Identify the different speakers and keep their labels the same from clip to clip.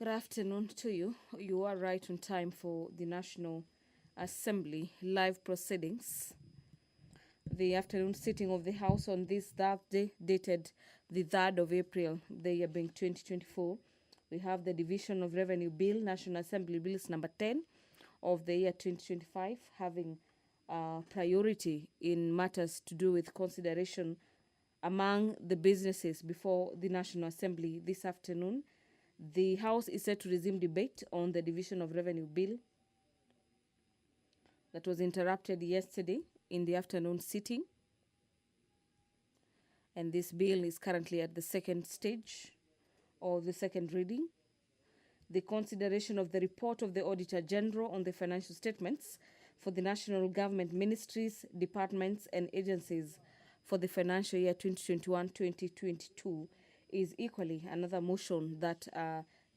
Speaker 1: Good afternoon to you. You are right on time for the National Assembly live proceedings. The afternoon sitting of the House on this Thursday, dated the 3rd of April, the year being 2024. We have the Division of Revenue Bill, National Assembly Bills number 10 of the year 2025, having priority in matters to do with consideration among the businesses before the National Assembly this afternoon. The House is set to resume debate on the Division of Revenue Bill that was interrupted yesterday in the afternoon sitting. And this bill is currently at the second stage or the second reading. The consideration of the report of the Auditor General on the financial statements for the national government ministries, departments, and agencies for the financial year 2021-2022 is equally another motion that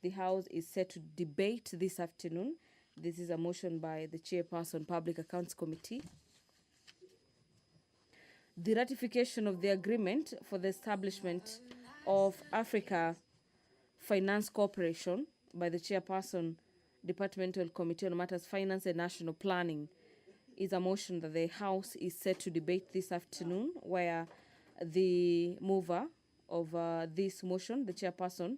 Speaker 1: the House is set to debate this afternoon. This is a motion by the Chairperson, Public Accounts Committee. The ratification of the agreement for the establishment of Africa Finance Corporation by the Chairperson, Departmental Committee on Matters Finance and National Planning is a motion that the House is set to debate this afternoon, where the mover of this motion, the Chairperson,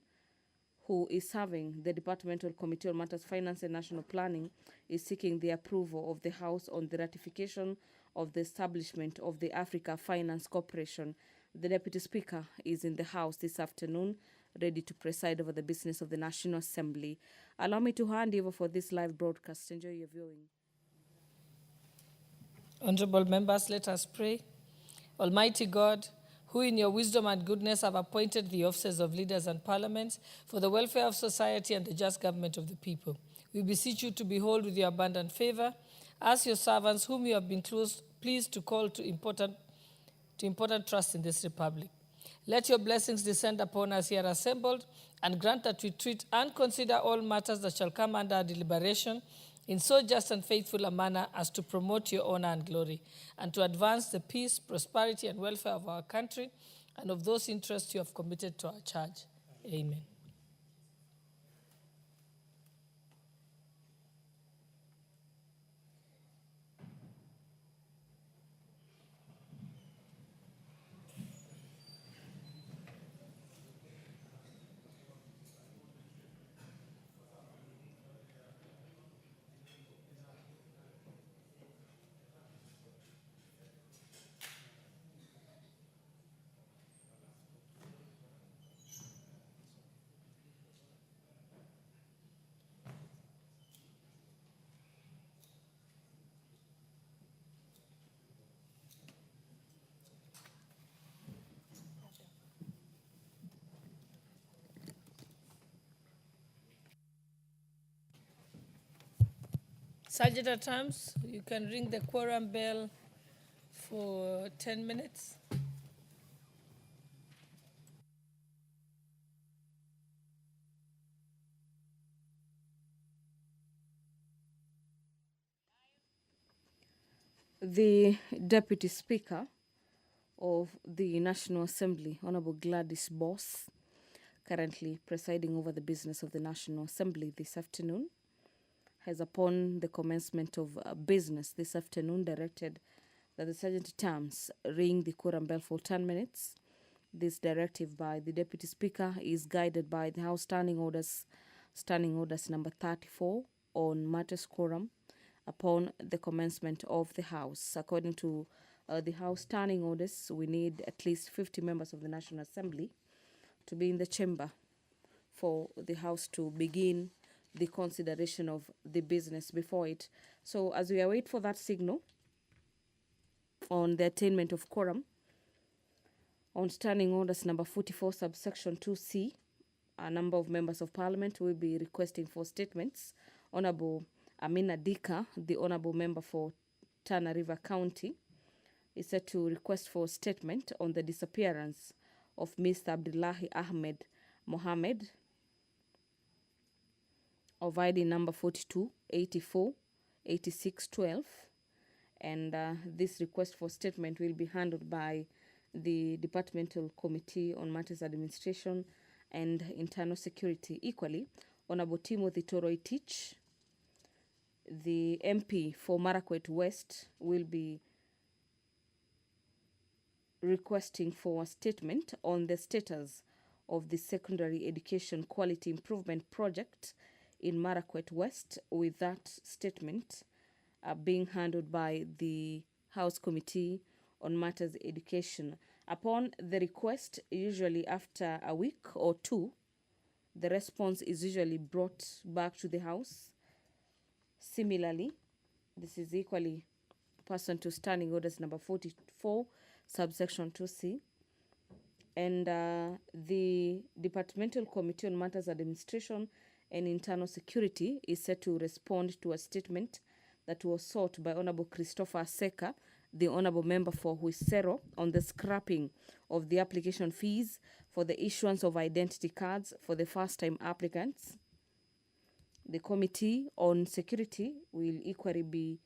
Speaker 1: who is serving the Departmental Committee on Matters Finance and National Planning, is seeking the approval of the House on the ratification of the establishment of the Africa Finance Corporation. The Deputy Speaker is in the House this afternoon, ready to preside over the business of the National Assembly. Allow me to hand over for this live broadcast. Enjoy your viewing.
Speaker 2: Honorable members, let us pray. Almighty God, who in your wisdom and goodness have appointed the offices of leaders and parliaments for the welfare of society and the just government of the people, we beseech you to behold with your abundant favor as your servants whom you have been pleased to call to important trust in this republic. Let your blessings descend upon us here assembled, and grant that we treat and consider all matters that shall come under our deliberation in so just and faithful a manner as to promote your honor and glory, and to advance the peace, prosperity, and welfare of our country and of those interests you have committed to our charge. Amen. Sergeant at Arms, you can ring the quorum bell for 10 minutes.
Speaker 1: The Deputy Speaker of the National Assembly, Honorable Gladys Boss, currently presiding over the business of the National Assembly this afternoon, has, upon the commencement of business this afternoon, directed that the Sergeant at Arms ring the quorum bell for 10 minutes. This directive by the Deputy Speaker is guided by the House Standing Orders number 34 on matters quorum upon the commencement of the House. According to the House Standing Orders, we need at least 50 members of the National Assembly to be in the chamber for the House to begin the consideration of the business before it. So as we await for that signal on the attainment of quorum, on Standing Orders number 44, subsection 2C, a number of members of Parliament will be requesting for statements. Honorable Amina Dika, the Honorable Member for Tana River County, is set to request for a statement on the disappearance of Mr. Abdullahi Ahmed Mohammed of ID number 42 84 86 12, and this request for statement will be handled by the Departmental Committee on Matters Administration and Internal Security. Equally, Honorable Timothy Toroitich, the MP for Marakwet West, will be requesting for a statement on the status of the secondary education quality improvement project in Marakwet West, with that statement being handled by the House Committee on Matters Education. Upon the request, usually after a week or two, the response is usually brought back to the House. Similarly, this is equally pursuant to Standing Orders number 44, subsection 2C. And the Departmental Committee on Matters Administration and Internal Security is set to respond to a statement that was sought by Honorable Christopher Seka, the Honorable Member for Huisero, on the scrapping of the application fees for the issuance of identity cards for the first-time applicants. The Committee on Security will equally be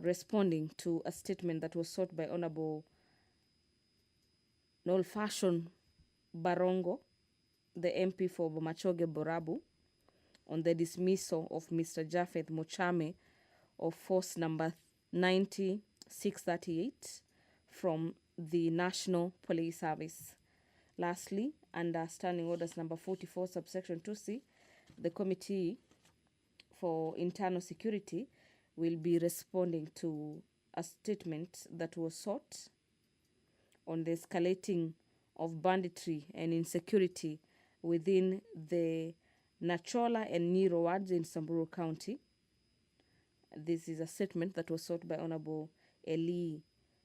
Speaker 1: responding to a statement that was sought by Honorable Nol Fashion Barongo, the MP for Bomachoge Borabu, on the dismissal of Mr. Japheth Mochame of force number 9638 from the National Police Service. Lastly, under Standing Orders number 44, subsection 2C, the Committee for Internal Security will be responding to a statement that was sought on the escalating of banditry and insecurity within the Nachola and Niro wards in Samburu County. This is a statement that was sought by Honorable Eli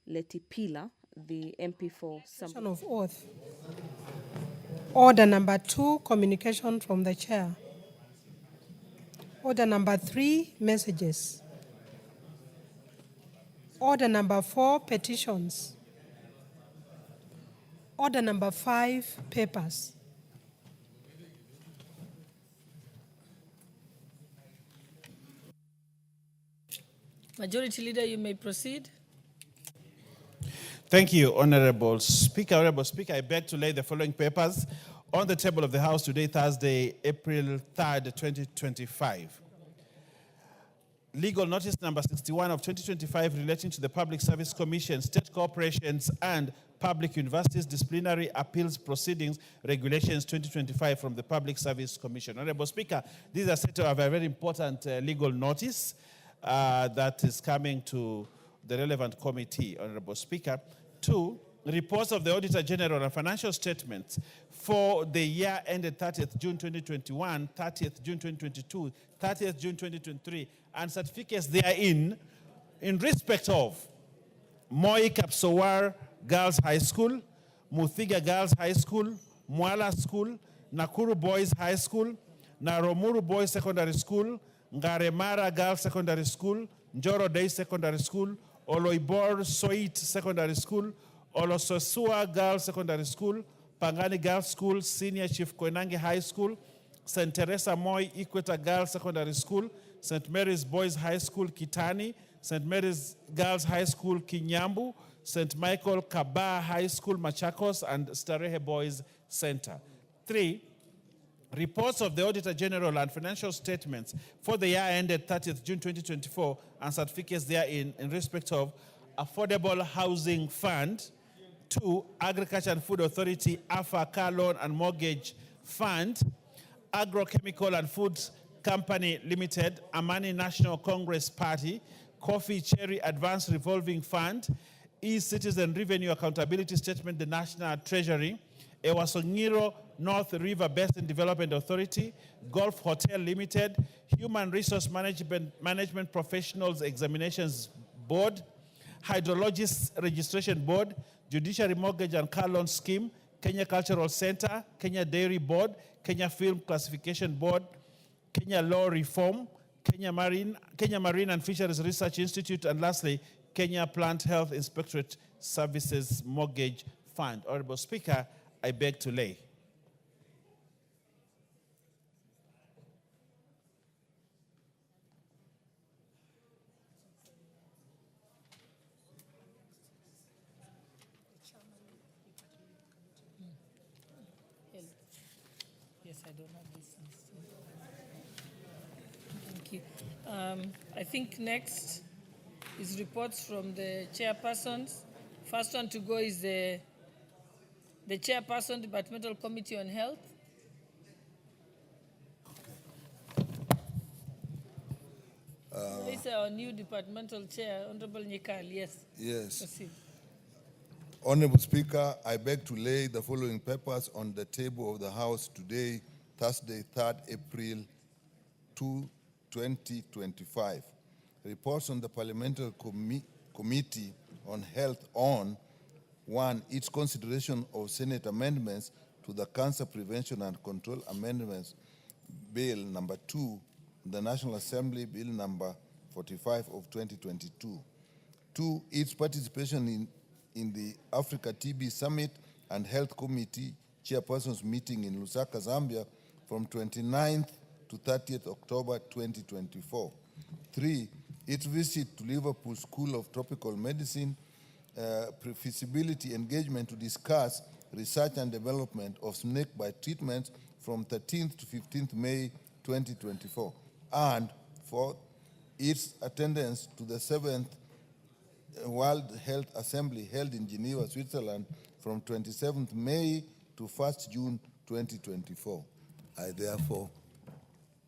Speaker 1: Letipila, the MP for Samburu.
Speaker 3: Of oath. Order number 2, communication from the chair. Order number 3, messages. Order number 4, petitions. Order number 5, papers.
Speaker 2: Majority Leader, you may proceed.
Speaker 4: Thank you, Honorable Speaker. Honorable Speaker, I beg to lay the following papers on the table of the House today, Thursday, April 3rd, 2025. Legal notice number 61 of 2025 relating to the Public Service Commission, State Corporations and Public Universities Disciplinary Appeals Proceedings Regulations 2025 from the Public Service Commission. Honorable Speaker, this is a set of a very important legal notice that is coming to the relevant committee, Honorable Speaker. 2, reports of the Auditor General and financial statements for the year ended 30th June 2021, 30th June 2022, 30th June 2023, and certificates therein in respect of Moi Kapsowar Girls High School, Muthiga Girls High School, Mwala School, Nakuru Boys High School, Naromuru Boys Secondary School, Ngaremara Girls Secondary School, Njoro Day Secondary School, Oloibor Soit Secondary School, Olososua Girls Secondary School, Pangani Girls School, Senior Chief Koinange High School, St. Teresa Moi Equator Girls Secondary School, St. Mary's Boys High School, Kitani, St. Mary's Girls High School, Kinyambu, St. Michael Kaba High School, Machakos, and Starehe Boys Center. 3, reports of the Auditor General and financial statements for the year ended 30th June 2024 and certificates therein in respect of Affordable Housing Fund, 2, Agriculture and Food Authority, AFA Car Loan and Mortgage Fund, Agrochemical and Foods Company Limited, Amani National Congress Party, Coffee Cherry Advanced Revolving Fund, E-Citizen Revenue Accountability Statement, the National Treasury, Ewasongiro North River Basin Development Authority, Gulf Hotel Limited, Human Resource Management Professionals Examinations Board, Hydrologists Registration Board, Judiciary Mortgage and Car Loan Scheme, Kenya Cultural Center, Kenya Dairy Board, Kenya Film Classification Board, Kenya Law Reform, Kenya Marine and Fisheries Research Institute, and lastly, Kenya Plant Health Inspectorate Services Mortgage Fund. Honorable Speaker, I beg to lay.
Speaker 2: Yes, I don't have this list. Thank you. I think next is reports from the chairpersons. First one to go is the chairperson, Departmental Committee on Health. This is our new departmental chair, Honorable Nyikal. Yes.
Speaker 5: Yes.
Speaker 2: Proceed.
Speaker 5: Honorable Speaker, I beg to lay the following papers on the table of the House today, Thursday, 3rd April 2025. Reports on the Parliamentary Committee on Health on 1. Its consideration of Senate amendments to the Cancer Prevention and Control Amendments Bill number 2, the National Assembly Bill number 45 of 2022. 2. Its participation in the Africa TB Summit and Health Committee Chairperson's meeting in Lusaka, Zambia from 29th to 30th October 2024. 3. Its visit to Liverpool School of Tropical Medicine, feasibility engagement to discuss research and development of snake-bite treatments from 13th to 15th May 2024. And 4. Its attendance to the 7th World Health Assembly held in Geneva, Switzerland from 27th May to 1st June 2024. I therefore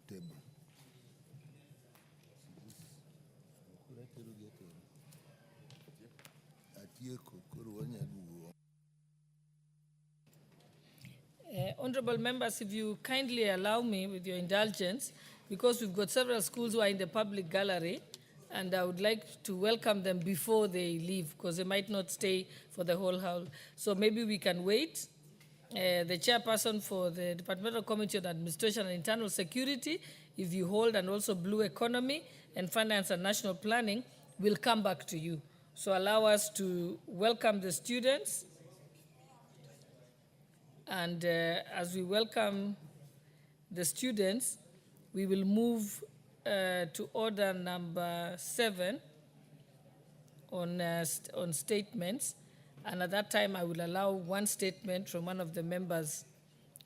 Speaker 5: table.
Speaker 2: Honorable members, if you kindly allow me, with your indulgence, because we've got several schools who are in the public gallery, and I would like to welcome them before they leave, because they might not stay for the whole haul. So maybe we can wait. The chairperson for the Departmental Committee on Administration and Internal Security, if you hold, and also Blue Economy and Finance and National Planning, will come back to you. So allow us to welcome the students. And as we welcome the students, we will move to order number 7 on statements. And at that time, I will allow one statement from one of the members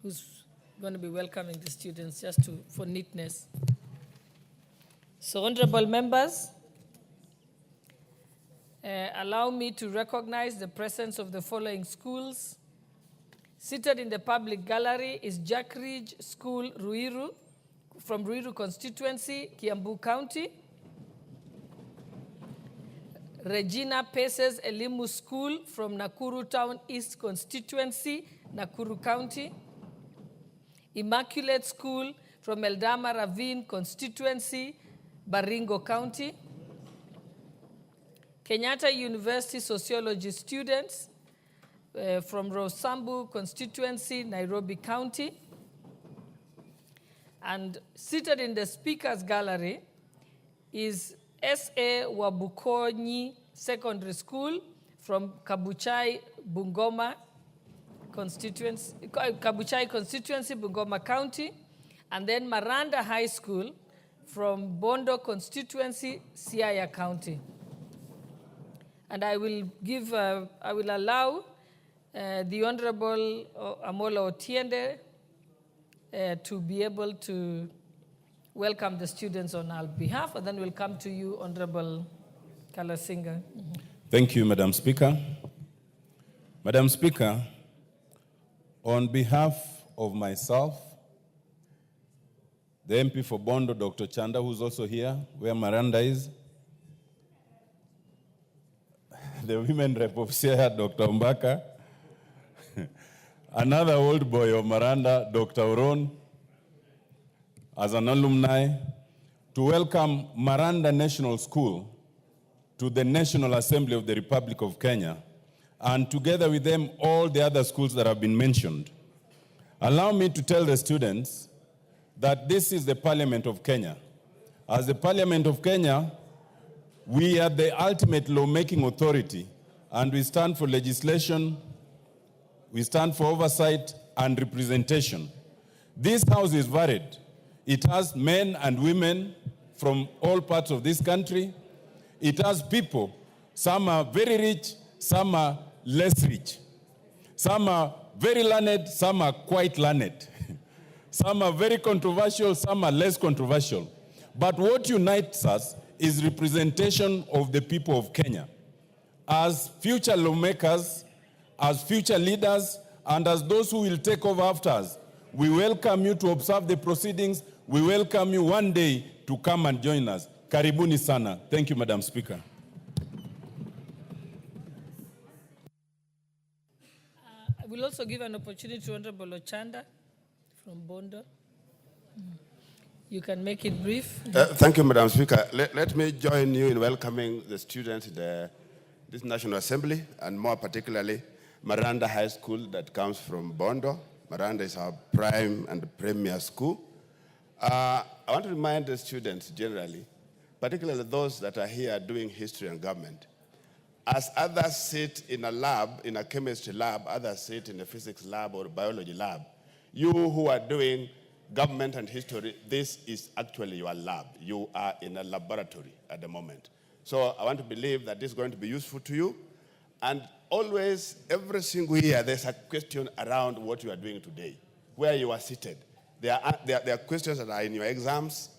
Speaker 2: who's going to be welcoming the students, just for neatness. So, honorable members, allow me to recognize the presence of the following schools. Seated in the public gallery is Jack Ridge School, Ruiru, from Ruiru constituency, Kiambu County. Regina Paces Elimu School from Nakuru Town East constituency, Nakuru County. Immaculate School from Eldama Ravine constituency, Baringo County. Kenyatta University Sociology students from Rosambu constituency, Nairobi County. And seated in the speaker's gallery is S.A. Wabukonyi Secondary School from Kabuchai, Bungoma constituency, Bungoma County. And then Maranda High School from Bondo constituency, Siaya County. And I will allow the Honorable Amola Otiende to be able to welcome the students on our behalf, and then we'll come to you, Honorable Kalasinga.
Speaker 6: Thank you, Madam Speaker. Madam Speaker, on behalf of myself, the MP for Bondo, Dr. Chanda, who's also here, where Miranda is, the women rep of Sierra, Dr. Mbaka, another old boy of Miranda, Dr. Oron, as an alumni, to welcome Miranda National School to the National Assembly of the Republic of Kenya, and together with them, all the other schools that have been mentioned. Allow me to tell the students that this is the Parliament of Kenya. As the Parliament of Kenya, we are the ultimate lawmaking authority, and we stand for legislation, we stand for oversight and representation. This house is varied. It has men and women from all parts of this country. It has people. Some are very rich, some are less rich. Some are very learned, some are quite learned. Some are very controversial, some are less controversial. But what unites us is representation of the people of Kenya. As future lawmakers, as future leaders, and as those who will take over after us, we welcome you to observe the proceedings. We welcome you one day to come and join us. Karibuni sana. Thank you, Madam Speaker.
Speaker 2: I will also give an opportunity to Honorable Ochanda from Bondo. You can make it brief.
Speaker 7: Thank you, Madam Speaker. Let me join you in welcoming the students in this National Assembly, and more particularly Maranda High School that comes from Bondo. Maranda is our prime and premier school. I want to remind the students generally, particularly those that are here doing history and government, as others sit in a lab, in a chemistry lab, others sit in a physics lab or biology lab, you who are doing government and history, this is actually your lab. You are in a laboratory at the moment. So I want to believe that this is going to be useful to you. And always, every single year, there's a question around what you are doing today, where you are seated. There are questions that are in your exams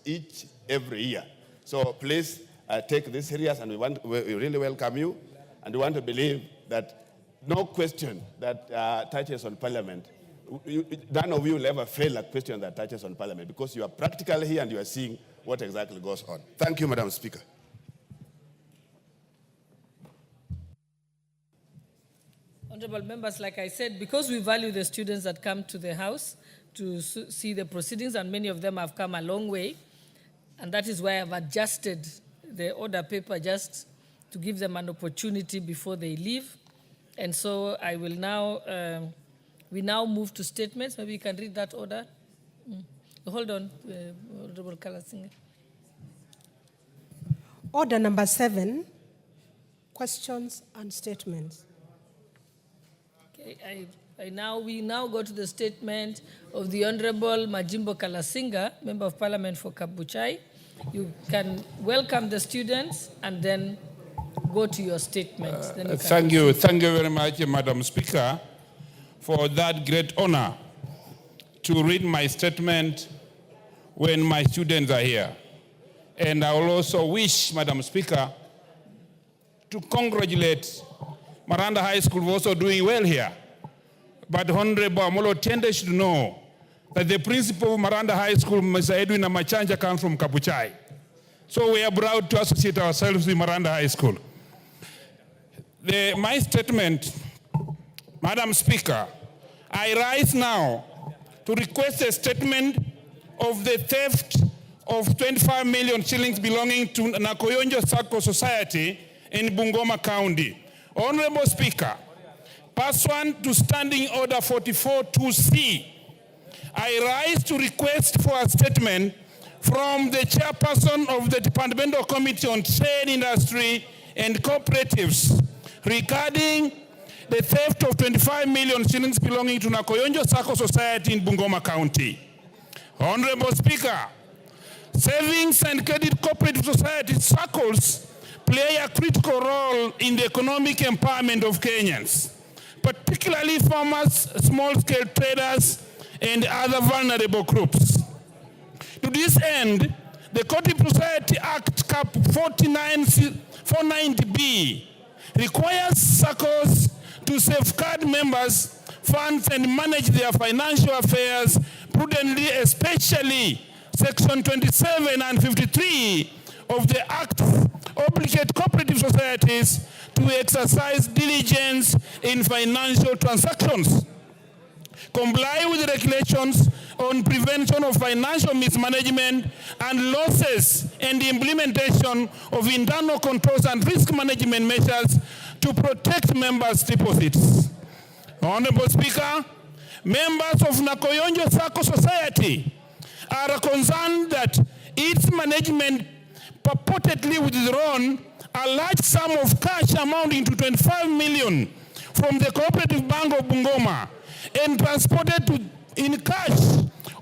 Speaker 7: every year. So please take this serious, and we really welcome you. And we want to believe that no question that touches on Parliament, none of you will ever fail a question that touches on Parliament, because you are practically here and you are seeing what exactly goes on. Thank you, Madam Speaker.
Speaker 2: Honorable members, like I said, because we value the students that come to the House to see the proceedings, and many of them have come a long way, and that is why I've adjusted the order paper just to give them an opportunity before they leave. And so I will now, we now move to statements. Maybe you can read that order. Hold on, Honorable Kalasinga.
Speaker 3: Order number 7, questions and statements.
Speaker 2: Okay, we now go to the statement of the Honorable Majimbo Kalasinga, Member of Parliament for Kabuchai. You can welcome the students and then go to your statements.
Speaker 8: Thank you very much, Madam Speaker, for that great honor to read my statement when my students are here. And I will also wish, Madam Speaker, to congratulate Maranda High School for also doing well here. But Honorable Amolo Tiende should know that the principal of Maranda High School, Mr. Edwin Amachanja, comes from Kabuchai. So we are proud to associate ourselves with Maranda High School. My statement, Madam Speaker, I rise now to request a statement of the theft of 25 million shillings belonging to Nakoyonjo Sacco Society in Bungoma County. Honorable Speaker, pursuant to Standing Order 44-2C, I rise to request for a statement from the chairperson of the Departmental Committee on Trade, Industry and Cooperatives regarding the theft of 25 million shillings belonging to Nakoyonjo Sacco Society in Bungoma County. Honorable Speaker, savings and credit cooperative society circles play a critical role in the economic empowerment of Kenyans, particularly farmers, small-scale traders, and other vulnerable groups. To this end, the Cooperative Society Act Cap 490B requires SACCOs to safeguard members' funds and manage their financial affairs prudently, especially Section 27 and 53 of the Act obligate cooperative societies to exercise diligence in financial transactions, comply with the regulations on prevention of financial mismanagement and losses, and the implementation of internal controls and risk management measures to protect members' deposits. Honorable Speaker, members of Nakoyonjo Sacco Society are concerned that its management purportedly withdrawn a large sum of cash amounting to 25 million from the Cooperative Bank of Bungoma and transported in cash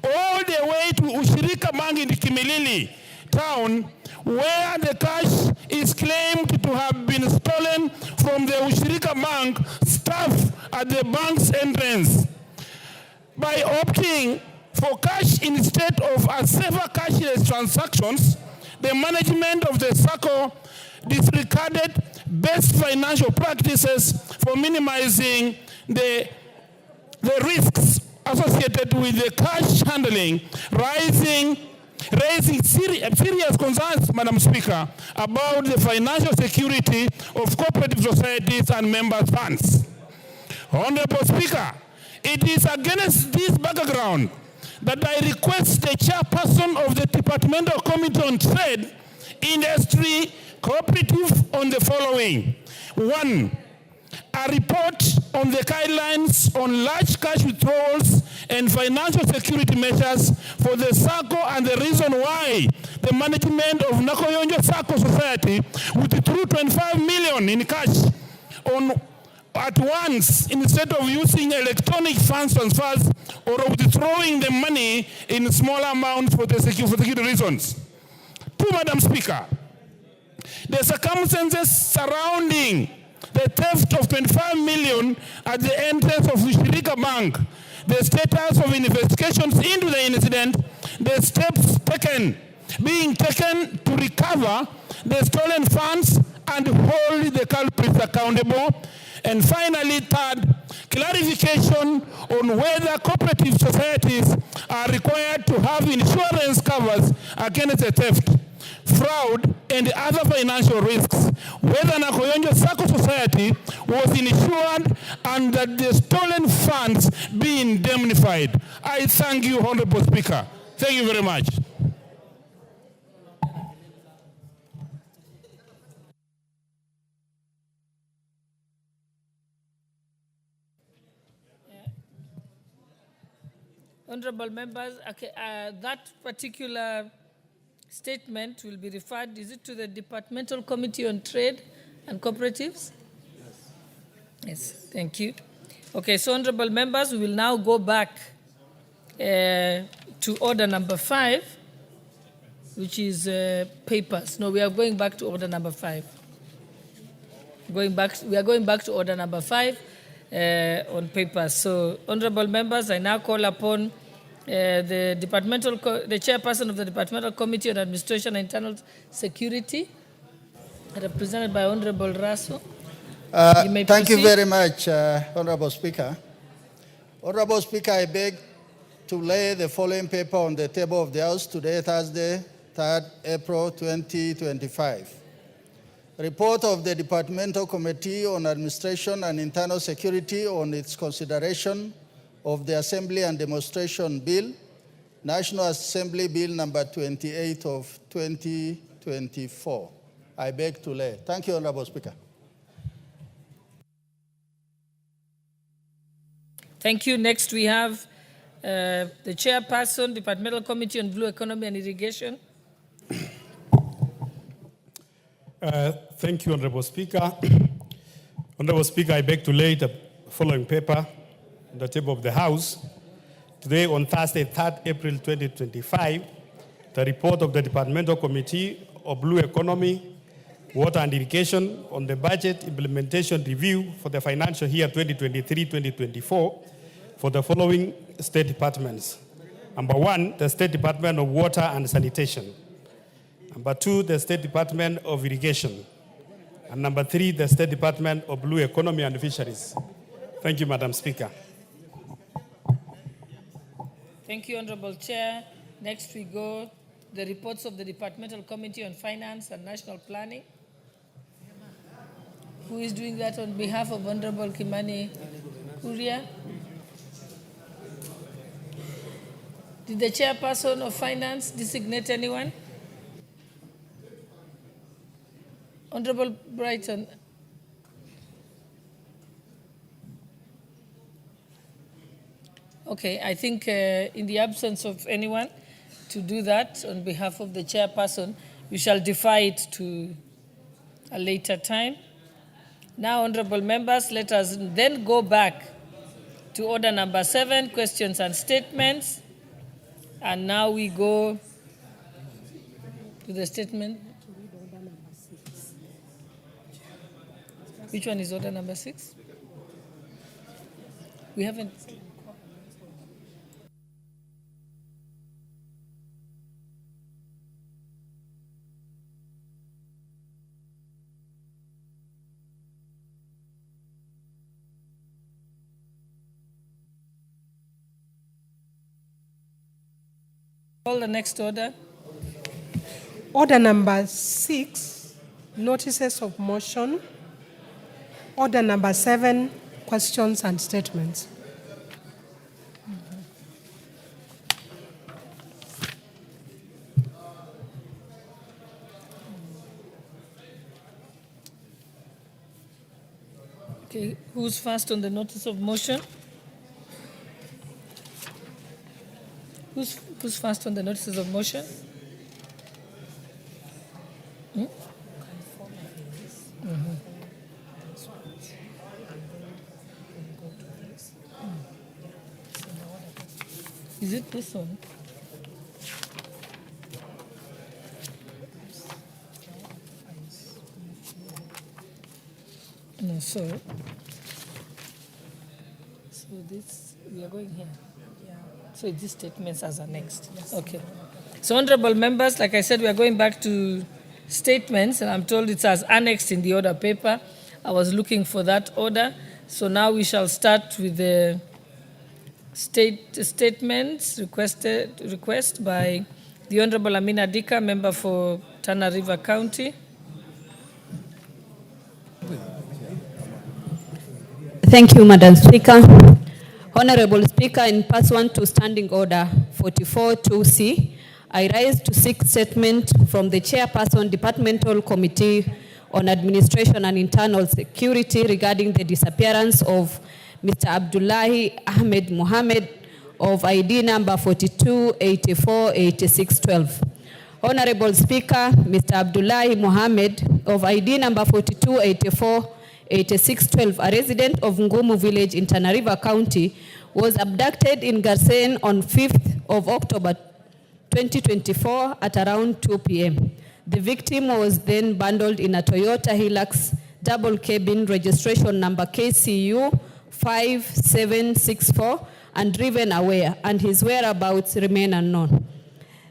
Speaker 8: all the way to Ushirika Bank in Kimilili town, where the cash is claimed to have been stolen from the Ushirika Bank staff at the bank's entrance. By opting For cash instead of a safer cashless transactions, the management of the SACCO disregarded best financial practices for minimizing the risks associated with the cash handling, raising serious concerns, Madam Speaker, about the financial security of cooperative societies and member funds. Honorable Speaker, it is against this background that I request the chairperson of the Departmental Committee on Trade, Industry, Cooperative on the following. 1, a report on the guidelines on large cash withdrawals and financial security measures for the SACCO and the reason why the management of Nakoyonjo SACCO Society withdrew 25 million in cash at once instead of using electronic funds transfers or withdrawing the money in smaller amounts for security reasons. 2, Madam Speaker, the circumstances surrounding the theft of 25 million at the entrance of Ushirika Bank, the status of investigations into the incident, the steps being taken to recover the stolen funds and hold the culprits accountable. And finally, 3rd, clarification on whether cooperative societies are required to have insurance covers against the theft, fraud, and other financial risks, whether Nakoyonjo SACCO Society was insured and that the stolen funds be indemnified. I thank you, Honorable Speaker. Thank you very much.
Speaker 2: Honorable members, okay, that particular statement will be referred, is it to the Departmental Committee on Trade and Cooperatives? Yes, thank you. Okay, so honorable members, we will now go back to order number 5, which is papers. No, we are going back to order number 5. We are going back to order number 5 on papers. So, honorable members, I now call upon the chairperson of the Departmental Committee on Administration and Internal Security, represented by Honorable Raso.
Speaker 9: Thank you very much, Honorable Speaker. Honorable Speaker, I beg to lay the following paper on the table of the House today, Thursday, 3rd April 2025. Report of the Departmental Committee on Administration and Internal Security on its consideration of the Assembly and Demonstration Bill, National Assembly Bill number 28 of 2024. I beg to lay. Thank you, Honorable Speaker.
Speaker 2: Thank you. Next, we have the chairperson, Departmental Committee on Blue Economy and Irrigation.
Speaker 10: Thank you, Honorable Speaker. Honorable Speaker, I beg to lay the following paper on the table of the House. Today, on Thursday, 3rd April 2025, the report of the Departmental Committee of Blue Economy, Water and Irrigation on the budget implementation review for the financial year 2023-2024 for the following state departments. Number 1, the State Department of Water and Sanitation. Number 2, the State Department of Irrigation. And number 3, the State Department of Blue Economy and Fisheries. Thank you, Madam Speaker.
Speaker 2: Thank you, Honorable Chair. Next we go the reports of the Departmental Committee on Finance and National Planning. Who is doing that on behalf of Honorable Kimani Kuria? Did the chairperson of Finance designate anyone? Honorable Brighton. Okay, I think in the absence of anyone to do that on behalf of the chairperson, we shall defer it to a later time. Now, honorable members, let us then go back to order number 7, questions and statements. And now we go to the statement. Which one is order number 6? We haven't. Call the next order.
Speaker 3: Order number 6, notices of motion. Order number 7, questions and statements.
Speaker 2: Okay, who's first on the notice of motion? Who's first on the notices of motion? Is it this one? No, so this, we are going here. Yeah. So these statements as are next. Yes. Okay. So honorable members, like I said, we are going back to statements, and I'm told it's as annexed in the order paper. I was looking for that order. So now we shall start with the statements request by the Honorable Amina Dika, member for Tana River County.
Speaker 11: Thank you, Madam Speaker. Honorable Speaker, in pursuant to Standing Order 44-2C, I rise to seek statement from the Chairperson, Departmental Committee on Administration and Internal Security regarding the disappearance of Mr. Abdullahi Ahmed Mohammed of ID number 42848612. Honorable Speaker, Mr. Abdullahi Mohammed of ID number 42848612, a resident of Ngumu Village in Tana River County, was abducted in Garsen on 5th of October 2024 at around 2 p.m. The victim was then bundled in a Toyota Hilux double cabin registration number KCU 5764 and driven away, and his whereabouts remain unknown.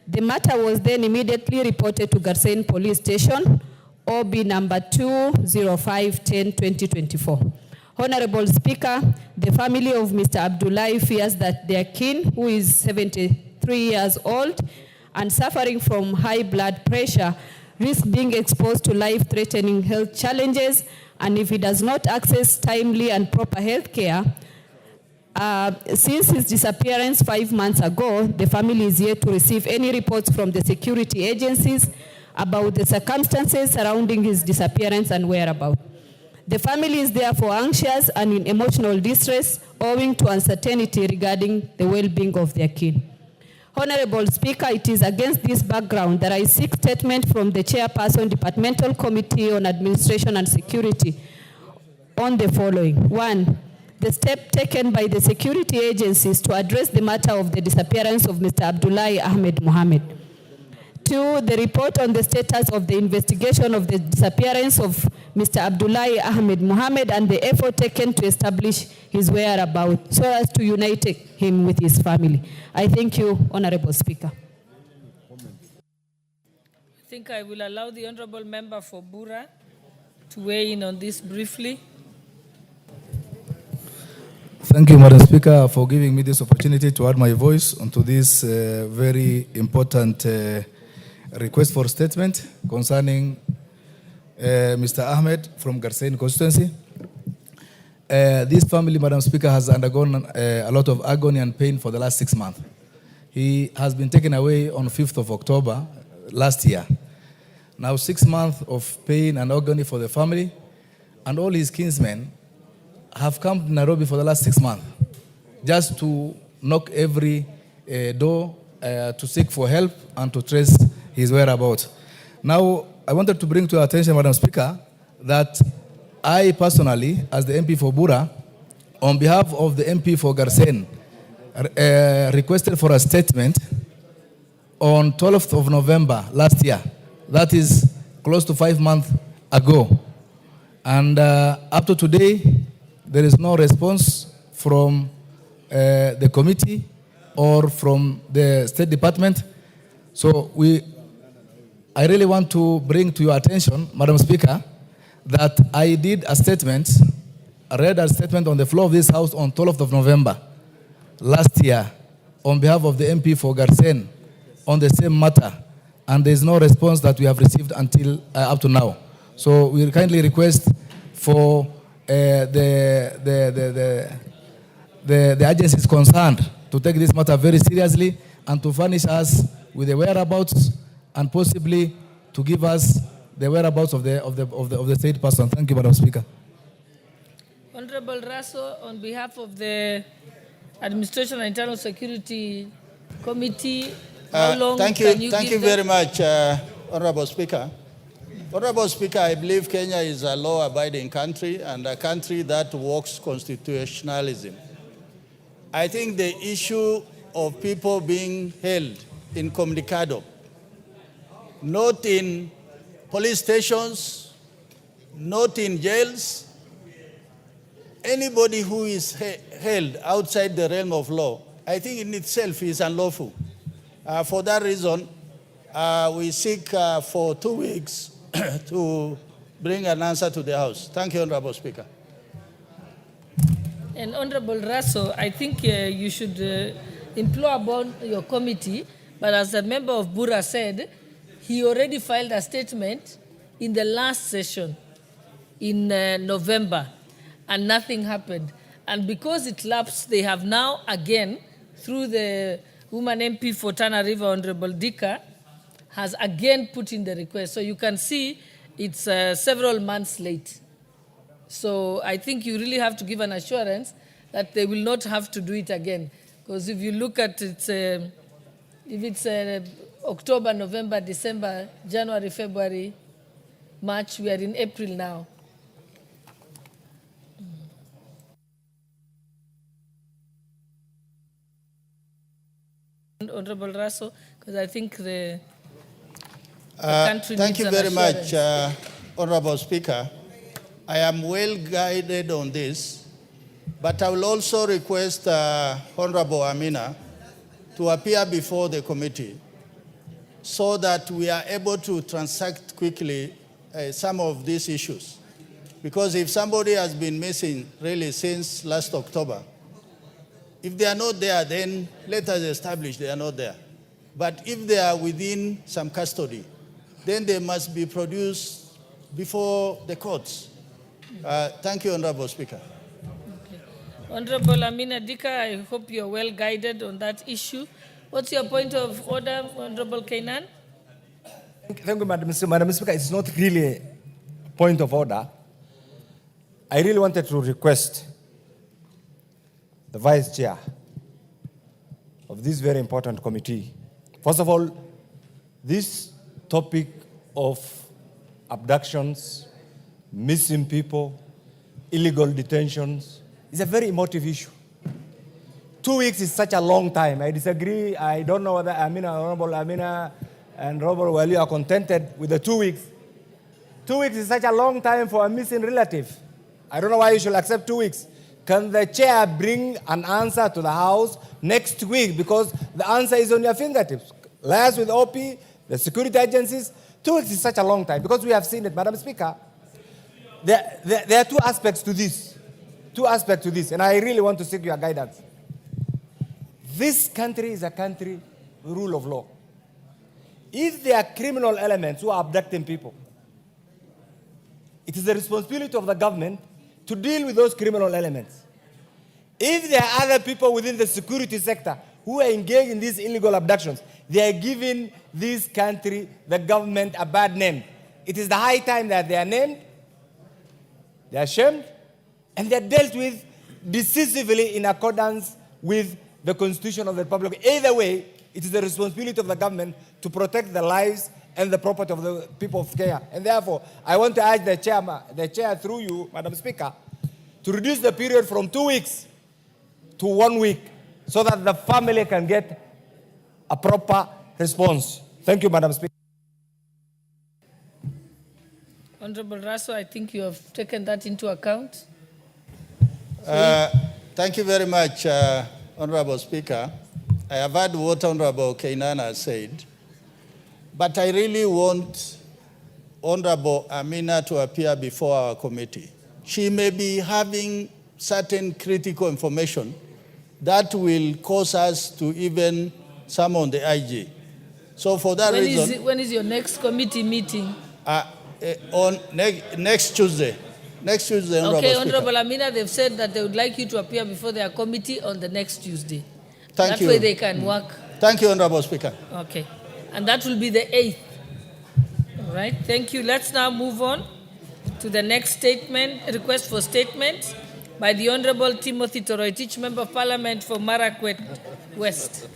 Speaker 11: The matter was then immediately reported to Garsen Police Station, OB number 20510-2024. Honorable Speaker, the family of Mr. Abdullahi fears that their kin, who is 73 years old and suffering from high blood pressure, risks being exposed to life-threatening health challenges, and if he does not access timely and proper health care, since his disappearance 5 months ago, the family is yet to receive any reports from the security agencies about the circumstances surrounding his disappearance and whereabouts. The family is therefore anxious and in emotional distress owing to uncertainty regarding the well-being of their kin. Honorable Speaker, it is against this background that I seek statement from the Chairperson, Departmental Committee on Administration and Security on the following. 1, the step taken by the security agencies to address the matter of the disappearance of Mr. Abdullahi Ahmed Mohammed. 2, the report on the status of the investigation of the disappearance of Mr. Abdullahi Ahmed Mohammed and the effort taken to establish his whereabouts so as to unite him with his family. I thank you, Honorable Speaker.
Speaker 2: I think I will allow the Honorable Member for Bura to weigh in on this briefly.
Speaker 12: Thank you, Madam Speaker, for giving me this opportunity to add my voice onto this very important request for statement concerning Mr. Ahmed from Garsen constituency. This family, Madam Speaker, has undergone a lot of agony and pain for the last 6 months. He has been taken away on 5th of October last year. Now 6 months of pain and agony for the family, and all his kinsmen have come to Nairobi for the last 6 months just to knock every door to seek for help and to trace his whereabouts. Now, I wanted to bring to your attention, Madam Speaker, that I personally, as the MP for Bura, on behalf of the MP for Garsen, requested for a statement on 12th of November last year. That is close to 5 months ago. And up to today, there is no response from the committee or from the State Department. So I really want to bring to your attention, Madam Speaker, that I did a statement, read a statement on the floor of this House on 12th of November last year on behalf of the MP for Garsen, on the same matter, and there's no response that we have received until up to now. So we kindly request for the agencies concerned to take this matter very seriously and to furnish us with the whereabouts and possibly to give us the whereabouts of the said person. Thank you, Madam Speaker.
Speaker 2: Honorable Raso, on behalf of the Administration and Internal Security Committee, how long
Speaker 9: thank
Speaker 2: can
Speaker 9: you
Speaker 2: give
Speaker 9: very much, Honorable Speaker. Honorable Speaker, I believe Kenya is a law-abiding country and a country that works constitutionalism. I think the issue of people being held incommunicado, not in police stations, not in jails, anybody who is held outside the realm of law, I think in itself is unlawful. For that reason, we seek for 2 weeks to bring an answer to the House. Thank you, Honorable Speaker.
Speaker 2: And Honorable Raso, I think you should implore upon your committee, but as a member of Bura said, he already filed a statement in the last session in November, and nothing happened. And because it lapsed, they have now again, through the woman MP for Tana River, Honorable Dika, has again put in the request. So you can see it's several months late. So I think you really have to give an assurance that they will not have to do it again. Because if you look at it, if it's October, November, December, January, February, March, we are in April now. Honorable Raso, because I think the country
Speaker 9: thank
Speaker 2: needs
Speaker 9: you
Speaker 2: an
Speaker 9: very
Speaker 2: assurance.
Speaker 9: much, Honorable Speaker. I am well guided on this, but I will also request Honorable Amina to appear before the committee so that we are able to transact quickly some of these issues. Because if somebody has been missing really since last October, if they are not there, then let us establish they are not there. But if they are within some custody, then they must be produced before the courts. Thank you, Honorable Speaker.
Speaker 2: Okay. Honorable Amina Dika, I hope you're well guided on that issue. What's your point of order, Honorable Kainan?
Speaker 13: Thank you, Madam Speaker. It's not really a point of order. I really wanted to request the Vice Chair of this very important committee. First of all, this topic of abductions, missing people, illegal detentions is a very emotive issue. 2 weeks is such a long time. I disagree. I don't know whether Honorable Amina and Honorable Wali are contented with the 2 weeks. 2 weeks is such a long time for a missing relative. I don't know why you should accept 2 weeks. Can the chair bring an answer to the House next week? Because the answer is on your fingertips. Liaise with OP, the security agencies. 2 weeks is such a long time because we have seen it, Madam Speaker. There are two aspects to this. And I really want to seek your guidance. This country is a country rule of law. If there are criminal elements who are abducting people, it is the responsibility of the government to deal with those criminal elements. If there are other people within the security sector who are engaged in these illegal abductions, they are giving this country, the government, a bad name. It is the high time that they are named, they are shamed, and they are dealt with decisively in accordance with the Constitution of the Republic. Either way, it is the responsibility of the government to protect the lives and the property of the people of Kenya. And therefore, I want to ask the chair through you, Madam Speaker, to reduce the period from 2 weeks to 1 week so that the family can get a proper response. Thank you, Madam Speaker.
Speaker 2: Honorable Raso, I think you have taken that into account.
Speaker 9: Thank you very much, Honorable Speaker. I have heard what Honorable Kainan has said, but I really want Honorable Amina to appear before our committee. She may be having certain critical information that will cause us to even summon the IG. So for that reason,
Speaker 2: when is your next committee meeting?
Speaker 9: on next Tuesday. Next Tuesday, Honorable
Speaker 2: Okay,
Speaker 9: Speaker.
Speaker 2: Honorable Amina, they've said that they would like you to appear before their committee on the next Tuesday.
Speaker 9: Thank you.
Speaker 2: That way they can work.
Speaker 9: Thank you, Honorable Speaker.
Speaker 2: Okay. And that will be the 8th. All right. Thank you. Let's now move on to the next statement, request for statement by the Honorable Timothy Toroitich, Member of Parliament for Marakwet West.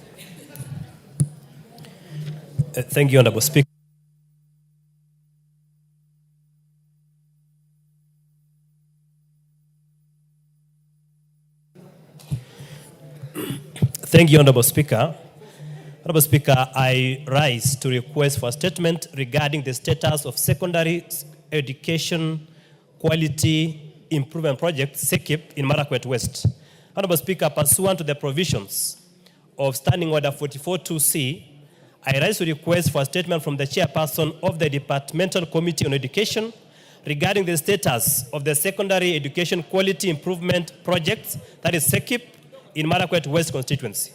Speaker 14: Thank you, Honorable Speaker. Thank you, Honorable Speaker. Honorable Speaker, I rise to request for a statement regarding the status of secondary education quality improvement project, SEQIP, in Marakwet West. Honorable Speaker, pursuant to the provisions of Standing Order 44.2c, I rise to request for a statement from the chairperson of the Departmental Committee on Education regarding the status of the secondary education quality improvement projects, that is SEQIP, in Marakwet West constituency.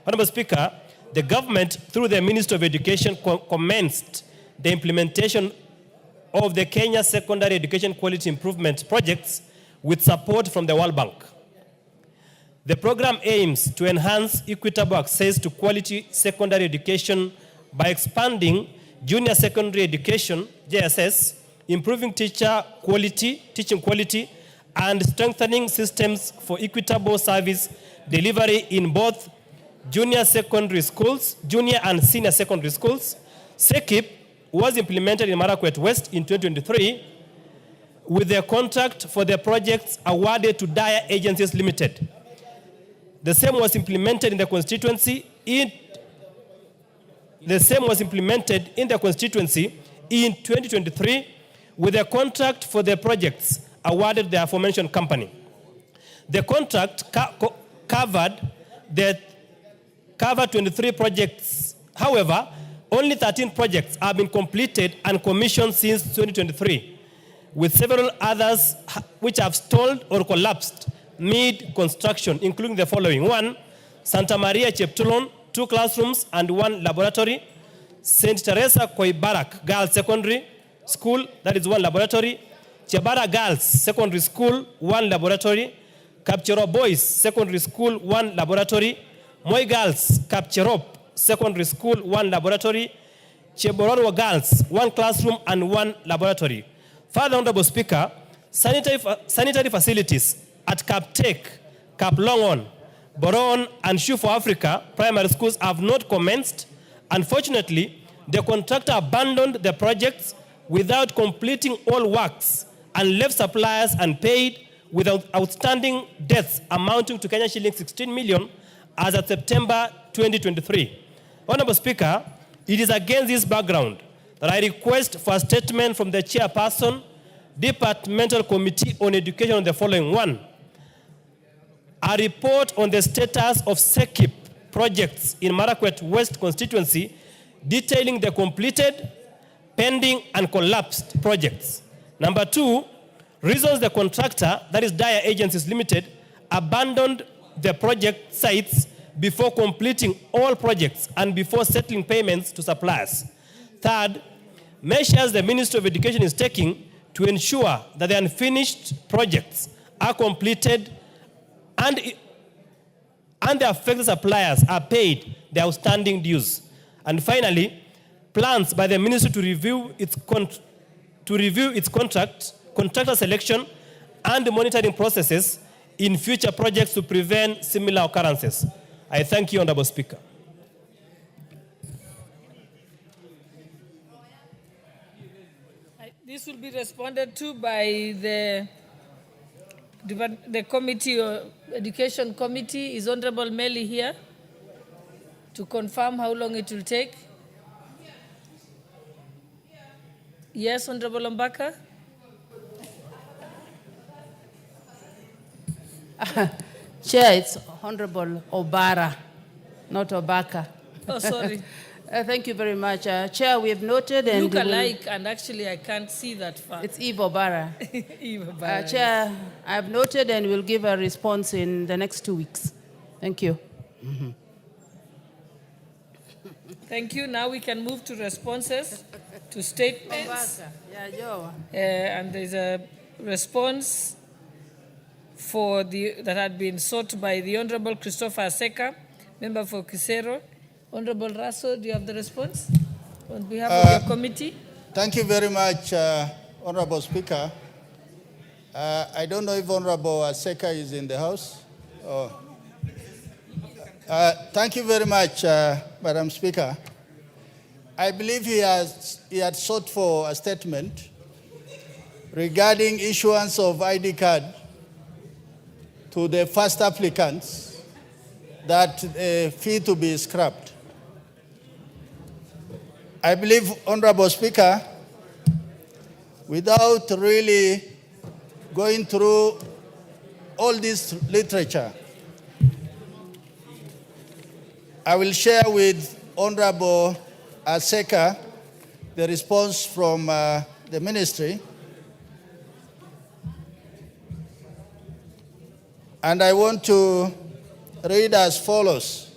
Speaker 14: Honorable Speaker, the government, through the Ministry of Education, commenced the implementation of the Kenya Secondary Education Quality Improvement projects with support from the World Bank. The program aims to enhance equitable access to quality secondary education by expanding junior secondary education, JSS, improving teaching quality, and strengthening systems for equitable service delivery in both junior secondary schools, junior and senior secondary schools. SEQIP was implemented in Marakwet West in 2023 with the contract for the projects awarded to Daya Agencies Limited. The same was implemented in the constituency in 2023 with a contract for the projects awarded the aforementioned company. The contract covered 23 projects. However, only 13 projects have been completed and commissioned since 2023, with several others which have stalled or collapsed mid-construction, including the following. 1, Santa Maria Cheptulon, 2 classrooms and 1 laboratory. St. Teresa Koibarak Girls Secondary School, that is 1 laboratory. Chebara Girls Secondary School, 1 laboratory. Kapchero Boys Secondary School, 1 laboratory. Moi Girls Kapcherop Secondary School, 1 laboratory. Chebororo Girls, 1 classroom and 1 laboratory. Further, Honorable Speaker, sanitary facilities at Kaptek, Kaplongon, Boron, and Shoe for Africa primary schools have not commenced. Unfortunately, the contractor abandoned the projects without completing all works and left suppliers unpaid, with outstanding debts amounting to Kenya shilling 16 million as of September 2023. Honorable Speaker, it is against this background that I request for a statement from the chairperson, Departmental Committee on Education on the following. 1, a report on the status of SEQIP projects in Marakwet West constituency detailing the completed, pending, and collapsed projects. Number 2, reasons the contractor, that is Daya Agencies Limited, abandoned the project sites before completing all projects and before settling payments to suppliers. 3rd, measures the Ministry of Education is taking to ensure that the unfinished projects are completed and the affected suppliers are paid the outstanding dues. And finally, plans by the Ministry to review its contractor selection and monitoring processes in future projects to prevent similar occurrences. I thank you, Honorable Speaker.
Speaker 2: This will be responded to by the committee, Education Committee. Is Honorable Meli here to confirm how long it will take? Yes, Honorable Mbaka?
Speaker 15: Chair, it's Honorable Obara, not Obaka.
Speaker 2: Oh, sorry.
Speaker 15: Thank you very much. Chair, we have noted and...
Speaker 2: Look alike, and actually I can't see that far.
Speaker 15: It's Eve Obara.
Speaker 2: Eve Obara.
Speaker 15: Chair, I have noted and will give a response in the next 2 weeks. Thank you.
Speaker 2: Thank you. Now we can move to responses to statements. And there's a response that had been sought by the Honorable Christopher Aseka, member for Kisero. Honorable Russell, do you have the response on behalf of your committee?
Speaker 9: Thank you very much, Honorable Speaker. I don't know if Honorable Aseka is in the House. Thank you very much, Madam Speaker. I believe he had sought for a statement regarding issuance of ID card to the first applicants that fee to be scrapped. I believe, Honorable Speaker, without really going through all this literature, I will share with Honorable Aseka the response from the ministry. And I want to read as follows.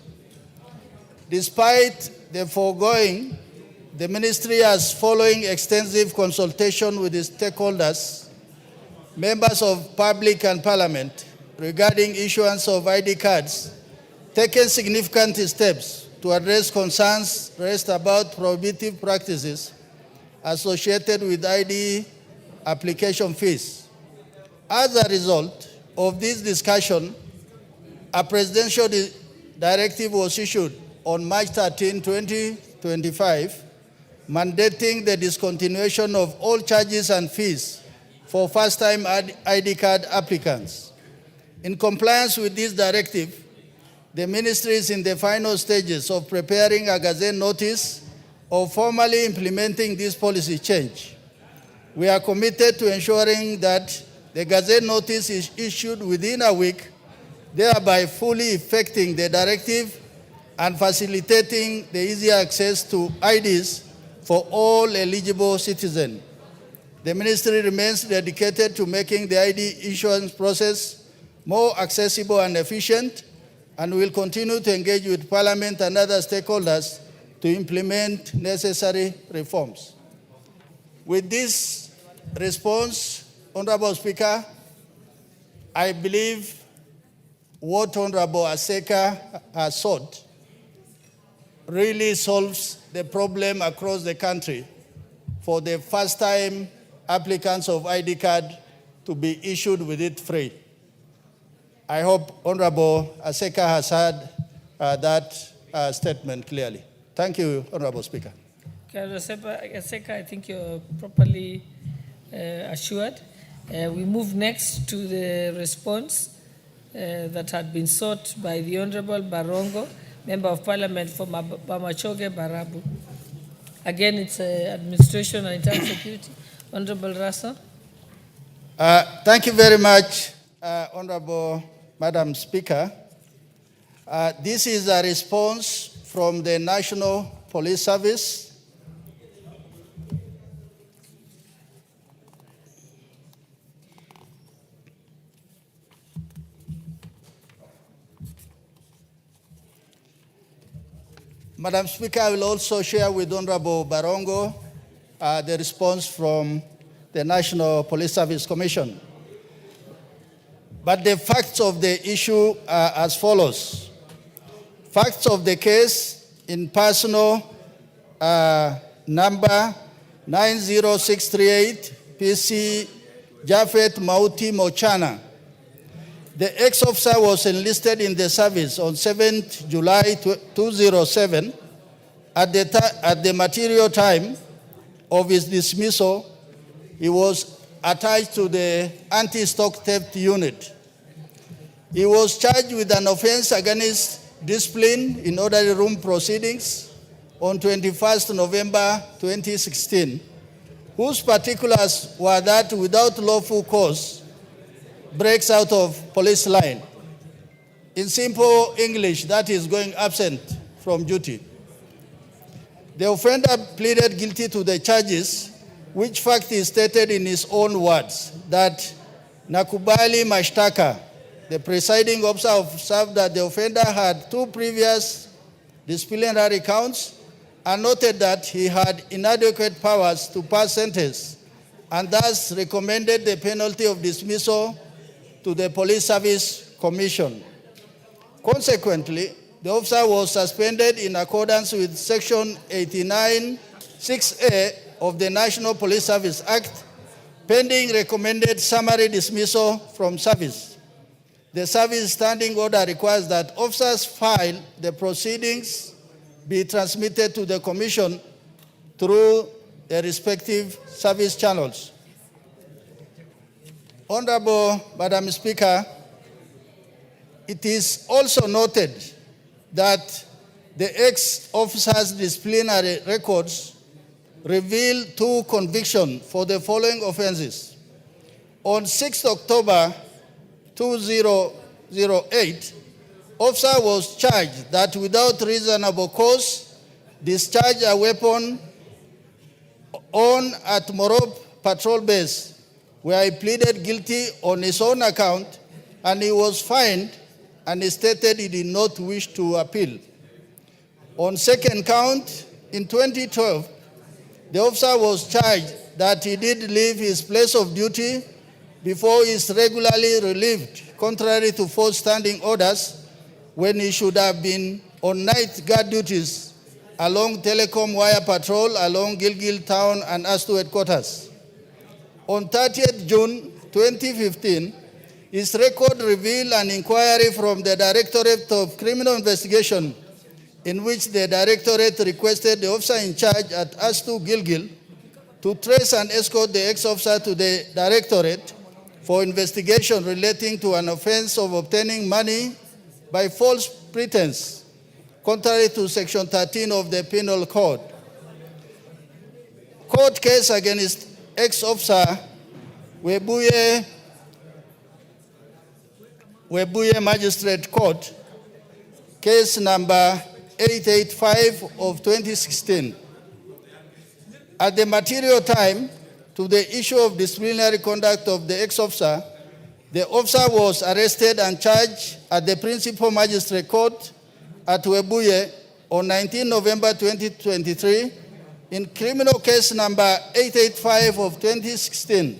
Speaker 9: Despite the foregoing, the ministry has, following extensive consultation with the stakeholders, members of public and parliament, regarding issuance of ID cards, taken significant steps to address concerns raised about prohibitive practices associated with ID application fees. As a result of this discussion, a presidential directive was issued on March 13, 2025, mandating the discontinuation of all charges and fees for first-time ID card applicants. In compliance with this directive, the ministry is in the final stages of preparing a Gazette notice of formally implementing this policy change. We are committed to ensuring that the Gazette notice is issued within a week, thereby fully effecting the directive and facilitating the easy access to IDs for all eligible citizens. The ministry remains dedicated to making the ID issuance process more accessible and efficient, and will continue to engage with Parliament and other stakeholders to implement necessary reforms. With this response, Honorable Speaker, I believe what Honorable Aseka has sought really solves the problem across the country for the first-time applicants of ID card to be issued with it free. I hope Honorable Aseka has heard that statement clearly. Thank you, Honorable Speaker.
Speaker 2: Aseka, I think you're properly assured. We move next to the response that had been sought by the Honorable Barongo, Member of Parliament for Bamachoge Barabu. Again, it's Administration and Internal Security. Honorable Russell.
Speaker 9: Thank you very much, Honorable Madam Speaker. This is a response from the National Police Service. Madam Speaker, I will also share with Honorable Barongo the response from the National Police Service Commission. But the facts of the issue are as follows. Facts of the case in personal number 90638 PC Jafet Mauti Mochana. The ex-officer was enlisted in the service on 7th July 2007. At the material time of his dismissal, he was attached to the anti-stock theft unit. He was charged with an offense against discipline in orderly room proceedings on 21st November 2016, whose particulars were that without lawful cause, breaks out of police line. In simple English, that is going absent from duty. The offender pleaded guilty to the charges, which fact is stated in his own words, that nakubali mashtaka. The presiding officer observed that the offender had 2 previous disciplinary counts and noted that he had inadequate powers to pass sentence and thus recommended the penalty of dismissal to the Police Service Commission. Consequently, the officer was suspended in accordance with Section 89(6)(a) of the National Police Service Act, pending recommended summary dismissal from service. The service standing order requires that officers file the proceedings be transmitted to the Commission through the respective service channels. Honorable Madam Speaker, it is also noted that the ex-officer's disciplinary records reveal 2 convictions for the following offenses. On 6 October 2008, officer was charged that without reasonable cause, discharged a weapon on at Morop Patrol Base, where he pleaded guilty on his own account, and he was fined, and he stated he did not wish to appeal. On second count, in 2012, the officer was charged that he did leave his place of duty before he is regularly relieved, contrary to 4 standing orders, when he should have been on night guard duties along Telecom Wire Patrol along Gilgil Town and ASTU headquarters. On 30th June 2015, his record revealed an inquiry from the Directorate of Criminal Investigation in which the Directorate requested the officer in charge at ASTU Gilgil to trace and escort the ex-officer to the Directorate for investigation relating to an offense of obtaining money by false pretense, contrary to Section 13 of the Penal Code. Court case against ex-officer Webuye Magistrate Court, case number 885 of 2016. At the material time to the issue of disciplinary conduct of the ex-officer, the officer was arrested and charged at the Principal Magistrate Court at Webuye on 19 November 2023 in criminal case number 885 of 2016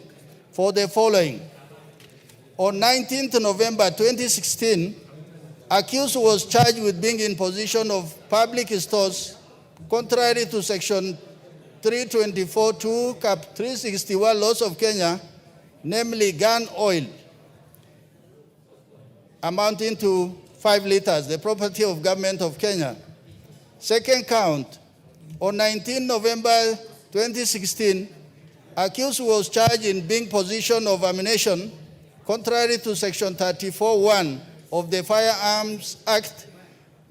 Speaker 9: for the following. On 19th November 2016, accused was charged with being in possession of public stores contrary to Section 324(2) Cap 361 laws of Kenya, namely gun oil, amounting to 5 liters, the property of government of Kenya. Second count, on 19 November 2016, accused was charged in being possession of ammunition contrary to Section 34(1) of the Firearms Act,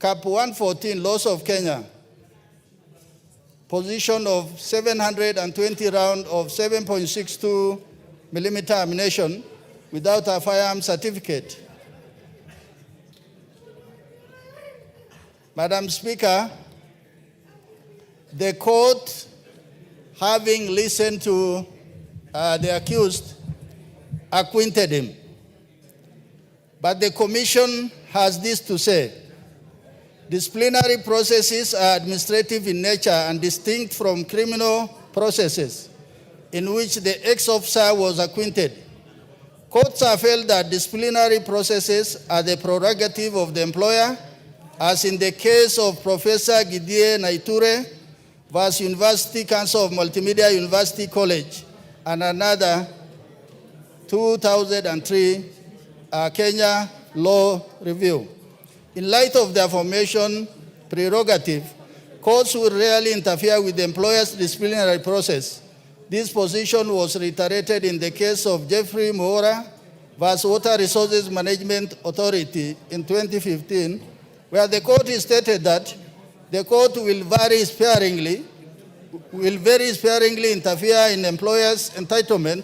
Speaker 9: Cap 114 laws of Kenya. Possession of 720 rounds of 7.62 millimeter ammunition without a firearm certificate. Madam Speaker, the court, having listened to the accused, acquitted him. But the commission has this to say: disciplinary processes are administrative in nature and distinct from criminal processes in which the ex-officer was acquitted. Courts have held that disciplinary processes are the prerogative of the employer, as in the case of Professor Gidie Naiture versus University Council of Multimedia University College, and another 2003 Kenya Law Review. In light of the aforementioned prerogative, courts will rarely interfere with the employer's disciplinary process. This position was reiterated in the case of Jeffrey Moora versus Water Resources Management Authority in 2015, where the court stated that the court will very sparingly interfere in employers' entitlement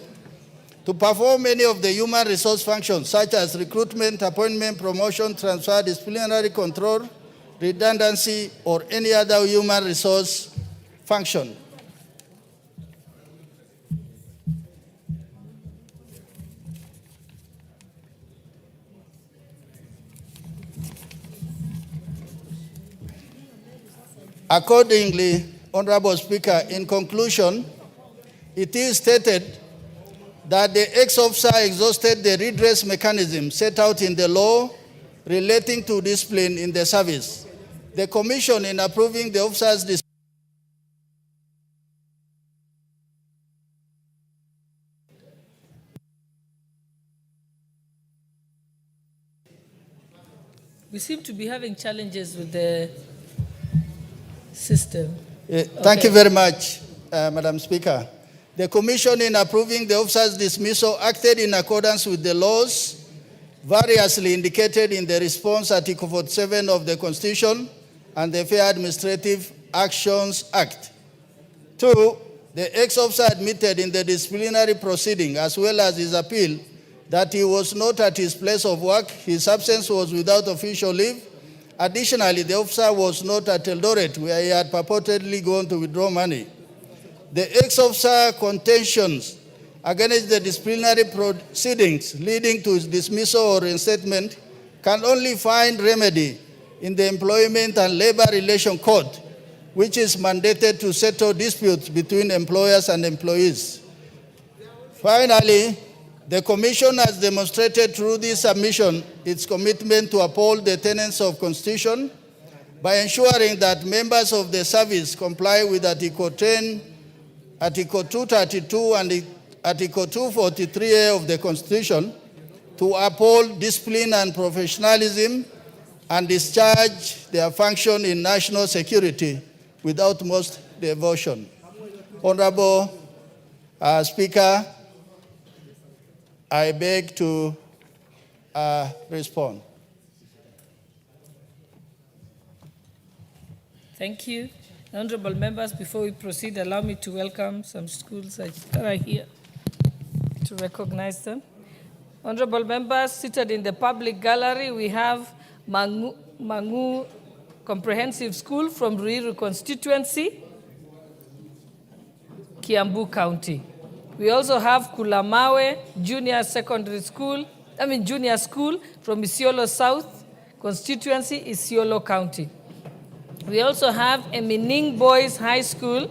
Speaker 9: to perform any of the human resource functions, such as recruitment, appointment, promotion, transfer, disciplinary control, redundancy, or any other human resource function. Accordingly, Honorable Speaker, in conclusion, it is stated that the ex-officer exhausted the redress mechanism set out in the law relating to discipline in the service. The Commission, in approving the officer's dismissal,
Speaker 2: We seem to be having challenges with the system.
Speaker 9: Thank you very much, Madam Speaker. The Commission, in approving the officer's dismissal, acted in accordance with the laws variously indicated in the response Article 47 of the Constitution and the Fair Administrative Actions Act. 2, the ex-officer admitted in the disciplinary proceeding, as well as his appeal, that he was not at his place of work, his absence was without official leave. Additionally, the officer was not at Eldoret, where he had purportedly gone to withdraw money. The ex-officer contentions against the disciplinary proceedings leading to his dismissal or reinstatement can only find remedy in the Employment and Labor Relation Code, which is mandated to settle disputes between employers and employees. Finally, the Commission has demonstrated through this submission its commitment to uphold the tenets of Constitution by ensuring that members of the service comply with Article 10, Article 232, and Article 243A of the Constitution to uphold discipline and professionalism and discharge their function in national security without most devotion. Honorable Speaker, I beg to respond.
Speaker 2: Thank you. Honorable members, before we proceed, allow me to welcome some schools that are here to recognize them. Honorable members, seated in the public gallery, we have Mangu Comprehensive School from Ruiru constituency, Kiambu County. We also have Kulamawe Junior School from Isiolo South constituency, Isiolo County. We also have Emining Boys High School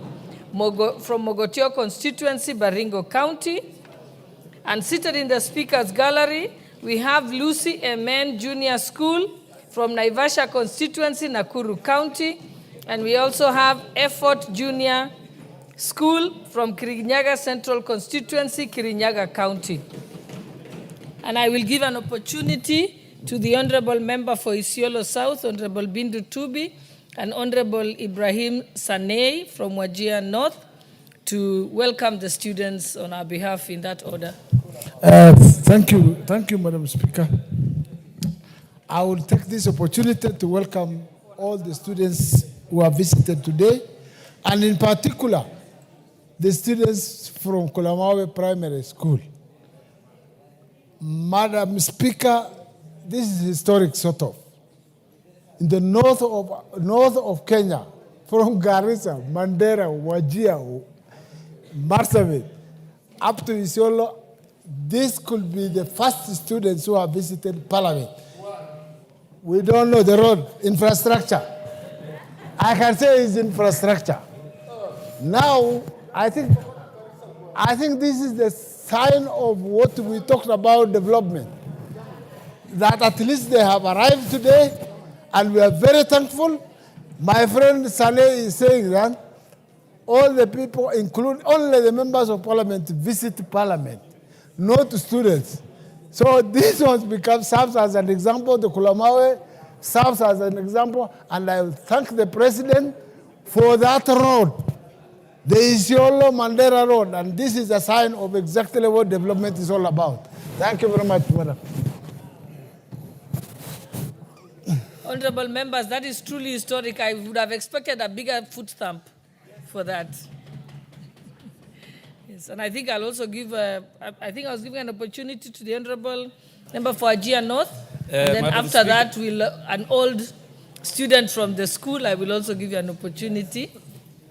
Speaker 2: from Mogotio constituency, Baringo County. And seated in the speaker's gallery, we have Lucy Emen Junior School from Naivasha constituency, Nakuru County. And we also have Effort Junior School from Kirinyaga Central constituency, Kirinyaga County. And I will give an opportunity to the Honorable Member for Isiolo South, Honorable Bindu Tubi, and Honorable Ibrahim Sanei from Wajir North to welcome the students on our behalf in that order.
Speaker 16: Thank you, Madam Speaker. I will take this opportunity to welcome all the students who have visited today, and in particular, the students from Kulamawe Primary School. Madam Speaker, this is historic sort of. In the north of Kenya, from Garissa, Mandera, Wajir, Marsabit, up to Isiolo, this could be the first students who have visited Parliament. We don't know the road, infrastructure. I can say it's infrastructure. Now, I think this is the sign of what we talked about, development. That at least they have arrived today, and we are very thankful. My friend Saleh is saying that all the people, including only the members of Parliament, visit Parliament, not students. So this one serves as an example. The Kulamawe serves as an example, and I will thank the President for that road, the Isiolo Mandera Road, and this is a sign of exactly what development is all about. Thank you very much, Madam.
Speaker 2: Honorable members, that is truly historic. I would have expected a bigger foot stamp for that. Yes, and I think I'll also give I was giving an opportunity to the Honorable Member for Wajir North. And then
Speaker 17: Madam
Speaker 2: after
Speaker 17: Speaker.
Speaker 2: that, an old student from the school, I will also give you an opportunity.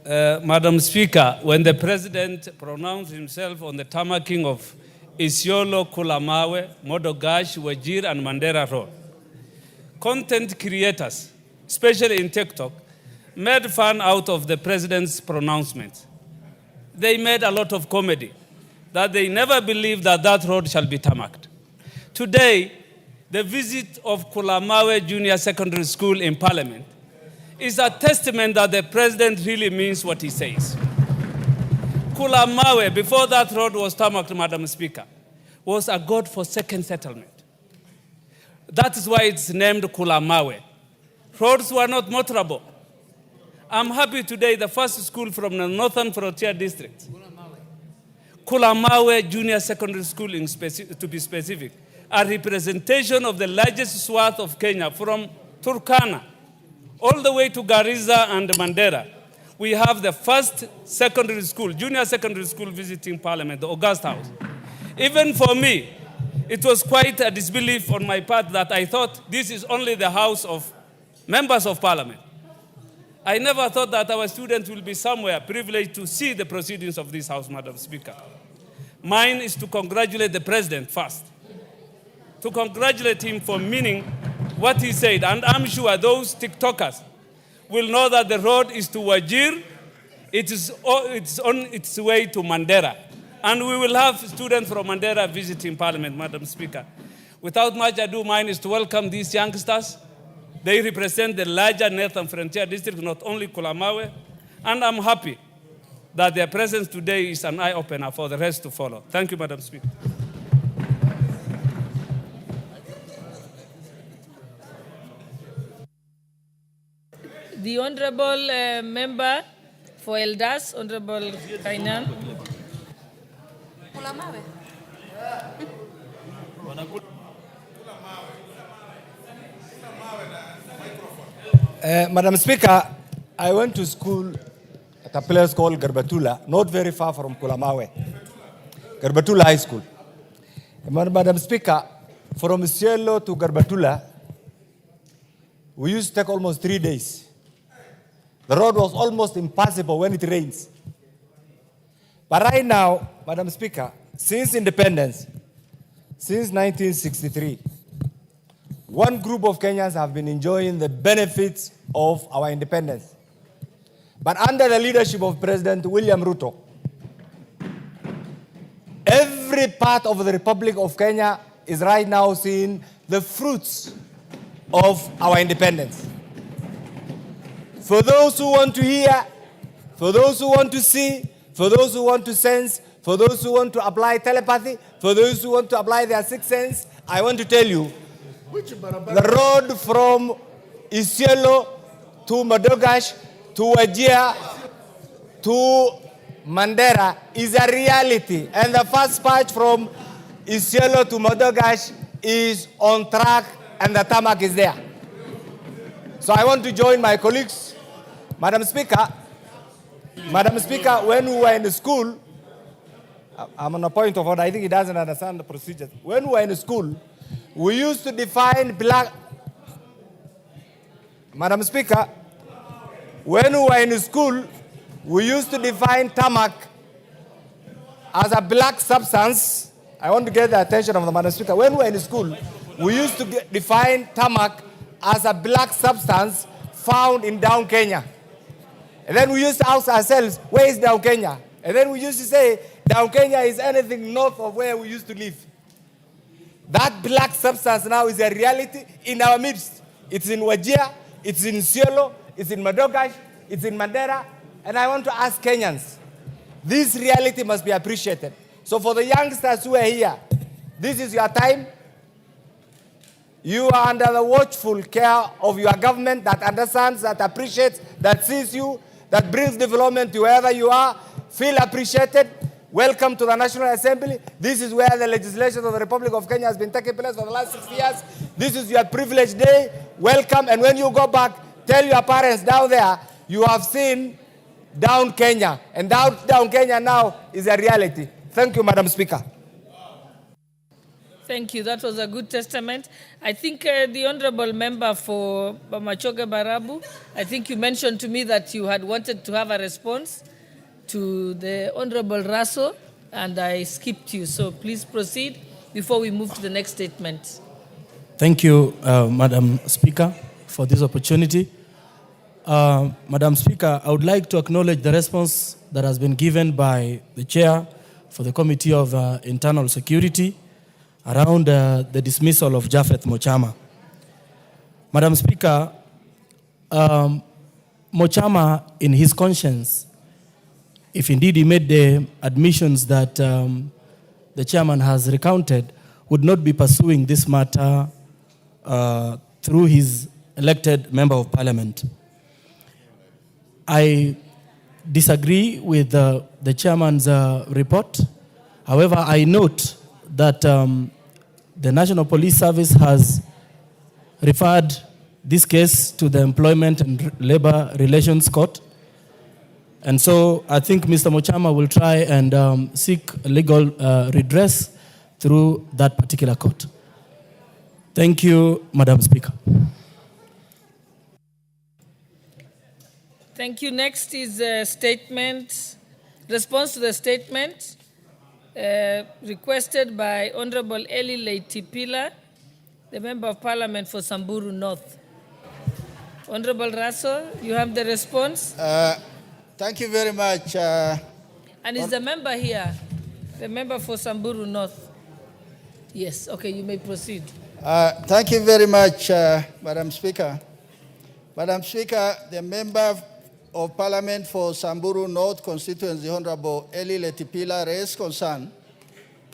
Speaker 17: Madam Speaker, when the President pronounced himself on the tarmacking of Isiolo, Kulamawe, Modogash, Wajir, and Mandera Road, content creators, especially in TikTok, made fun out of the president's pronouncement. They made a lot of comedy, that they never believed that that road shall be tarmacked. Today, the visit of Kulamawe Junior Secondary School in Parliament is a testament that the president really means what he says. Kulamawe, before that road was tarmacked, Madam Speaker, was a God-forsaken settlement. That is why it's named Kulamawe. Roads were not motorable. I'm happy today the first school from the Northern Frontier District, Kulamawe Junior Secondary School to be specific, a representation of the largest swath of Kenya from Turkana all the way to Garissa and Mandera. We have the first secondary school, junior secondary school visiting Parliament, the August House. Even for me, it was quite a disbelief on my part that I thought this is only the house of members of Parliament. I never thought that our students will be somewhere privileged to see the proceedings of this House, Madam Speaker. Mine is to congratulate the President first, to congratulate him for meaning what he said. And I'm sure those TikTokers will know that the road is to Wajir, it's on its way to Mandera. And we will have students from Mandera visiting Parliament, Madam Speaker. Without much ado, mine is to welcome these youngsters. They represent the larger Northern Frontier District, not only Kulamawe. And I'm happy that their presence today is an eye-opener for the rest to follow. Thank you, Madam Speaker.
Speaker 2: The Honorable Member for Eldas, Honorable Kainan.
Speaker 13: Madam Speaker, I went to school at a place called Garbatula, not very far from Kulamawe. Garbatula High School. Madam Speaker, from Cielo to Garbatula, we used to take almost 3 days. The road was almost impassable when it rains. But right now, Madam Speaker, since independence, since 1963, one group of Kenyans have been enjoying the benefits of our independence. But under the leadership of President William Ruto, every part of the Republic of Kenya is right now seeing the fruits of our independence. For those who want to hear, for those who want to see, for those who want to sense, for those who want to apply telepathy, for those who want to apply their sixth sense, I want to tell you, the road from Isiolo to Madogash to Wajir to Mandera is a reality. And the first patch from Isiolo to Madogash is on track and the tarmac is there. So I want to join my colleagues. Madam Speaker, when we were in the school, I'm on a point of order, I think he doesn't understand the procedure. When we were in school, we used to define black. Madam Speaker, when we were in school, we used to define tarmac as a black substance. I want to get the attention of the Madam Speaker. When we were in school, we used to define tarmac as a black substance found in down Kenya. And then we used to ask ourselves, where is down Kenya? And then we used to say, down Kenya is anything north of where we used to live. That black substance now is a reality in our midst. It's in Wajir, it's in Cielo, it's in Madogash, it's in Mandera. And I want to ask Kenyans, this reality must be appreciated. So for the youngsters who are here, this is your time. You are under the watchful care of your government that understands, that appreciates, that sees you, that brings development to wherever you are. Feel appreciated. Welcome to the National Assembly. This is where the legislation of the Republic of Kenya has been taking place for the last 60 years. This is your privileged day. Welcome. And when you go back, tell your parents down there, you have seen down Kenya. And down Kenya now is a reality. Thank you, Madam Speaker.
Speaker 2: Thank you. That was a good testament. I think the Honorable Member for Bamachoge Barabu, I think you mentioned to me that you had wanted to have a response to the Honorable Raso, and I skipped you. So please proceed before we move to the next statement.
Speaker 18: Thank you, Madam Speaker, for this opportunity. Madam Speaker, I would like to acknowledge the response that has been given by the Chair for the Committee of Internal Security around the dismissal of Japheth Mochama. Madam Speaker, Mochama, in his conscience, if indeed he made the admissions that the chairman has recounted, would not be pursuing this matter through his elected member of parliament. I disagree with the chairman's report. However, I note that the National Police Service has referred this case to the Employment and Labor Relations Court. And so I think Mr. Mochama will try and seek legal redress through that particular court. Thank you, Madam Speaker.
Speaker 2: Thank you. Next is a statement, response to the statement requested by Honorable Eli Leitipila, the Member of Parliament for Samburu North. Honorable Russell, you have the response.
Speaker 9: Thank you very much.
Speaker 2: And is the member here? The member for Samburu North? Yes, okay, you may proceed.
Speaker 9: Thank you very much, Madam Speaker. Madam Speaker, the Member of Parliament for Samburu North constituency, Honorable Eli Leitipila, raised concern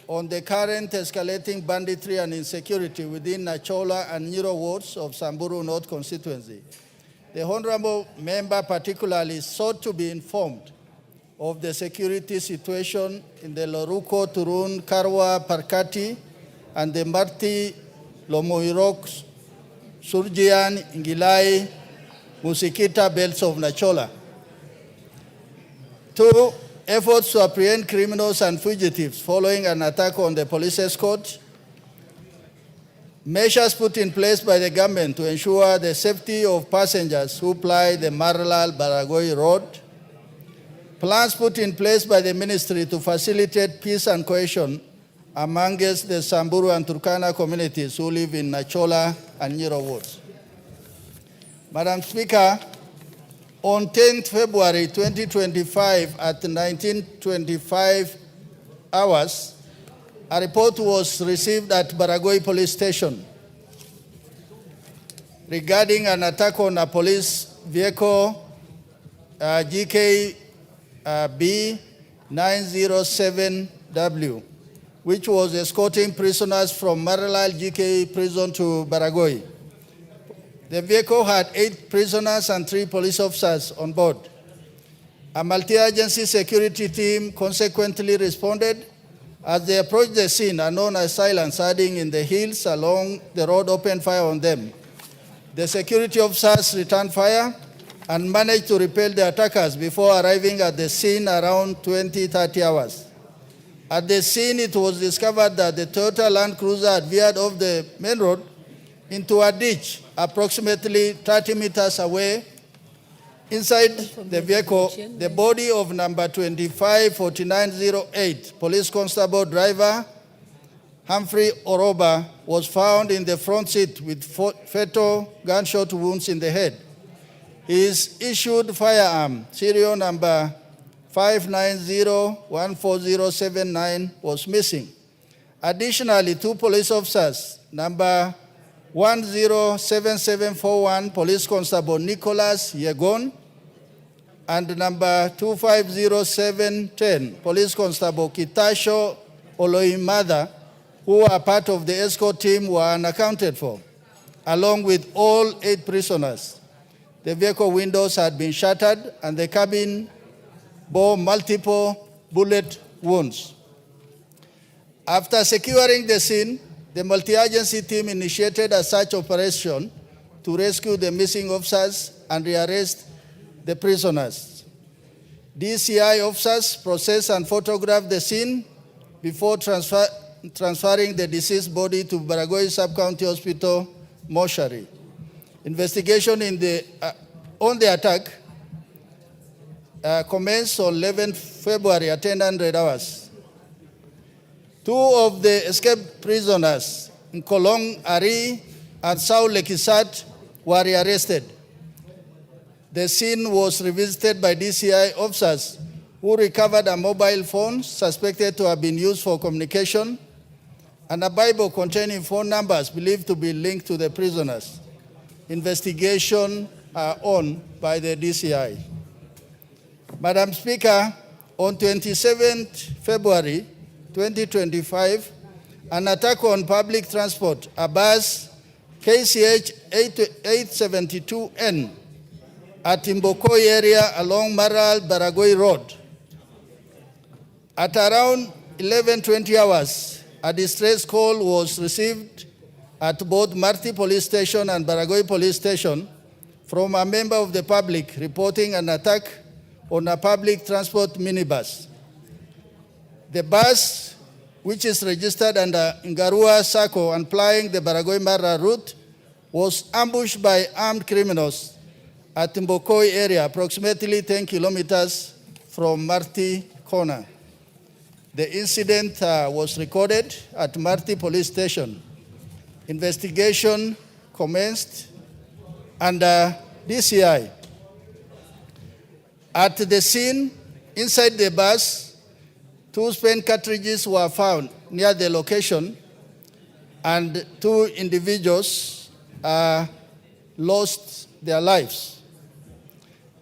Speaker 9: on the current escalating banditry and insecurity within Nachola and Nyiro wards of Samburu North constituency. The Honorable Member particularly sought to be informed of the security situation in the Loruko, Turun, Karwa, Parkati, and the Marti, Lomoirok, Surjian, Ingilai, Musikita belts of Nachola. 2, efforts to apprehend criminals and fugitives following an attack on the police escort. Measures put in place by the government to ensure the safety of passengers who ply the Maralal-Baragoi road. Plans put in place by the ministry to facilitate peace and cohesion amongst the Samburu and Turkana communities who live in Nachola and Nyiro wards. Madam Speaker, on 10th February 2025 at 19:25 hours, a report was received at Baragoi Police Station regarding an attack on a police vehicle, GKB 907W, which was escorting prisoners from Maralal GK prison to Baragoi. The vehicle had 8 prisoners and 3 police officers on board. A multi-agency security team consequently responded. As they approached the scene, unknown assailants hiding in the hills along the road opened fire on them. The security officers returned fire and managed to repel the attackers before arriving at the scene around 20-30 hours. At the scene, it was discovered that the Toyota Land Cruiser had veered off the main road into a ditch approximately 30 meters away. Inside the vehicle, the body of number 254908, Police Constable Driver Humphrey Oroba, was found in the front seat with fatal gunshot wounds in the head. His issued firearm, serial number 590-14079, was missing. Additionally, 2 police officers, number 107741, Police Constable Nicholas Yegon, and number 250710, Police Constable Kitasho Oloimada, who are part of the escort team, were unaccounted for, along with all 8 prisoners. The vehicle windows had been shattered and the cabin bore multiple bullet wounds. After securing the scene, the multi-agency team initiated a search operation to rescue the missing officers and rearrest the prisoners. DCI officers processed and photographed the scene before transferring the deceased body to Baragoi Sub-County Hospital mortuary. Investigation on the attack commenced on 11th February at 1000 hours. 2 of the escaped prisoners, Nkolong Ari and Saul Lekisat, were arrested. The scene was revisited by DCI officers who recovered a mobile phone suspected to have been used for communication and a Bible containing phone numbers believed to be linked to the prisoners. Investigation are on by the DCI. Madam Speaker, on 27th February 2025, an attack on public transport, a bus KCH 872N at Timbukoi area along Maral-Baragoi Road. At around 11:20 hours, a distress call was received at both Marti Police Station and Baragoi Police Station from a member of the public reporting an attack on a public transport minibus. The bus, which is registered under Ngarua Sacco and plying the Baragoi-Mara route, was ambushed by armed criminals at Timbukoi area, approximately 10 kilometers from Marti Corner. The incident was recorded at Marti Police Station. Investigation commenced under DCI. At the scene, inside the bus, 2 spent cartridges were found near the location, and 2 individuals lost their lives.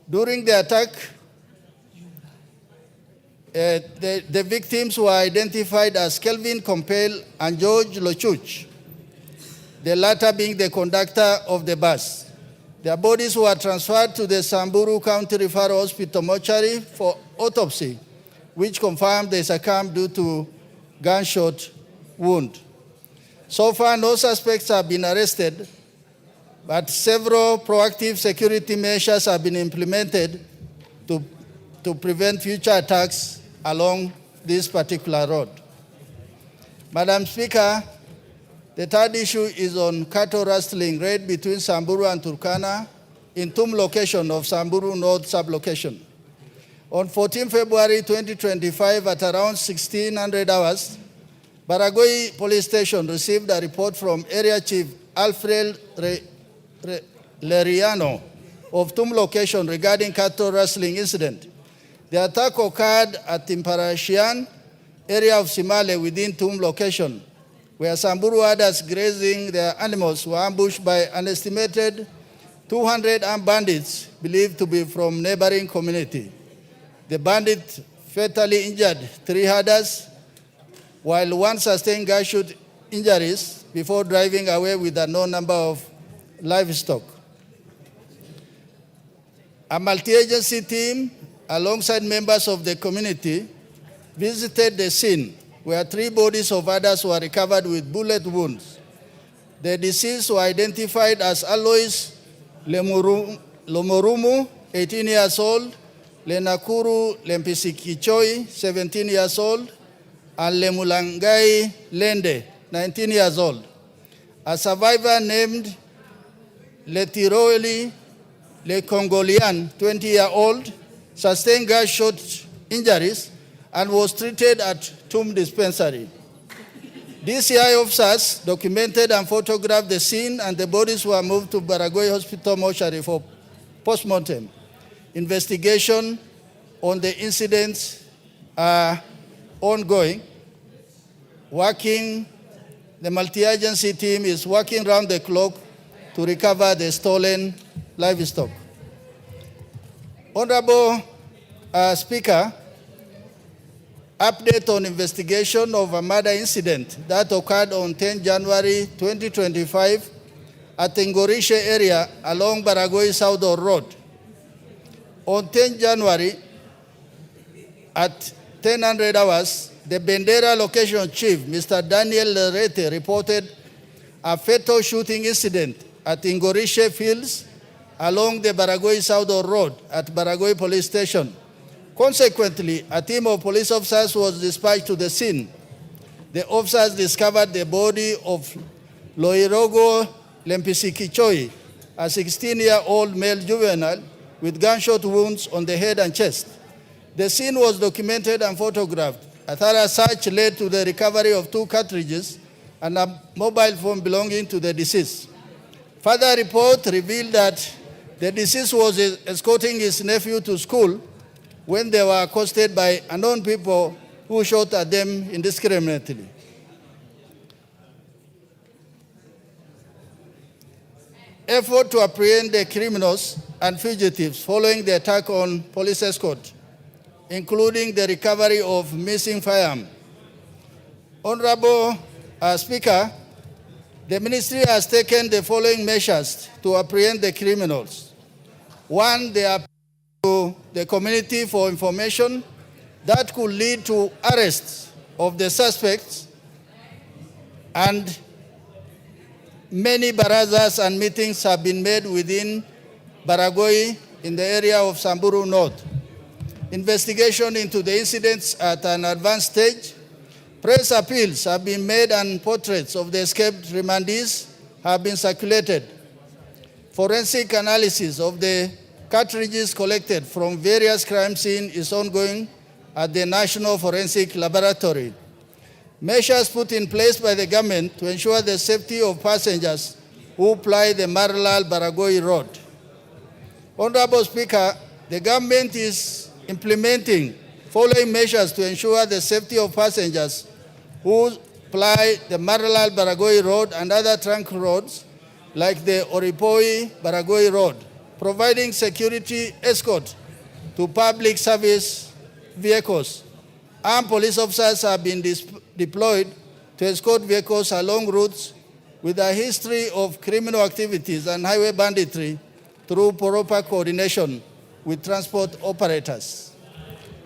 Speaker 9: During the attack, the victims were identified as Kelvin Compel and George Lochuch, the latter being the conductor of the bus. Their bodies were transferred to the Samburu County Referral Hospital mortuary for autopsy, which confirmed they succumbed due to gunshot wound. So far, no suspects have been arrested, but several proactive security measures have been implemented to prevent future attacks along this particular road. Madam Speaker, the third issue is on cattle rustling raid between Samburu and Turkana in Tum location of Samburu North sublocation. On 14 February 2025 at around 1600 hours, Baragoi Police Station received a report from Area Chief Alfred Leriano of Tum location regarding cattle rustling incident. The attack occurred at Timparashian area of Simale within Tum location, where Samburu herders grazing their animals were ambushed by an estimated 200 armed bandits believed to be from neighboring community. The bandits fatally injured 3 herders, while 1 sustained gunshot injuries before driving away with a known number of livestock. A multi-agency team, alongside members of the community, visited the scene where 3 bodies of others were recovered with bullet wounds. The deceased were identified as Alois Lomorumu, 18 years old, Lenakuru Lempisikichoi, 17 years old, and Lemulangai Lende, 19 years old. A survivor named Letiroli Le Congolian, 20-year-old, sustained gunshot injuries and was treated at Tum Dispensary. DCI officers documented and photographed the scene, and the bodies were moved to Baragoi Hospital mortuary for postmortem. Investigation on the incidents are ongoing. The multi-agency team is working round the clock to recover the stolen livestock. Honorable Speaker, update on investigation of a murder incident that occurred on 10 January 2025 at the Ngorishe area along Baragoi South Road. On 10 January at 1000 hours, the Bendera location chief, Mr. Daniel Lerete, reported a fatal shooting incident at Ngorishe Fields along the Baragoi South Road at Baragoi Police Station. Consequently, a team of police officers was dispatched to the scene. The officers discovered the body of Loirogo Lempisikichoi, a 16-year-old male juvenile with gunshot wounds on the head and chest. The scene was documented and photographed. A thorough search led to the recovery of 2 cartridges and a mobile phone belonging to the deceased. Further report revealed that The deceased was escorting his nephew to school when they were accosted by unknown people who shot at them indiscriminately. Effort to apprehend the criminals and fugitives following the attack on police escort, including the recovery of missing firearm. Honorable Speaker, the ministry has taken the following measures to apprehend the criminals. One, they appeal to the community for information that could lead to arrests of the suspects, and many barazas and meetings have been made within Baragoi in the area of Samburu North. Investigation into the incidents at an advanced stage. Press appeals have been made and portraits of the escaped remandees have been circulated. Forensic analysis of the cartridges collected from various crime scenes is ongoing at the National Forensic Laboratory. Measures put in place by the government to ensure the safety of passengers who ply the Maralal-Baragoi Road. Honorable Speaker, the government is implementing following measures to ensure the safety of passengers who ply the Maralal-Baragoi Road and other trunk roads like the Oripoi-Baragoi Road, providing security escort to public service vehicles. Armed police officers have been deployed to escort vehicles along routes with a history of criminal activities and highway banditry through proper coordination with transport operators.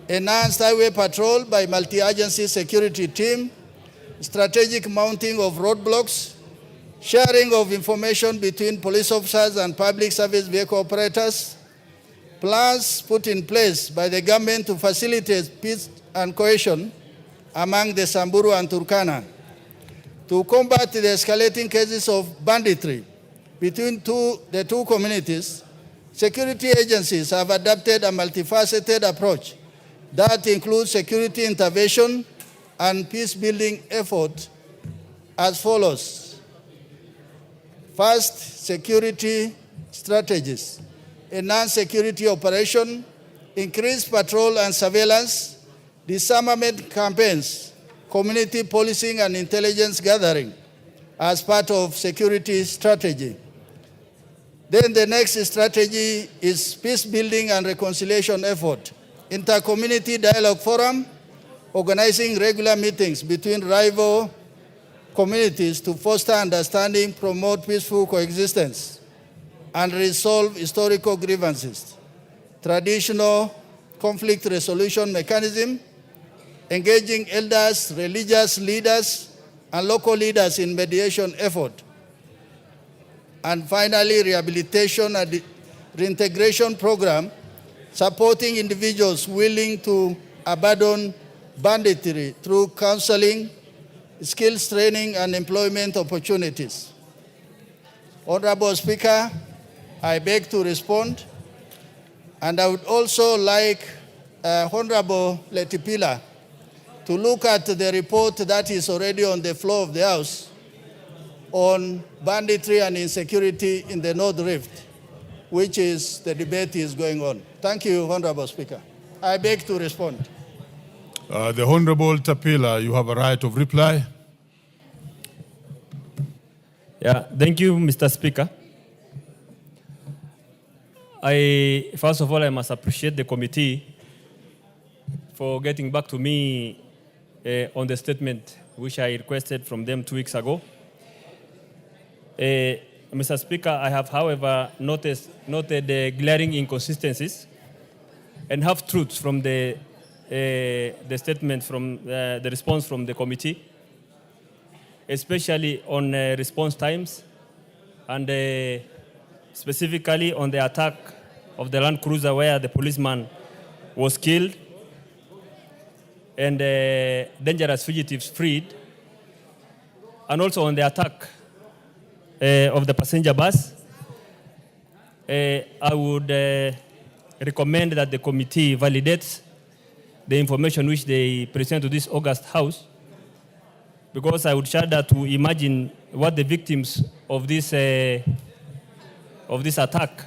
Speaker 9: Enhanced highway patrol by multi-agency security team, strategic mounting of roadblocks, sharing of information between police officers and public service vehicle operators, plans put in place by the government to facilitate peace and cohesion among the Samburu and Turkana, to combat the escalating cases of banditry between the two communities. Security agencies have adopted a multifaceted approach that includes security intervention and peace-building effort as follows. First, security strategies. Enhance security operation, increase patrol and surveillance, disarmament campaigns, community policing and intelligence gathering as part of security strategy. Then the next strategy is peace-building and reconciliation effort. Inter-community dialogue forum, organizing regular meetings between rival communities to foster understanding, promote peaceful coexistence, and resolve historical grievances. Traditional conflict resolution mechanism, engaging elders, religious leaders, and local leaders in mediation effort. And finally, rehabilitation and reintegration program, supporting individuals willing to abandon banditry through counseling, skills training, and employment opportunities. Honorable Speaker, I beg to respond, and I would also like Honorable Letipila to look at the report that is already on the floor of the House on banditry and insecurity in the North Rift, which is the debate is going on. Thank you, Honorable Speaker. I beg to respond.
Speaker 19: The Honorable Tapila, you have a right of reply.
Speaker 14: Yeah, thank you, Mr. Speaker. First of all, I must appreciate the committee for getting back to me on the statement which I requested from them 2 weeks ago. Mr. Speaker, I have, however, noted glaring inconsistencies and half-truths from the statement from the response from the committee, especially on response times and specifically on the attack of the Land Cruiser where the policeman was killed and dangerous fugitives freed, and also on the attack of the passenger bus. I would recommend that the committee validates the information which they present to this August House, because I would shudder to imagine what the victims of this attack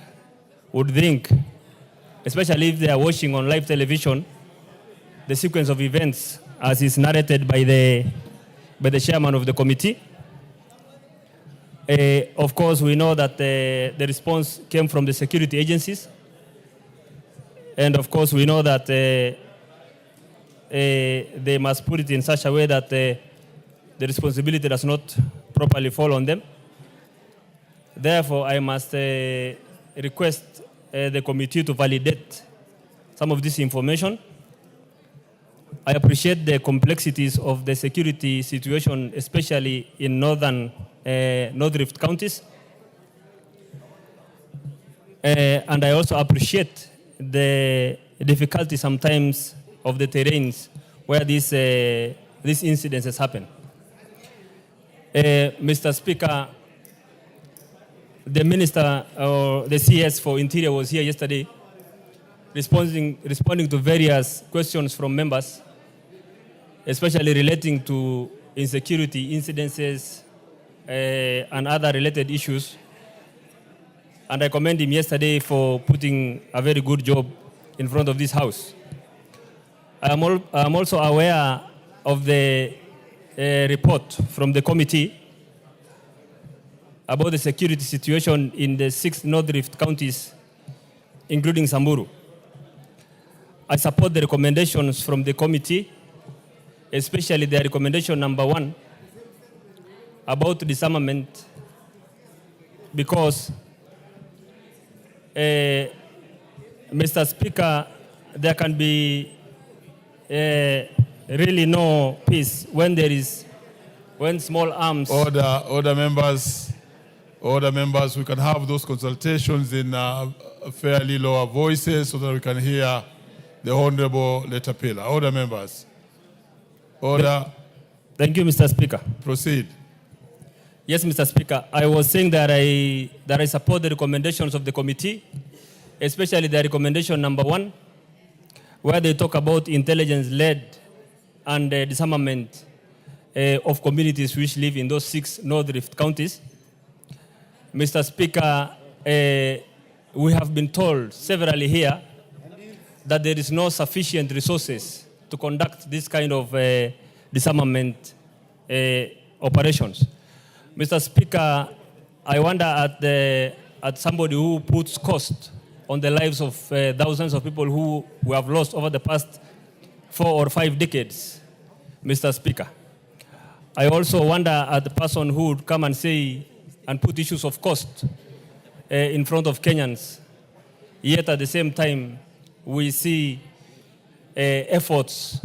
Speaker 14: would think, especially if they are watching on live television, the sequence of events as is narrated by the chairman of the committee. Of course, we know that the response came from the security agencies. And of course, we know that they must put it in such a way that the responsibility does not properly fall on them. Therefore, I must request the committee to validate some of this information. I appreciate the complexities of the security situation, especially in northern North Rift counties. And I also appreciate the difficulty sometimes of the terrains where these incidences happen. Mr. Speaker, the Minister or the CS for Interior was here yesterday responding to various questions from members, especially relating to insecurity incidences and other related issues. And I commend him yesterday for putting a very good job in front of this House. I am also aware of the report from the committee about the security situation in the 6 North Rift counties, including Samburu. I support the recommendations from the committee, especially the recommendation number 1 about disarmament, because Mr. Speaker, there can be really no peace when small arms.
Speaker 19: Order members, we can have those consultations in fairly lower voices so that we can hear the Honorable Letapila. Order members. Order.
Speaker 14: Thank you, Mr. Speaker.
Speaker 19: Proceed.
Speaker 14: Yes, Mr. Speaker. I was saying that I support the recommendations of the committee, especially the recommendation number 1, where they talk about intelligence-led and disarmament of communities which live in those 6 North Rift counties. Mr. Speaker, we have been told severally here that there is no sufficient resources to conduct this kind of disarmament operations. Mr. Speaker, I wonder at somebody who puts cost on the lives of thousands of people who we have lost over the past 4 or 5 decades, Mr. Speaker. I also wonder at the person who would come and say and put issues of cost in front of Kenyans, yet at the same time we see efforts,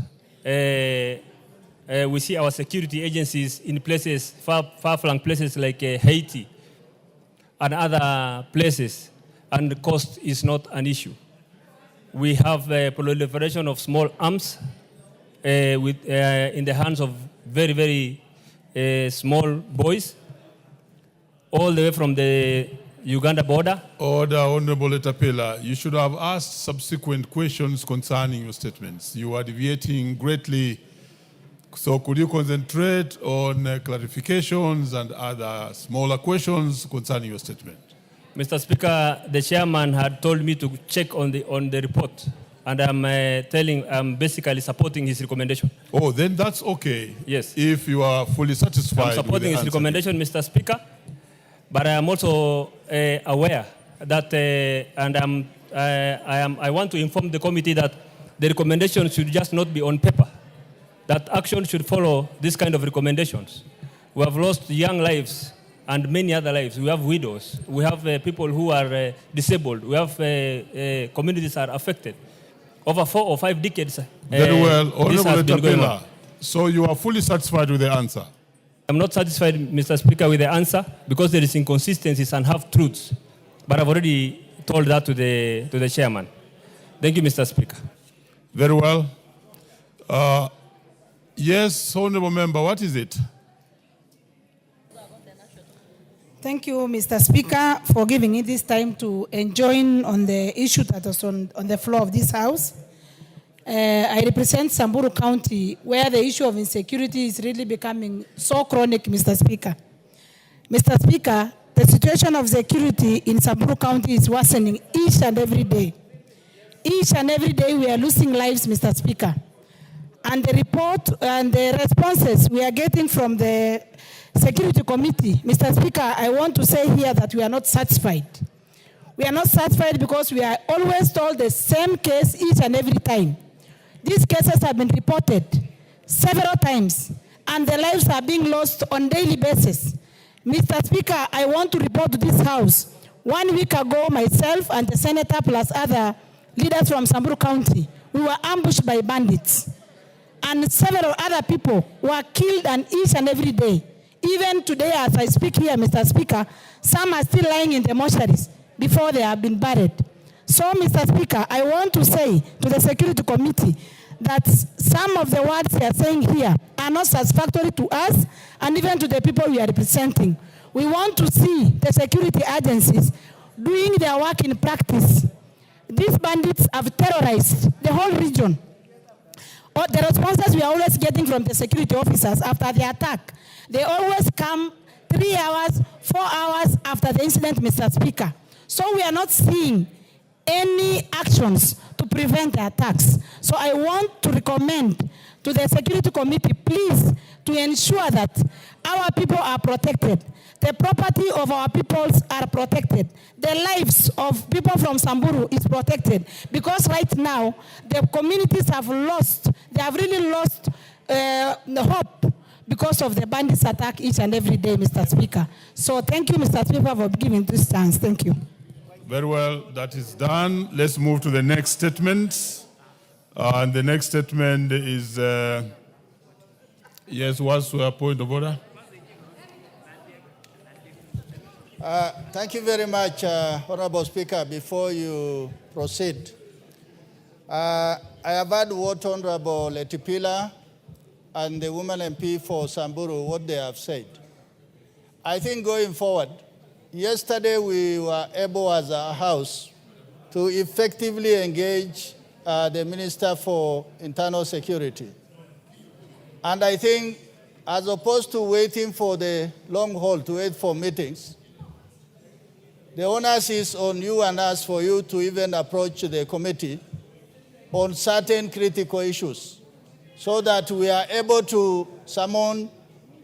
Speaker 14: we see our security agencies in places, far-flung places like Haiti and other places, and cost is not an issue. We have a proliferation of small arms in the hands of very, very small boys, all the way from the Uganda border.
Speaker 19: Order, Honorable Letapila. You should have asked subsequent questions concerning your statements. You are deviating greatly. So could you concentrate on clarifications and other smaller questions concerning your statement?
Speaker 14: Mr. Speaker, the chairman had told me to check on the report, and I'm basically supporting his recommendation.
Speaker 19: Oh, then that's okay.
Speaker 14: Yes.
Speaker 19: If you are fully satisfied.
Speaker 14: I'm supporting his recommendation, Mr. Speaker, but I am also aware that, and I want to inform the committee that the recommendation should just not be on paper, that action should follow this kind of recommendations. We have lost young lives and many other lives. We have widows. We have people who are disabled. We have communities are affected. Over 4 or 5 decades.
Speaker 19: Very well. Honorable Letapila, so you are fully satisfied with the answer?
Speaker 14: I'm not satisfied, Mr. Speaker, with the answer because there is inconsistencies and half-truths. But I've already told that to the chairman. Thank you, Mr. Speaker.
Speaker 19: Very well. Yes, Honorable Member, what is it?
Speaker 3: Thank you, Mr. Speaker, for giving me this time to join on the issue that was on the floor of this House. I represent Samburu County, where the issue of insecurity is really becoming so chronic, Mr. Speaker. Mr. Speaker, the situation of security in Samburu County is worsening each and every day. Each and every day we are losing lives, Mr. Speaker. And the report and the responses we are getting from the Security Committee, Mr. Speaker, I want to say here that we are not satisfied. We are not satisfied because we are always told the same case each and every time. These cases have been reported several times, and the lives are being lost on a daily basis. Mr. Speaker, I want to report to this House. 1 week ago, myself and the Senator plus other leaders from Samburu County, we were ambushed by bandits. And several other people were killed and each and every day. Even today, as I speak here, Mr. Speaker, some are still lying in the mortuaries before they have been buried. So, Mr. Speaker, I want to say to the Security Committee that some of the words they are saying here are not satisfactory to us and even to the people we are representing. We want to see the security agencies doing their work in practice. These bandits have terrorized the whole region. The responses we are always getting from the security officers after the attack, they always come 3 hours, 4 hours after the incident, Mr. Speaker. So we are not seeing any actions to prevent the attacks. So I want to recommend to the Security Committee, please, to ensure that our people are protected. The property of our peoples are protected. The lives of people from Samburu is protected. Because right now, the communities have lost, they have really lost the hope because of the bandits attack each and every day, Mr. Speaker. So thank you, Mr. Speaker, for giving this chance. Thank you.
Speaker 19: Very well, that is done. Let's move to the next statement. And the next statement is, yes, what's your point of order?
Speaker 9: Thank you very much, Honorable Speaker. Before you proceed, I have heard what Honorable Letipila and the woman MP for Samburu, what they have said. I think going forward, yesterday we were able as a House to effectively engage the Minister for Internal Security. And I think as opposed to waiting for the long haul, to wait for meetings, the onus is on you and us for you to even approach the committee on certain critical issues so that we are able to summon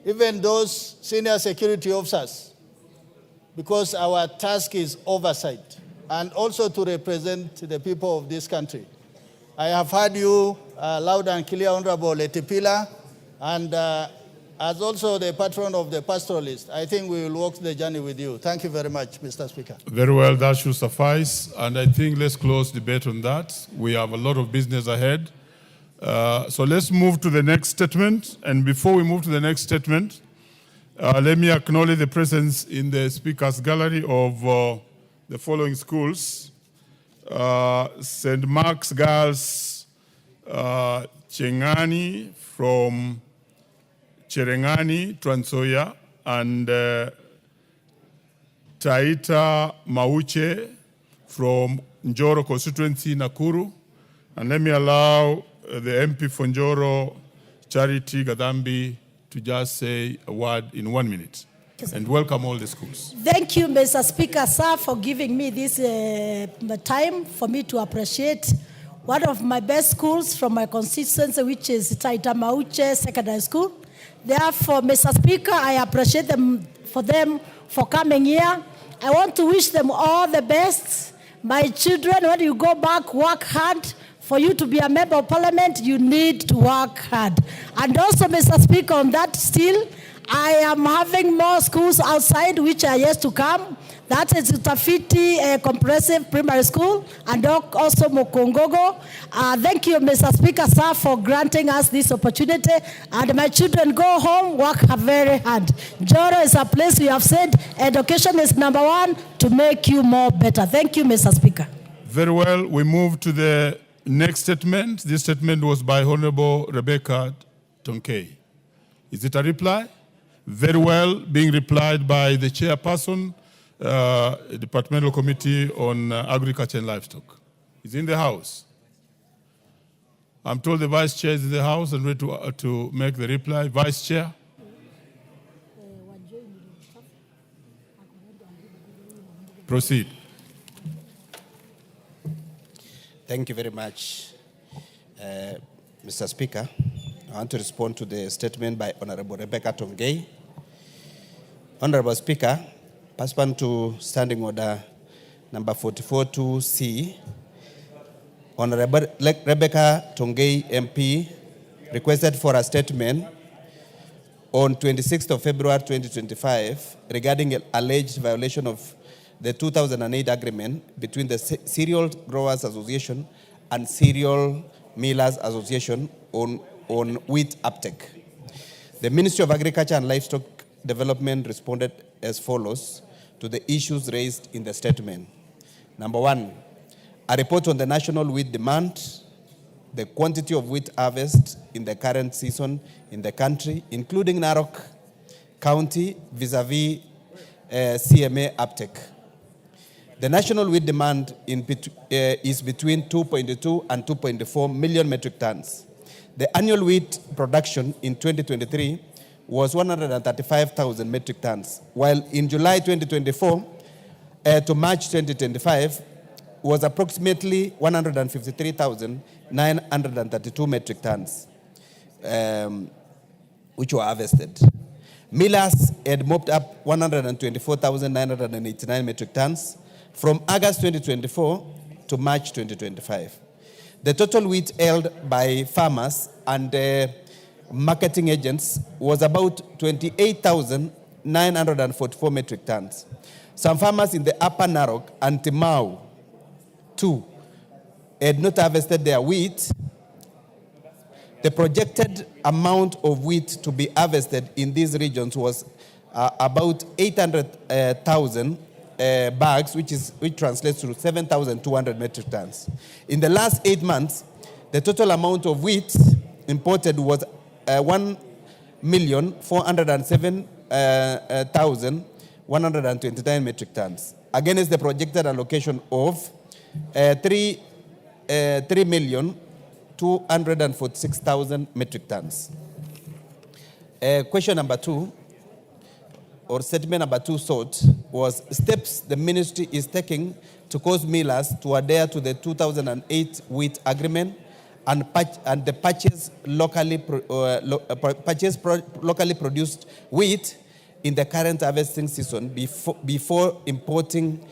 Speaker 9: even those senior security officers, because our task is oversight and also to represent the people of this country. I have heard you loud and clear, Honorable Letipila, and as also the patron of the pastoralist, I think we will walk the journey with you. Thank you very much, Mr. Speaker.
Speaker 19: Very well, that should suffice. And I think let's close debate on that. We have a lot of business ahead. So let's move to the next statement. And before we move to the next statement, let me acknowledge the presence in the speakers gallery of the following schools. St. Mark's Girls Chengani from Cherengani, Trans Nzoia, and Taita Mauche from Njoro constituency, Nakuru. And let me allow the MP for Njoro, Charity Gadambi, to just say a word in 1 minute. And welcome all the schools.
Speaker 20: Thank you, Mr. Speaker, sir, for giving me this time for me to appreciate one of my best schools from my constituency, which is Taita Mauche Secondary School. Therefore, Mr. Speaker, I appreciate them for coming here. I want to wish them all the best. My children, when you go back, work hard. For you to be a member of parliament, you need to work hard. And also, Mr. Speaker, on that still, I am having more schools outside which are yet to come. That is Utafiti Comprehensive Primary School and also Mokongogo. Thank you, Mr. Speaker, sir, for granting us this opportunity. And my children go home, work very hard. Njoro is a place we have said education is number one to make you more better. Thank you, Mr. Speaker.
Speaker 19: Very well. We move to the next statement. This statement was by Honorable Rebecca Tonkei. Is it a reply? Very well, being replied by the chairperson, Departmental Committee on Agriculture and Livestock. Is in the house. I'm told the vice chair is in the house and ready to make the reply. Vice chair. Proceed.
Speaker 21: Thank you very much, Mr. Speaker. I want to respond to the statement by Honorable Rebecca Tongei. Honorable Speaker, pursuant to Standing Order number 44-2C, Honorable Rebecca Tongei MP requested for a statement on 26th of February 2025 regarding an alleged violation of the 2008 agreement between the Cereal Growers Association and Cereal Millers Association on wheat uptake. The Ministry of Agriculture and Livestock Development responded as follows to the issues raised in the statement. Number one, a report on the national wheat demand, the quantity of wheat harvest in the current season in the country, including Narok County vis-a-vis CMA uptake. The national wheat demand is between 2.2 and 2.4 million metric tons. The annual wheat production in 2023 was 135,000 metric tons, while in July 2024 to March 2025 was approximately 153,932 metric tons, which were harvested. Millers had mopped up 124,989 metric tons from August 2024 to March 2025. The total wheat held by farmers and marketing agents was about 28,944 metric tons. Some farmers in the Upper Narok and Timau, too, had not harvested their wheat. The projected amount of wheat to be harvested in these regions was about 800,000 bags, which translates to 7,200 metric tons. In the last 8 months, the total amount of wheat imported was 1,407,129 metric tons, against the projected allocation of 3,246,000 metric tons. Question number two, or statement number two sought, was steps the ministry is taking to cause millers to adhere to the 2008 wheat agreement and the purchase locally produced wheat in the current harvesting season before importing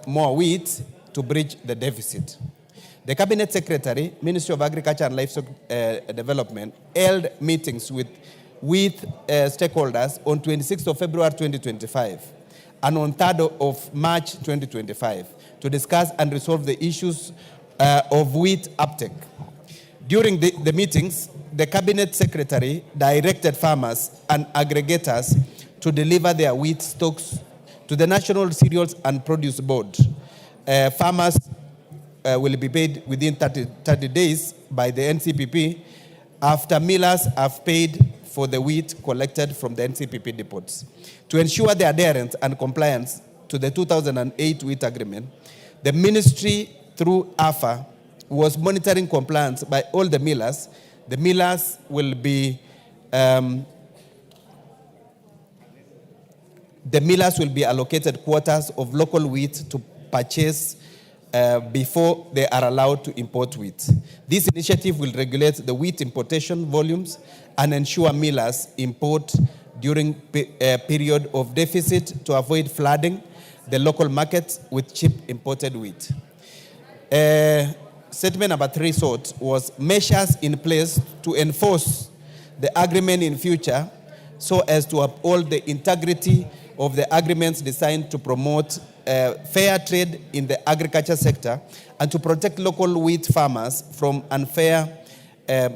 Speaker 21: more wheat to bridge the deficit. The Cabinet Secretary, Ministry of Agriculture and Livestock Development, held meetings with stakeholders on 26th of February 2025 and on 3rd of March 2025 to discuss and resolve the issues of wheat uptake. During the meetings, the Cabinet Secretary directed farmers and aggregators to deliver their wheat stocks to the National Cereals and Produce Board. Farmers will be paid within 30 days by the NCPP after millers have paid for the wheat collected from the NCPP depots. To ensure the adherence and compliance to the 2008 wheat agreement, the ministry, through AFA, was monitoring compliance by all the millers. The millers will be allocated quotas of local wheat to purchase before they are allowed to import wheat. This initiative will regulate the wheat importation volumes and ensure millers import during a period of deficit to avoid flooding the local market with cheap imported wheat. Statement number three sought was measures in place to enforce the agreement in future so as to uphold the integrity of the agreements designed to promote fair trade in the agriculture sector and to protect local wheat farmers from unfair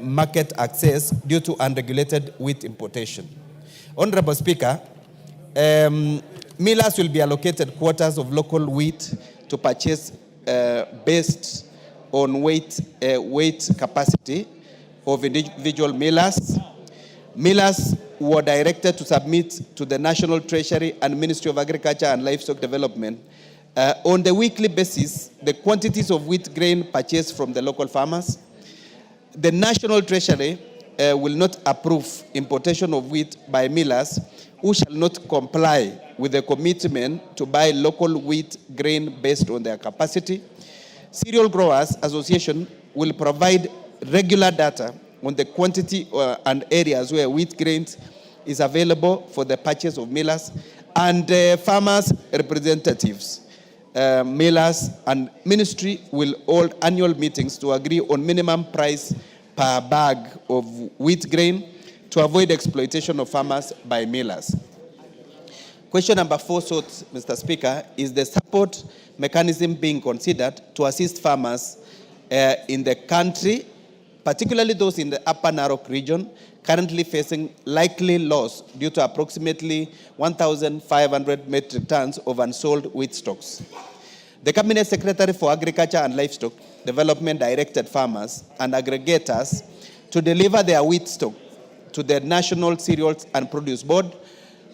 Speaker 21: market access due to unregulated wheat importation. Honorable Speaker, millers will be allocated quotas of local wheat to purchase based on weight capacity of individual millers. Millers were directed to submit to the National Treasury and Ministry of Agriculture and Livestock Development on the weekly basis the quantities of wheat grain purchased from the local farmers. The National Treasury will not approve importation of wheat by millers who shall not comply with the commitment to buy local wheat grain based on their capacity. Cereal Growers Association will provide regular data on the quantity and areas where wheat grains is available for the purchase of millers, and farmers' representatives, millers, and ministry will hold annual meetings to agree on minimum price per bag of wheat grain to avoid exploitation of farmers by millers. Question number 4, Mr. Speaker, is the support mechanism being considered to assist farmers in the country, particularly those in the Upper Narok region, currently facing likely loss due to approximately 1,500 metric tons of unsold wheat stocks. The Cabinet Secretary for Agriculture and Livestock Development directed farmers and aggregators to deliver their wheat stock to the National Cereals and Produce Board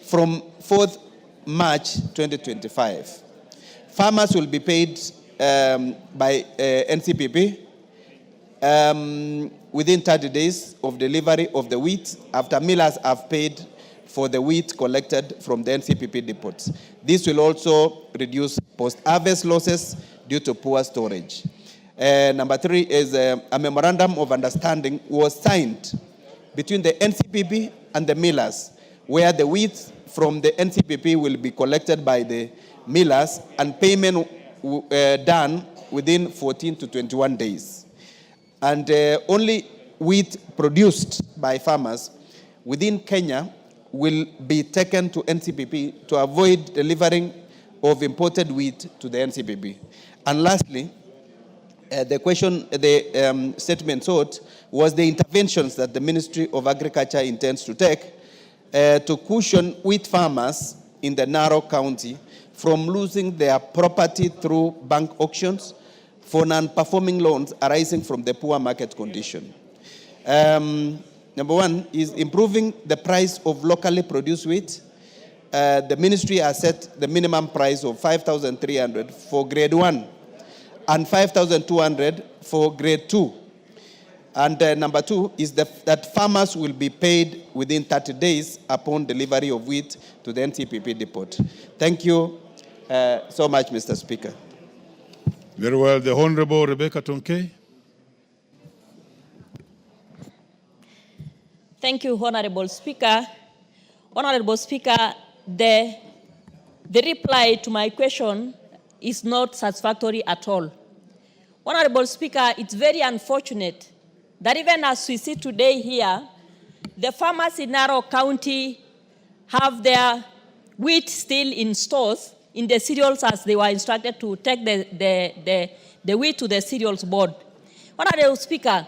Speaker 21: from 4th March 2025. Farmers will be paid by NCPP within 30 days of delivery of the wheat after millers have paid for the wheat collected from the NCPP depots. This will also reduce post-harvest losses due to poor storage. Number 3 is a memorandum of understanding was signed between the NCPP and the millers, where the wheat from the NCPP will be collected by the millers and payment done within 14 to 21 days. And only wheat produced by farmers within Kenya will be taken to NCPP to avoid delivering of imported wheat to the NCPP. And lastly, the statement sought was the interventions that the Ministry of Agriculture intends to take to cushion wheat farmers in the Narok County from losing their property through bank auctions for non-performing loans arising from the poor market condition. Number 1 is improving the price of locally produced wheat. The ministry has set the minimum price of 5,300 for grade 1 and 5,200 for grade 2. And number 2 is that farmers will be paid within 30 days upon delivery of wheat to the NCPP depot. Thank you so much, Mr. Speaker.
Speaker 19: Very well. The Honorable Rebecca Tonkei.
Speaker 1: Thank you, Honorable Speaker. Honorable Speaker, the reply to my question is not satisfactory at all. Honorable Speaker, it's very unfortunate that even as we see today here, the farmers in Narok County have their wheat still in stores in the cereals as they were instructed to take the wheat to the cereals board. Honorable Speaker,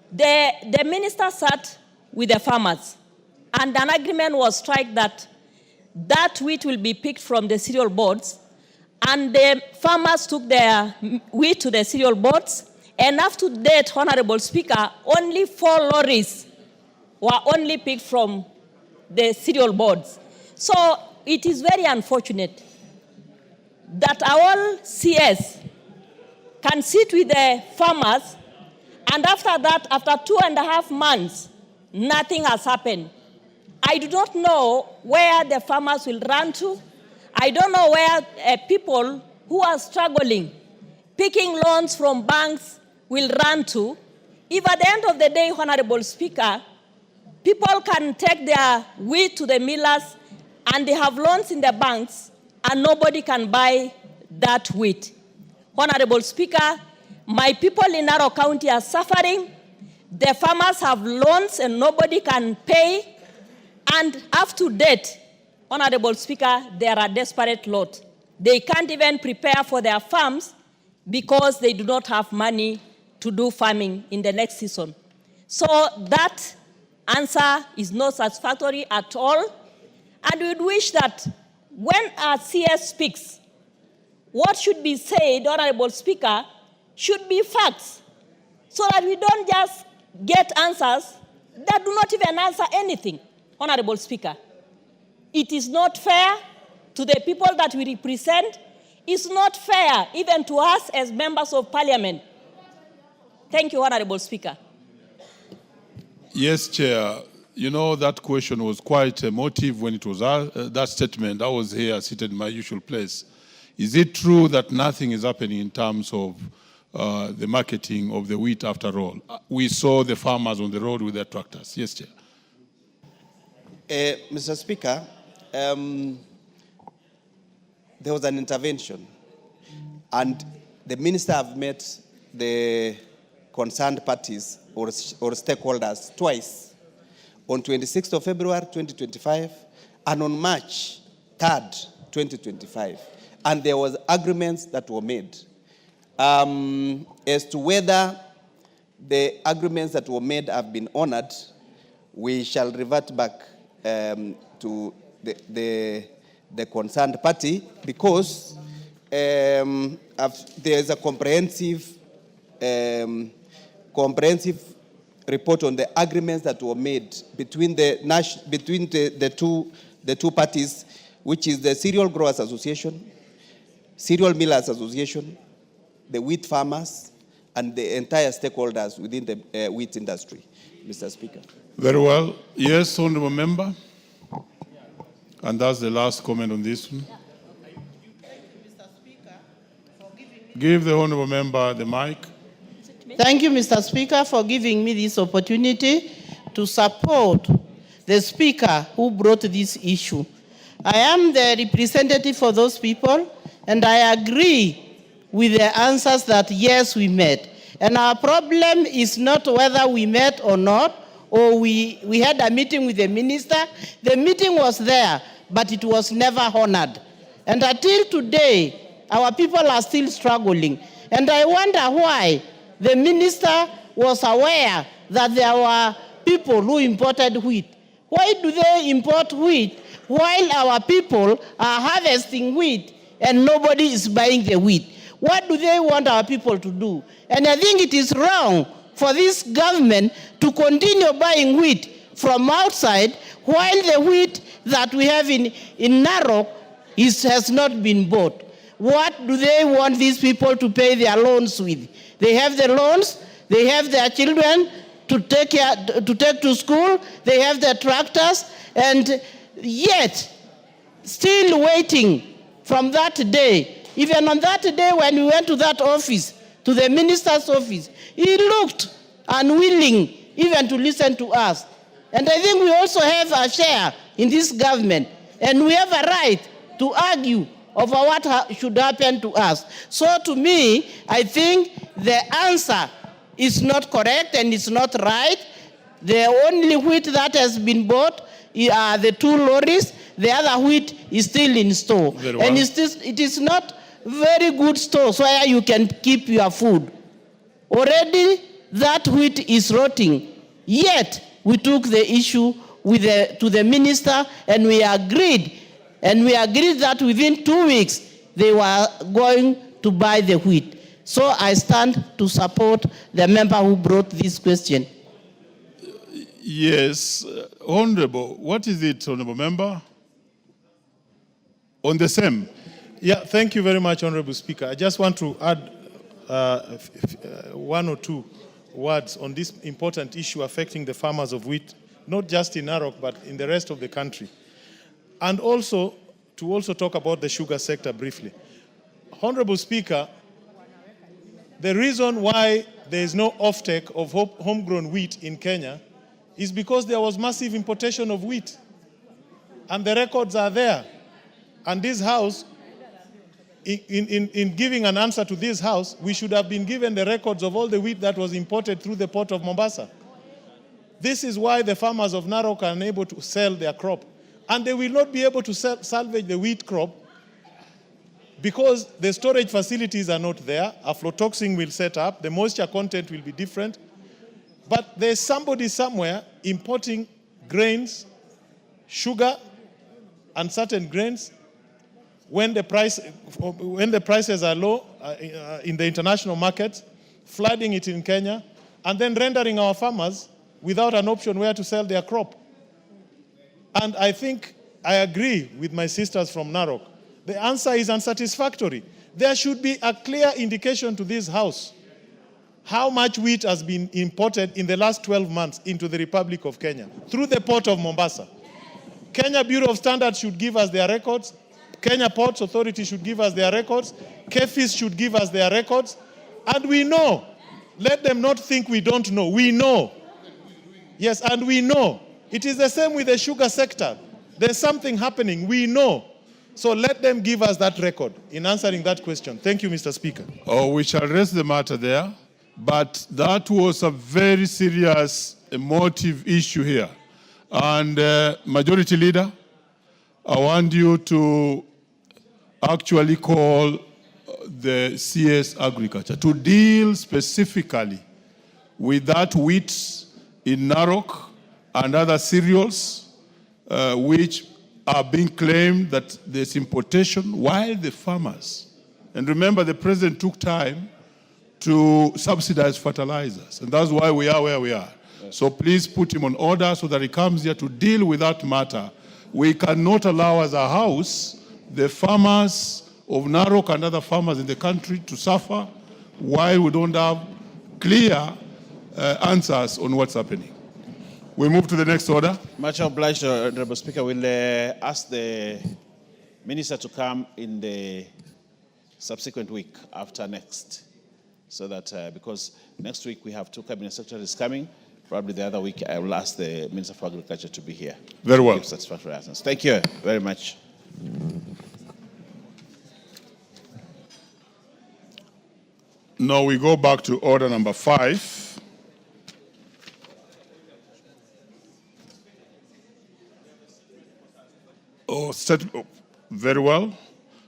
Speaker 1: the minister sat with the farmers and an agreement was struck that that wheat will be picked from the cereal boards, and the farmers took their wheat to the cereal boards, and up to date, Honorable Speaker, only 4 lorries were only picked from the cereal boards. So it is very unfortunate that our CS can sit with the farmers, and after that, after 2.5 months, nothing has happened. I do not know where the farmers will run to. I don't know where people who are struggling, picking loans from banks, will run to. If at the end of the day, Honorable Speaker, people can take their wheat to the millers and they have loans in the banks and nobody can buy that wheat. Honorable Speaker, my people in Narok County are suffering. The farmers have loans and nobody can pay. And up to date, Honorable Speaker, they are a desperate lot. They can't even prepare for their farms because they do not have money to do farming in the next season. So that answer is not satisfactory at all. And we would wish that when our CS speaks, what should be said, Honorable Speaker, should be facts, so that we don't just get answers that do not even answer anything, Honorable Speaker. It is not fair to the people that we represent. It's not fair even to us as members of Parliament. Thank you, Honorable Speaker.
Speaker 19: Yes, Chair. You know, that question was quite emotive when it was that statement. I was here seated in my usual place. Is it true that nothing is happening in terms of the marketing of the wheat after all? We saw the farmers on the road with their tractors. Yes, Chair.
Speaker 21: Mr. Speaker, there was an intervention, and the minister have met the concerned parties or stakeholders twice, on 26th of February 2025 and on March 3rd, 2025. And there was agreements that were made. As to whether the agreements that were made have been honored, we shall revert back to the concerned party, because there is a comprehensive report on the agreements that were made between the two parties, which is the Cereal Growers Association, Cereal Millers Association, the wheat farmers, and the entire stakeholders within the wheat industry, Mr. Speaker.
Speaker 19: Very well. Yes, Honourable Member. And that's the last comment on this one. Give the Honourable Member the mic.
Speaker 4: Thank you, Mr. Speaker, for giving me this opportunity to support the Speaker who brought this issue. I am the representative for those people, and I agree with the answers that, yes, we met. And our problem is not whether we met or not, or we had a meeting with the minister. The meeting was there, but it was never honored. And until today, our people are still struggling. And I wonder why the minister was aware that there were people who imported wheat. Why do they import wheat while our people are harvesting wheat and nobody is buying the wheat? What do they want our people to do? And I think it is wrong for this government to continue buying wheat from outside while the wheat that we have in Narok has not been bought. What do they want these people to pay their loans with? They have the loans, they have their children to take to school, they have their tractors, and yet still waiting from that day. Even on that day when we went to that office, to the minister's office, he looked unwilling even to listen to us. And I think we also have a share in this government, and we have a right to argue over what should happen to us. So to me, I think the answer is not correct and it's not right. The only wheat that has been bought are the 2 lorries. The other wheat is still in store.
Speaker 19: Very well.
Speaker 4: And it is not very good stores where you can keep your food. Already that wheat is rotting. Yet we took the issue to the minister and we agreed. And we agreed that within 2 weeks, they were going to buy the wheat. So I stand to support the member who brought this question.
Speaker 19: Yes, Honourable. What is it, Honourable Member? On the same.
Speaker 10: Yeah, thank you very much, Honourable Speaker. I just want to add 1 or 2 words on this important issue affecting the farmers of wheat, not just in Narok, but in the rest of the country. And also, to talk about the sugar sector briefly. Honorable Speaker, the reason why there is no offtake of homegrown wheat in Kenya is because there was massive importation of wheat. And the records are there. And this House, in giving an answer to this House, we should have been given the records of all the wheat that was imported through the port of Mombasa. This is why the farmers of Narok are unable to sell their crop. And they will not be able to salvage the wheat crop because the storage facilities are not there. Aflatoxin will set up. The moisture content will be different. But there's somebody somewhere importing grains, sugar, and certain grains when the prices are low in the international market, flooding it in Kenya, and then rendering our farmers without an option where to sell their crop. And I think I agree with my sisters from Narok. The answer is unsatisfactory. There should be a clear indication to this House
Speaker 5: how much wheat has been imported in the last 12 months into the Republic of Kenya through the port of Mombasa. Kenya Bureau of Standards should give us their records. Kenya Ports Authority should give us their records. KEFIS should give us their records. And we know. Let them not think we don't know. We know. Yes, and we know. It is the same with the sugar sector. There's something happening. We know. So let them give us that record in answering that question. Thank you, Mr. Speaker.
Speaker 19: Oh, we shall raise the matter there. But that was a very serious emotive issue here. And Majority Leader, I want you to actually call the CS Agriculture to deal specifically with that wheat in Narok and other cereals which are being claimed that there's importation while the farmers, and remember the president took time to subsidize fertilizers, and that's why we are where we are. So please put him on order so that he comes here to deal with that matter. We cannot allow as a house the farmers of Narok and other farmers in the country to suffer while we don't have clear answers on what's happening. We move to the next order.
Speaker 22: Much obliged, Honorable Speaker. We'll ask the Minister to come in the subsequent week after next. So that, because next week we have 2 cabinet secretaries coming, probably the other week I will ask the Minister for Agriculture to be here.
Speaker 19: Very well.
Speaker 22: Give satisfactory answers. Thank you very much.
Speaker 19: Now we go back to order number 5. Very well.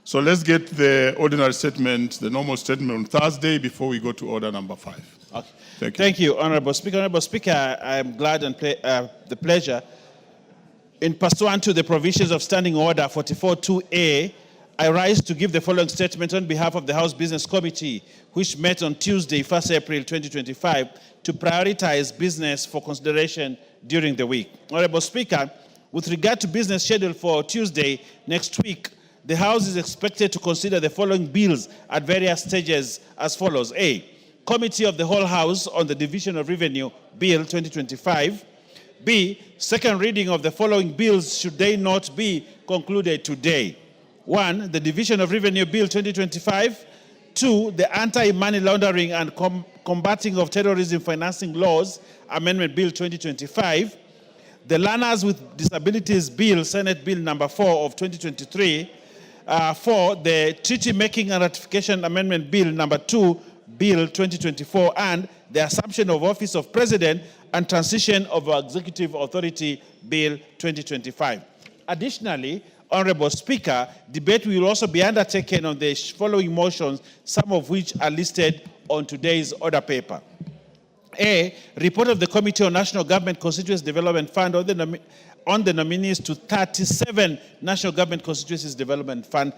Speaker 19: So let's get the ordinary statement, the normal statement on Thursday before we go to order number 5.
Speaker 22: Okay.
Speaker 19: Thank you.
Speaker 22: Thank you, Honorable Speaker. Honorable Speaker, I am glad and the pleasure, in pursuant to the provisions of Standing Order 44.2a, I rise to give the following statement on behalf of the House Business Committee, which met on Tuesday, 1st April 2025, to prioritize business for consideration during the week. Honorable Speaker, with regard to business schedule for Tuesday next week, the House is expected to consider the following bills at various stages as follows. A, Committee of the Whole House on the Division of Revenue Bill 2025. B, second reading of the following bills should they not be concluded today. 1, the Division of Revenue Bill 2025. 2, the Anti-Money Laundering and Combating of Terrorism Financing Laws Amendment Bill 2025. The Learners with Disabilities Bill, Senate Bill number 4 of 2023. 4, the Treaty Making and Ratification Amendment Bill number 2, Bill 2024, and the Assumption of Office of President and Transition of Executive Authority Bill 2025. Additionally, Honorable Speaker, debate will also be undertaken on the following motions, some of which are listed on today's order paper. A, report of the Committee on National Government Constituency Development Fund on the nominees to 37 National Government Constituencies Development Fund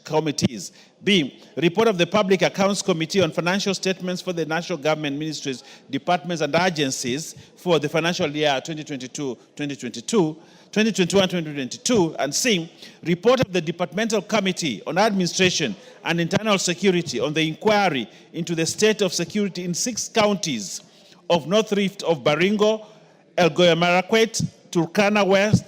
Speaker 22: committees. B, report of the Public Accounts Committee on financial statements for the national government ministries, departments, and agencies for the financial year 2021-2022, and C, report of the Departmental Committee on Administration and Internal Security on the inquiry into the state of security in 6 counties of North Rift of Baringo, Elgeyo Marakwet, Turkana, West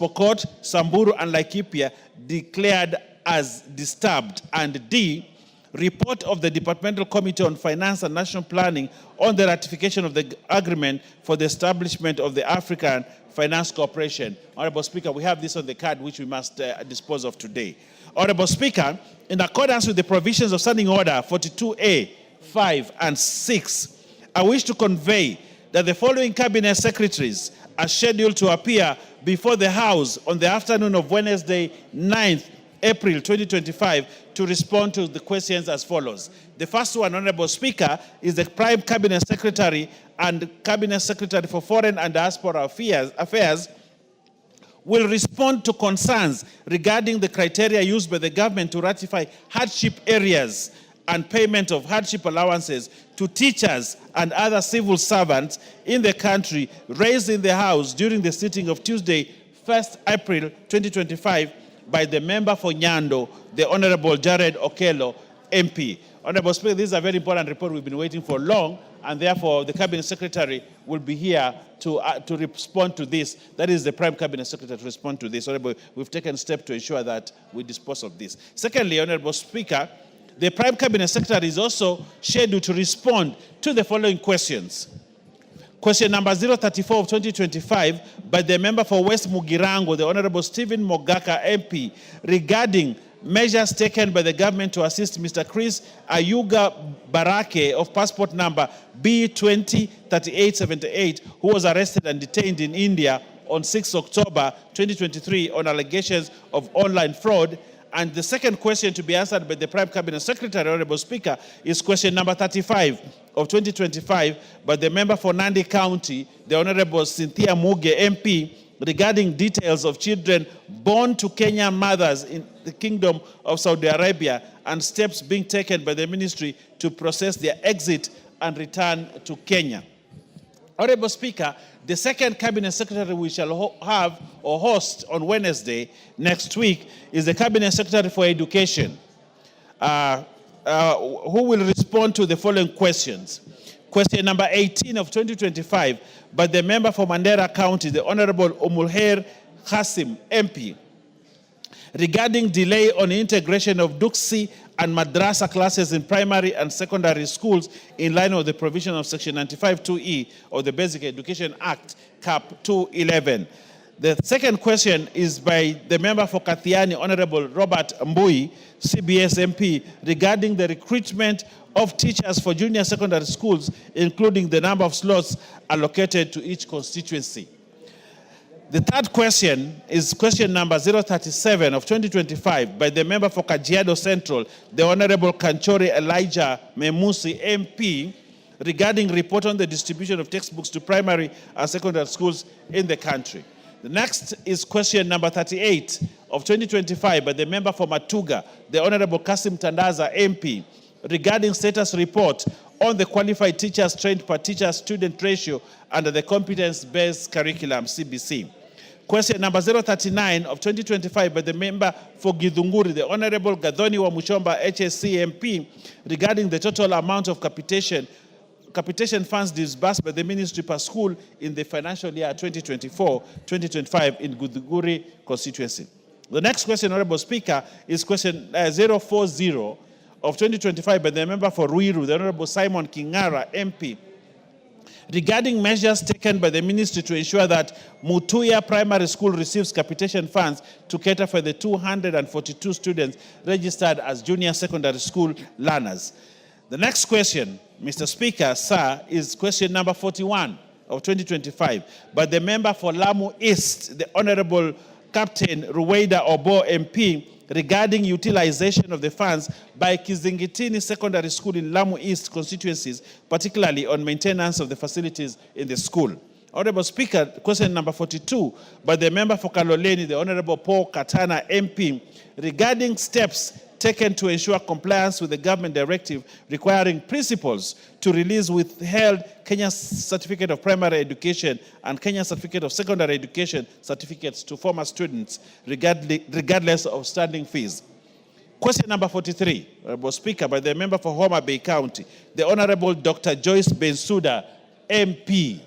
Speaker 22: Pokot, Samburu, and Laikipia declared as disturbed. And D, report of the Departmental Committee on Finance and National Planning on the ratification of the agreement for the establishment of the African Finance Corporation. Honorable Speaker, we have this on the card which we must dispose of today. Honorable Speaker, in accordance with the provisions of Standing Order 42A, 5, and 6, I wish to convey that the following cabinet secretaries are scheduled to appear before the House on the afternoon of Wednesday, 9th April 2025, to respond to the questions as follows. The first one, Honorable Speaker, is the Prime Cabinet Secretary and Cabinet Secretary for Foreign and Diaspora Affairs will respond to concerns regarding the criteria used by the government to ratify hardship areas and payment of hardship allowances to teachers and other civil servants in the country raised in the House during the sitting of Tuesday, 1st April 2025 by the member for Nyando, the Honorable Jared Okello, MP. Honorable Speaker, this is a very important report we've been waiting for long, and therefore the Cabinet Secretary will be here to respond to this. That is the Prime Cabinet Secretary to respond to this. Honorable, we've taken steps to ensure that we dispose of this. Secondly, Honorable Speaker, the Prime Cabinet Secretary is also scheduled to respond to the following questions. Question number 034 of 2025 by the member for West Mugirango, the Honorable Stephen Mogaka MP, regarding measures taken by the government to assist Mr. Chris Ayuga Barake of passport number B203878, who was arrested and detained in India on 6 October 2023 on allegations of online fraud. And the second question to be answered by the Prime Cabinet Secretary, Honorable Speaker, is question number 35 of 2025 by the member for Nandi County, the Honorable Cynthia Muge MP, regarding details of children born to Kenyan mothers in the Kingdom of Saudi Arabia and steps being taken by the ministry to process their exit and return to Kenya. Honorable Speaker, the second Cabinet Secretary we shall have or host on Wednesday next week is the Cabinet Secretary for Education, who will respond to the following questions. Question number 18 of 2025 by the member for Mandera County, the Honorable Omulher Hassim MP, regarding delay on integration of Duksi and Madrasa classes in primary and secondary schools in line with the provision of Section 95(2)(e) of the Basic Education Act, Cap 211. The second question is by the member for Kathiani, Honorable Robert Mbui, CBS MP, regarding the recruitment of teachers for junior secondary schools, including the number of slots allocated to each constituency. The third question is question number 037 of 2025 by the member for Kajiado Central, the Honorable Kanchori Elijah Memusi MP, regarding report on the distribution of textbooks to primary and secondary schools in the country. The next is question number 38 of 2025 by the member for Matuga, the Honorable Kasim Tandaza MP, regarding status report on the qualified teachers trained per teacher-student ratio under the competence-based curriculum, CBC. Question number 039 of 2025 by the member for Githunguri, the Honorable Gadhoni wa Muchomba, HSC MP, regarding the total amount of capitation funds disbursed by the ministry per school in the financial year 2024-2025 in Githunguri constituency. The next question, Honorable Speaker, is question 040 of 2025 by the member for Ruiru, the Honorable Simon Kingara, MP, regarding measures taken by the ministry to ensure that Mutuya Primary School receives capitation funds to cater for the 242 students registered as junior secondary school learners. The next question, Mr. Speaker, sir, is question number 41 of 2025 by the member for Lamu East, the Honorable Captain Ruweida Obo, MP, regarding utilization of the funds by Kizingitini Secondary School in Lamu East constituencies, particularly on maintenance of the facilities in the school. Honorable Speaker, question number 42 by the member for Kaloleni, the Honorable Paul Katana, MP, regarding steps taken to ensure compliance with the government directive requiring principals to release withheld Kenya Certificate of Primary Education and Kenya Certificate of Secondary Education certificates to former students regardless of standing fees. Question number 43, Honorable Speaker, by the member for Homa Bay County, the Honorable Dr. Joyce Bensouda, MP,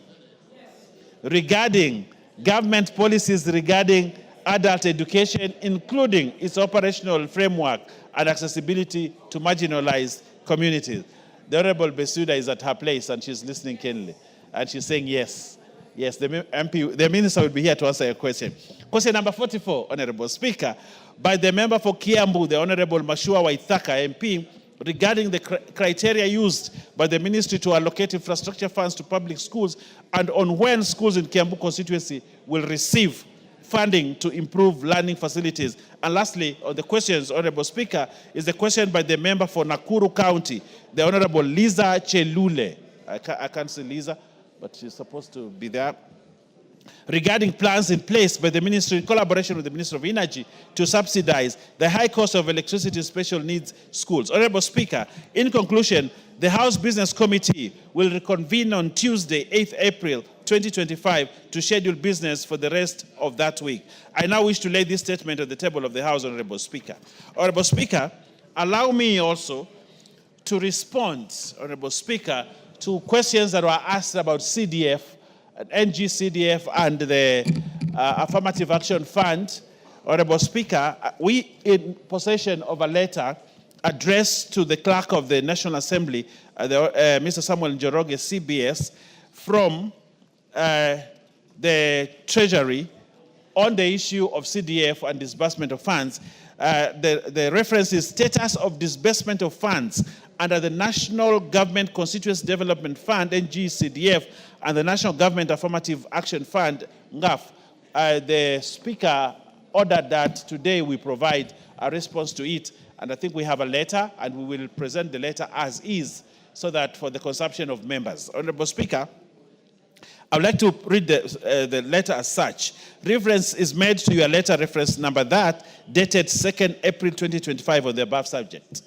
Speaker 22: regarding government policies regarding adult education, including its operational framework and accessibility to marginalized communities. The Honorable Besuda is at her place and she's listening keenly. And she's saying yes. Yes, the Minister will be here to answer your question. Question number 44, Honorable Speaker, by the member for Kiambu, the Honorable Mashua Waithaka, MP, regarding the criteria used by the Ministry to allocate infrastructure funds to public schools and on when schools in Kiambu constituency will receive funding to improve learning facilities. And lastly, on the questions, Honorable Speaker, is the question by the member for Nakuru County, the Honorable Liza Chelule. I can't see Liza, but she's supposed to be there. Regarding plans in place by the ministry in collaboration with the Ministry of Energy to subsidize the high cost of electricity in special needs schools. Honorable Speaker, in conclusion, the House Business Committee will reconvene on Tuesday, 8th April 2025 to schedule business for the rest of that week. I now wish to lay this statement on the table of the House, Honorable Speaker. Honorable Speaker, allow me also to respond, Honorable Speaker, to questions that were asked about CDF, NGCDF, and the Affirmative Action Fund. Honorable Speaker, we in possession of a letter addressed to the Clerk of the National Assembly, Mr. Samuel Njoroge, CBS, from the Treasury on the issue of CDF and disbursement of funds. The reference is status of disbursement of funds under the National Government Constituency Development Fund, NGCDF, and the National Government Affirmative Action Fund, NGAF. The Speaker ordered that today we provide a response to it, and I think we have a letter, and we will present the letter as is, so that for the consumption of members. Honorable Speaker, I would like to read the letter as such. Reference is made to your letter reference number that, dated 2nd April 2025 on the above subject.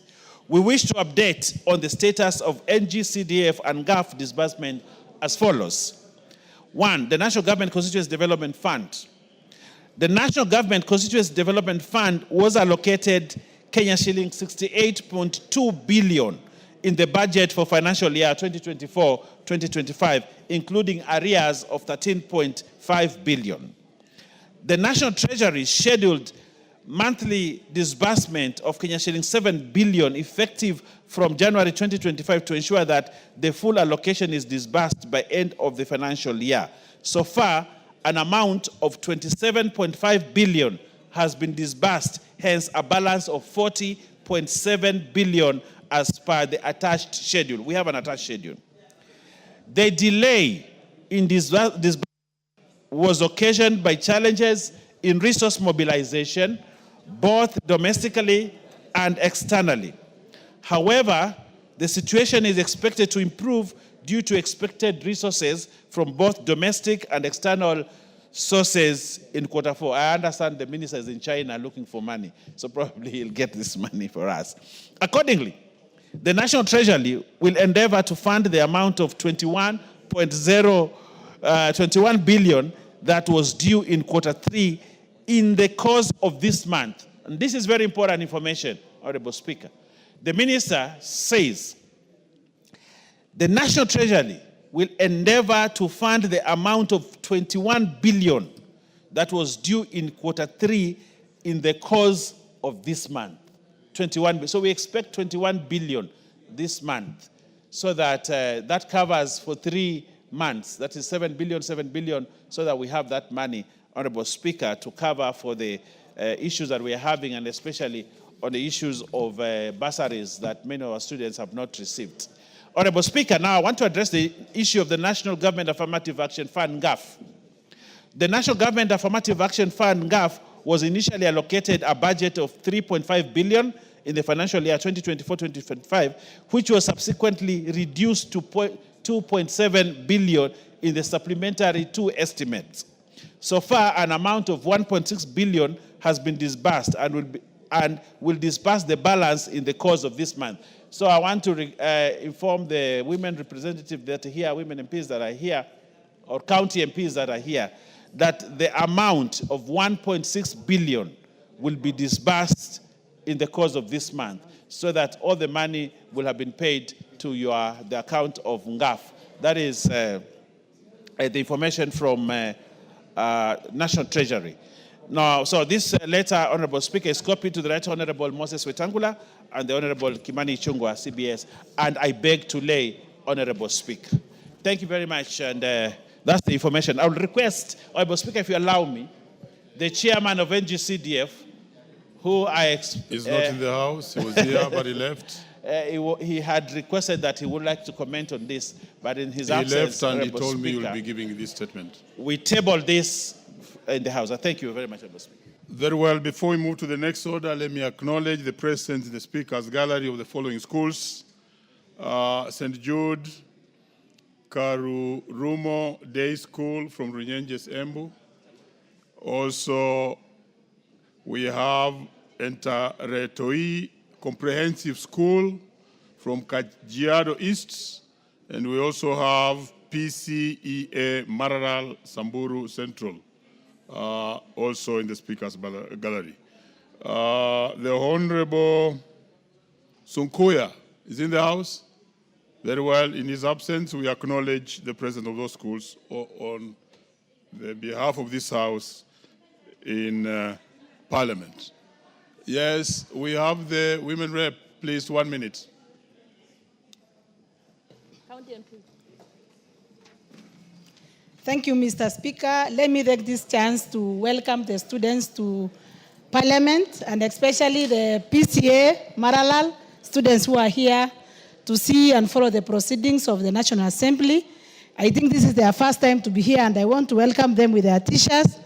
Speaker 22: We wish to update on the status of NGCDF and GAF disbursement as follows. 1. The National Government Constituency Development Fund. The National Government Constituency Development Fund was allocated Kenya shilling 68.2 billion in the budget for financial year 2024-2025, including arrears of 13.5 billion. The National Treasury scheduled monthly disbursement of Kenya shilling 7 billion effective from January 2025 to ensure that the full allocation is disbursed by end of the financial year. So far, an amount of 27.5 billion has been disbursed, hence a balance of 40.7 billion as per the attached schedule. We have an attached schedule. The delay in disbursement was occasioned by challenges in resource mobilization, both domestically and externally. However, the situation is expected to improve due to expected resources from both domestic and external sources in Q4. I understand the minister is in China looking for money, so probably he'll get this money for us. Accordingly, the National Treasury will endeavor to fund the amount of 21 billion that was due in Q3 in the course of this month. And this is very important information, Honorable Speaker. The minister says the National Treasury will endeavor to fund the amount of 21 billion that was due in Q3 in the course of this month. 21. So we expect 21 billion this month, so that that covers for 3 months. That is 7 billion, so that we have that money, Honorable Speaker, to cover for the issues that we are having, and especially on the issues of bursaries that many of our students have not received. Honorable Speaker, now I want to address the issue of the National Government Affirmative Action Fund, GAF. The National Government Affirmative Action Fund, GAF, was initially allocated a budget of 3.5 billion in the financial year 2024-2025, which was subsequently reduced to 2.7 billion in the supplementary 2 estimates. So far, an amount of 1.6 billion has been disbursed and will disburse the balance in the course of this month. So I want to inform the women representatives that are here, women MPs that are here, or county MPs that are here, that the amount of 1.6 billion will be disbursed in the course of this month, so that all the money will have been paid to the account of NGAF. That is the information from National Treasury. Now, so this letter, Honorable Speaker, is copied to the Right Honorable Moses Wetangula and the Honorable Kimani Ichung'wah, CBS, and I beg to lay, Honorable Speaker. Thank you very much, and that's the information. I will request, Honorable Speaker, if you allow me, the chairman of NGCDF, who He's
Speaker 19: not in the house. He was here, but he left.
Speaker 22: He had requested that he would like to comment on this, but in his absence,
Speaker 19: he left and
Speaker 22: Honorable
Speaker 19: he told
Speaker 22: Speaker,
Speaker 19: me you will be giving this statement.
Speaker 22: We table this in the House. Thank you very much, Honorable Speaker.
Speaker 19: Very well. Before we move to the next order, let me acknowledge the presence in the Speaker's gallery of the following schools: St. Jude, Karurumo Day School from Runyenjes, Embu. Also, we have Entaretoi Comprehensive School from Kajiado East, and we also have PCEA Mararal Samburu Central, also in the Speaker's gallery. The Honorable Sunkuya is in the house? Very well. In his absence, we acknowledge the president of those schools on the behalf of this house in Parliament. Yes, we have the women rep. Please, 1 minute.
Speaker 3: Thank you, Mr. Speaker. Let me take this chance to welcome the students to Parliament, and especially the PCA, Maralal, students who are here to see and follow the proceedings of the National Assembly. I think this is their first time to be here, and I want to welcome them with their teachers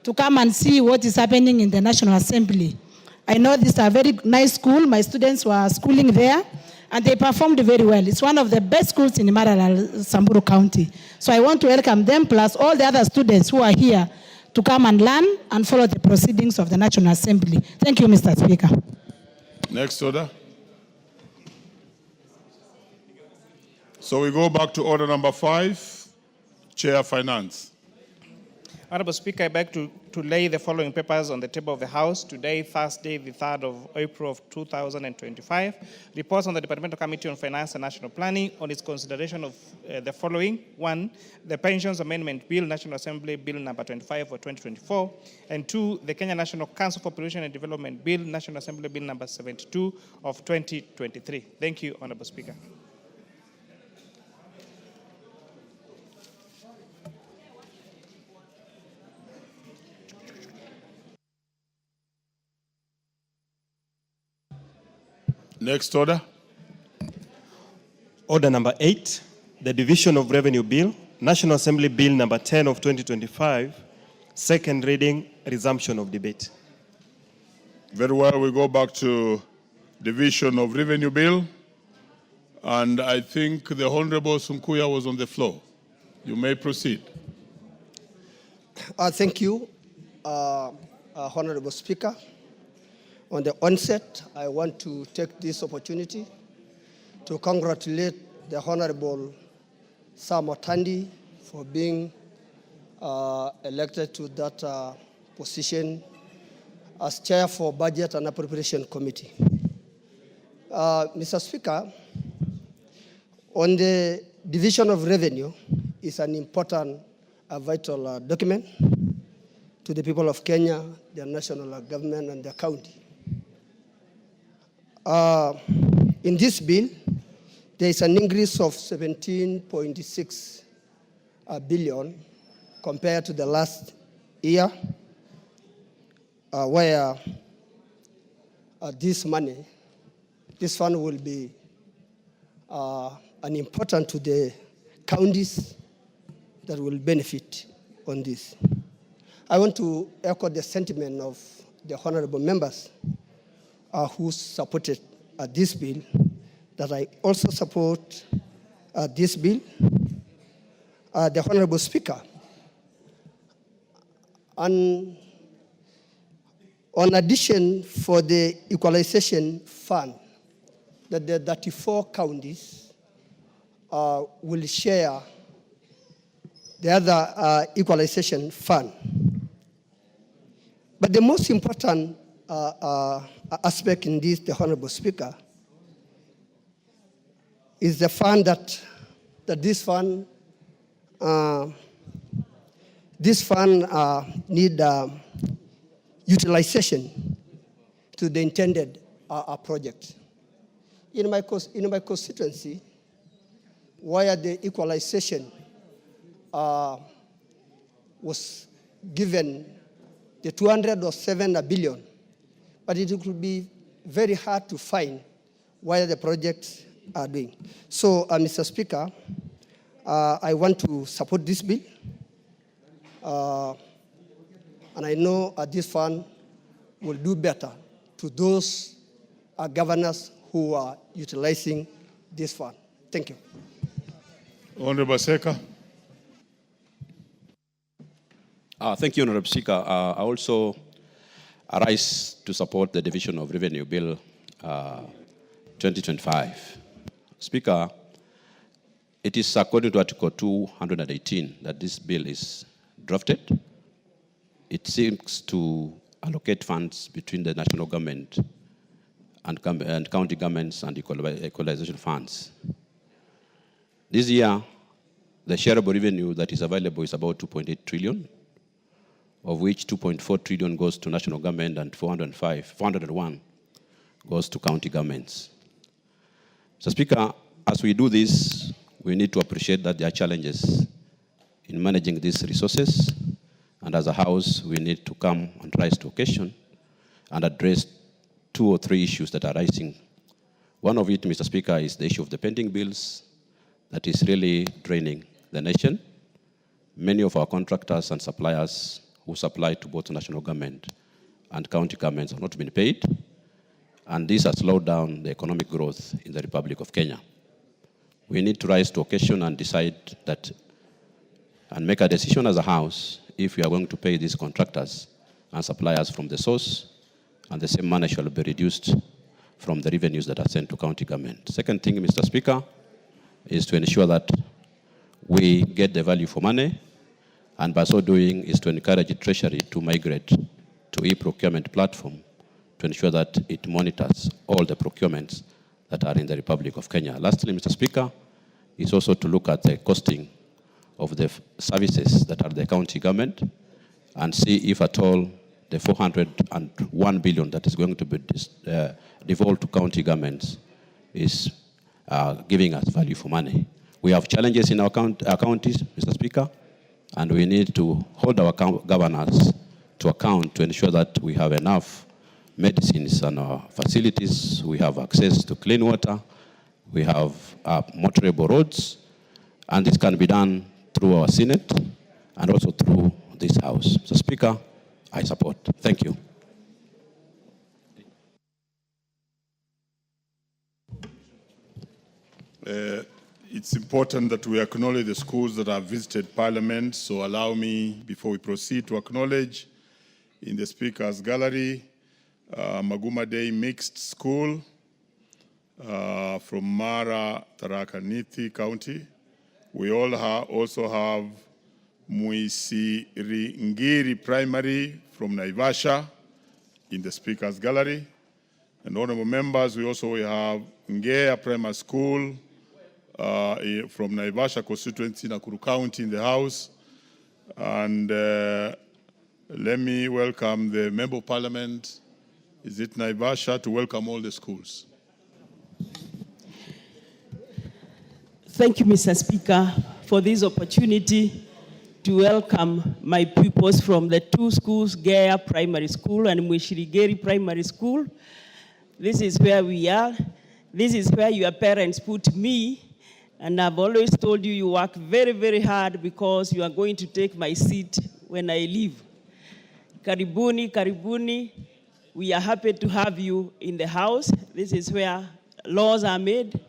Speaker 3: to come and see what is happening in the National Assembly. I know this is a very nice school. My students were schooling there, and they performed very well. It's one of the best schools in Maralal, Samburu County. So I want to welcome them, plus all the other students who are here to come and learn and follow the proceedings of the National Assembly. Thank you, Mr. Speaker.
Speaker 19: Next order. So we go back to order number 5, Chair Finance.
Speaker 6: Honorable Speaker, I beg to lay the following papers on the table of the House today, Thursday, the 3rd of April of 2025. Reports on the Departmental Committee on Finance and National Planning on its consideration of the following. 1, the Pensions Amendment Bill, National Assembly Bill number 25 for 2024. And 2, the Kenya National Council for Population and Development Bill, National Assembly Bill number 72 of 2023. Thank you, Honorable Speaker.
Speaker 19: Next order.
Speaker 14: Order number 8, the Division of Revenue Bill, National Assembly Bill number 10 of 2025, second reading, resumption of debate.
Speaker 19: Very well, we go back to Division of Revenue Bill. And I think the Honorable Sunkuya was on the floor. You may proceed.
Speaker 7: Thank you, Honorable Speaker. On the onset, I want to take this opportunity to congratulate the Honorable Sam Otandi for being elected to that position as Chair for Budget and Appropriation Committee. Mr. Speaker, on the Division of Revenue is an important, vital document to the people of Kenya, their national government, and their county. In this bill, there is an increase of 17.6 billion compared to the last year, where this fund will be an important to the counties that will benefit on this. I want to echo the sentiment of the honorable members who supported this bill, that I also support this bill. The Honorable Speaker, and on addition for the equalization fund, that the 34 counties will share the other equalization fund. But the most important aspect in this, the Honorable Speaker, is the fund that this fund need utilization to the intended project. In my constituency, where the equalization was given the 207 billion, but it will be very hard to find where the projects are doing. So, Mr. Speaker, I want to support this bill. And I know this fund will do better to those governors who are utilizing this fund. Thank you.
Speaker 19: Honorable Seka.
Speaker 23: Thank you, Honorable Speaker. I also arise to support the Division of Revenue Bill 2025. Speaker, it is according to Article 218 that this bill is drafted. It seeks to allocate funds between the national government and county governments and equalization funds. This year, the shareable revenue that is available is about 2.8 trillion, of which 2.4 trillion goes to national government and 401 goes to county governments. Mr. Speaker, as we do this, we need to appreciate that there are challenges in managing these resources, and as a House, we need to come and rise to occasion and address 2 or 3 issues that are rising. One of it, Mr. Speaker, is the issue of the pending bills that is really draining the nation. Many of our contractors and suppliers who supply to both national government and county governments have not been paid, and this has slowed down the economic growth in the Republic of Kenya. We need to rise to occasion and decide that and make a decision as a House if we are going to pay these contractors and suppliers from the source, and the same manner shall be reduced from the revenues that are sent to county government. Second thing, Mr. Speaker, is to ensure that we get the value for money, and by so doing is to encourage the Treasury to migrate to e-procurement platform to ensure that it monitors all the procurements that are in the Republic of Kenya. Lastly, Mr. Speaker, is also to look at the costing of the services that are the county government and see if at all the 401 billion that is going to be devolved to county governments is giving us value for money. We have challenges in our counties, Mr. Speaker, and we need to hold our governors to account to ensure that we have enough medicines and our facilities, we have access to clean water, we have motorable roads, and this can be done through our Senate and also through this House. So, Speaker, I support. Thank you.
Speaker 19: It's important that we acknowledge the schools that have visited Parliament, so allow me, before we proceed, to acknowledge in the Speaker's gallery, Maguma Day Mixed School from Mara, Tharaka Nithi County. We all also have Muisiringiri Primary from Naivasha in the Speaker's gallery. And honorable members, we also have Ngea Primary School from Naivasha constituency, Nakuru County in the House. And let me welcome the Member of Parliament, is it Naivasha, to welcome all the schools.
Speaker 8: Thank you, Mr. Speaker, for this opportunity to welcome my pupils from the 2 schools, Gaya Primary School and Muishirigeri Primary School. This is where we are. This is where your parents put me, and I've always told you, you work very, very hard because you are going to take my seat when I leave. Karibuni, karibuni. We are happy to have you in the House. This is where laws are made.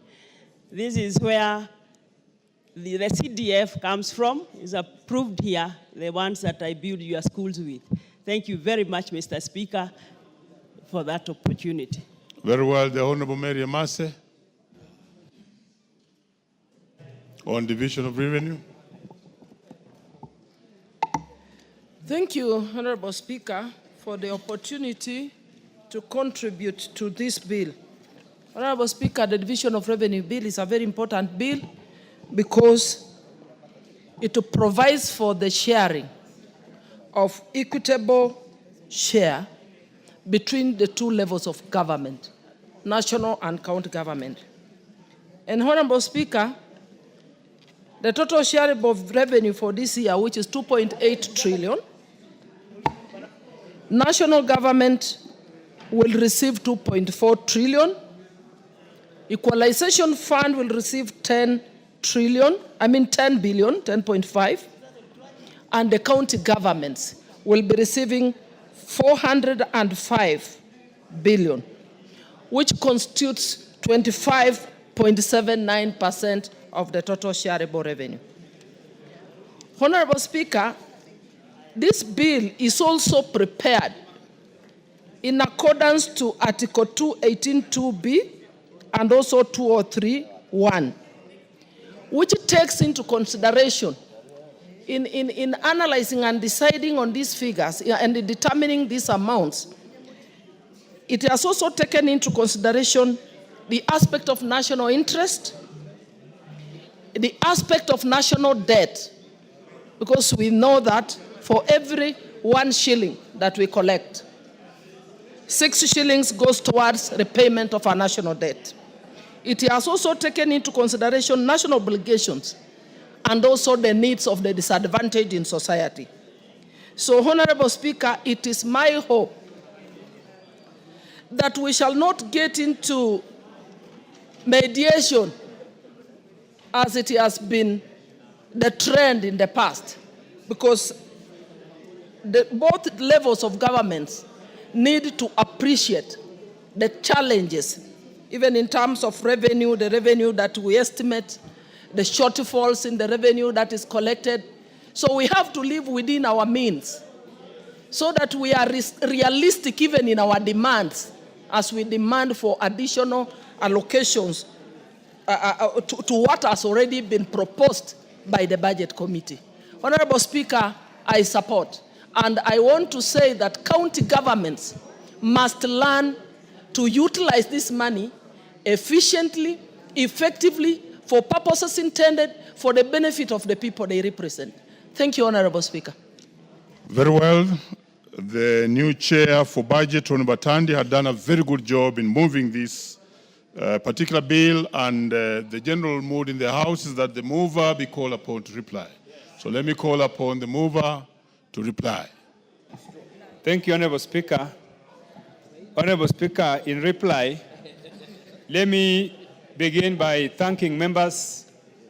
Speaker 8: This is where the CDF comes from, is approved here, the ones that I build your schools with. Thank you very much, Mr. Speaker, for that opportunity.
Speaker 19: Very well, the Honorable Mary Amase on division of revenue.
Speaker 2: Thank you, Honorable Speaker, for the opportunity to contribute to this bill. Honorable Speaker, the Division of Revenue Bill is a very important bill because it provides for the sharing of equitable share between the 2 levels of government, national and county government. And Honorable Speaker, the total shareable revenue for this year, which is 2.8 trillion, national government will receive 2.4 trillion, equalization fund will receive 10 billion, 10.5, and the county governments will be receiving 405 billion, which constitutes 25.79% of the total shareable revenue. Honorable Speaker, this bill is also prepared in accordance to Article 218(2)(b) and also 203(1), which takes into consideration in analyzing and deciding on these figures and determining these amounts.
Speaker 11: It has also taken into consideration the aspect of national interest, the aspect of national debt, because we know that for every 1 shilling that we collect, 6 shillings goes towards repayment of our national debt. It has also taken into consideration national obligations and also the needs of the disadvantaged in society. So, Honorable Speaker, it is my hope that we shall not get into mediation as it has been the trend in the past, because both levels of governments need to appreciate the challenges, even in terms of revenue, the revenue that we estimate, the shortfalls in the revenue that is collected. So we have to live within our means so that we are realistic even in our demands as we demand for additional allocations to what has already been proposed by the Budget Committee. Honorable Speaker, I support. And I want to say that county governments must learn to utilize this money efficiently, effectively, for purposes intended for the benefit of the people they represent. Thank you, Honorable Speaker.
Speaker 19: Very well. The new chair for budget, Honorable Batandi, had done a very good job in moving this particular bill, and the general mood in the House is that the mover be called upon to reply. So let me call upon the mover to reply.
Speaker 12: Thank you, Honorable Speaker. Honorable Speaker, in reply, let me begin by thanking members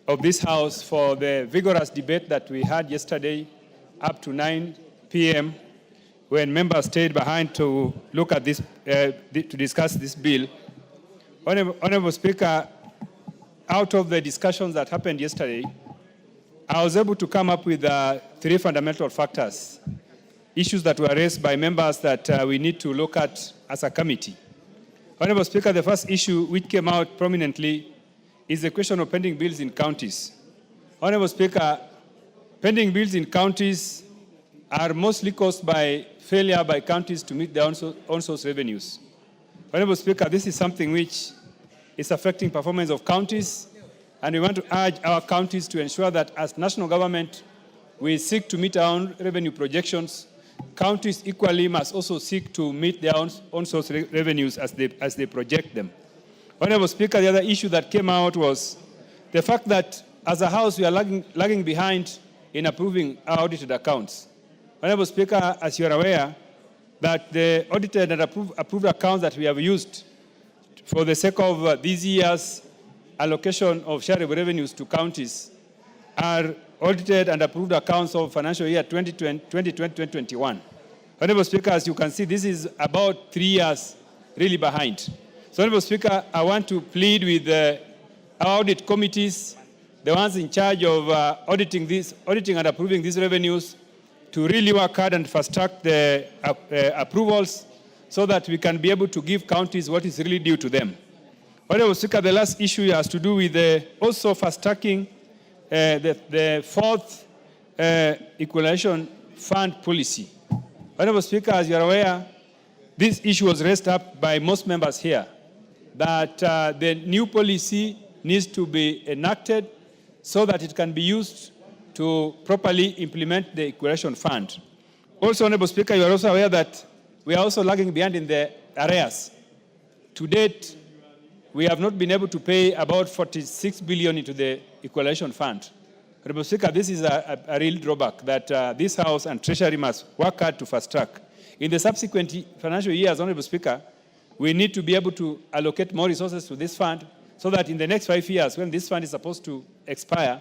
Speaker 12: of this House for the vigorous debate that we had yesterday up to 9 p.m. when members stayed behind to look at this, to discuss this bill. Honorable Speaker, out of the discussions that happened yesterday, I was able to come up with 3 fundamental factors, issues that were raised by members that we need to look at as a committee. Honorable Speaker, the first issue which came out prominently is the question of pending bills in counties. Honorable Speaker, pending bills in counties are mostly caused by failure by counties to meet their own source revenues. Honorable Speaker, this is something which is affecting performance of counties, and we want to urge our counties to ensure that as national government, we seek to meet our own revenue projections. Counties equally must also seek to meet their own source revenues as they project them. Honorable Speaker, the other issue that came out was the fact that as a House, we are lagging behind in approving our audited accounts. Honorable Speaker, as you are aware, that the audited and approved accounts that we have used for the sake of this year's allocation of shareable revenues to counties are audited and approved accounts of financial year 2020-2021. Honorable Speaker, as you can see, this is about 3 years really behind. So, Honorable Speaker, I want to plead with our audit committees, the ones in charge of auditing and approving these revenues, to really work hard and fast-track the approvals so that we can be able to give counties what is really due to them. Honorable Speaker, the last issue has to do with also fast-tracking the 4th equalization fund policy. Honorable Speaker, as you are aware, this issue was raised up by most members here, that the new policy needs to be enacted so that it can be used to properly implement the equalization fund. Also, Honorable Speaker, you are also aware that we are also lagging behind in the arrears. To date, we have not been able to pay about 46 billion into the equalization fund. Honorable Speaker, this is a real drawback that this House and Treasury must work hard to fast track. In the subsequent financial years, Honorable Speaker, we need to be able to allocate more resources to this fund so that in the next 5 years, when this fund is supposed to expire,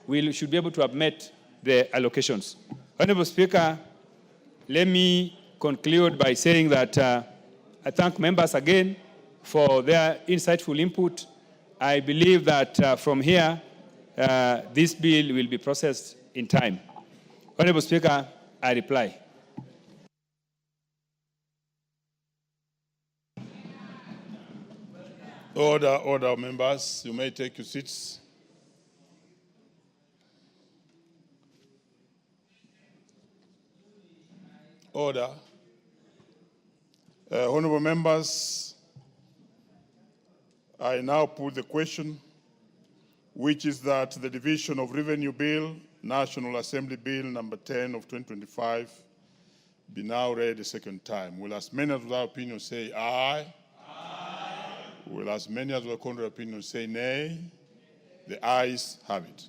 Speaker 12: we should be able to have met the allocations. Honorable Speaker, let me conclude by saying that I thank members again for their insightful input. I believe that from here, this bill will be processed in time. Honorable Speaker, I reply.
Speaker 19: Order, members. You may take your seats. Order. Honorable members, I now put the question, which is that the Division of Revenue Bill, National Assembly Bill number 10 of 2025, be now read a second time. Will as many as without opinion say aye? Aye. Will as many as with contrary opinion say nay? The ayes have it.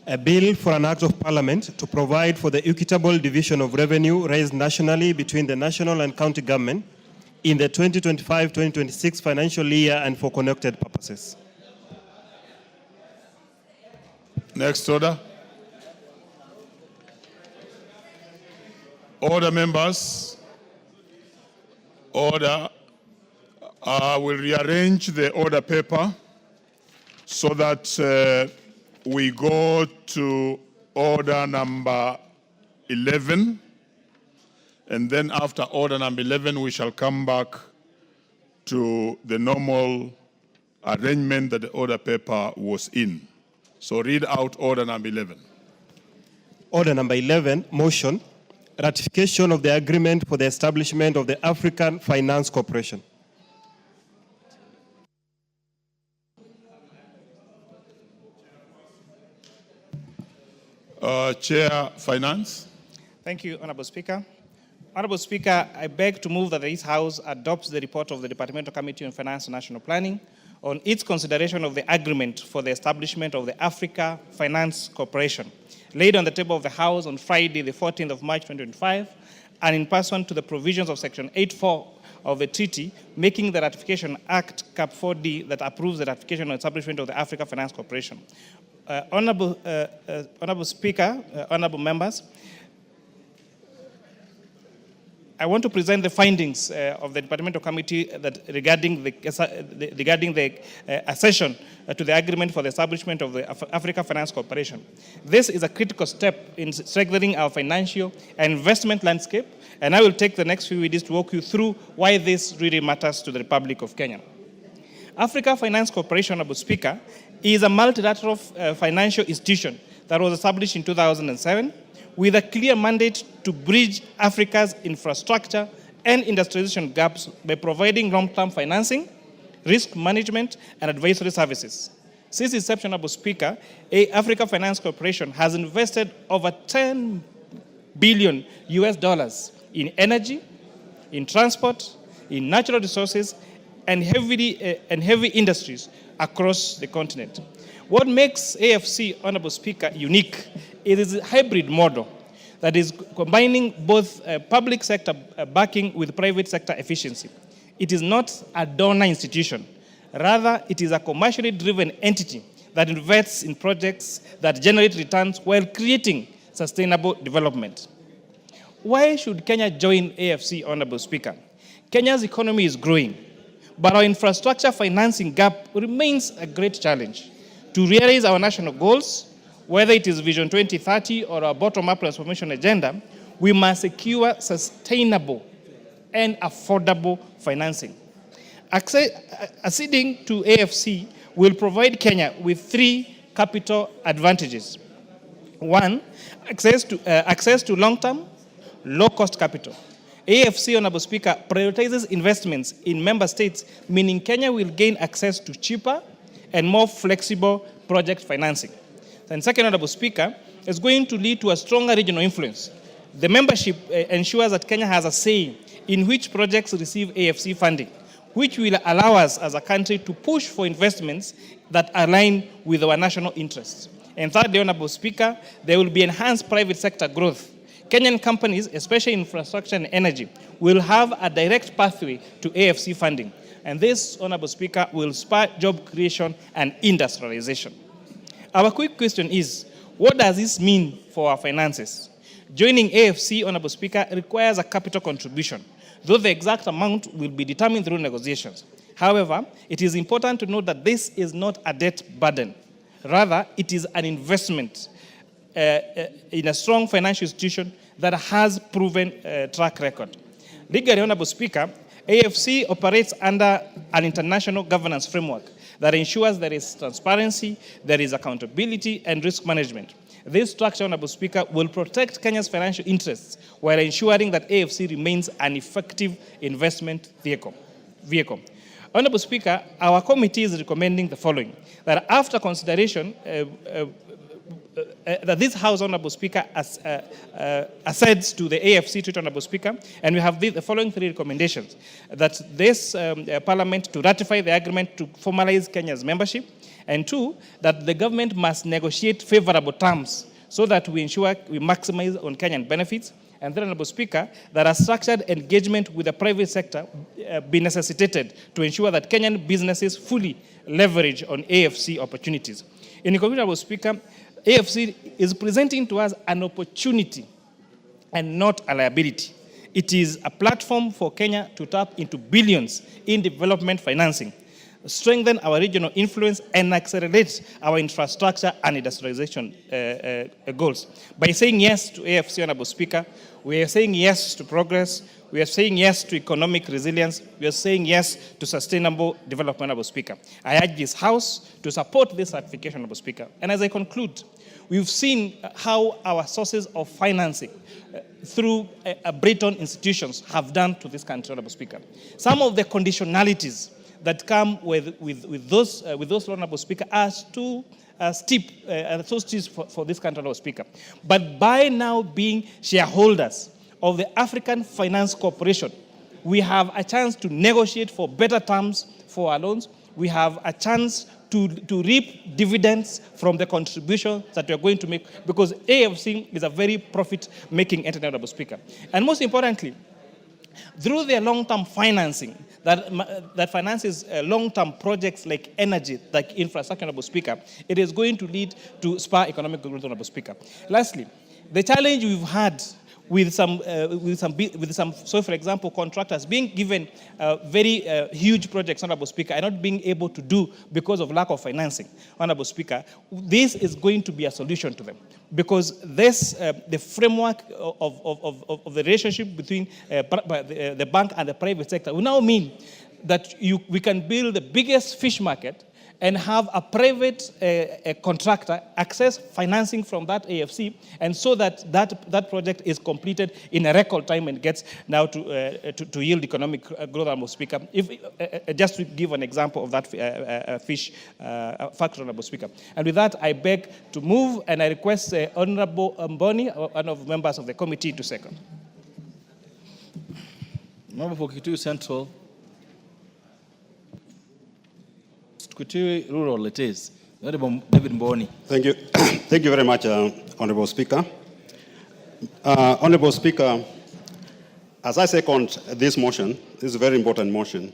Speaker 14: A bill for an act of parliament to provide for the equitable division of revenue raised nationally between the national and county government in the 2025-2026 financial year and for connected purposes.
Speaker 19: Next order. Order, members. Order. I will rearrange the order paper so that we go to order number 11, and then after order number 11, we shall come back to the normal arrangement that the order paper was in. So read out order number 11.
Speaker 14: Order number 11, motion, ratification of the agreement for the establishment of the African Finance Corporation.
Speaker 19: Chair, Finance.
Speaker 6: Thank you, Honorable Speaker. Honorable Speaker, I beg to move that this House adopts the report of the Departmental Committee on Finance and National Planning on its consideration of the agreement for the establishment of the Africa Finance Corporation, laid on the table of the House on Friday, the 14th of March, 2025, and in pursuant to the provisions of Section 8.4 of the treaty, making the Ratification Act Cap 4D that approves the ratification and establishment of the Africa Finance Corporation. Honorable Speaker, honorable members, I want to present the findings of the Departmental Committee that regarding the accession to the agreement for the establishment of the Africa Finance Corporation. This is a critical step in strengthening our financial and investment landscape, and I will take the next few minutes to walk you through why this really matters to the Republic of Kenya. Africa Finance Corporation, Honorable Speaker, is a multilateral financial institution that was established in 2007 with a clear mandate to bridge Africa's infrastructure and industrialization gaps by providing long-term financing, risk management, and advisory services. Since inception, Honorable Speaker, Africa Finance Corporation has invested over $10 billion in energy, in transport, in natural resources, and heavy industries across the continent. What makes AFC, Honorable Speaker, unique is a hybrid model that is combining both public sector backing with private sector efficiency. It is not a donor institution. Rather, it is a commercially driven entity that invests in projects that generate returns while creating sustainable development. Why should Kenya join AFC, Honorable Speaker? Kenya's economy is growing, but our infrastructure financing gap remains a great challenge. To realize our national goals, whether it is Vision 2030 or our bottom-up transformation agenda, we must secure sustainable and affordable financing. Acceding to AFC will provide Kenya with 3 capital advantages. 1, access to long-term, low-cost capital. AFC, Honorable Speaker, prioritizes investments in member states, meaning Kenya will gain access to cheaper and more flexible project financing. And second, Honorable Speaker, is going to lead to a stronger regional influence. The membership ensures that Kenya has a say in which projects receive AFC funding, which will allow us as a country to push for investments that align with our national interests. And thirdly, Honorable Speaker, there will be enhanced private sector growth. Kenyan companies, especially infrastructure and energy, will have a direct pathway to AFC funding. And this, Honorable Speaker, will spur job creation and industrialization. Our quick question is, what does this mean for our finances? Joining AFC, Honorable Speaker, requires a capital contribution, though the exact amount will be determined through negotiations. However, it is important to note that this is not a debt burden. Rather, it is an investment in a strong financial institution that has proven track record. Legally, Honorable Speaker, AFC operates under an international governance framework that ensures there is transparency, there is accountability, and risk management. This structure, Honorable Speaker, will protect Kenya's financial interests while ensuring that AFC remains an effective investment vehicle. Honorable Speaker, our committee is recommending the following: that after consideration, that this House, Honorable Speaker, accedes to the AFC treaty, Honorable Speaker, and we have the following three recommendations: that this Parliament to ratify the agreement to formalize Kenya's membership, and two, that the government must negotiate favorable terms so that we ensure we maximize on Kenyan benefits, and then, Honorable Speaker, that a structured engagement with the private sector be necessitated to ensure that Kenyan businesses fully leverage on AFC opportunities. In conclusion, Honorable Speaker, AFC is presenting to us an opportunity and not a liability. It is a platform for Kenya to tap into billions in development financing, strengthen our regional influence, and accelerate our infrastructure and industrialization goals. By saying yes to AFC, Honorable Speaker, we are saying yes to progress, we are saying yes to economic resilience, we are saying yes to sustainable development, Honorable Speaker. I urge this House to support this ratification, Honorable Speaker. And as I conclude, we've seen how our sources of financing through Britain institutions have done to this country, Honorable Speaker. Some of the conditionalities that come with those Honorable Speaker, are too steep, so steep for this country, Honorable Speaker. But by now being shareholders of the African Finance Corporation, we have a chance to negotiate for better terms for our loans. We have a chance to reap dividends from the contribution that we are going to make, because AFC is a very profit-making entity, Honorable Speaker. And most importantly, through their long-term financing that finances long-term projects like energy, like infrastructure, Honorable Speaker, it is going to lead to spur economic growth, Honorable Speaker. Lastly, the challenge we've had with some, so for example, contractors being given very huge projects, Honorable Speaker, and not being able to do because of lack of financing, Honorable Speaker, this is going to be a solution to them. Because this, the framework of the relationship between the bank and the private sector will now mean that we can build the biggest fish market and have a private contractor access financing from that AFC, and so that project is completed in a record time and gets now to yield economic growth, Honorable Speaker. Just to give an example of that fish factor, Honorable Speaker. And with that, I beg to move, and I request Honorable Mboni, one of the members of the committee, to second.
Speaker 15: Member for Kitui Central. Kitui Rural it is. Honorable David Mboni.
Speaker 16: Thank you. Thank you very much, Honorable Speaker. Honorable Speaker, as I second this motion, this is a very important motion,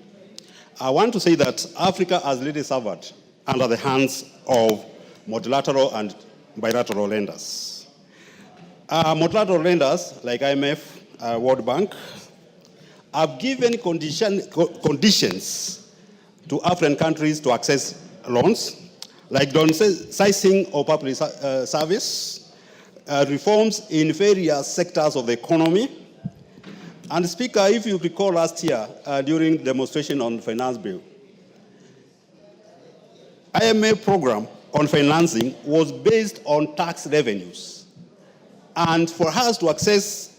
Speaker 16: I want to say that Africa has really suffered under the hands of multilateral and bilateral lenders. Multilateral lenders like IMF, World Bank, have given conditions to African countries to access loans, like downsizing of public service, reforms in various sectors of the economy. And Speaker, if you recall last year during demonstration on the finance bill, IMF program on financing was based on tax revenues. And for us to access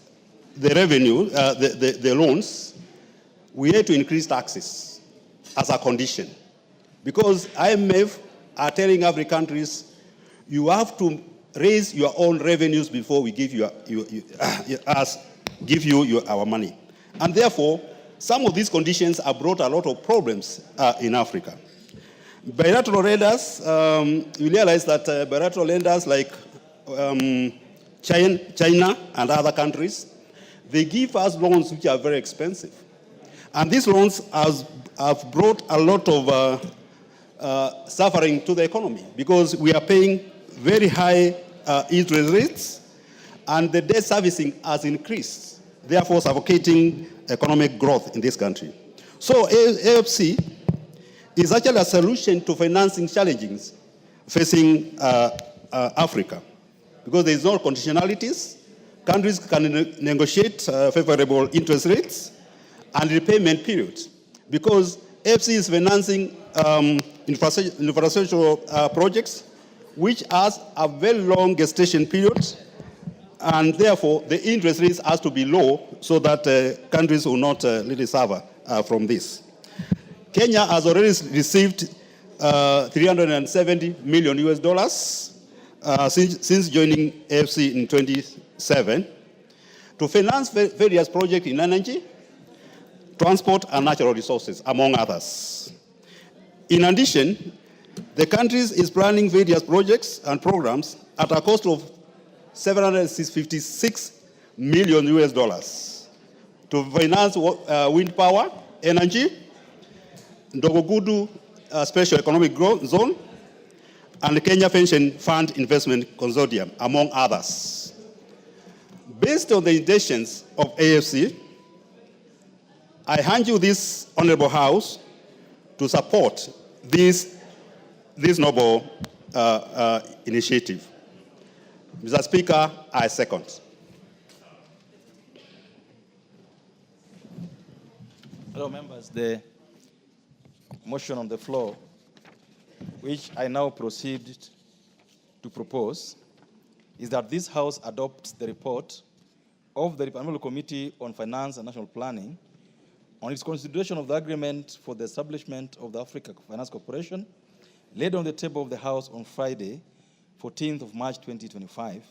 Speaker 16: the revenue, the loans, we had to increase taxes as a condition. Because IMF are telling every countries, you have to raise your own revenues before we give you our money. And therefore, some of these conditions have brought a lot of problems in Africa. Bilateral lenders, you realize that bilateral lenders like China and other countries, they give us loans which are very expensive. And these loans have brought a lot of suffering to the economy, because we are paying very high interest rates, and the debt servicing has increased, therefore suffocating economic growth in this country. So AFC is actually a solution to financing challenges facing Africa, because there is no conditionalities. Countries can negotiate favorable interest rates and repayment periods, because AFC is financing infrastructure projects which has a very long gestation period, and therefore the interest rates has to be low so that countries will not really suffer from this. Kenya has already received $370 million since joining AFC in 2007 to finance various projects in energy, transport, and natural resources, among others. In addition, the country is planning various projects and programs at a cost of $756 million to finance wind power, energy, Ndogogudu Special Economic Zone, and the Kenya Pension Fund Investment Consortium, among others. Based on the intentions of AFC, I hand you this Honorable House to support this noble initiative. Mr. Speaker, I second.
Speaker 15: Hello, members. The motion on the floor, which I now proceed to propose, is that this House adopts the report of the Parliamentary Committee on Finance and National Planning on its consideration of the agreement for the establishment of the Africa Finance Corporation, laid on the table of the House on Friday, 14th of March 2025,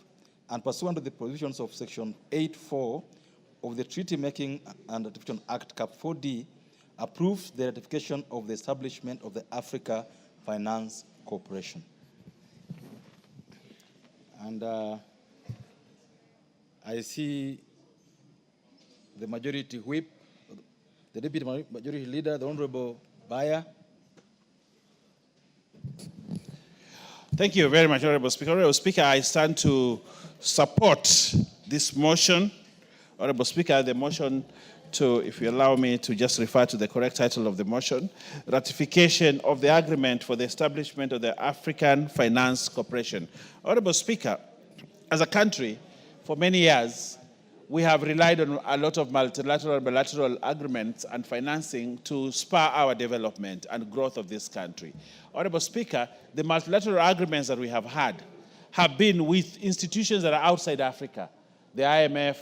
Speaker 15: and pursuant to the provisions of Section 8.4 of the Treaty Making and Ratification Act, Cap 4D, approves the ratification of the establishment of the Africa Finance Corporation. And I see the majority whip, the deputy majority leader, the Honorable Bayer.
Speaker 22: Thank you very much, Honorable Speaker. Honorable Speaker, I stand to support this motion. Honorable Speaker, the motion to, if you allow me to just refer to the correct title of the motion, ratification of the agreement for the establishment of the African Finance Corporation. Honorable Speaker, as a country, for many years, we have relied on a lot of multilateral and bilateral agreements and financing to spur our development and growth of this country. Honorable Speaker, the multilateral agreements that we have had have been with institutions that are outside Africa, the IMF,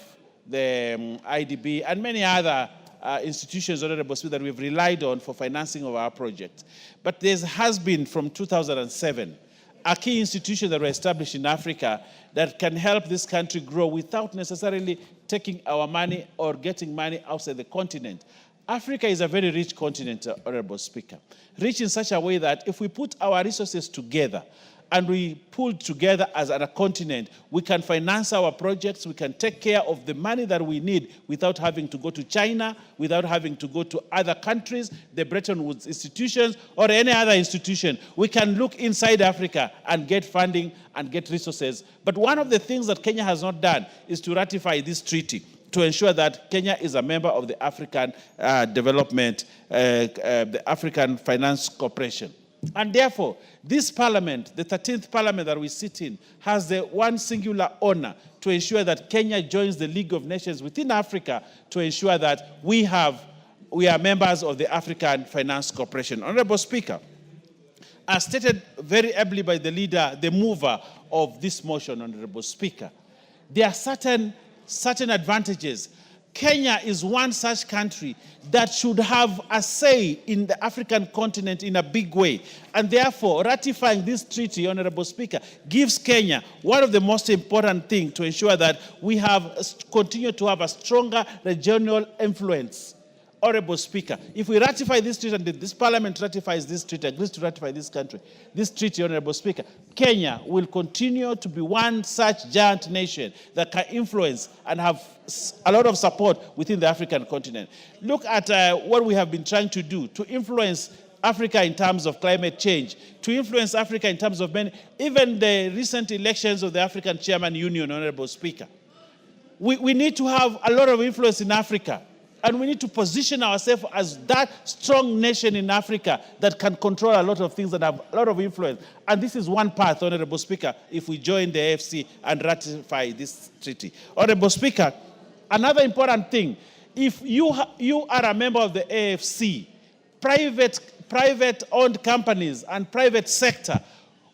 Speaker 22: the IDB, and many other institutions, Honorable Speaker, that we've relied on for financing of our projects. But there has been, from 2007, a key institution that were established in Africa that can help this country grow without necessarily taking our money or getting money outside the continent. Africa is a very rich continent, Honorable Speaker. Rich in such a way that if we put our resources together and we pull together as a continent, we can finance our projects, we can take care of the money that we need without having to go to China, without having to go to other countries, the Bretton Woods institutions, or any other institution. We can look inside Africa and get funding and get resources. But one of the things that Kenya has not done is to ratify this treaty to ensure that Kenya is a member of the African the African Finance Corporation. And therefore, this parliament, the 13th parliament that we sit in, has the one singular honor to ensure that Kenya joins the League of Nations within Africa to ensure that we are members of the African Finance Corporation. Honorable Speaker, as stated very ably by the leader, the mover of this motion, Honorable Speaker, there are certain advantages. Kenya is one such country that should have a say in the African continent in a big way. And therefore, ratifying this treaty, Honorable Speaker, gives Kenya one of the most important things to ensure that we continue to have a stronger regional influence. Honorable Speaker, if we ratify this treaty and this parliament ratifies this treaty, agrees to ratify this treaty, Honorable Speaker, Kenya will continue to be one such giant nation that can influence and have a lot of support within the African continent. Look at what we have been trying to do to influence Africa in terms of climate change, to influence Africa in terms of even the recent elections of the African Chairman Union, Honorable Speaker. We need to have a lot of influence in Africa. And we need to position ourselves as that strong nation in Africa that can control a lot of things and have a lot of influence. And this is one path, Honorable Speaker, if we join the AFC and ratify this treaty. Honorable Speaker, another important thing, if you are a member of the AFC, private-owned companies and private sector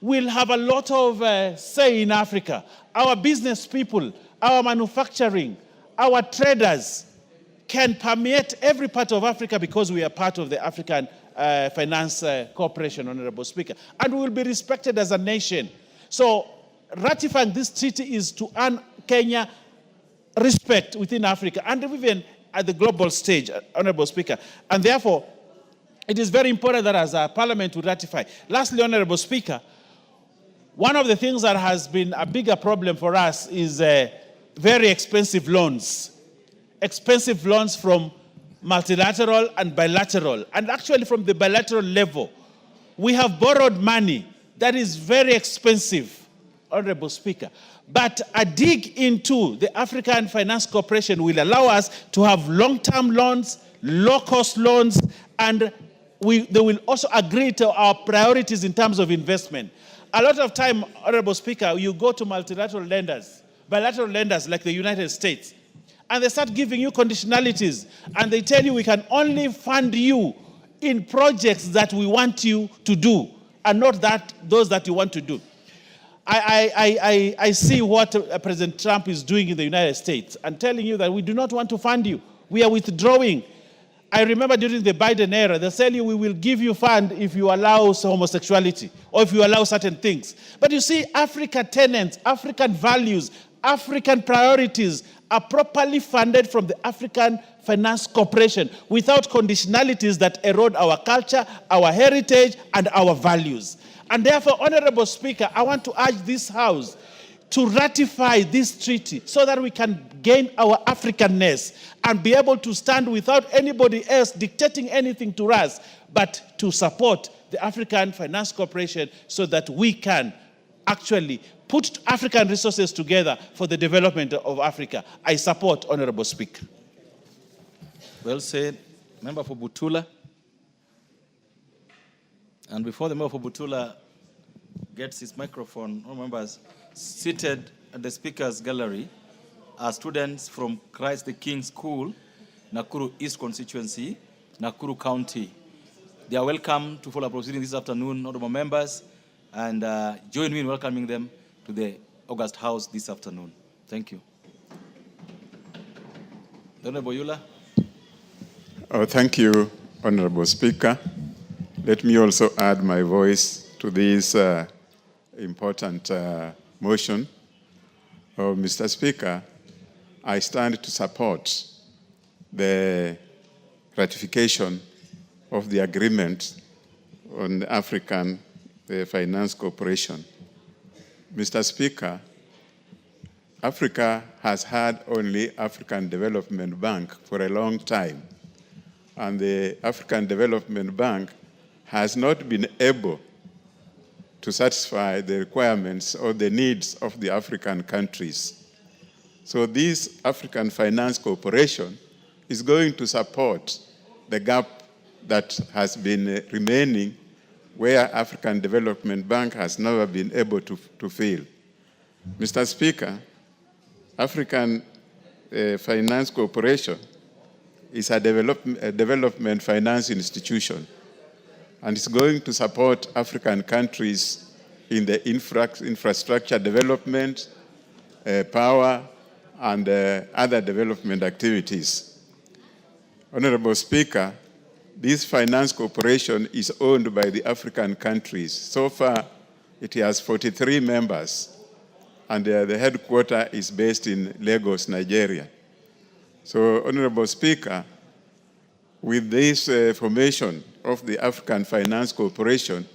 Speaker 22: will have a lot of say in Africa. Our business people, our manufacturing, our traders can permeate every part of Africa because we are part of the African Finance Corporation, Honorable Speaker. And we will be respected as a nation. So ratifying this treaty is to earn Kenya respect within Africa and even at the global stage, Honorable Speaker. And therefore, it is very important that as a parliament we ratify. Lastly, Honorable Speaker, one of the things that has been a bigger problem for us is very expensive loans. Expensive loans from multilateral and bilateral. And actually from the bilateral level, we have borrowed money that is very expensive, Honorable Speaker. But a dig into the African Finance Corporation will allow us to have long-term loans, low-cost loans, and they will also agree to our priorities in terms of investment. A lot of time, Honorable Speaker, you go to multilateral lenders, bilateral lenders like the United States, and they start giving you conditionalities, and they tell you we can only fund you in projects that we want you to do, and not those that you want to do. I see what President Trump is doing in the United States and telling you that we do not want to fund you. We are withdrawing. I remember during the Biden era, they tell you we will give you fund if you allow homosexuality or if you allow certain things. But you see, African tenets, African values, African priorities are properly funded from the African Finance Corporation without conditionalities that erode our culture, our heritage, and our values. And therefore, Honorable Speaker, I want to urge this House to ratify this treaty so that we can gain our Africanness and be able to stand without anybody else dictating anything to us, but to support the African Finance Corporation so that we can actually put African resources together for the development of Africa. I support, Honorable Speaker.
Speaker 15: Well said. Member for Butula. And before the member for Butula gets his microphone, all members seated at the Speaker's gallery are students from Christ the King School, Nakuru East Constituency, Nakuru County. They are welcome to follow proceedings this afternoon, honorable members, and join me in welcoming them to the August House this afternoon. Thank you. Honorable Yula.
Speaker 13: Oh, thank you, Honorable Speaker. Let me also add my voice to this important motion. Oh, Mr. Speaker, I stand to support the ratification of the agreement on the African Finance Corporation. Mr. Speaker, Africa has had only African Development Bank for a long time, and the African Development Bank has not been able to satisfy the requirements or the needs of the African countries. So this African Finance Corporation is going to support the gap that has been remaining where African Development Bank has never been able to fill. Mr. Speaker, African Finance Corporation is a development finance institution, and it's going to support African countries in the infrastructure development, power, and other development activities. Honorable Speaker, this finance corporation is owned by the African countries. So far, it has 43 members, and the headquarters is based in Lagos, Nigeria. So, Honorable Speaker, with this formation of the African Finance Corporation,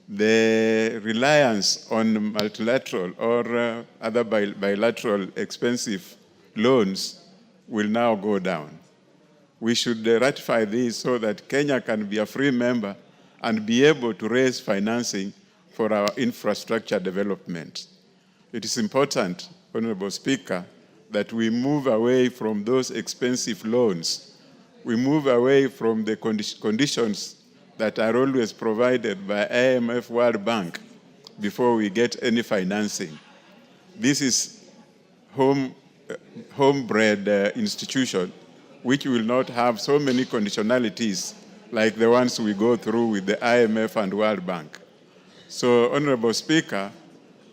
Speaker 13: the reliance on multilateral or other bilateral expensive loans will now go down. We should ratify this so that Kenya can be a free member and be able to raise financing for our infrastructure development. It is important, Honorable Speaker, that we move away from those expensive loans. We move away from the conditions that are always provided by IMF, World Bank, before we get any financing. This is homebred institution which will not have so many conditionalities like the ones we go through with the IMF and World Bank. So, Honorable Speaker,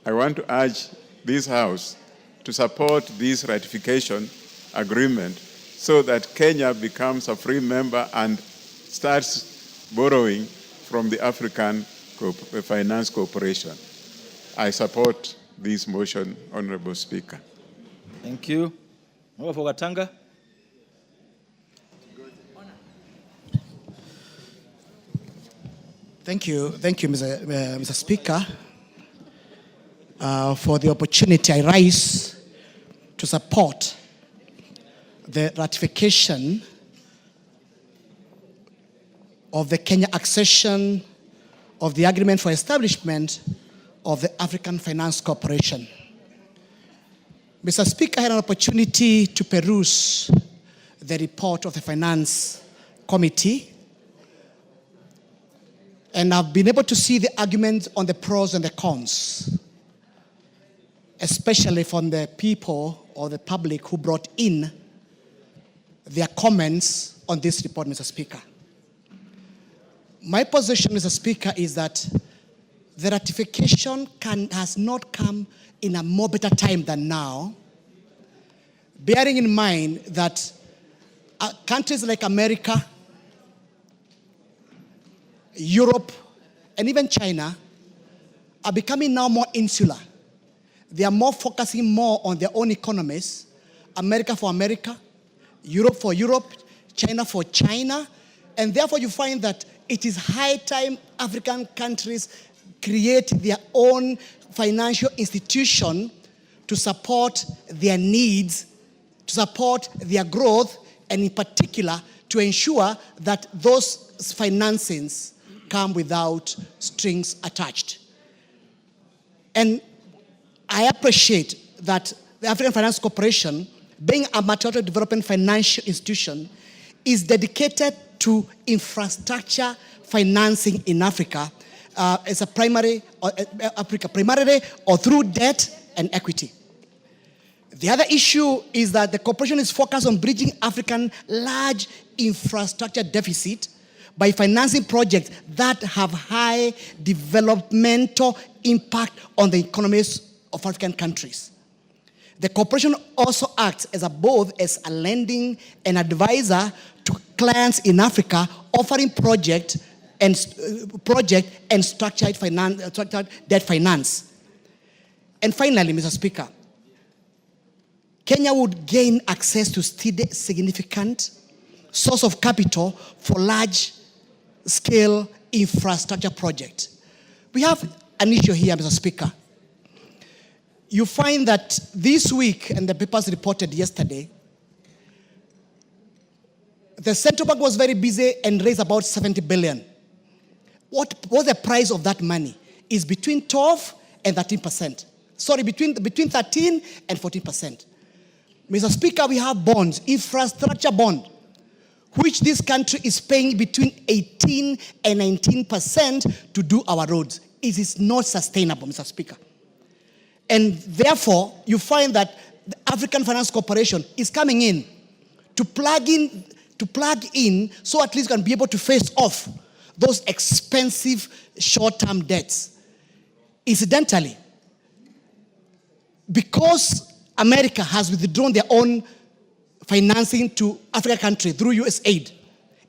Speaker 13: I want to urge this House to support this ratification agreement so that Kenya becomes a free member and starts borrowing from the African Finance Corporation. I support this motion, Honorable Speaker.
Speaker 15: Thank you. Member for Gatanga.
Speaker 9: Thank you, Mr. Speaker, for the opportunity I rise to support the ratification of the Kenya accession of the agreement for establishment of the African Finance Corporation. Mr. Speaker, I had an opportunity to peruse the report of the Finance Committee, and I've been able to see the arguments on the pros and the cons, especially from the people or the public who brought in their comments on this report, Mr. Speaker. My position, Mr. Speaker, is that the ratification has not come in a more better time than now, bearing in mind that countries like America, Europe, and even China are becoming now more insular. They are more focusing more on their own economies, America for America, Europe for Europe, China for China, and therefore you find that it is high time African countries create their own financial institution to support their needs, to support their growth, and in particular to ensure that those financings come without strings attached. And I appreciate that the African Finance Corporation, being a material development financial institution, is dedicated to infrastructure financing in Africa as a primarily or through debt and equity. The other issue is that the corporation is focused on bridging African large infrastructure deficit by financing projects that have high developmental impact on the economies of African countries. The corporation also acts as both as a lending and advisor to clients in Africa, offering project and structured debt finance. And finally, Mr. Speaker, Kenya would gain access to significant source of capital for large-scale infrastructure projects. We have an issue here, Mr. Speaker. You find that this week, and the papers reported yesterday, the central bank was very busy and raised about 70 billion. What was the price of that money? Is between 12 and 13%. Sorry, between 13 and 14%. Mr. Speaker, we have bonds, infrastructure bond, which this country is paying between 18 and 19% to do our roads. It is not sustainable, Mr. Speaker. And therefore, you find that the African Finance Corporation is coming in to plug in so at least can be able to face off those expensive short-term debts. Incidentally, because America has withdrawn their own financing to African countries through USAID,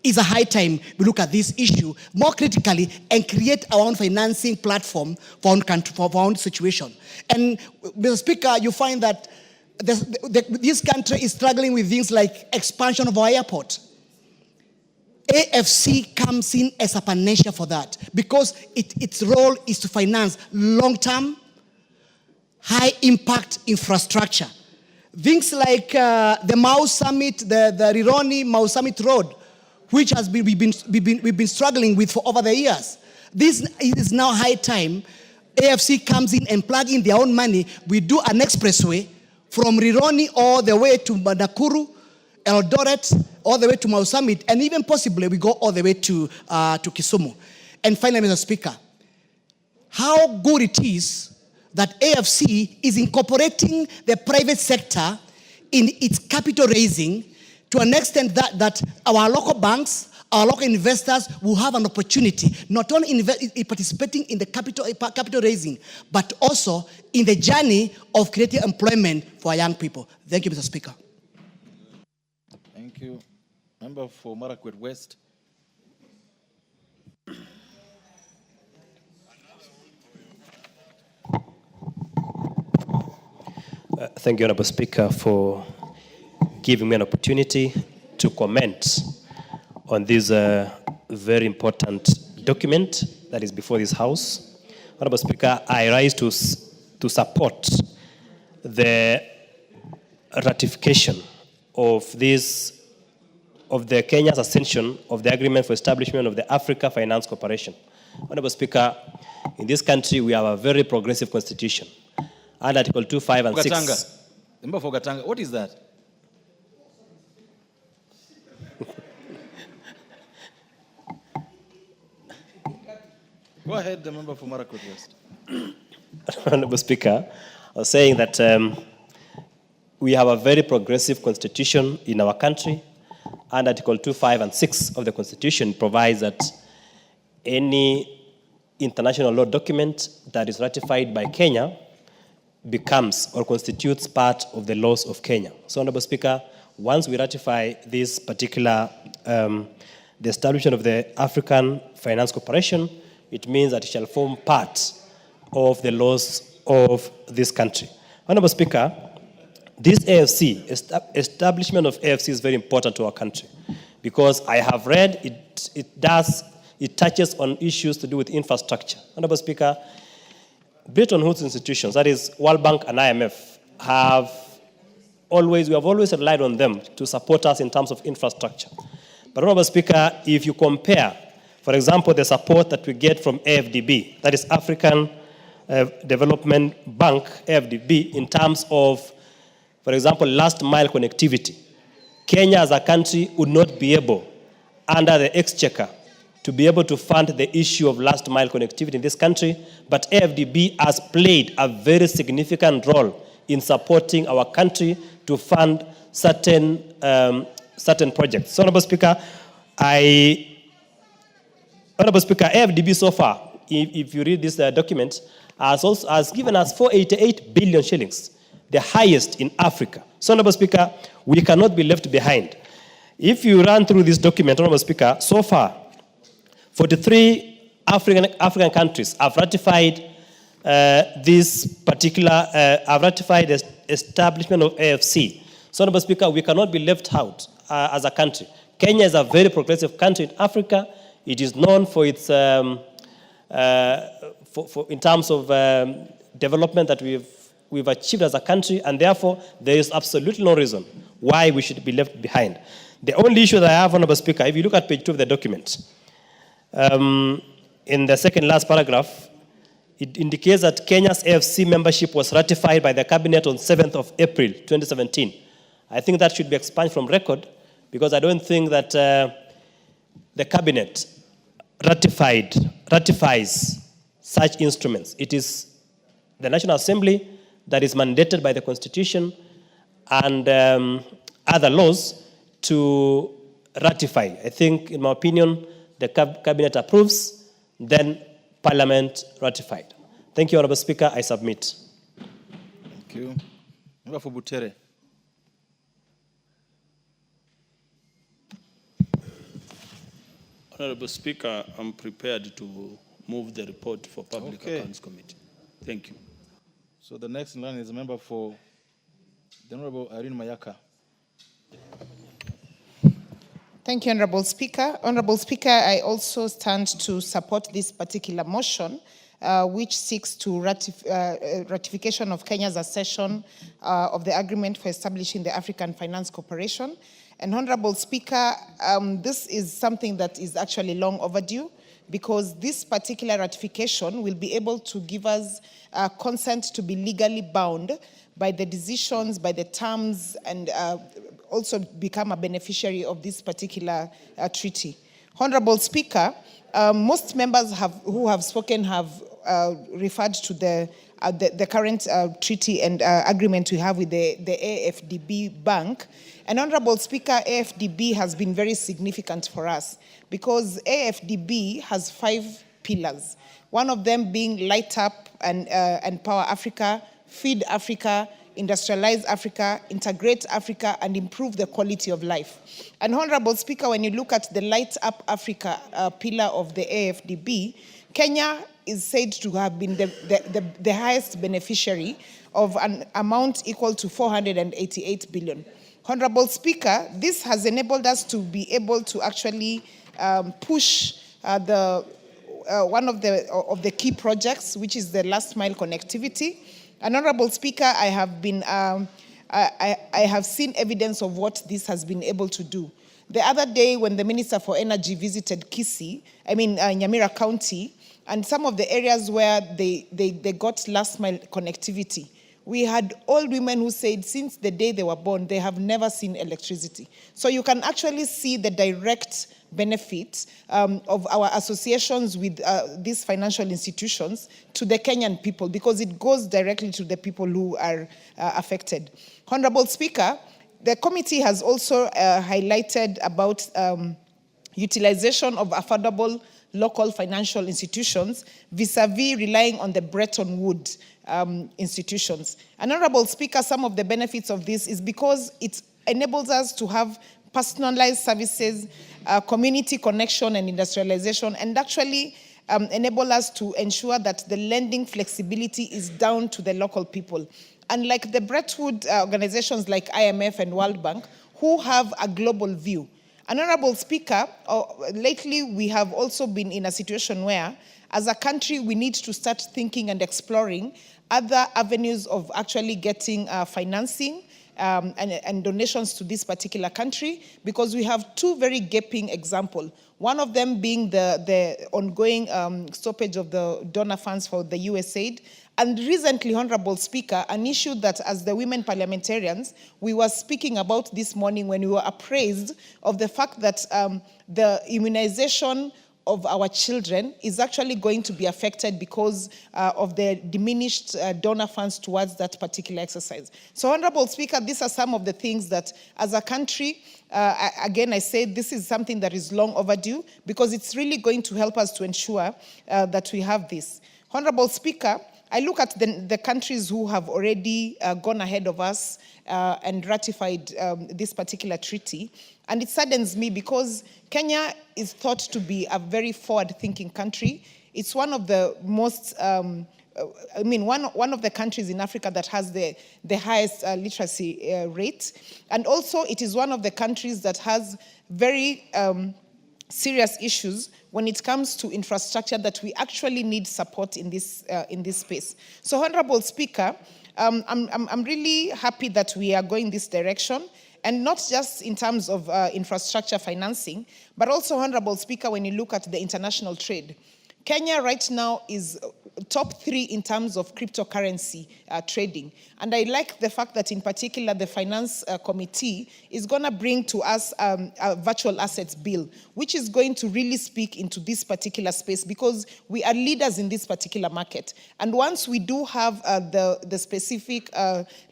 Speaker 9: it's a high time we look at this issue more critically and create our own financing platform for our own country, for our own situation. And Mr. Speaker, you find that this country is struggling with things like expansion of our airport. AFC comes in as a panacea for that because its role is to finance long-term, high-impact infrastructure. Things like the Mau Summit, the Rironi Mau Summit Road, which we've been struggling with for over the years. This is now high time AFC comes in and plug in their own money. We do an expressway from Rironi all the way to Nakuru, Eldoret, all the way to Mau Summit, and even possibly we go all the way to Kisumu. And finally, Mr. Speaker, how good it is that AFC is incorporating the private sector in its capital raising to an extent that our local banks, our local investors will have an opportunity, not only participating in the capital raising, but also in the journey of creating employment for our young people. Thank you, Mr. Speaker.
Speaker 15: Thank you. Member for Marakwet West.
Speaker 14: Thank you, Honorable Speaker, for giving me an opportunity to comment on this very important document that is before this House. Honorable Speaker, I rise to support the ratification of the Kenya's ascension of the agreement for establishment of the Africa Finance Corporation. Honorable Speaker, in this country we have a very progressive constitution. And Article 2, 5, and 6.
Speaker 15: Member for Gatanga, what is that? Go ahead, the member for Marakwet West.
Speaker 14: Honorable Speaker, I was saying that we have a very progressive constitution in our country, and Article 2, 5, and 6 of the Constitution provides that any international law document that is ratified by Kenya becomes or constitutes part of the laws of Kenya. So, Honorable Speaker, once we ratify this particular, the establishment of the African Finance Corporation, it means that it shall form part of the laws of this country. Honorable Speaker, this AFC, establishment of AFC is very important to our country because I have read it touches on issues to do with infrastructure. Honorable Speaker, Bretton Woods institutions, that is World Bank and IMF, we have always relied on them to support us in terms of infrastructure. But Honorable Speaker, if you compare, for example, the support that we get from AFDB, that is African Development Bank, AFDB, in terms of, for example, last mile connectivity, Kenya as a country would not be able, under the exchequer, to be able to fund the issue of last mile connectivity in this country, but AFDB has played a very significant role in supporting our country to fund certain projects. So, Honorable Speaker, AFDB so far, if you read this document, has given us 488 billion shillings, the highest in Africa. So, Honorable Speaker, we cannot be left behind. If you run through this document, Honorable Speaker, so far, 43 African countries have ratified this particular, have ratified the establishment of AFC. So, Honorable Speaker, we cannot be left out as a country. Kenya is a very progressive country in Africa. It is known for its, in terms of development that we've achieved as a country, and therefore there is absolutely no reason why we should be left behind. The only issue that I have, Honorable Speaker, if you look at page 2 of the document, in the second last paragraph, it indicates that Kenya's AFC membership was ratified by the Cabinet on 7th of April, 2017. I think that should be expunged from record because I don't think that the Cabinet ratifies such instruments. It is the National Assembly that is mandated by the Constitution and other laws to ratify. I think, in my opinion, the Cabinet approves, then Parliament ratified. Thank you, Honorable Speaker. I submit.
Speaker 15: Thank you. Member for Butere.
Speaker 17: Honorable Speaker, I'm prepared to move the report for Public Accounts Committee. Thank you.
Speaker 15: So the next in line is a member for the Honorable Irene Mayaka.
Speaker 18: Thank you, Honorable Speaker. Honorable Speaker, I also stand to support this particular motion, which seeks to ratification of Kenya's accession of the agreement for establishing the African Finance Corporation. And Honorable Speaker, this is something that is actually long overdue because this particular ratification will be able to give us consent to be legally bound by the decisions, by the terms, and also become a beneficiary of this particular treaty. Honorable Speaker, most members who have spoken have referred to the current treaty and agreement we have with the AFDB Bank. And Honorable Speaker, AFDB has been very significant for us because AFDB has 5 pillars. One of them being Light Up and Power Africa, Feed Africa, Industrialize Africa, Integrate Africa, and improve the quality of life. And Honorable Speaker, when you look at the Light Up Africa pillar of the AFDB, Kenya is said to have been the highest beneficiary of an amount equal to 488 billion. Honorable Speaker, this has enabled us to be able to actually push one of the key projects, which is the last mile connectivity. And Honorable Speaker, I have seen evidence of what this has been able to do. The other day, when the Minister for Energy visited Nyamira County, and some of the areas where they got last mile connectivity, we had old women who said since the day they were born, they have never seen electricity. So you can actually see the direct benefit of our associations with these financial institutions to the Kenyan people, because it goes directly to the people who are affected. Honorable Speaker, the committee has also highlighted about utilization of affordable local financial institutions vis-a-vis relying on the Bretton Woods institutions. And Honorable Speaker, some of the benefits of this is because it enables us to have personalized services, community connection and industrialization, and actually enable us to ensure that the lending flexibility is down to the local people. Unlike the Bretton Woods organizations like IMF and World Bank, who have a global view. And Honorable Speaker, lately we have also been in a situation where, as a country, we need to start thinking and exploring other avenues of actually getting financing and donations to this particular country, because we have 2 very gaping examples. One of them being the ongoing stoppage of the donor funds for the USAID. And recently, Honorable Speaker, an issue that as the women parliamentarians, we were speaking about this morning when we were appraised of the fact that the immunization of our children is actually going to be affected because of the diminished donor funds towards that particular exercise. So, Honorable Speaker, these are some of the things that as a country, again, I say this is something that is long overdue, because it's really going to help us to ensure that we have this. Honorable Speaker, I look at the countries who have already gone ahead of us and ratified this particular treaty. And it saddens me because Kenya is thought to be a very forward-thinking country. It's one of the most, one of the countries in Africa that has the highest literacy rate. And also it is one of the countries that has very serious issues when it comes to infrastructure that we actually need support in this space. So, Honorable Speaker, I'm really happy that we are going this direction, and not just in terms of infrastructure financing, but also, Honorable Speaker, when you look at the international trade. Kenya right now is top 3 in terms of cryptocurrency trading. And I like the fact that in particular the Finance Committee is going to bring to us a virtual assets bill, which is going to really speak into this particular space, because we are leaders in this particular market. And once we do have the specific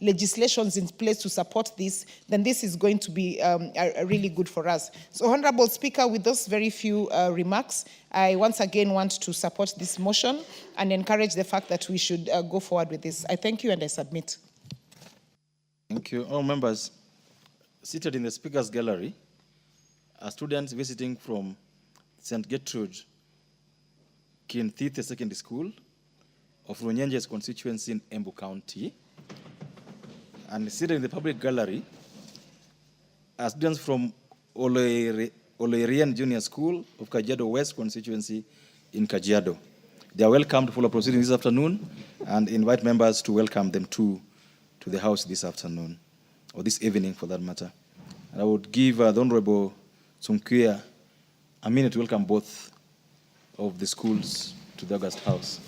Speaker 18: legislations in place to support this, then this is going to be really good for us. So, Honorable Speaker, with those very few remarks, I once again want to support this motion and encourage the fact that we should go forward with this. I thank you and I submit.
Speaker 15: Thank you. All members, seated in the Speaker's Gallery are students visiting from St. Gertrude Kinthithe Secondary School of Runyenje's constituency in Embu County. And seated in the public gallery are students from Oloirian Junior School of Kajiado West constituency in Kajiado. They are welcome to follow proceedings this afternoon, and invite members to welcome them to the House this afternoon, or this evening for that matter. And I would give the Honorable Sumkuya a minute to welcome both of the schools to the August House.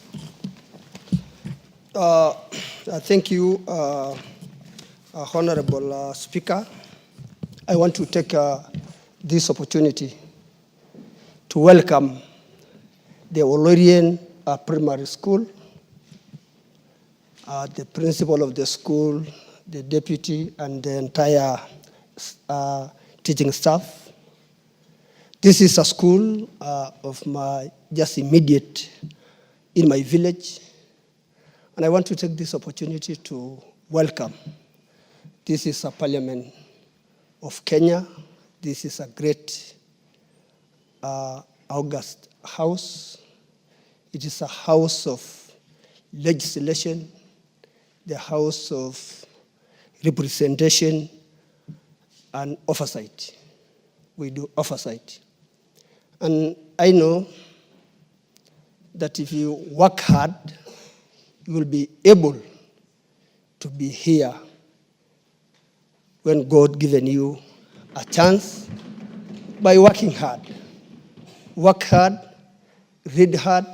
Speaker 7: Thank you, Honorable Speaker. I want to take this opportunity to welcome the Oloirian primary school, the principal of the school, the deputy, and the entire teaching staff. This is a school of my just immediate in my village, and I want to take this opportunity to welcome. This is a parliament of Kenya. This is a great august house. It is a house of legislation, the house of representation and oversight. We do oversight. And I know that if you work hard, you will be able to be here when God given you a chance by working hard. Work hard, read hard,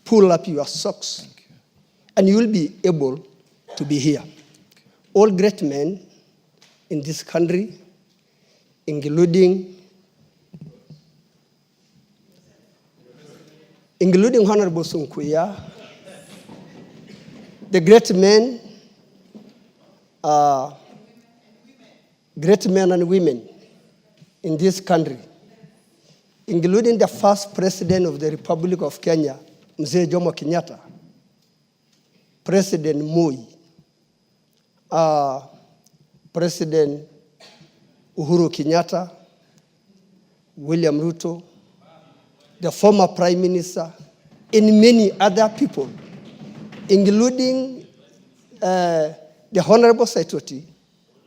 Speaker 7: pull up your socks, and you will be able to be here. All great men in this country, including Honorable Sunkuya, the great men and women in this country, including the first president of the Republic of Kenya, Mzee Jomo Kenyatta, President Moi, President Uhuru Kenyatta, William Ruto, the former Prime Minister, and many other people, including the Honorable Saitoti,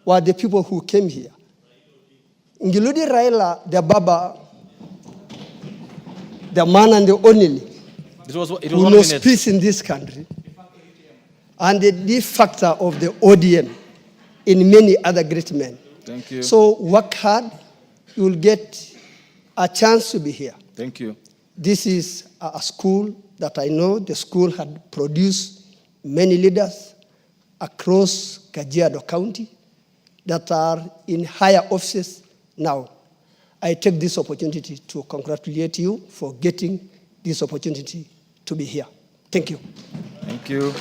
Speaker 7: were the people who came here, including Raila, the Baba, the man and the only who knows peace in this country, and the de facto of the ODM in many other great men.
Speaker 15: Thank you.
Speaker 7: So work hard, you will get a chance to be here.
Speaker 15: Thank you.
Speaker 7: This is a school that I know the school had produced many leaders across Kajiado County that are in higher offices now. I take this opportunity to congratulate you for getting this opportunity to be here. Thank you.
Speaker 15: Thank you.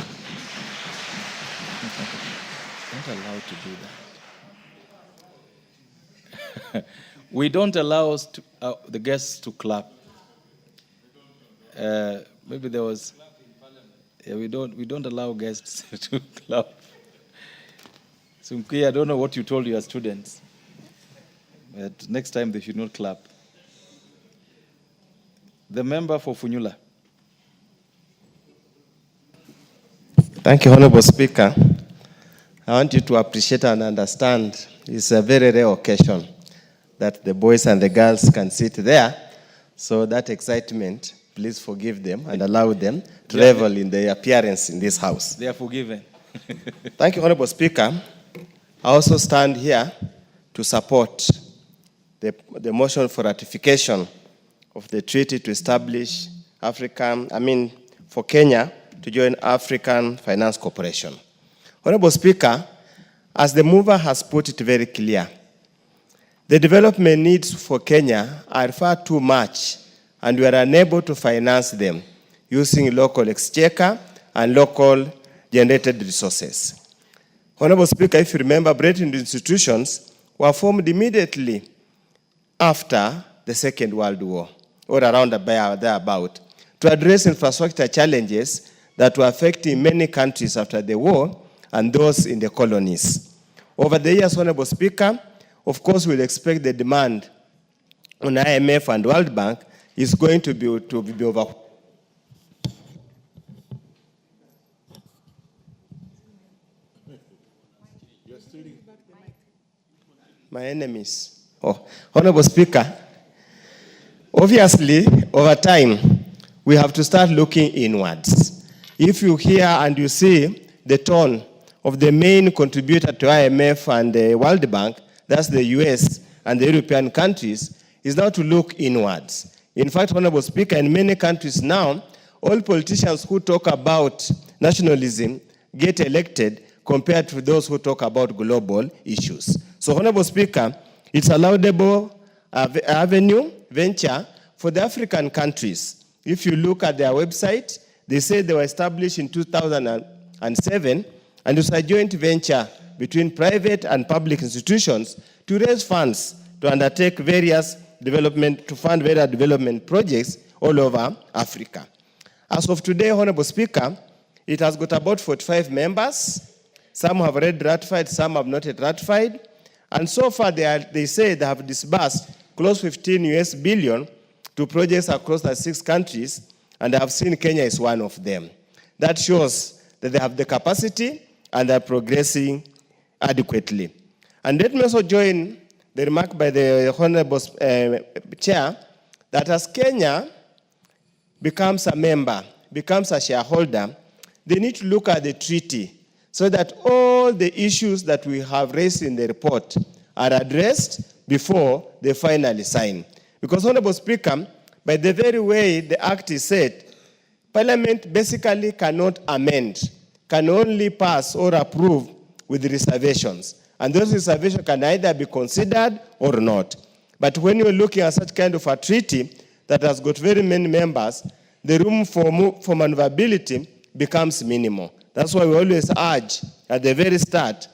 Speaker 15: Not allowed to do that. We don't allow the guests to clap. Maybe there was. Yeah, we don't allow guests to clap. Sumki, I don't know what you told your students. But next time they should not clap. The member for Funyula.
Speaker 1: Thank you, Honorable Speaker. I want you to appreciate and understand it's a very rare occasion that the boys and the girls can sit there. So that excitement, please forgive them and allow them to revel in their appearance in this house.
Speaker 15: They are forgiven.
Speaker 1: Thank you, Honorable Speaker. I also stand here to support the motion for ratification of the treaty to establish for Kenya to join African Finance Corporation. Honorable Speaker, as the mover has put it very clear, the development needs for Kenya are far too much, and we are unable to finance them using local exchequer and local generated resources. Honorable Speaker, if you remember, Brethren institutions were formed immediately after the Second World War, or around thereabout, to address infrastructure challenges that were affecting many countries after the war and those in the colonies. Over the years, Honorable Speaker, of course, we'll expect the demand on IMF and World Bank is going to be over. My enemies. Honorable Speaker, obviously, over time, we have to start looking inwards. If you hear and you see the tone of the main contributor to IMF and the World Bank, that's the US and the European countries, is now to look inwards. In fact, Honorable Speaker, in many countries now, all politicians who talk about nationalism get elected compared to those who talk about global issues. So, Honorable Speaker, it's a laudable venture for the African countries. If you look at their website, They say they were established in 2007, and it was a joint venture between private and public institutions to raise funds to undertake to fund various development projects all over Africa. As of today, Honorable Speaker, it has got about 45 members. Some have already ratified, some have not yet ratified. And so far, they say they have disbursed close to $15 billion to projects across the 6 countries, and I have seen Kenya is one of them. That shows that they have the capacity and are progressing adequately. And let me also join the remark by the Honorable Chair that as Kenya becomes a member, becomes a shareholder, they need to look at the treaty so that all the issues that we have raised in the report are addressed before they finally sign. Because, Honorable Speaker, by the very way the Act is set, Parliament basically cannot amend, can only pass or approve with reservations. And those reservations can either be considered or not. But when you're looking at such kind of a treaty that has got very many members, the room for maneuverability becomes minimal. That's why we always urge at the very start,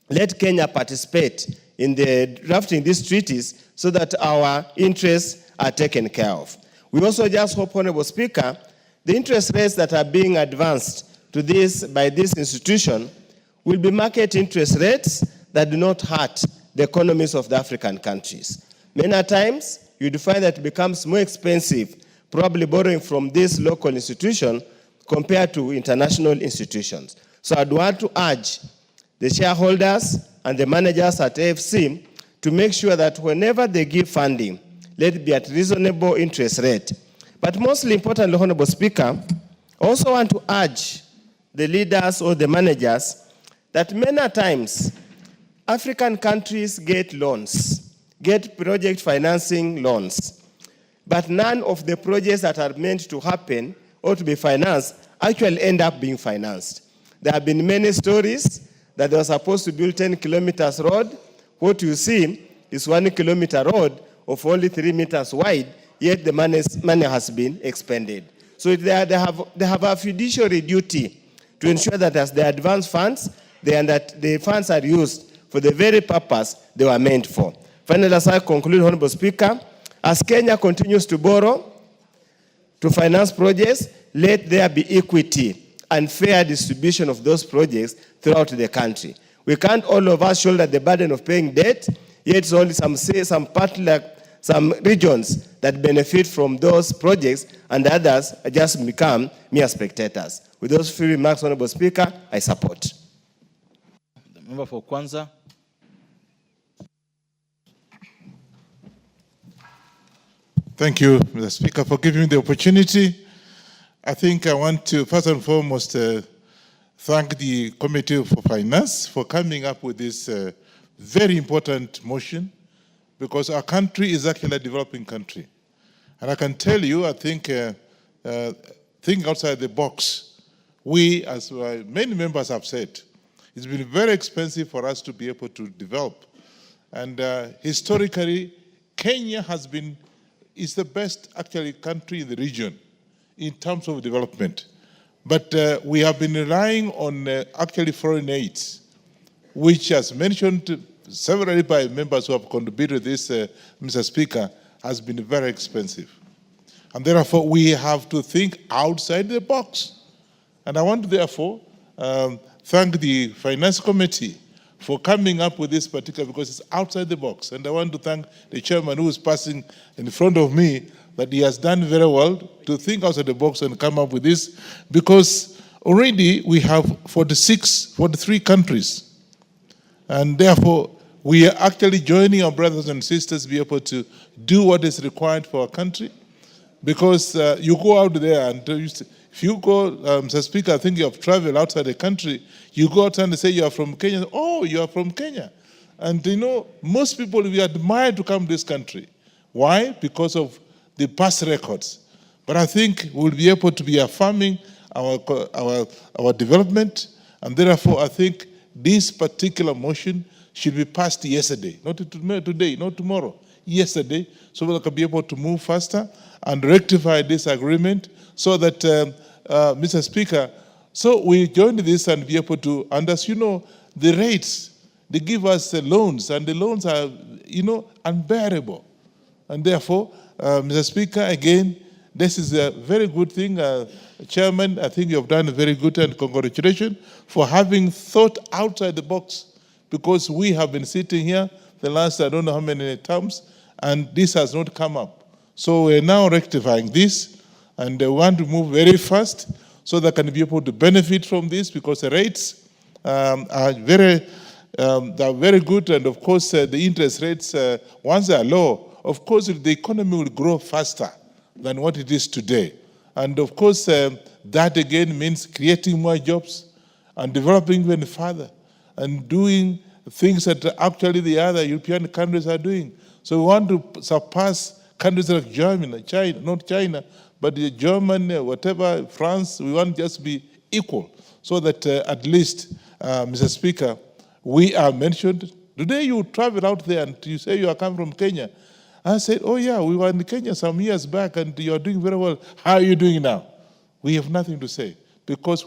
Speaker 1: let Kenya participate in the drafting these treaties so that our interests are taken care of. We also just hope, Honorable Speaker, the interest rates that are being advanced to this by this institution will be market interest rates that do not hurt the economies of the African countries. Many times, you'd find that it becomes more expensive, probably borrowing from this local institution compared to international institutions. So I'd want to urge the shareholders and the managers at AFC to make sure that whenever they give funding, let it be at reasonable interest rate. But mostly importantly, Honorable Speaker, I also want to urge the leaders or the managers that many times African countries get loans, get project financing loans, but none of the projects that are meant to happen or to be financed actually end up being financed. There have been many stories that they were supposed to build 10 kilometers road. What you see is 1 kilometer road of only 3 meters wide, yet the money has been expended. So they have a fiduciary duty to ensure that as they advance funds, that the funds are used for the very purpose they were meant for. Finally, as I conclude, Honorable Speaker, as Kenya continues to borrow to finance projects, let there be equity and fair distribution of those projects throughout the country. We can't all of us shoulder the burden of paying debt, yet it's only some regions that benefit from those projects and others just become mere spectators. With those few remarks, Honorable Speaker, I support.
Speaker 15: The member for Kwanza.
Speaker 19: Thank you, Mr. Speaker, for giving me the opportunity. I think I want to first and foremost thank the Committee for Finance for coming up with this very important motion, because our country is actually a developing country. And I can tell you, I think, thinking outside the box, we, as many members have said, it's been very expensive for us to be able to develop. And historically, Kenya is the best actually country in the region in terms of development. But we have been relying on actually foreign aids, which, as mentioned several by members who have contributed to this, Mr. Speaker, has been very expensive. And therefore, we have to think outside the box. And I want to therefore thank the Finance Committee for coming up with this particular, because it's outside the box. And I want to thank the chairman who is passing in front of me, that he has done very well to think outside the box and come up with this, because already we have 43 countries. And therefore, we are actually joining our brothers and sisters to be able to do what is required for our country. Because you go out there and if you go, Mr. Speaker, I think you have traveled outside the country, you go out and say you are from Kenya. Oh, you are from Kenya. And you know, most people, we admire to come to this country. Why? Because of the past records. But I think we'll be able to be affirming our development. And therefore, I think this particular motion should be passed yesterday, not today, not tomorrow, yesterday, so we can be able to move faster and rectify this agreement so that
Speaker 5: Mr. Speaker, so we joined this and be able to, and as you know, the rates, they give us loans, and the loans are, unbearable. And therefore, Mr. Speaker, again, this is a very good thing. Chairman, I think you have done a very good, and congratulations for having thought outside the box, because we have been sitting here the last, I don't know how many terms, and this has not come up. So we're now rectifying this, and we want to move very fast so that can be able to benefit from this, because the rates are very good, and of course the interest rates, once they are low, of course the economy will grow faster than what it is today. And of course that again means creating more jobs and developing even further and doing things that actually the other European countries are doing. So we want to surpass countries like Germany, China, not China, but Germany, whatever, France. We want just to be equal, so that at least, Mr. Speaker, we are mentioned. Today you travel out there and you say you are coming from Kenya. I said, oh yeah, we were in Kenya some years back and you are doing very well. How are you doing now? We have nothing to say, because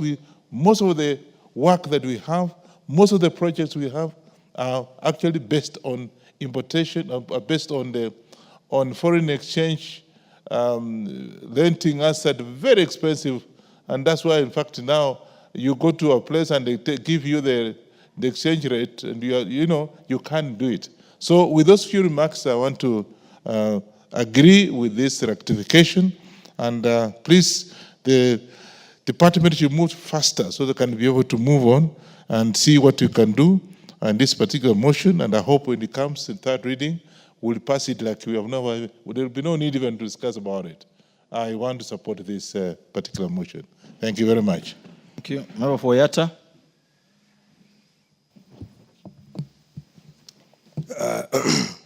Speaker 5: most of the work that we have, most of the projects we have are actually based on importation, based on foreign exchange, renting us at very expensive. And that's why, in fact, now you go to a place and they give you the exchange rate, and you can't do it. So with those few remarks, I want to agree with this rectification, and please, the department should move faster so they can be able to move on and see what you can do on this particular motion. And I hope when it comes in third reading, we'll pass it like we have never, there will be no need even to discuss about it. I want to support this particular motion. Thank you very much.
Speaker 15: Thank you. Member for Yatta.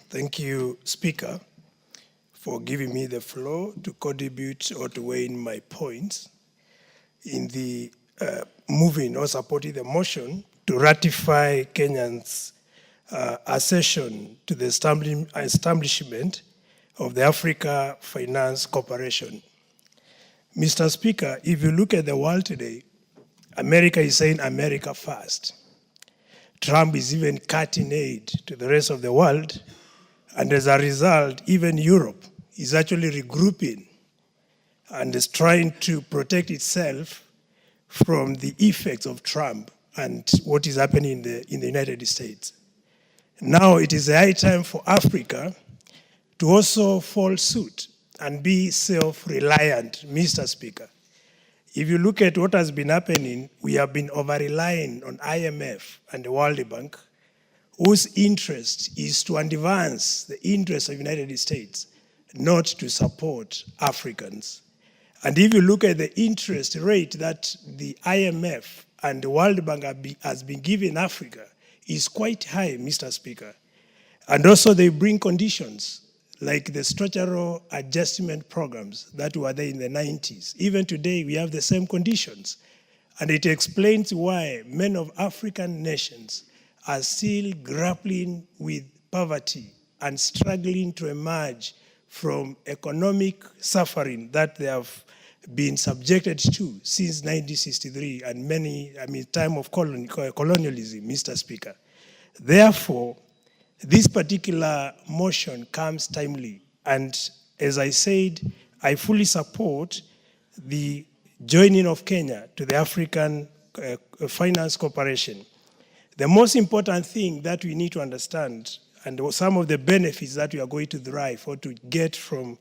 Speaker 4: Thank you, Speaker, for giving me the floor to contribute or to weigh in my points in the moving or supporting the motion to ratify Kenya's accession to the establishment of the Africa Finance Corporation. Mr. Speaker, if you look at the world today, America is saying America first. Trump is even cutting aid to the rest of the world, and as a result, even Europe is actually regrouping and is trying to protect itself from the effects of Trump and what is happening in the United States. Now it is a high time for Africa to also follow suit and be self-reliant, Mr. Speaker. If you look at what has been happening, we have been over-relying on IMF and the World Bank, whose interest is to advance the interests of the United States, not to support Africans. And if you look at the interest rate that the IMF and the World Bank has been giving Africa, is quite high, Mr. Speaker. And also they bring conditions like the structural adjustment programs that were there in the 90s. Even today, we have the same conditions. And it explains why many of African nations are still grappling with poverty and struggling to emerge from economic suffering that they have been subjected to since 1963 and time of colonialism, Mr. Speaker. Therefore, this particular motion comes timely, and as I said, I fully support the joining of Kenya to the African Finance Corporation. The most important thing that we need to understand, and some of the benefits that we are going to derive or to get from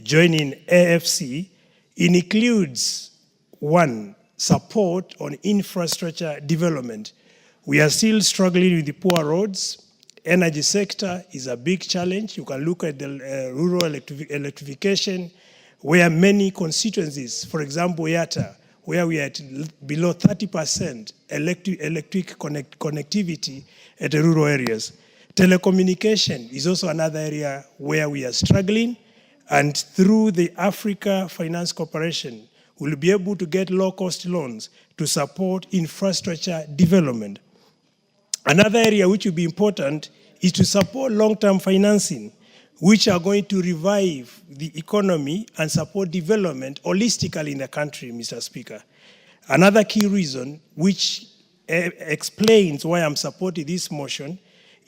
Speaker 4: joining AFC, it includes, one, support on infrastructure development. We are still struggling with the poor roads. Energy sector is a big challenge. You can look at the rural electrification, where many constituencies, for example, Yatta, where we are at below 30% electric connectivity at the rural areas. Telecommunication is also another area where we are struggling, and through the Africa Finance Corporation, we'll be able to get low-cost loans to support infrastructure development. Another area which will be important is to support long-term financing, which are going to revive the economy and support development holistically in the country, Mr. Speaker. Another key reason, which explains why I'm supporting this motion,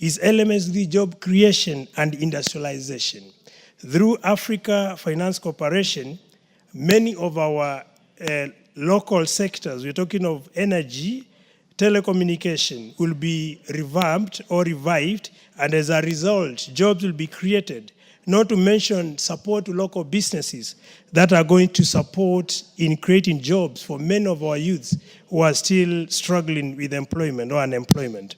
Speaker 4: is elements of the job creation and industrialization. Through Africa Finance Corporation, many of our local sectors, we're talking of energy, telecommunication, will be revamped or revived, and as a result, jobs will be created, not to mention support to local businesses that are going to support in creating jobs for many of our youths who are still struggling with employment or unemployment.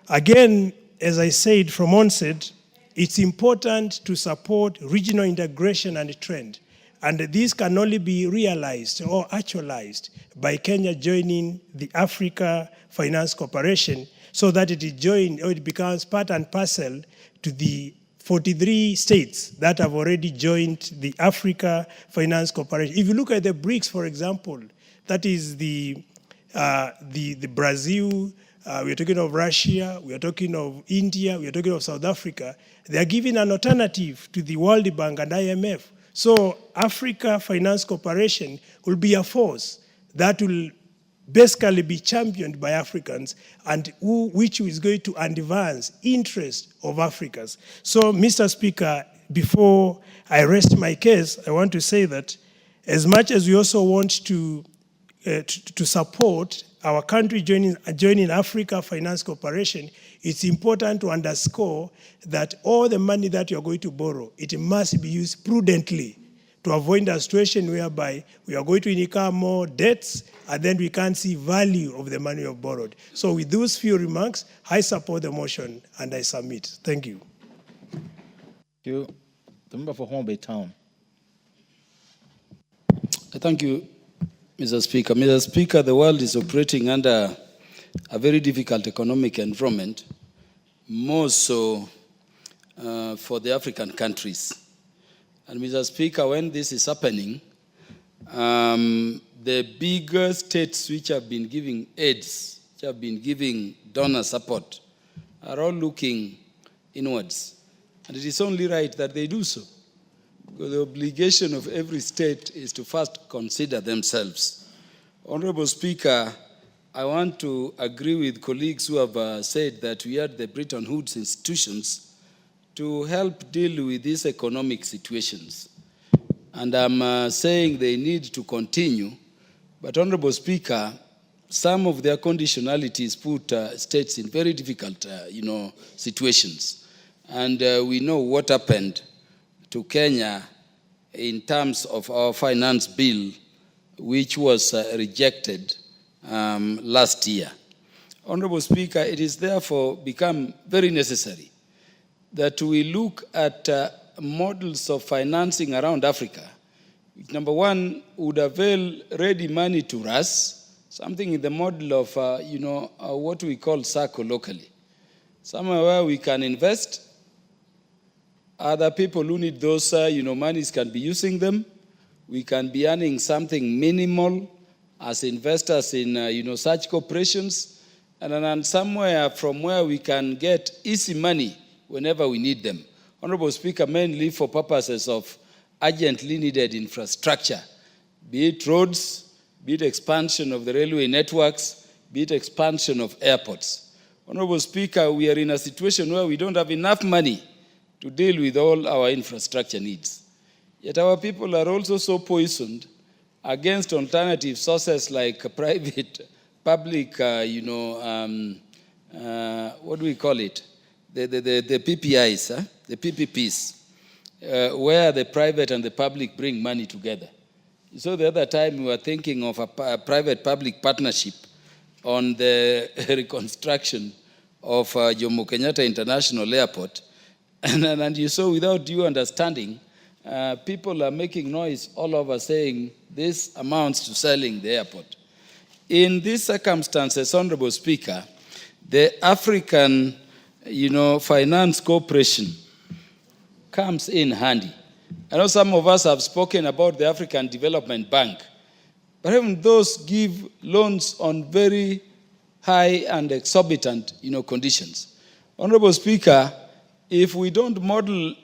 Speaker 4: Again, as I said from onset, it's important to support regional integration and trend. And this can only be realized or actualized by Kenya joining the Africa Finance Corporation so that it becomes part and parcel to the 43 states that have already joined the Africa Finance Corporation. If you look at the BRICS, for example, that is the Brazil, we're talking of Russia, we're talking of India, we're talking of South Africa. They are giving an alternative to the World Bank and IMF. So Africa Finance Corporation will be a force that will basically be championed by Africans and which is going to advance interest of Africans. So, Mr. Speaker, before I rest my case, I want to say that as much as we also want to support our country joining Africa Finance Corporation, it's important to underscore that all the money that you're going to borrow, it must be used prudently to avoid a situation whereby we are going to incur more debts and then we can't see value of the money you've borrowed. So with those few remarks, I support the motion and I submit. Thank you.
Speaker 10: Thank you. The member for Horn Bay Town.
Speaker 20: Thank you, Mr. Speaker. Mr. Speaker, the world is operating under a very difficult economic environment, more so for the African countries. And Mr. Speaker, when this is happening, the bigger states which have been giving aids, which have been giving donor support, are all looking inwards. And it is only right that they do so, because the obligation of every state is to first consider themselves. Honorable Speaker, I want to agree with colleagues who have said that we had the Bretton Woods institutions to help deal with these economic situations. And I'm saying they need to continue, but Honorable Speaker, some of their conditionalities put states in very difficult situations. And we know what happened to Kenya in terms of our finance bill, which was rejected last year. Honorable Speaker, it is therefore become very necessary that we look at models of financing around Africa, which, number one, would avail ready money to us, something in the model of, what we call circle locally. Somewhere where we can invest, other people who need those, monies can be using them. We can be earning something minimal as investors in, such corporations, and then somewhere from where we can get easy money whenever we need them. Honorable Speaker, mainly for purposes of urgently needed infrastructure, be it roads, be it expansion of the railway networks, be it expansion of airports. Honorable Speaker, we are in a situation where we don't have enough money to deal with all our infrastructure needs. Yet our people are also so poisoned against alternative sources like private, public, what do we call it? The PPIs, the PPPs, where the private and the public bring money together. So the other time we were thinking of a private-public partnership on the reconstruction of Jomo Kenyatta International Airport. And you saw, without due understanding, people are making noise all over saying this amounts to selling the airport. In these circumstances, Honorable Speaker, the African Finance Corporation comes in handy. I know some of us have spoken about the African Development Bank, but even those give loans on very high and exorbitant, conditions. Honorable Speaker, if we don't model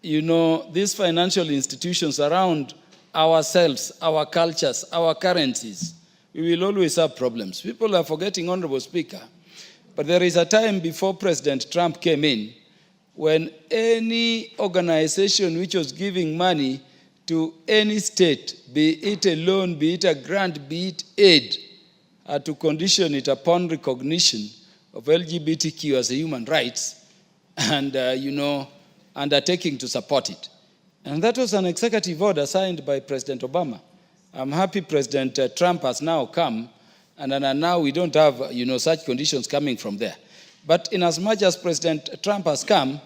Speaker 20: these financial institutions around ourselves, our cultures, our currencies, we will always have problems. People are forgetting, Honorable Speaker, but there is a time before President Trump came in when any organization which was giving money to any state, be it a loan, be it a grant, be it aid, had to condition it upon recognition of LGBTQ as a human rights and, undertaking to support it. And that was an executive order signed by President Obama. I'm happy President Trump has now come, and now we don't have, such conditions coming from there. But in as much as President Trump has come,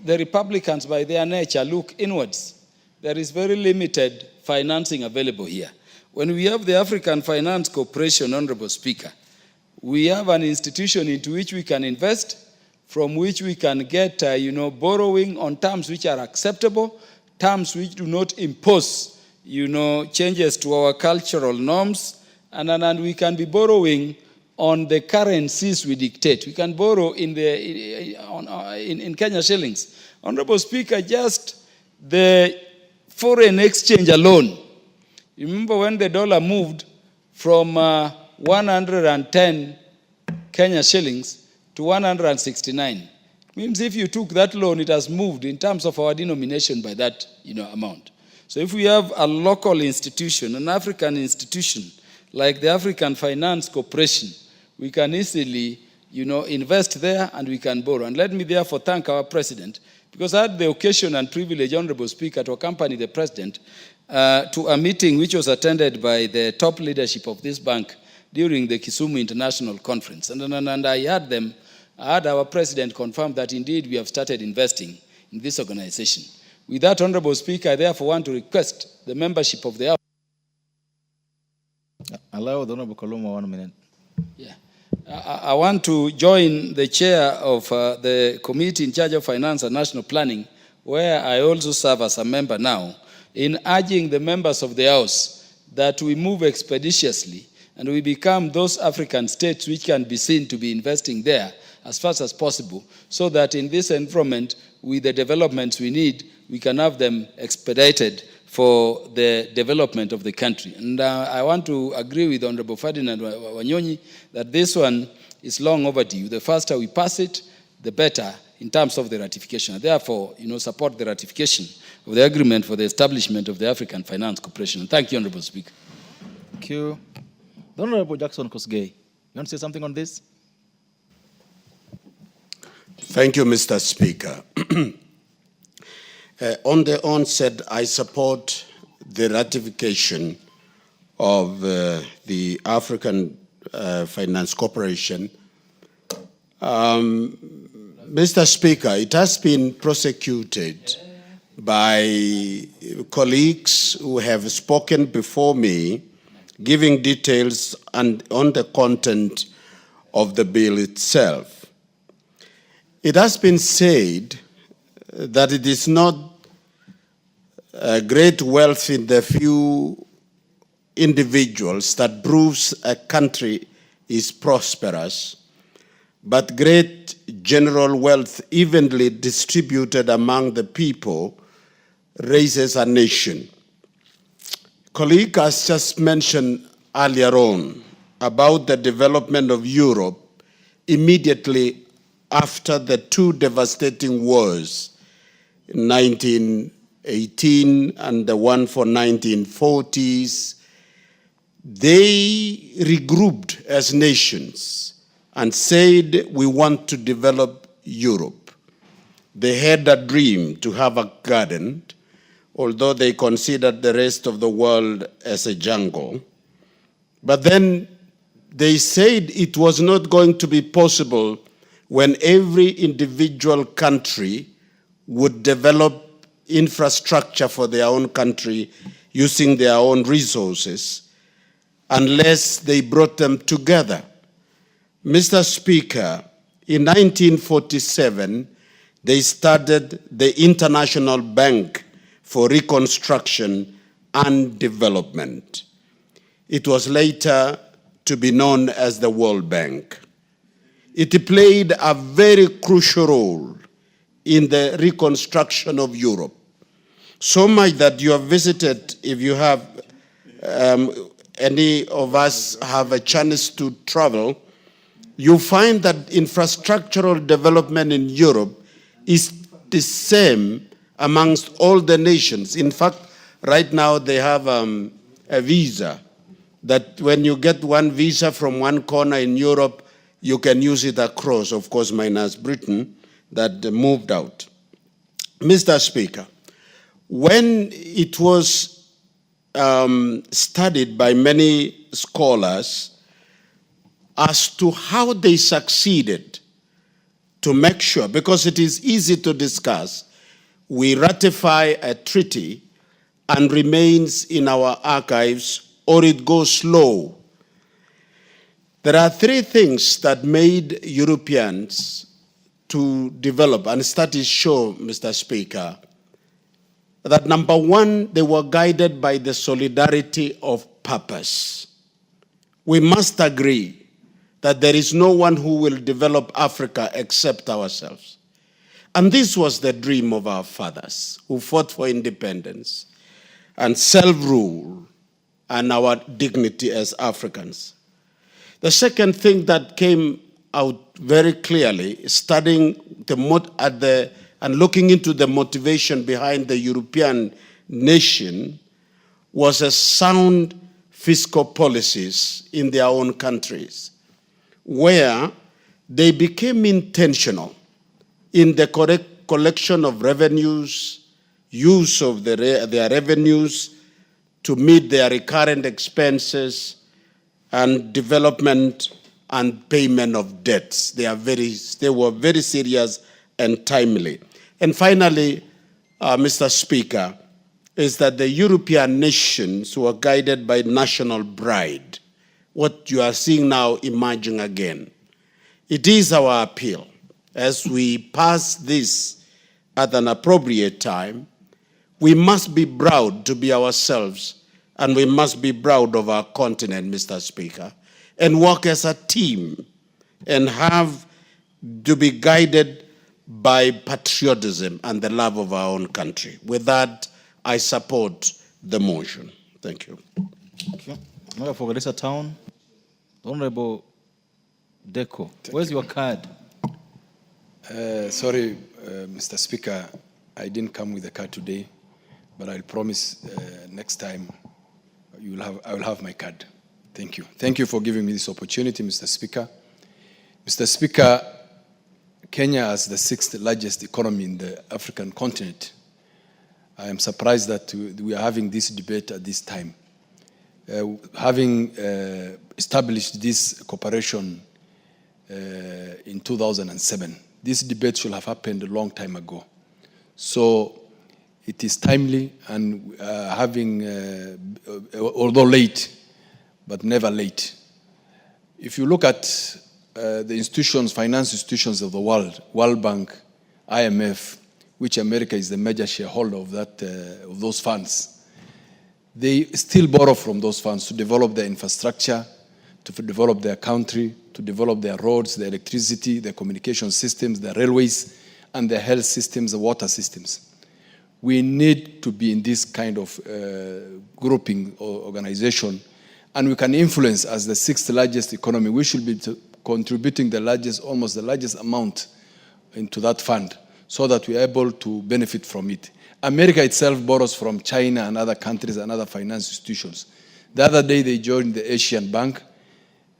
Speaker 20: the Republicans, by their nature, look inwards. There is very limited financing available here. When we have the African Finance Corporation, Honorable Speaker, we have an institution into which we can invest, from which we can get, borrowing on terms which are acceptable, terms which do not impose, changes to our cultural norms, and we can be borrowing on the currencies we dictate. We can borrow in Kenya shillings. Honorable Speaker, just the foreign exchange alone, you remember when the dollar moved from 110 Kenya shillings to 169. It means if you took that loan, it has moved in terms of our denomination by that amount. So if we have a local institution, an African institution, like the African Finance Corporation, we can easily invest there and we can borrow. And let me therefore thank our President, because I had the occasion and privilege, Honorable Speaker, to accompany the President to a meeting which was attended by the top leadership of this bank during the Kisumu International Conference. And I had our President confirm that indeed we have started investing in this organization. With that, Honorable Speaker, I therefore want to request the membership of the House.
Speaker 10: Allow the Honorable Koloma 1 minute.
Speaker 20: Yeah. I want to join the chair of the committee in charge of finance and national planning, where I also serve as a member now, in urging the members of the House that we move expeditiously and we become those African states which can be seen to be investing there as fast as possible, so that in this environment, with the developments we need, we can have them expedited for the development of the country. And I want to agree with Honorable Ferdinand Wanyonyi that this one is long overdue. The faster we pass it, the better in terms of the ratification. Therefore, support the ratification of the agreement for the establishment of the African Finance Corporation. Thank you, Honorable Speaker.
Speaker 10: Thank you. The Honorable Jackson Kosgei, you want to say something on this?
Speaker 3: Thank you, Mr. Speaker. On the onset, I support the ratification of the African Finance Corporation. Mr. Speaker, it has been prosecuted by colleagues who have spoken before me, giving details on the content of the bill itself. It has been said that it is not great wealth in the few individuals that proves a country is prosperous, but great general wealth evenly distributed among the people raises a nation. Colleague has just mentioned earlier on about the development of Europe immediately after the two devastating wars, 1918 and the one for 1940s. They regrouped as nations and said, we want to develop Europe. They had a dream to have a garden, although they considered the rest of the world as a jungle. But then they said it was not going to be possible when every individual country would develop infrastructure for their own country using their own resources, unless they brought them together. Mr. Speaker, in 1947, they started the International Bank for Reconstruction and Development. It was later to be known as the World Bank. It played a very crucial role in the reconstruction of Europe. So much that you have visited, if you have, any of us have a chance to travel, you find that infrastructural development in Europe is the same amongst all the nations. In fact, right now they have a visa that when you get one visa from one corner in Europe, you can use it across, of course, minus Britain, that moved out. Mr. Speaker, when it was studied by many scholars as to how they succeeded to make sure, because it is easy to discuss, we ratify a treaty and remains in our archives, or it goes slow. There are three things that made Europeans to develop, and studies show, Mr. Speaker, that number one, they were guided by the solidarity of purpose. We must agree that there is no one who will develop Africa except ourselves. And this was the dream of our fathers who fought for independence and self-rule and our dignity as Africans. The second thing that came out very clearly, studying and looking into the motivation behind the European nation, was a sound fiscal policies in their own countries, where they became intentional in the correct collection of revenues, use of their revenues to meet their recurrent expenses, and development and payment of debts. They were very serious and timely. And finally, Mr. Speaker, is that the European nations were guided by national pride, what you are seeing now emerging again. It is our appeal, as we pass this at an appropriate time, we must be proud to be ourselves, and we must be proud of our continent, Mr. Speaker, and work as a team and have to be guided by patriotism and the love of our own country. With that, I support the motion. Thank you.
Speaker 10: Okay. Now for Garissa Town, Honorable Deco, where's your card?
Speaker 8: Sorry, Mr. Speaker, I didn't come with a card today, but I'll promise next time I will have my card. Thank you. Thank you for giving me this opportunity, Mr. Speaker. Mr. Speaker, Kenya is the 6th largest economy in the African continent. I am surprised that we are having this debate at this time. Having established this cooperation in 2007, this debate should have happened a long time ago. So it is timely, and although late, but never late. If you look at the institutions, finance institutions of the world, World Bank, IMF, which America is the major shareholder of of those funds, they still borrow from those funds to develop their infrastructure, to develop their country, to develop their roads, their electricity, their communication systems, their railways, and their health systems, the water systems. We need to be in this kind of grouping or organization, and we can influence as the 6th largest economy. We should be contributing almost the largest amount into that fund, so that we are able to benefit from it. America itself borrows from China and other countries and other finance institutions. The other day they joined the Asian Bank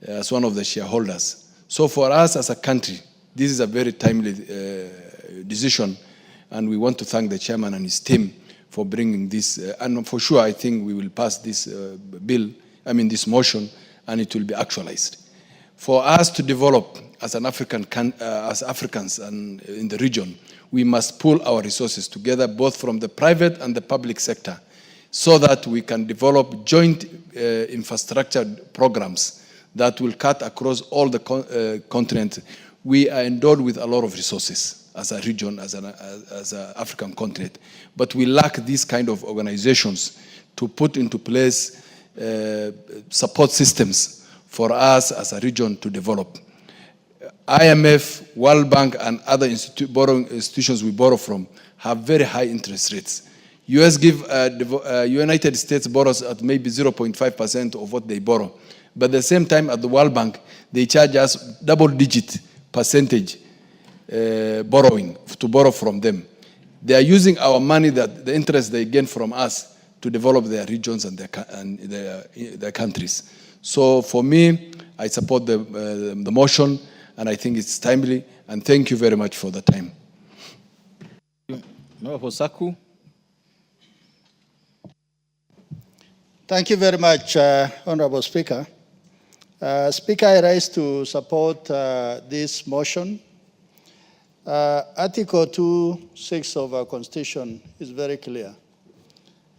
Speaker 8: as one of the shareholders. So for us as a country, this is a very timely decision, and we want to thank the chairman and his team for bringing this. And for sure, I think we will pass this this motion, and it will be actualized. For us to develop as Africans and in the region, we must pool our resources together, both from the private and the public sector, so that we can develop joint infrastructure programs that will cut across all the continent. We are endowed with a lot of resources as a region, as an African continent, but we lack these kind of organizations to put into place support systems for us as a region to develop. IMF, World Bank, and other borrowing institutions we borrow from have very high interest rates. US give United States borrows at maybe 0.5% of what they borrow. But at the same time, at the World Bank, they charge us double-digit percentage borrowing to borrow from them. They are using our money, that the interest they gain from us, to develop their regions and their countries. So for me, I support the motion, and I think it's timely. And thank you very much for the time.
Speaker 10: Member for Saku.
Speaker 2: Thank you very much, Honorable Speaker. Speaker, I rise to support this motion. Article 2(6) of our Constitution is very clear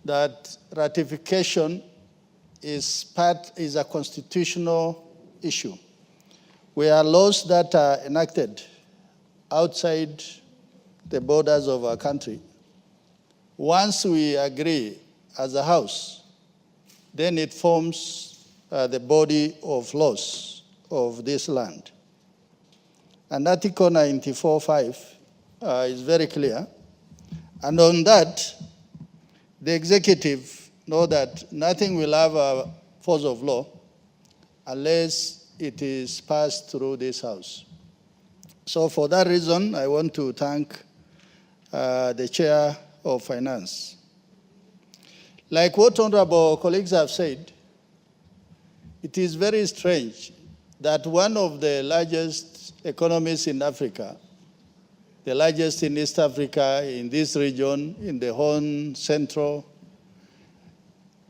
Speaker 2: that ratification is a constitutional issue. We are laws that are enacted outside the borders of our country. Once we agree as a House, then it forms the body of laws of this land. And Article 94(5) is very clear. And on that, the executive know that nothing will have a force of law unless it is passed through this House. So for that reason, I want to thank the Chair of Finance. Like what honorable colleagues have said, it is very strange that one of the largest economies in Africa, the largest in East Africa, in this region, in the Horn Central,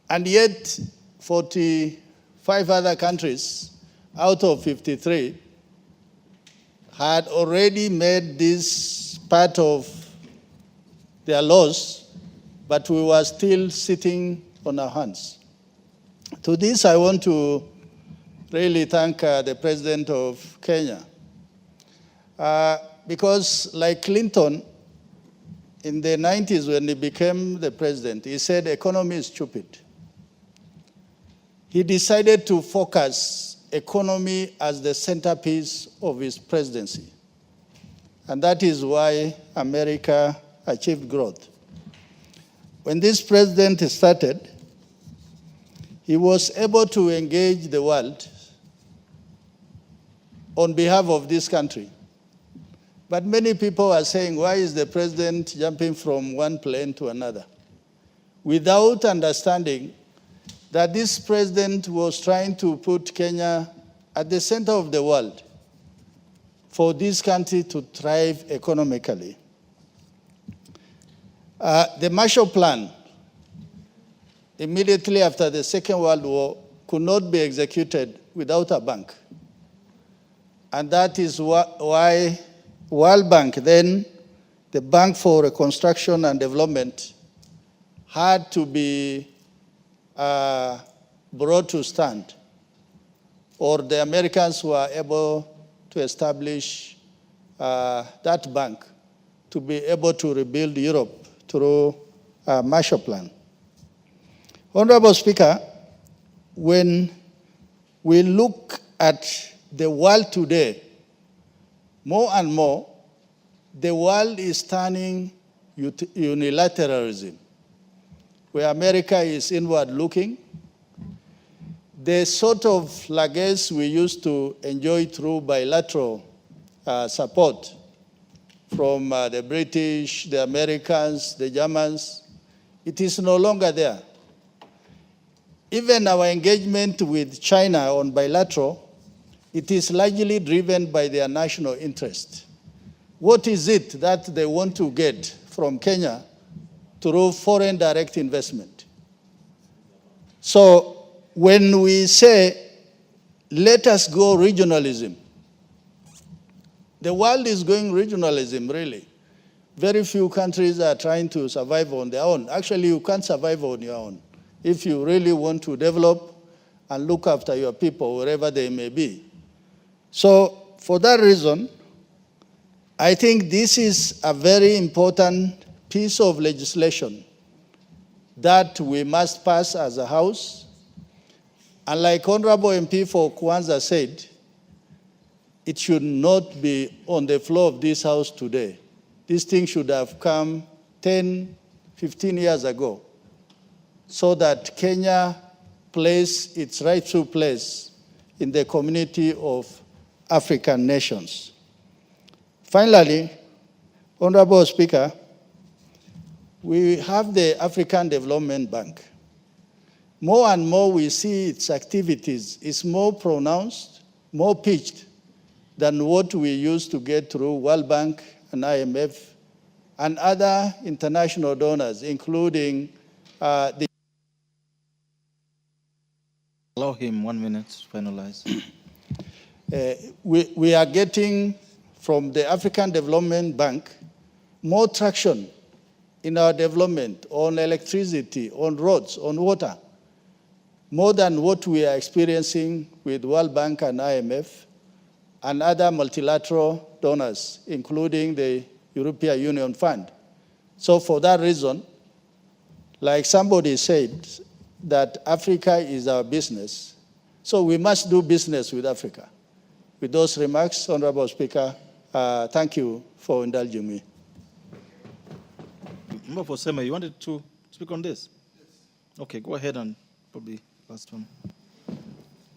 Speaker 2: and yet 45 other countries out of 53 had already made this part of their laws, but we were still sitting on our hands. To this, I want to really thank the President of Kenya. Because like Clinton, in the 90s when he became the president, he said economy is stupid. He decided to focus economy as the centerpiece of his presidency. And that is why America achieved growth. When this president started, he was able to engage the world on behalf of this country. But many people are saying, why is the president jumping from one plane to another? Without understanding that this president was trying to put Kenya at the center of the world for this country to thrive economically. The Marshall Plan, immediately after the Second World War, could not be executed without a bank. And that is why World Bank, then the Bank for Reconstruction and Development, had to be brought to stand, or the Americans were able to establish that bank to be able to rebuild Europe through a Marshall Plan. Honorable Speaker, when we look at the world today, more and more, the world is turning unilateralism, where America is inward-looking. The sort of legacy we used to enjoy through bilateral support from the British, the Americans, the Germans, it is no longer there. Even our engagement with China on bilateral, it is largely driven by their national interest. What is it that they want to get from Kenya through foreign direct investment? So when we say, let us go regionalism, the world is going regionalism, really. Very few countries are trying to survive on their own. Actually, you can't survive on your own if you really want to develop and look after your people, wherever they may be. So for that reason, I think this is a very important piece of legislation that we must pass as a House. And like Honorable MP for Kwanza said, it should not be on the floor of this House today. This thing should have come 10, 15 years ago, so that Kenya plays its rightful place in the community of African nations. Finally, Honorable Speaker, we have the African Development Bank. More and more we see its activities is more pronounced, more pitched than what we used to get through World Bank and IMF and other international donors, including the...
Speaker 10: Allow him 1 minute to finalize.
Speaker 2: We are getting from the African Development Bank more traction in our development on electricity, on roads, on water, more than what we are experiencing with World Bank and IMF and other multilateral donors, including the European Union Fund. So for that reason, like somebody said, that Africa is our business, so we must do business with Africa. With those remarks, Honorable Speaker, thank you for indulging me.
Speaker 10: Member for Sema, you wanted to speak on this? Okay, go ahead and probably last one.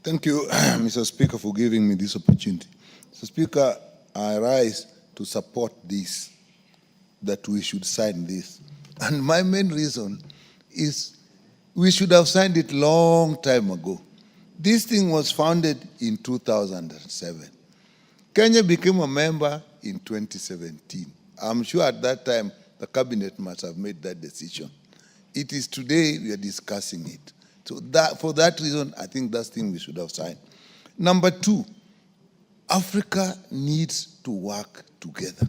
Speaker 11: Thank you, Mr. Speaker, for giving me this opportunity. Mr. Speaker, I rise to support this, that we should sign this. And my main reason is we should have signed it long time ago. This thing was founded in 2007. Kenya became a member in 2017. I'm sure at that time the cabinet must have made that decision. It is today we are discussing it. So for that reason, I think that's the thing we should have signed. Number two, Africa needs to work together.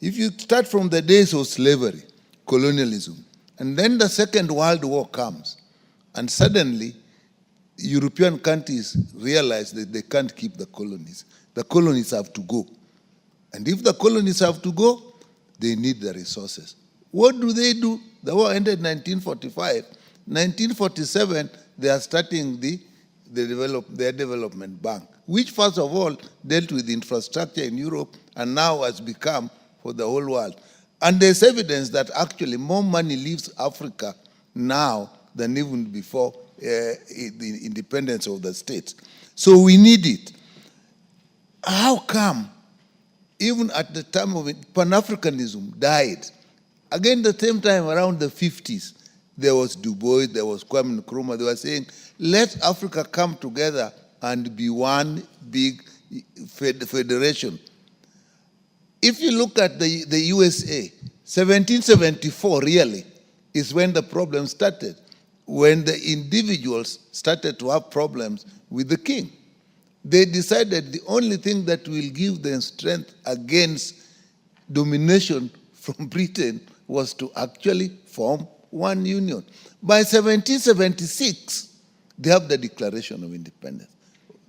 Speaker 11: If you start from the days of slavery, colonialism, and then the Second World War comes, and suddenly European countries realize that they can't keep the colonies. The colonies have to go. And if the colonies have to go, they need the resources. What do? The war ended in 1945. 1947, they are starting their development bank, which first of all dealt with infrastructure in Europe and now has become for the whole world. And there's evidence that actually more money leaves Africa now than even before the independence of the states. So we need it. How come, even at the time of it, Pan-Africanism died? Again, the same time around the 50s, there was Du Bois, there was Kwame Nkrumah. They were saying, let Africa come together and be one big federation. If you look at the USA, 1774 really is when the problem started, when the individuals started to have problems with the king. They decided the only thing that will give them strength against domination from Britain was to actually form one union. By 1776, they have the Declaration of Independence,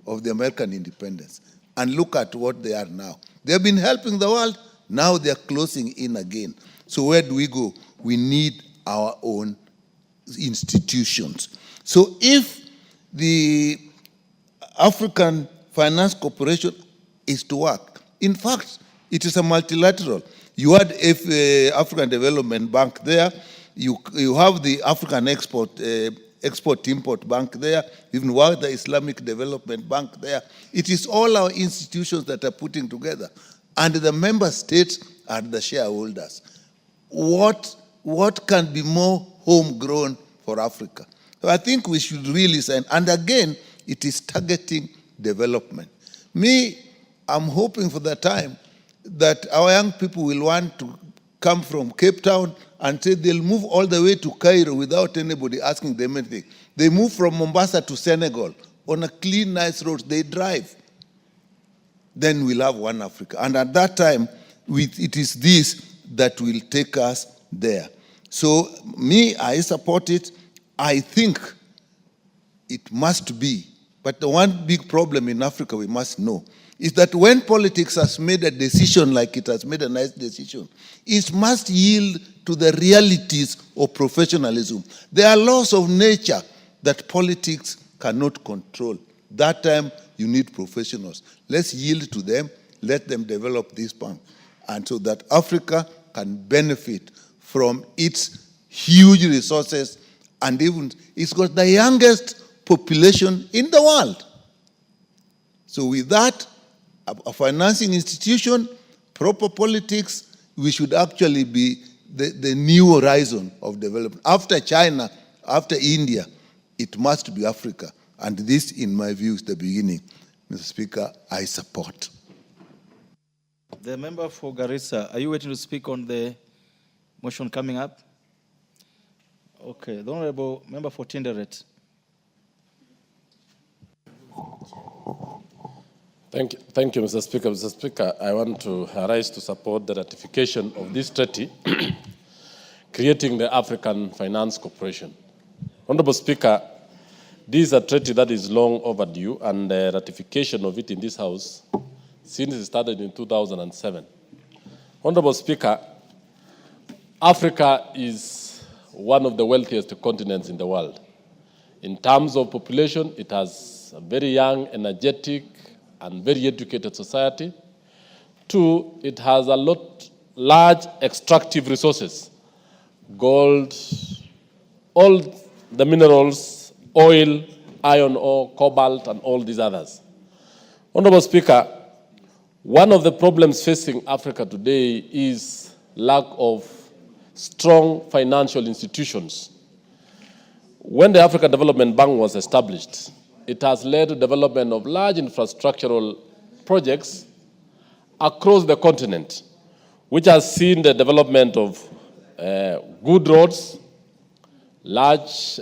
Speaker 11: of the American independence. And look at what they are now. They have been helping the world, now they are closing in again. So where do we go? We need our own institutions. So if the African Finance Corporation is to work, in fact, it is a multilateral. You had African Development Bank there, you have the African Export-Import Bank there, even have the Islamic Development Bank there. It is all our institutions that are putting together, and the member states are the shareholders. What can be more homegrown for Africa? So I think we should really sign, and again, it is targeting development. Me, I'm hoping for the time that our young people will want to come from Cape Town and say they'll move all the way to Cairo without anybody asking them anything. They move from Mombasa to Senegal on a clean, nice road. They drive. Then we'll have one Africa. And at that time, it is this that will take us there. So me, I support it. I think it must be. But the one big problem in Africa we must know is that when politics has made a decision like it has made a nice decision, it must yield to the realities of professionalism. There are laws of nature that politics cannot control. That time, you need professionals. Let's yield to them, let them develop this bank, and so that Africa can benefit from its huge resources, and even it's got the youngest population in the world. So with that, a financing institution, proper politics, we should actually be the new horizon of development. After China, after India, it must be Africa. And this, in my view, is the beginning. Mr. Speaker, I support.
Speaker 10: The member for Garissa, are you waiting to speak on the motion coming up? Okay, the Honorable Member for Tinderet.
Speaker 12: Thank you, Mr. Speaker. Mr. Speaker, I want to rise to support the ratification of this treaty creating the African Finance Corporation. Honorable Speaker, this is a treaty that is long overdue, and the ratification of it in this House since it started in 2007. Honorable Speaker, Africa is one of the wealthiest continents in the world. In terms of population, it has a very young, energetic, and very educated society. Two, it has a large extractive resources, gold, all the minerals, oil, iron ore, cobalt, and all these others. Honorable Speaker, one of the problems facing Africa today is lack of strong financial institutions. When the African Development Bank was established, it has led to development of large infrastructural projects across the continent, which has seen the development of good roads, large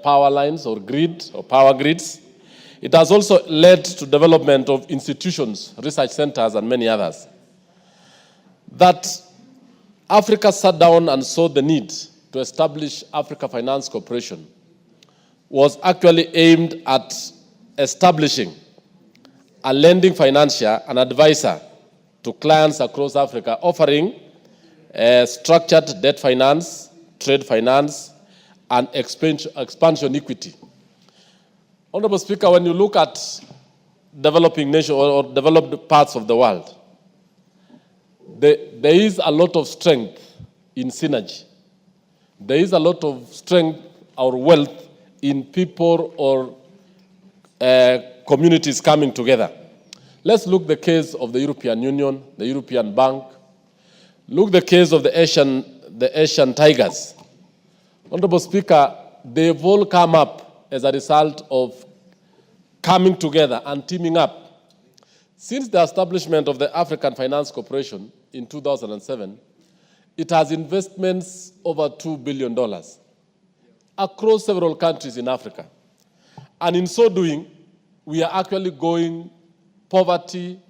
Speaker 12: power lines or grid or power grids. It has also led to development of institutions, research centers, and many others. That Africa sat down and saw the need to establish Africa Finance Corporation was actually aimed at establishing a lending financier and advisor to clients across Africa, offering structured debt finance, trade finance, and expansion equity. Honorable Speaker, when you look at developing nations or developed parts of the world, there is a lot of strength in synergy. There is a lot of strength or wealth in people or communities coming together. Let's look the case of the European Union, the European Bank. Look the case of the Asian Tigers. Honorable Speaker, they've all come up as a result of coming together and teaming up. Since the establishment of the African Finance Corporation in 2007, it has investments over $2 billion across several countries in Africa. And in so doing, we are actually going, poverty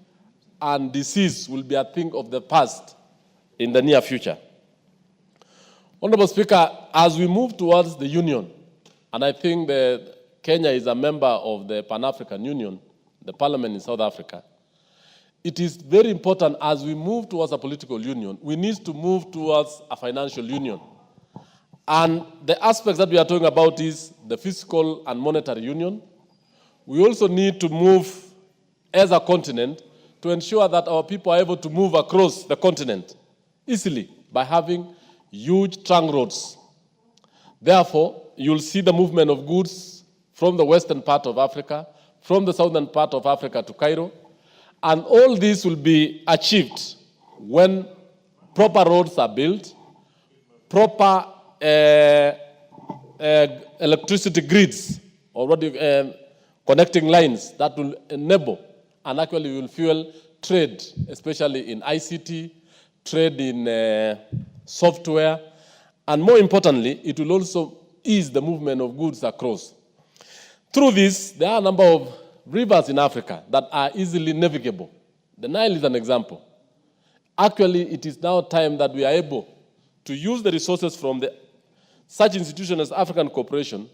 Speaker 12: and disease will be a thing of the past in the near future. Honorable Speaker, as we move towards the Union, and I think that Kenya is a member of the Pan-African Union, the parliament in South Africa, it is very important as we move towards a political union, we need to move towards a financial union. And the aspects that we are talking about is the fiscal and monetary union. We also need to move as a continent to ensure that our people are able to move across the continent easily by having huge trunk roads. Therefore, you'll see the movement of goods from the western part of Africa, from the southern part of Africa to Cairo. And all this will be achieved when proper roads are built, proper electricity grids, or connecting lines that will enable and actually will fuel trade, especially in ICT, trade in software, and more importantly, it will also ease the movement of goods across. Through this, there are a number of rivers in Africa that are easily navigable. The Nile is an example. Actually, it is now time that we are able to use the resources from such institutions as African Corporation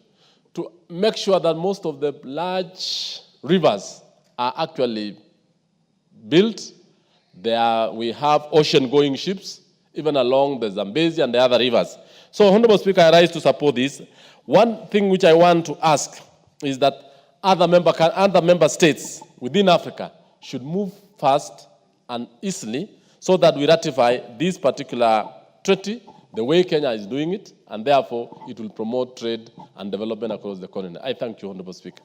Speaker 12: to make sure that most of the large rivers are actually built. We have ocean-going ships, even along the Zambezi and the other rivers. So, Honorable Speaker, I rise to support this. One thing which I want to ask is that other member states within Africa should move fast and easily so that we ratify this particular treaty the way Kenya is doing it, and therefore it will promote trade and development across the continent. I thank you, Honorable Speaker.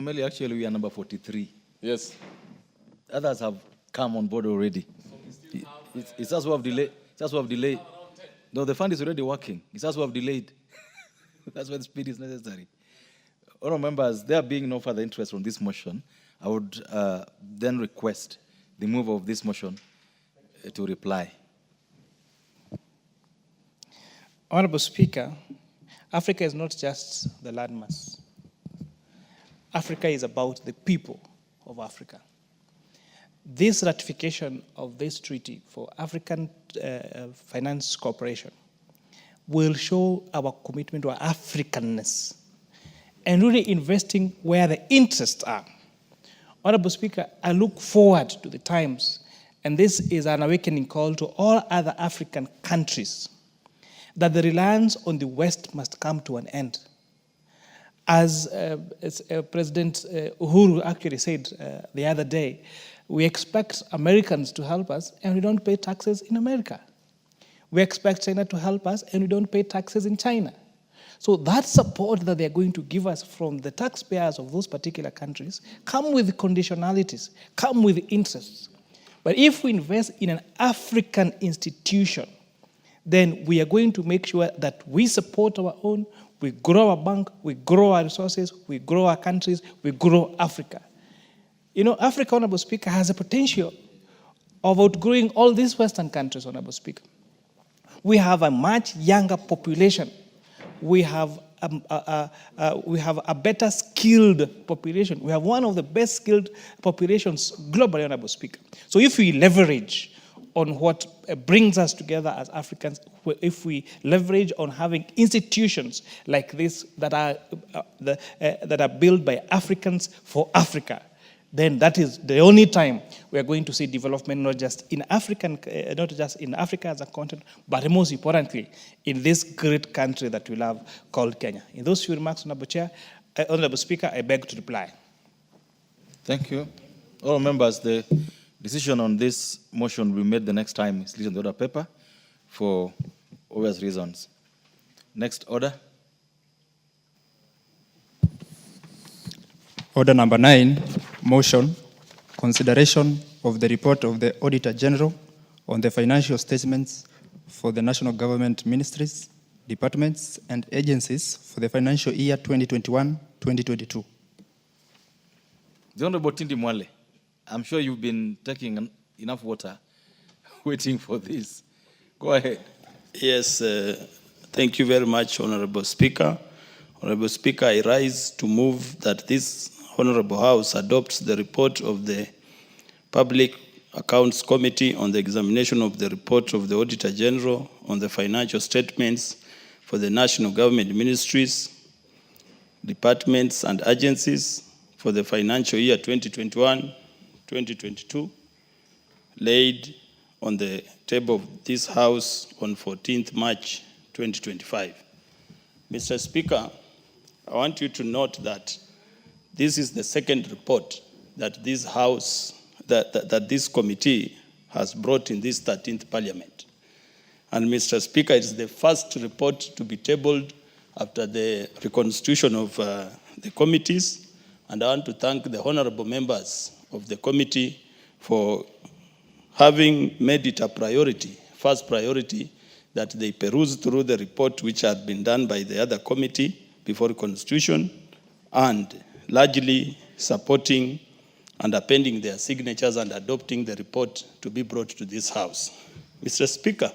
Speaker 15: Actually, we are number 43.
Speaker 12: Yes.
Speaker 15: Others have come on board already. It's us who have delayed. It's us who have delayed. No, the fund is already working. It's us who have delayed. That's why the speed is necessary. Honourable members, there being no further interest on this motion, I would then request the mover of this motion to reply.
Speaker 6: Honourable Speaker, Africa is not just the landmass. Africa is about the people of Africa. This ratification of this treaty for African finance cooperation will show our commitment to our Africanness and really investing where the interests are. Honourable Speaker, I look forward to the times, and this is an awakening call to all other African countries, that the reliance on the West must come to an end. As President Uhuru actually said the other day, we expect Americans to help us and we don't pay taxes in America. We expect China to help us and we don't pay taxes in China. So that support that they're going to give us from the taxpayers of those particular countries come with conditionalities, come with interests. But if we invest in an African institution, then we are going to make sure that we support our own, we grow our bank, we grow our resources, we grow our countries, we grow Africa. You know, Africa, Honourable Speaker, has a potential of outgrowing all these Western countries, Honourable Speaker. We have a much younger population. We have a better skilled population. We have one of the best skilled populations globally, Honourable Speaker. So if we leverage on what brings us together as Africans, if we leverage on having institutions like this that are built by Africans for Africa, then that is the only time we are going to see development, not just in Africa as a continent, but most importantly, in this great country that we love called Kenya. In those few remarks, Honourable Speaker, I beg to reply.
Speaker 15: Thank you. All members, the decision on this motion will be made the next time it's listed on the order paper for obvious reasons. Next order.
Speaker 21: Order number 9, motion, consideration of the report of the Auditor General on the financial statements for the national government ministries, departments, and agencies for the financial year 2021-2022.
Speaker 15: The Honourable Tindi Mwale, I'm sure you've been taking enough water waiting for this. Go ahead.
Speaker 17: Yes, thank you very much, Honourable Speaker. Honourable Speaker, I rise to move that this Honourable House adopts the report of the Public Accounts Committee on the examination of the report of the Auditor General on the financial statements for the national government ministries, departments, and agencies for the financial year 2021-2022, laid on the table of this House on 14th March 2025. Mr. Speaker, I want you to note that this is the second report that this House, that this committee has brought in this 13th Parliament. And Mr. Speaker, it is the first report to be tabled after the reconstitution of the committees. And I want to thank the honorable members of the committee for having made it a priority, first priority, that they peruse through the report which had been done by the other committee before the constitution, and largely supporting and appending their signatures and adopting the report to be brought to this House. Mr. Speaker,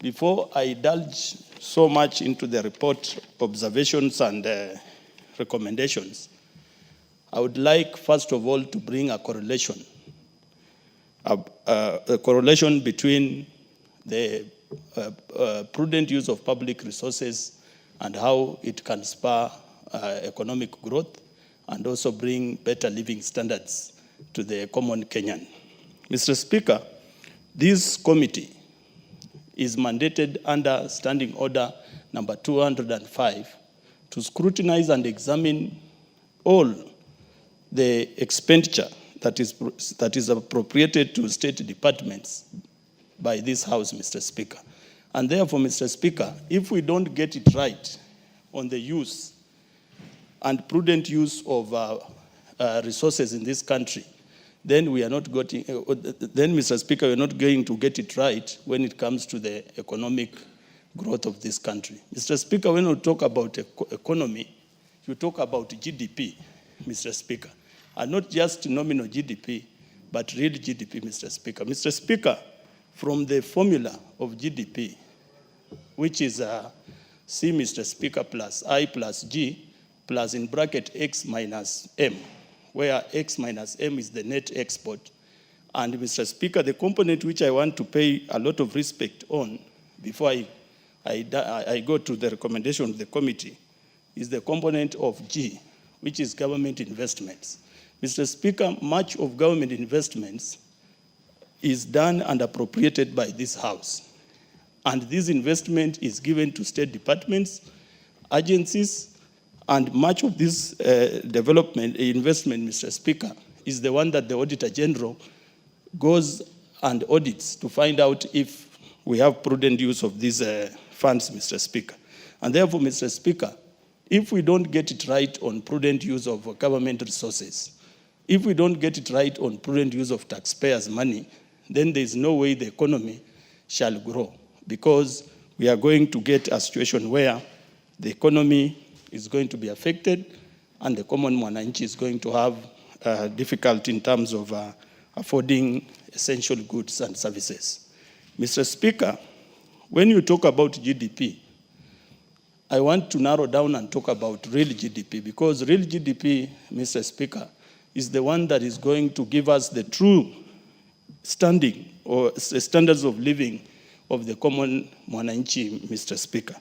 Speaker 17: before I indulge so much into the report, observations, and recommendations, I would like, first of all, to bring a correlation between the prudent use of public resources and how it can spur economic growth and also bring better living standards to the common Kenyan. Mr. Speaker, this committee is mandated under Standing Order number 205 to scrutinize and examine all the expenditure that is appropriated to state departments by this House, Mr. Speaker. And therefore, Mr. Speaker, if we don't get it right on the use and prudent use of resources in this country, then we are not getting, then, Mr. Speaker, we're not going to get it right when it comes to the economic growth of this country. Mr. Speaker, when we talk about economy, you talk about GDP, Mr. Speaker, and not just nominal GDP, but real GDP, Mr. Speaker. Mr. Speaker, from the formula of GDP, which is C, Mr. Speaker, plus I plus G, plus in bracket X minus M, where X minus M is the net export. And Mr. Speaker, the component which I want to pay a lot of respect on before I go to the recommendation of the committee is the component of G, which is government investments. Mr. Speaker, much of government investments is done and appropriated by this House. And this investment is given to state departments, agencies, and much of this investment, Mr. Speaker, is the one that the Auditor General goes and audits to find out if we have prudent use of these funds, Mr. Speaker. And therefore, Mr. Speaker, if we don't get it right on prudent use of government resources, if we don't get it right on prudent use of taxpayers' money, then there's no way the economy shall grow, because we are going to get a situation where the economy is going to be affected and the common mwananchi is going to have difficulty in terms of affording essential goods and services. Mr. Speaker, when you talk about GDP, I want to narrow down and talk about real GDP, because real GDP, Mr. Speaker, is the one that is going to give us the true standing or standards of living of the common mwananchi, Mr. Speaker.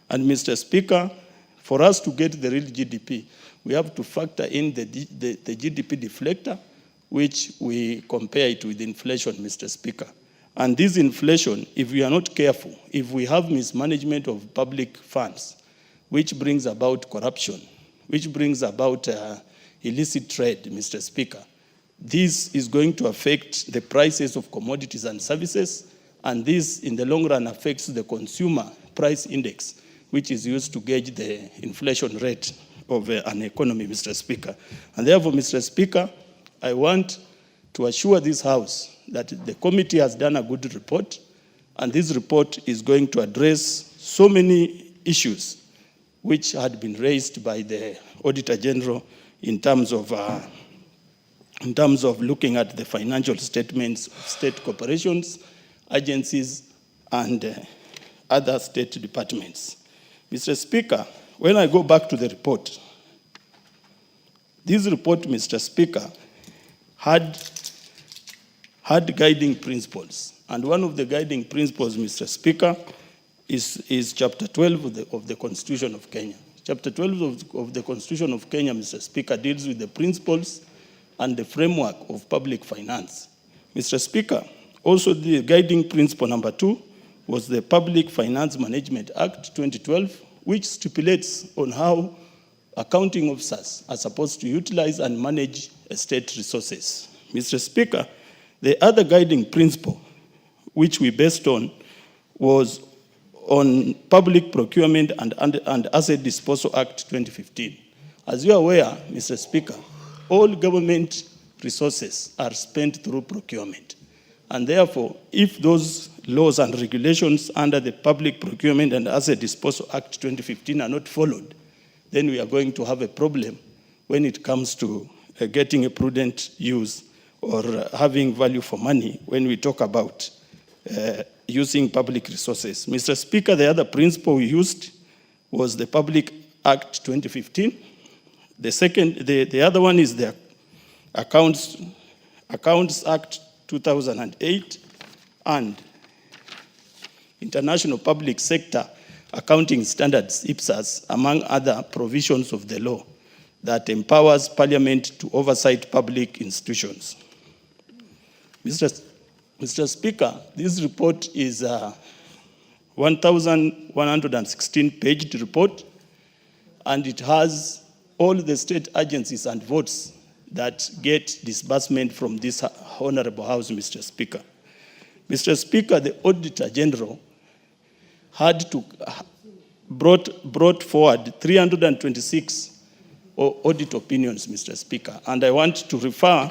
Speaker 17: And Mr. Speaker, for us to get the real GDP, we have to factor in the GDP deflector, which we compare it with inflation, Mr. Speaker. And this inflation, if we are not careful, if we have mismanagement of public funds, which brings about corruption, which brings about illicit trade, Mr. Speaker, this is going to affect the prices of commodities and services, and this, in the long run, affects the consumer price index, which is used to gauge the inflation rate of an economy, Mr. Speaker. And therefore, Mr. Speaker, I want to assure this House that the committee has done a good report, and this report is going to address so many issues which had been raised by the Auditor General in terms of looking at the financial statements of state corporations, agencies, and other state departments. Mr. Speaker, when I go back to the report, this report, Mr. Speaker, had guiding principles. And one of the guiding principles, Mr. Speaker, is Chapter 12 of the Constitution of Kenya. Chapter 12 of the Constitution of Kenya, Mr. Speaker, deals with the principles and the framework of public finance. Mr. Speaker, also the guiding principle number 2 was the Public Finance Management Act 2012, which stipulates on how accounting officers are supposed to utilize and manage state resources. Mr. Speaker, the other guiding principle which we based on was on Public Procurement and Asset Disposal Act 2015. As you are aware, Mr. Speaker, all government resources are spent through procurement. And therefore, if those laws and regulations under the Public Procurement and Asset Disposal Act 2015 are not followed, then we are going to have a problem when it comes to getting a prudent use or having value for money when we talk about using public resources. Mr. Speaker, the other principle we used was the Public Act 2015. The other one is the Accounts Act 2008 and International Public Sector Accounting Standards, IPSAS, among other provisions of the law that empowers Parliament to oversight public institutions. Mr. Speaker, this report is a 1,116-page report, and it has all the state agencies and votes that get disbursement from this honorable house, Mr. Speaker. Mr. Speaker, the Auditor General had to brought forward 326 audit opinions, Mr. Speaker, and I want to refer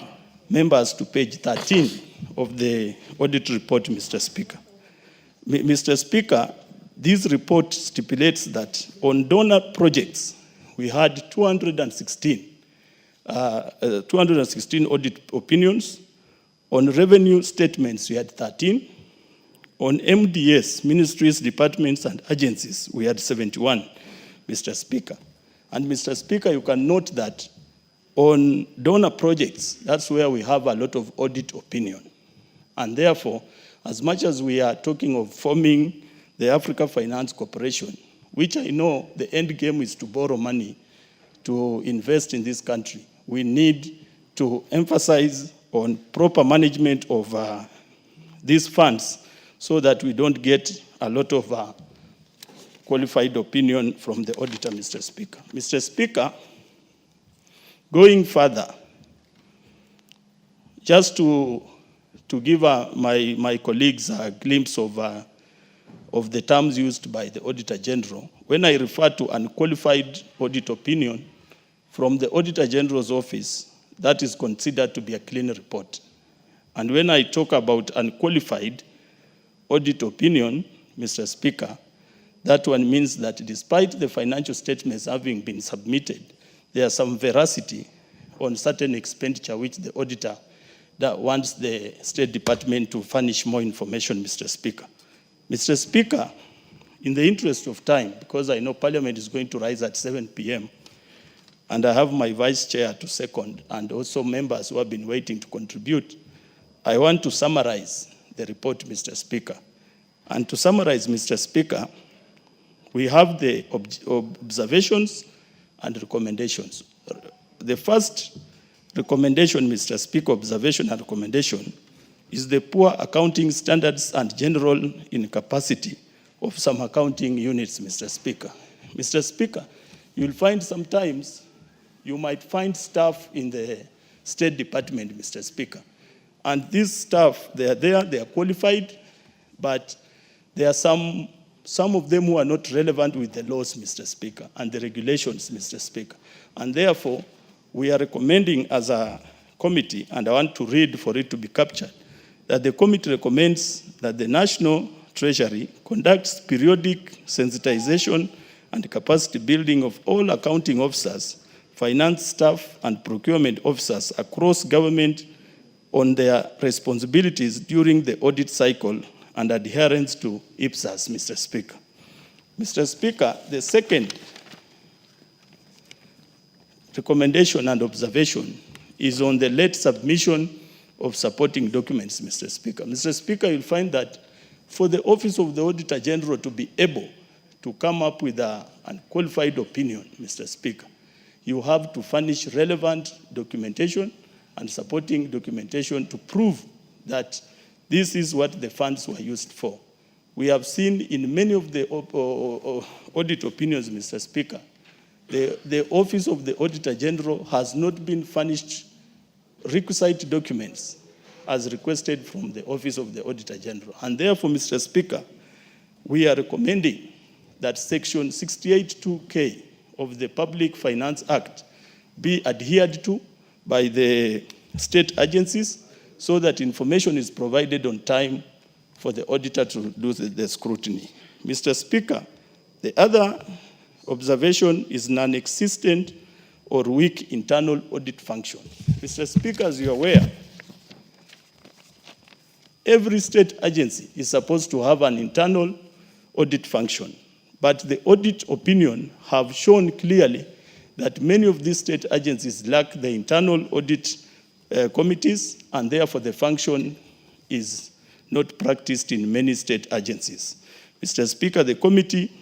Speaker 17: members to page 13 of the audit report, Mr. Speaker. Mr. Speaker, this report stipulates that on donor projects, we had 216 audit opinions. On revenue statements, we had 13. On MDS, ministries, departments, and agencies, we had 71, Mr. Speaker. And Mr. Speaker, you can note that on donor projects, that's where we have a lot of audit opinion. And therefore, as much as we are talking of forming the Africa Finance Corporation, which I know the end game is to borrow money to invest in this country, we need to emphasize on proper management of these funds so that we don't get a lot of qualified opinion from the auditor, Mr. Speaker. Mr. Speaker, going further, just to give my colleagues a glimpse of the terms used by the Auditor General, when I refer to unqualified audit opinion from the Auditor General's office, that is considered to be a clean report. And when I talk about unqualified audit opinion, Mr. Speaker, that one means that despite the financial statements having been submitted, there is some veracity on certain expenditure which the auditor that wants the State Department to furnish more information, Mr. Speaker. Mr. Speaker, in the interest of time, because I know Parliament is going to rise at 7 p.m., and I have my Vice Chair to second, and also members who have been waiting to contribute, I want to summarize the report, Mr. Speaker. And to summarize, Mr. Speaker, we have the observations and recommendations. The first recommendation, Mr. Speaker, observation and recommendation, is the poor accounting standards and general incapacity of some accounting units, Mr. Speaker. Mr. Speaker, you'll find sometimes you might find staff in the State Department, Mr. Speaker. And these staff, they are there, they are qualified, but there are some of them who are not relevant with the laws, Mr. Speaker, and the regulations, Mr. Speaker. And therefore, we are recommending as a committee, and I want to read for it to be captured, that the committee recommends that the National Treasury conducts periodic sensitization and capacity building of all accounting officers, finance staff, and procurement officers across government on their responsibilities during the audit cycle and adherence to IPSAS, Mr. Speaker. Mr. Speaker, the second recommendation and observation is on the late submission of supporting documents, Mr. Speaker. Mr. Speaker, you'll find that for the Office of the Auditor General to be able to come up with an unqualified opinion, Mr. Speaker, you have to furnish relevant documentation and supporting documentation to prove that this is what the funds were used for. We have seen in many of the audit opinions, Mr. Speaker, the Office of the Auditor General has not been furnished requisite documents as requested from the Office of the Auditor General. And therefore, Mr. Speaker, we are recommending that Section 68(2)(k) of the Public Finance Act be adhered to by the state agencies so that information is provided on time for the auditor to do the scrutiny. Mr. Speaker, the other observation is non-existent or weak internal audit function. Mr. Speaker, as you're aware, every state agency is supposed to have an internal audit function, but the audit opinion have shown clearly that many of these state agencies lack the internal audit committees, and therefore the function is not practiced in many state agencies. Mr. Speaker, the committee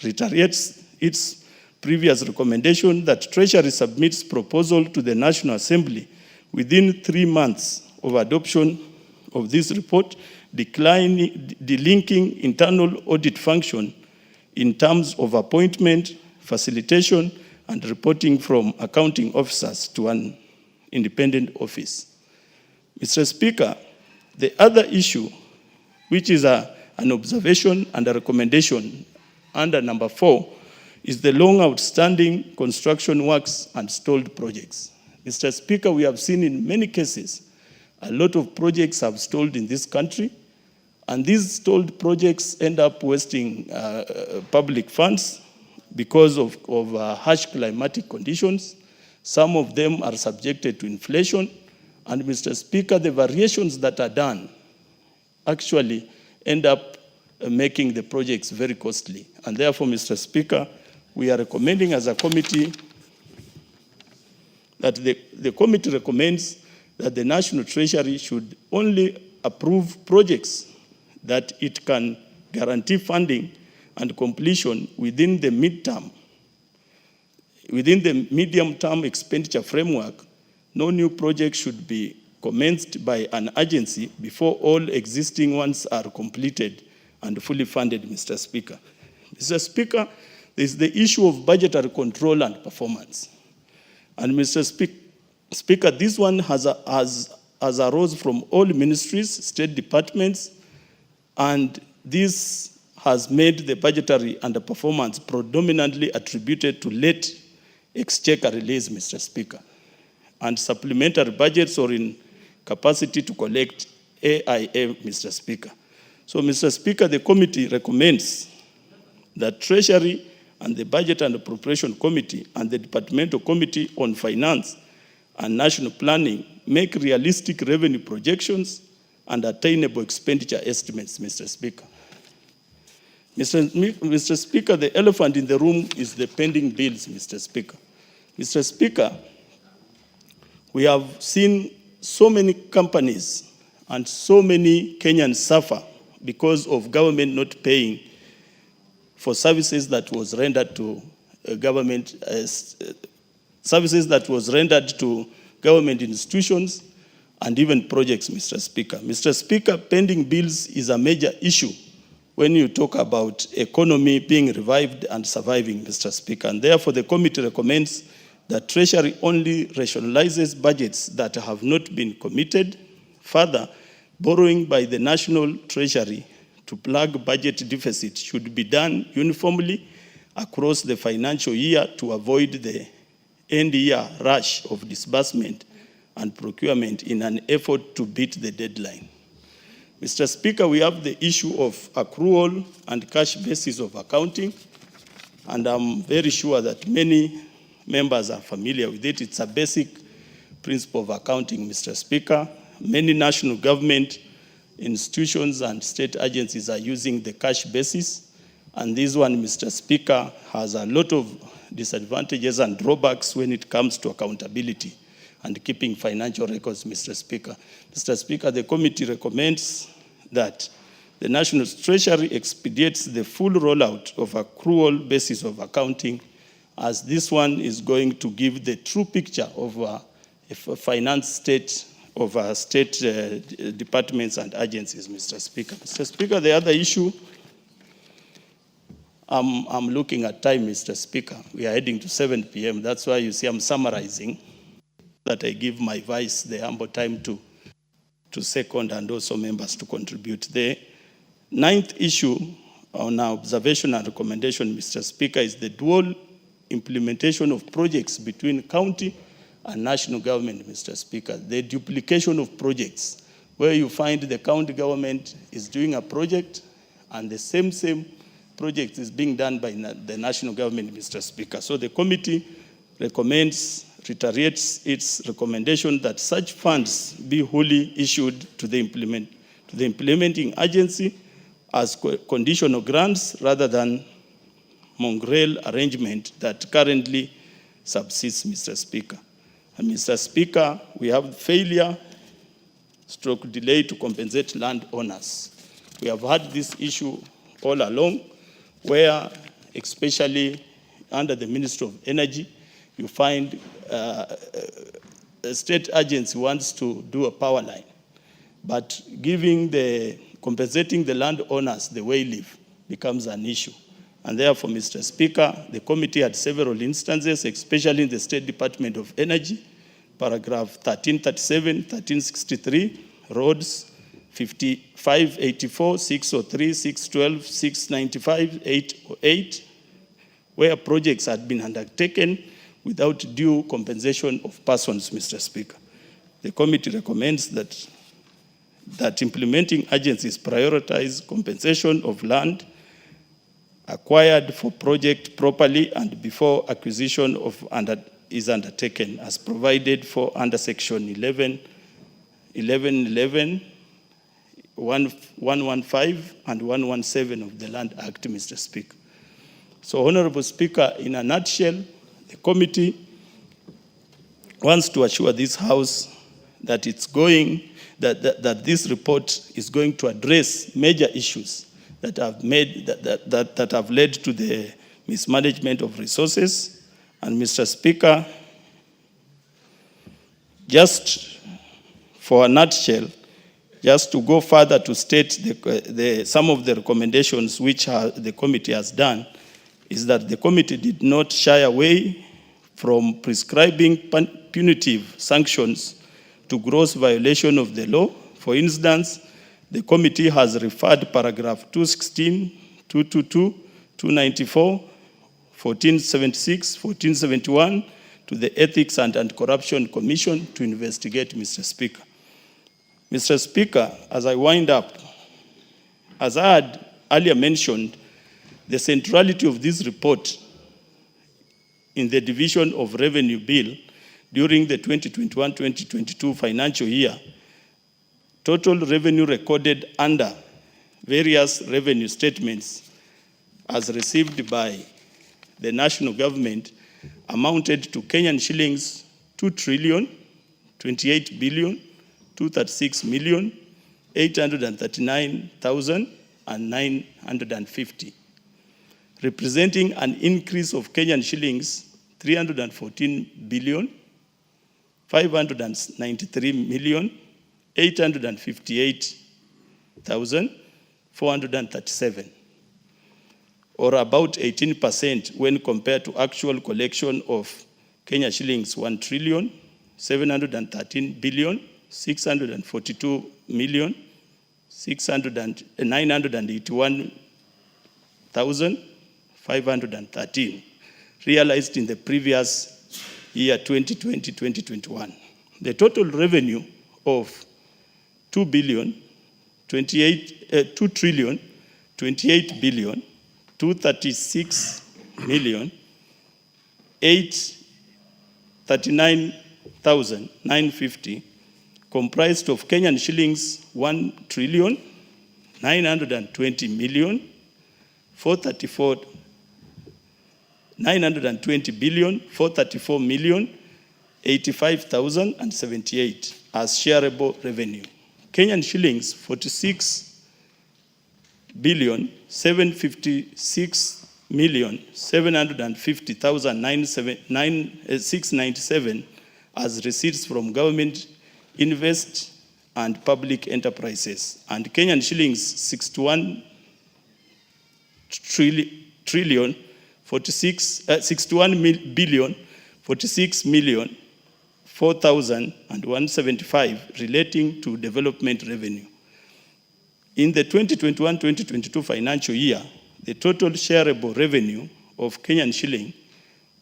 Speaker 17: reiterates its previous recommendation that Treasury submits proposal to the National Assembly within 3 months of adoption of this report, delinking internal audit function in terms of appointment, facilitation, and reporting from accounting officers to an independent office. Mr. Speaker, the other issue, which is an observation and a recommendation under number 4, is the long outstanding construction works and stalled projects. Mr. Speaker, we have seen in many cases a lot of projects have stalled in this country, and these stalled projects end up wasting public funds because of harsh climatic conditions. Some of them are subjected to inflation, and Mr. Speaker, the variations that are done actually end up making the projects very costly. And therefore, Mr. Speaker, we are recommending as a committee that the committee recommends that the National Treasury should only approve projects that it can guarantee funding and completion within the medium-term expenditure framework. No new project should be commenced by an agency before all existing ones are completed and fully funded, Mr. Speaker. Mr. Speaker, there is the issue of budgetary control and performance. And Mr. Speaker, this one has arose from all ministries, state departments, and this has made the budgetary and the performance predominantly attributed to late exchequer release, Mr. Speaker, and supplementary budgets or in capacity to collect AIA, Mr. Speaker. So, Mr. Speaker, the committee recommends that Treasury and the Budget and Appropriation Committee and the Departmental Committee on Finance and National Planning make realistic revenue projections and attainable expenditure estimates, Mr. Speaker. Mr. Speaker, the elephant in the room is the pending bills, Mr. Speaker. Mr. Speaker, we have seen so many companies and so many Kenyans suffer because of government not paying for services that was rendered to government institutions and even projects, Mr. Speaker. Mr. Speaker, pending bills is a major issue when you talk about economy being revived and surviving, Mr. Speaker. And therefore, the committee recommends that Treasury only rationalizes budgets that have not been committed. Further, borrowing by the National Treasury to plug budget deficit should be done uniformly across the financial year to avoid the end-year rush of disbursement and procurement in an effort to beat the deadline. Mr. Speaker, we have the issue of accrual and cash basis of accounting, and I'm very sure that many members are familiar with it. It's a basic principle of accounting, Mr. Speaker. Many national government institutions and state agencies are using the cash basis, and this one, Mr. Speaker, has a lot of disadvantages and drawbacks when it comes to accountability and keeping financial records, Mr. Speaker. Mr. Speaker, the committee recommends that the National Treasury expedites the full rollout of accrual basis of accounting, as this one is going to give the true picture of a finance state of our state departments and agencies, Mr. Speaker. Mr. Speaker, the other issue, I'm looking at time, Mr. Speaker. We are heading to 7 p.m. That's why you see I'm summarizing, that I give my vice the ample time to second and also members to contribute. The 9th issue on our observation and recommendation, Mr. Speaker, is the dual implementation of projects between county and national government, Mr. Speaker. The duplication of projects, where you find the county government is doing a project and the same project is being done by the national government, Mr. Speaker. So the committee reiterates its recommendation that such funds be wholly issued to the implementing agency as conditional grants rather than mongrel arrangement that currently subsists, Mr. Speaker. And Mr. Speaker, we have failure / delay to compensate landowners. We have had this issue all along, where especially under the Ministry of Energy, you find a state agency wants to do a power line, but compensating the landowners the way they live becomes an issue. And therefore, Mr. Speaker, the committee had several instances, especially in the State Department of Energy, paragraph 1337, 1363, roads 5584, 603, 612, 695, 808, where projects had been undertaken without due compensation of persons, Mr. Speaker. The committee recommends that implementing agencies prioritize compensation of land acquired for project properly and before acquisition is undertaken, as provided for under section 1111, 115 and 117 of the Land Act, Mr. Speaker. So, Honorable Speaker, in a nutshell, the committee wants to assure this House that that this report is going to address major issues that have led to the mismanagement of resources. And Mr. Speaker, just for a nutshell, just to go further to state some of the recommendations which the committee has done, is that the committee did not shy away from prescribing punitive sanctions to gross violation of the law. For instance, the committee has referred paragraph 216, 222, 294, 1476, 1471 to the Ethics and Anti-Corruption Commission to investigate, Mr. Speaker. Mr. Speaker, as I wind up, as I had earlier mentioned, the centrality of this report in the division of revenue bill during the 2021-2022 financial year, total revenue recorded under various revenue statements as received by the national government amounted to Kenyan shillings 2,028,236,839,950, representing an increase of Kenyan shillings 314,593,858,437, or about 18% when compared to actual collection of Kenya shillings 1,713,642,981,513, realized in the previous year 2020-2021. The total revenue of 2,028,839,950 comprised of Kenyan shillings 920,434,085,078 as shareable revenue. Kenyan shillings 46,756,750,697 as receipts from government, invest, and public enterprises, and Kenyan shillings 61 billion 46,046,004,175 relating to development revenue. In the 2021-2022 financial year, the total shareable revenue of Kenyan shilling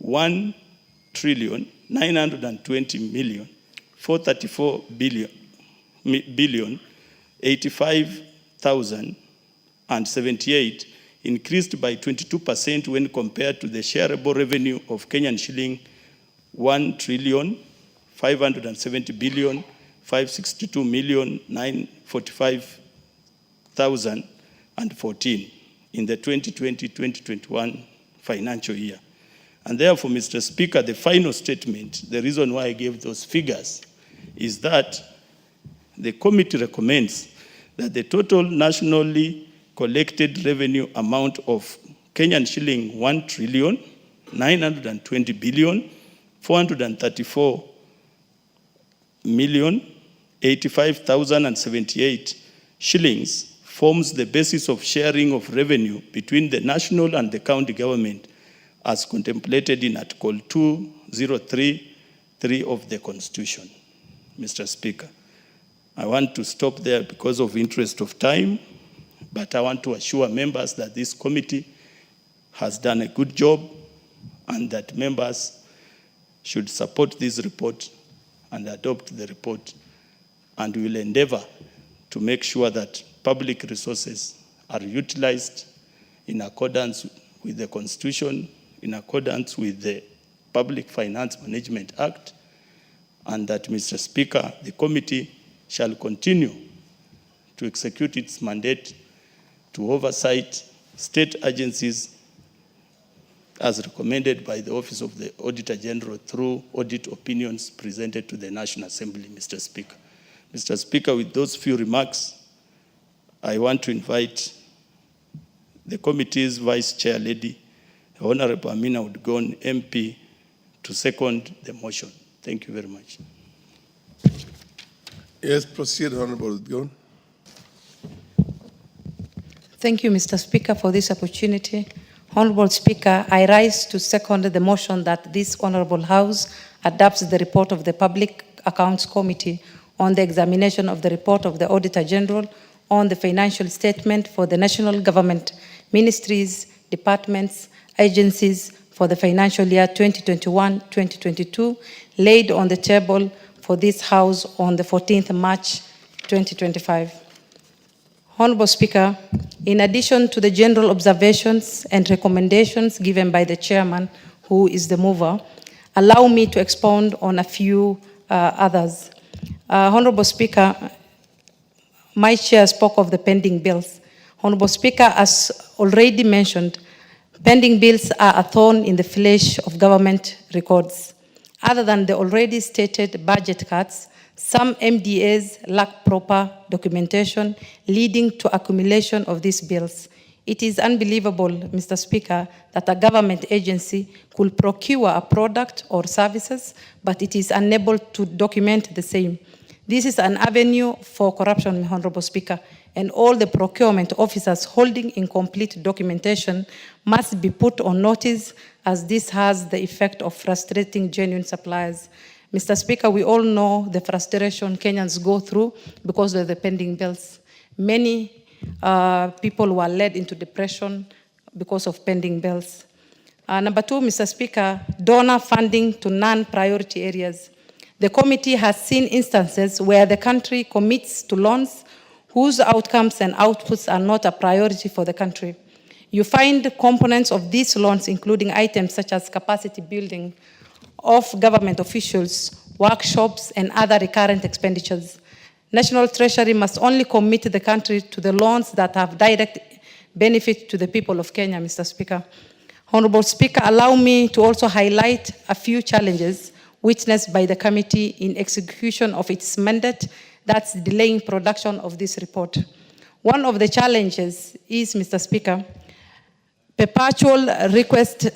Speaker 17: 1,920,434,085,078 increased by 22% when compared to the shareable revenue of Kenyan shilling 1,570,562,945,014 in the 2020-2021 financial year. And therefore, Mr. Speaker, the final statement, the reason why I gave those figures, is that the committee recommends that the total nationally collected revenue amount of Kenyan shilling 1,920,434,085,078 shillings forms the basis of sharing of revenue between the national and the county government as contemplated in Article 203 3 of the Constitution, Mr. Speaker. I want to stop there because of interest of time, but I want to assure members that this committee has done a good job and that members should support this report and adopt the report, and will endeavor to make sure that public resources are utilized in accordance with the Constitution, in accordance with the Public Finance Management Act, and that, Mr. Speaker, the committee shall continue to execute its mandate to oversight state agencies as recommended by the Office of the Auditor General through audit opinions presented to the National Assembly, Mr. Speaker. Mr. Speaker, with those few remarks, I want to invite the committee's Vice Chair Lady, Honorable Amina Udgon, MP, to second the motion. Thank you very much.
Speaker 16: Yes, proceed, Honorable Udgon.
Speaker 22: Thank you, Mr. Speaker, for this opportunity. Honorable Speaker, I rise to second the motion that this Honorable House adopts the report of the Public Accounts Committee on the examination of the report of the Auditor General on the financial statement for the national government, ministries, departments, agencies for the financial year 2021-2022, laid on the table for this House on the 14th March 2025. Honorable Speaker, in addition to the general observations and recommendations given by the Chairman, who is the mover, allow me to expound on a few others. Honorable Speaker, my chair spoke of the pending bills. Honorable Speaker, as already mentioned, pending bills are a thorn in the flesh of government records. Other than the already stated budget cuts, some MDAs lack proper documentation, leading to accumulation of these bills. It is unbelievable, Mr. Speaker, that a government agency could procure a product or services, but it is unable to document the same. This is an avenue for corruption, Honorable Speaker, and all the procurement officers holding incomplete documentation must be put on notice, as this has the effect of frustrating genuine suppliers. Mr. Speaker, we all know the frustration Kenyans go through because of the pending bills. Many people were led into depression because of pending bills. Number 2, Mr. Speaker, donor funding to non-priority areas. The committee has seen instances where the country commits to loans whose outcomes and outputs are not a priority for the country. You find components of these loans, including items such as capacity building of government officials, workshops, and other recurrent expenditures. National Treasury must only commit the country to the loans that have direct benefit to the people of Kenya, Mr. Speaker. Honorable Speaker, allow me to also highlight a few challenges witnessed by the committee in execution of its mandate that's delaying production of this report. One of the challenges is, Mr. Speaker, perpetual request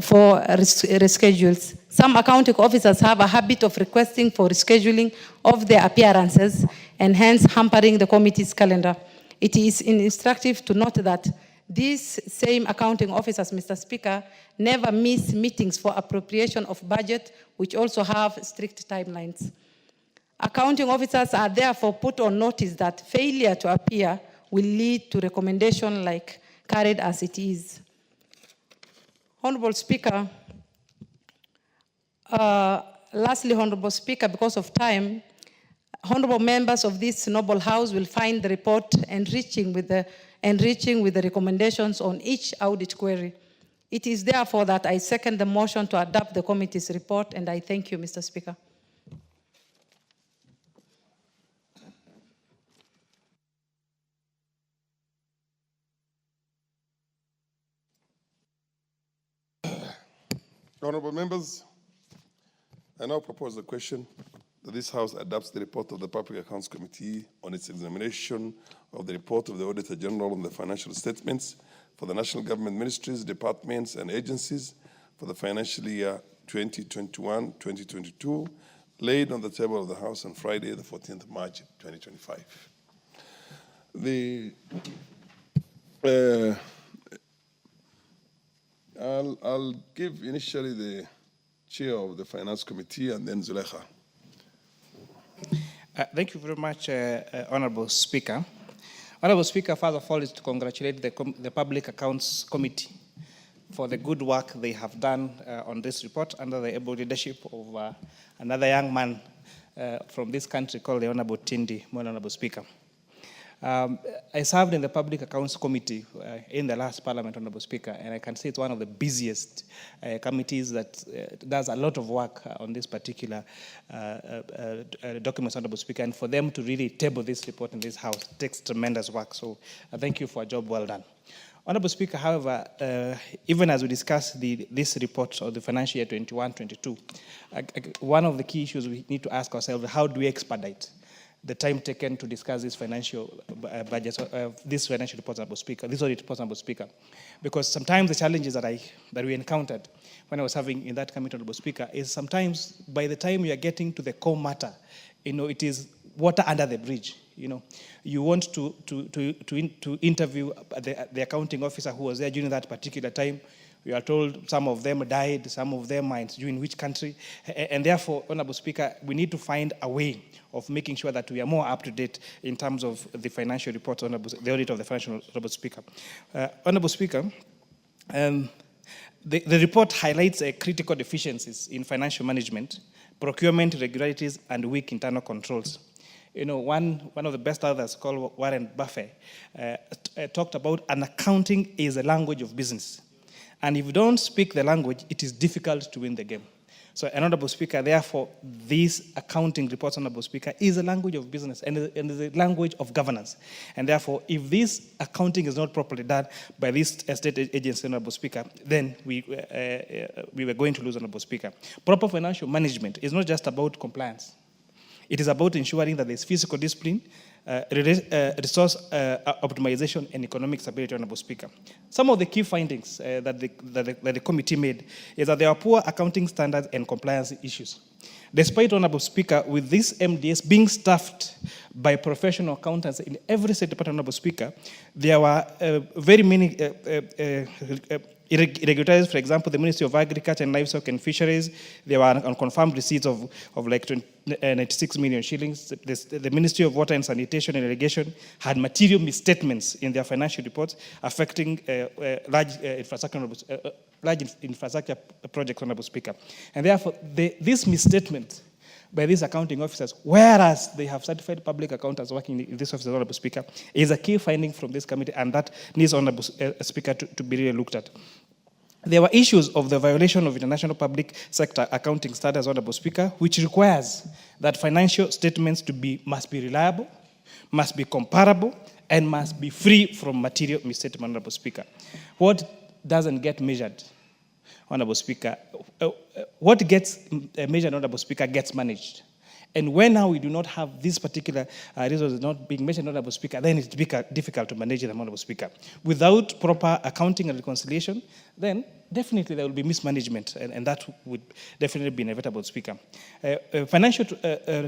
Speaker 22: for reschedules. Some accounting officers have a habit of requesting for rescheduling of their appearances and hence hampering the committee's calendar. It is instructive to note that these same accounting officers, Mr. Speaker, never miss meetings for appropriation of budget, which also have strict timelines. Accounting officers are therefore put on notice that failure to appear will lead to recommendation like carried as it is. Honorable Speaker, lastly, Honorable Speaker, because of time, honorable members of this noble house will find the report enriching with the recommendations on each audit query. It is therefore that I second the motion to adopt the committee's report, and I thank you, Mr. Speaker.
Speaker 16: Honorable members, I now propose the question that this House adopts the report of the Public Accounts Committee on its examination of the report of the Auditor General on the financial statements for the national government ministries, departments, and agencies for the financial year 2021-2022, laid on the table of the House on Friday, the 14th March 2025. I'll give initially the Chair of the Finance Committee, and then Zulekha.
Speaker 6: Thank you very much, Honorable Speaker. Honorable Speaker, first of all, is to congratulate the Public Accounts Committee for the good work they have done on this report under the able leadership of another young man from this country called the Honorable Tindi, Honorable Speaker. I served in the Public Accounts Committee in the last Parliament, Honorable Speaker, and I can say it's one of the busiest committees that does a lot of work on this particular document, Honorable Speaker, and for them to really table this report in this House takes tremendous work. So thank you for a job well done. Honorable Speaker, however, even as we discuss this report of the financial year 21-22, one of the key issues we need to ask ourselves, how do we expedite the time taken to discuss this financial budget, this financial report, Honorable Speaker, this audit report, Honorable Speaker? Because sometimes the challenges that we encountered when I was serving in that committee, Honorable Speaker, is sometimes by the time you are getting to the core matter, it is water under the bridge. You want to interview the accounting officer who was there during that particular time. We are told some of them died, some of them are in which country. And therefore, Honorable Speaker, we need to find a way of making sure that we are more up to date in terms of the financial reports, the audit of the financial, Honorable Speaker. Honorable Speaker, the report highlights critical deficiencies in financial management, procurement irregularities, and weak internal controls. One of the best authors called Warren Buffett talked about an accounting is a language of business. And if you don't speak the language, it is difficult to win the game. So, Honorable Speaker, therefore, this accounting report, Honorable Speaker, is a language of business and is a language of governance. And therefore, if this accounting is not properly done by this state agency, Honorable Speaker, then we were going to lose, Honorable Speaker. Proper financial management is not just about compliance. It is about ensuring that there is fiscal discipline, resource optimization, and economic stability, Honorable Speaker. Some of the key findings that the committee made is that there are poor accounting standards and compliance issues. Despite, Honorable Speaker, with this MDS being staffed by professional accountants in every state department, Honorable Speaker, there were very many irregularities. For example, the Ministry of Agriculture and Livestock and Fisheries, there were unconfirmed receipts of like 96 million shillings. The Ministry of Water and Sanitation and Irrigation had material misstatements in their financial reports affecting large infrastructure projects, Honorable Speaker. And therefore, this misstatement by these accounting officers, whereas they have certified public accountants working in this office, Honorable Speaker, is a key finding from this committee, and that needs, Honorable Speaker, to be really looked at. There were issues of the violation of international public sector accounting standards, Honorable Speaker, which requires that financial statements must be reliable, must be comparable, and must be free from material misstatement, Honorable Speaker. What doesn't get measured, Honorable Speaker, what gets measured, Honorable Speaker, gets managed. And when now we do not have this particular resources not being measured, Honorable Speaker, then it's difficult to manage them, Honorable Speaker. Without proper accounting and reconciliation, then definitely there will be mismanagement, and that would definitely be inevitable, Speaker. Financial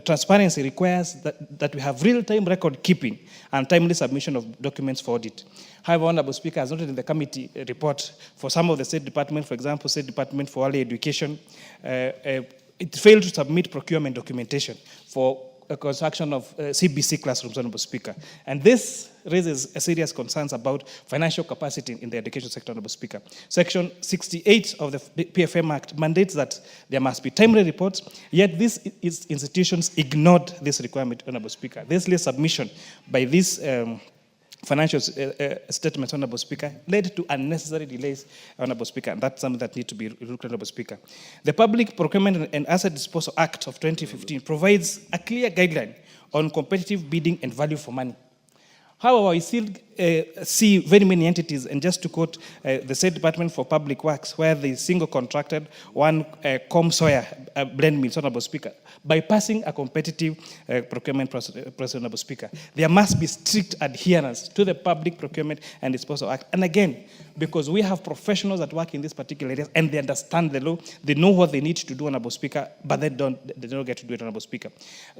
Speaker 6: transparency requires that we have real-time record keeping and timely submission of documents for audit. However, Honorable Speaker, as noted in the committee report, for some of the State Department, for example, State Department for Early Education, it failed to submit procurement documentation for a construction of CBC classrooms, Honorable Speaker. And this raises serious concerns about financial capacity in the education sector, Honorable Speaker. Section 68 of the PFM Act mandates that there must be timely reports, yet these institutions ignored this requirement, Honorable Speaker. This late submission by these financial statements, Honorable Speaker, led to unnecessary delays, Honorable Speaker, and that's something that needs to be looked at, Honorable Speaker. The Public Procurement and Asset Disposal Act of 2015 provides a clear guideline on competitive bidding and value for money. However, we still see very many entities, and just to quote the State Department for Public Works, where they single contracted one soya blend mill, Honorable Speaker, bypassing a competitive procurement process, Honorable Speaker. There must be strict adherence to the Public Procurement and Disposal Act. And again, because we have professionals that work in this particular area and they understand the law, they know what they need to do, Honorable Speaker, but they don't get to do it, Honorable Speaker.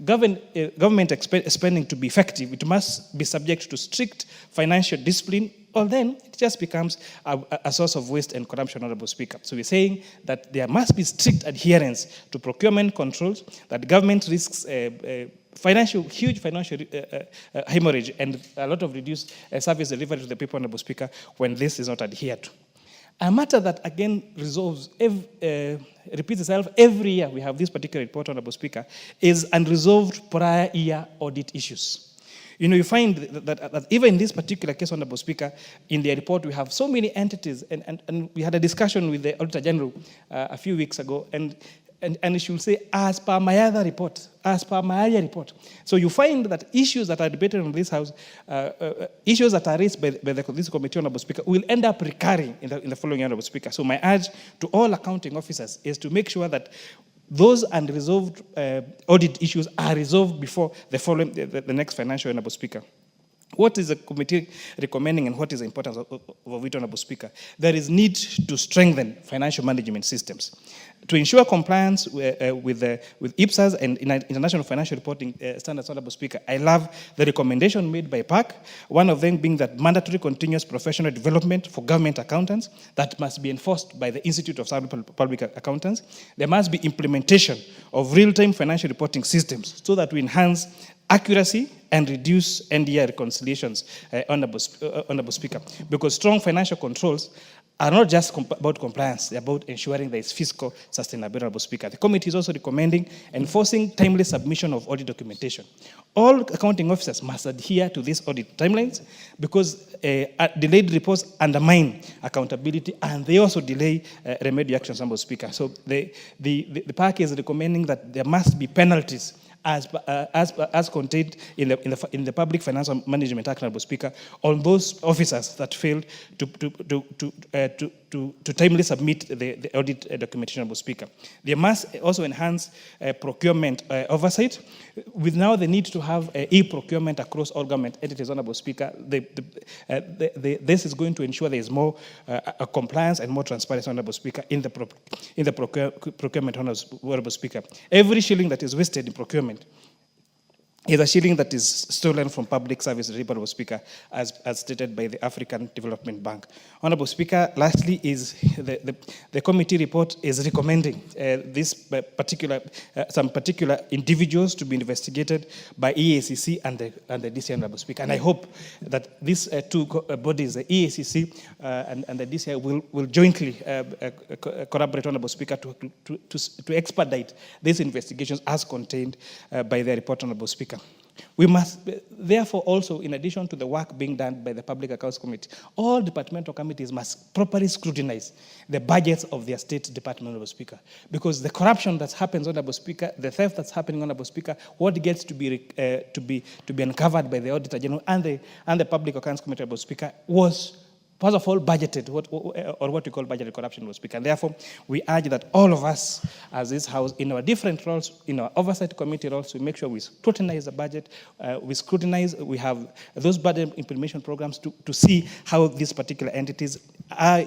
Speaker 6: Government spending to be effective, it must be subject to strict financial discipline, or then it just becomes a source of waste and corruption, Honorable Speaker. So we're saying that there must be strict adherence to procurement controls, that government risks huge financial hemorrhage and a lot of reduced service delivery to the people, Honorable Speaker, when this is not adhered to. A matter that again repeats itself every year, we have this particular report, Honorable Speaker, is unresolved prior year audit issues. You know, you find that even in this particular case, Honorable Speaker, in the report we have so many entities, and we had a discussion with the Auditor General a few weeks ago, and she will say, as per my other report, as per my other report. So you find that issues that are debated in this House, issues that are raised by this committee, Honorable Speaker, will end up recurring in the following, Honorable Speaker. So my urge to all accounting officers is to make sure that those unresolved audit issues are resolved before the next financial, Honorable Speaker. What is the committee recommending and what is the importance of it, Honorable Speaker? There is need to strengthen financial management systems to ensure compliance with IPSAS and international financial reporting standards, Honorable Speaker. I love the recommendation made by PAC, one of them being that mandatory continuous professional development for government accountants that must be enforced by the Institute of Public Accountants. There must be implementation of real-time financial reporting systems so that we enhance accuracy and reduce NDI reconciliations, Honorable Speaker, because strong financial controls are not just about compliance, they're about ensuring there is fiscal sustainability, Honorable Speaker. The committee is also recommending enforcing timely submission of audit documentation. All accounting officers must adhere to these audit timelines because delayed reports undermine accountability and they also delay remedial actions, Honorable Speaker. So the PAC is recommending that there must be penalties as contained in the Public Financial Management Act, Honorable Speaker, on those officers that failed to timely submit the audit documentation, Honorable Speaker. They must also enhance procurement oversight. With now the need to have e-procurement across all government entities, Honorable Speaker, this is going to ensure there is more compliance and more transparency, Honorable Speaker, in the procurement, Honorable Speaker. Every shilling that is wasted in procurement is a shilling that is stolen from public service, Honorable Speaker, as stated by the African Development Bank. Honorable Speaker, lastly, is the committee report is recommending some particular individuals to be investigated by EACC and the DCI, Honorable Speaker. And I hope that these two bodies, the EACC and the DCI, will jointly collaborate, Honorable Speaker, to expedite these investigations as contained by the report, Honorable Speaker. We must, therefore, also, in addition to the work being done by the Public Accounts Committee, all departmental committees must properly scrutinize the budgets of their state department, Honorable Speaker. Because the corruption that happens, Honorable Speaker, the theft that's happening, Honorable Speaker, what gets to be uncovered by the Auditor General and the Public Accounts Committee, Honorable Speaker, was first of all, budgeted, or what we call budgeted corruption, Honorable Speaker. And therefore, we urge that all of us, as this House, in our different roles, in our oversight committee roles, we make sure we scrutinize the budget, we have those budget implementation programs to see how these particular entities are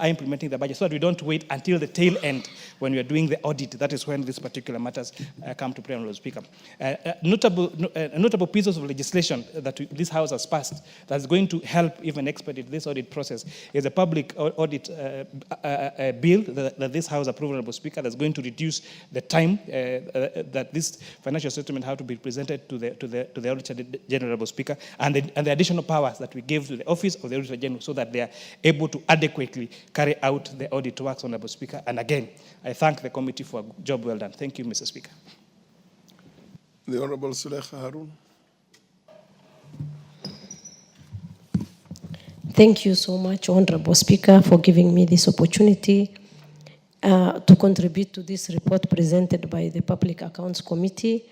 Speaker 6: implementing the budget, so that we don't wait until the tail end when we are doing the audit. That is when these particular matters come to play, Honorable Speaker. Notable pieces of legislation that this House has passed that's going to help even expedite this audit process is a public audit bill that this House approved, Honorable Speaker, that's going to reduce the time that this financial statement have to be presented to the Auditor General, Honorable Speaker, and the additional powers that we give to the Office of the Auditor General so that they are able to adequately carry out the audit works, Honorable Speaker. And again, I thank the committee for a job well done. Thank you, Mr. Speaker.
Speaker 16: The Honorable Sulekha Harun.
Speaker 9: Thank you so much, Honorable Speaker, for giving me this opportunity to contribute to this report presented by the Public Accounts Committee.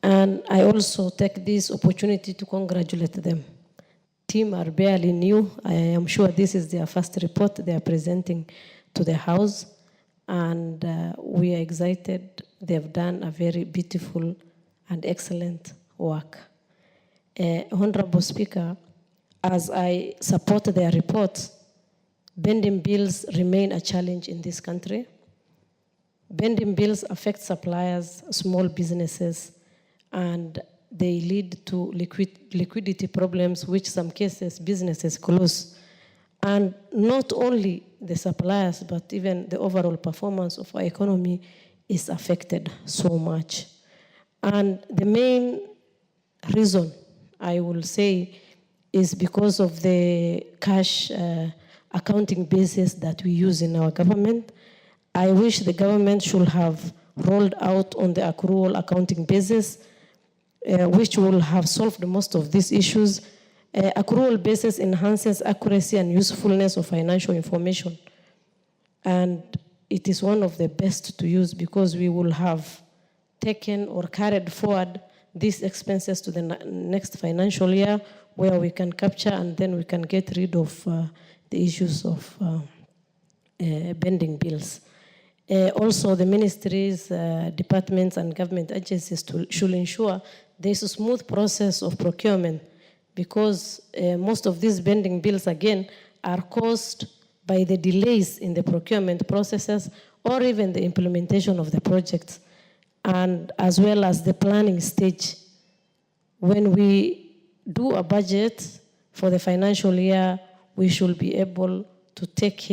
Speaker 9: And I also take this opportunity to congratulate them. Team are barely new. I am sure this is their first report they are presenting to the House. And we are excited. They have done a very beautiful and excellent work. Honorable Speaker, as I support their report, bending bills remain a challenge in this country. Bending bills affect suppliers, small businesses, and they lead to liquidity problems, which some cases businesses close. And not only the suppliers, but even the overall performance of our economy is affected so much. And the main reason, I will say, is because of the cash accounting basis that we use in our government. I wish the government should have rolled out on the accrual accounting basis, which will have solved most of these issues. Accrual basis enhances accuracy and usefulness of financial information. And it is one of the best to use because we will have taken or carried forward these expenses to the next financial year where we can capture and then we can get rid of the issues of pending bills. Also, the ministries, departments, and government agencies should ensure there's a smooth process of procurement because most of these pending bills, again, are caused by the delays in the procurement processes or even the implementation of the projects, and as well as the planning stage. When we do a budget for the financial year, we should be able to take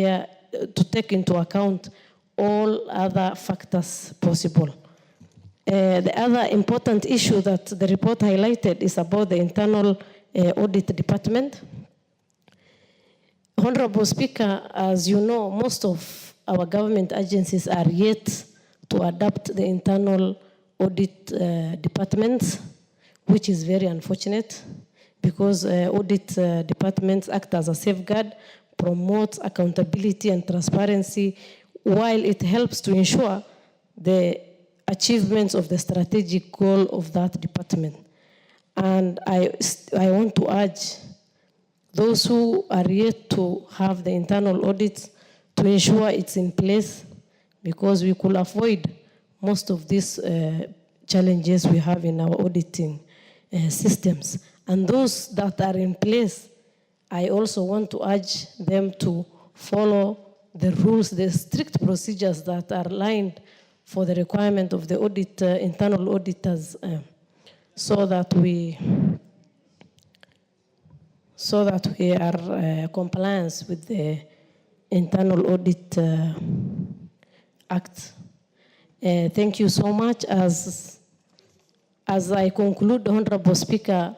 Speaker 9: into account all other factors possible. The other important issue that the report highlighted is about the internal audit department. Honorable Speaker, as you know, most of our government agencies are yet to adopt the internal audit departments, which is very unfortunate because audit departments act as a safeguard, promotes accountability and transparency, while it helps to ensure the achievements of the strategic goal of that department. And I want to urge those who are yet to have the internal audits to ensure it's in place because we could avoid most of these challenges we have in our auditing systems. And those that are in place, I also want to urge them to follow the rules, the strict procedures that are aligned for the requirement of the audit, internal auditors, so that we are compliant with the Internal Audit Act. Thank you so much. As I conclude, Honorable Speaker,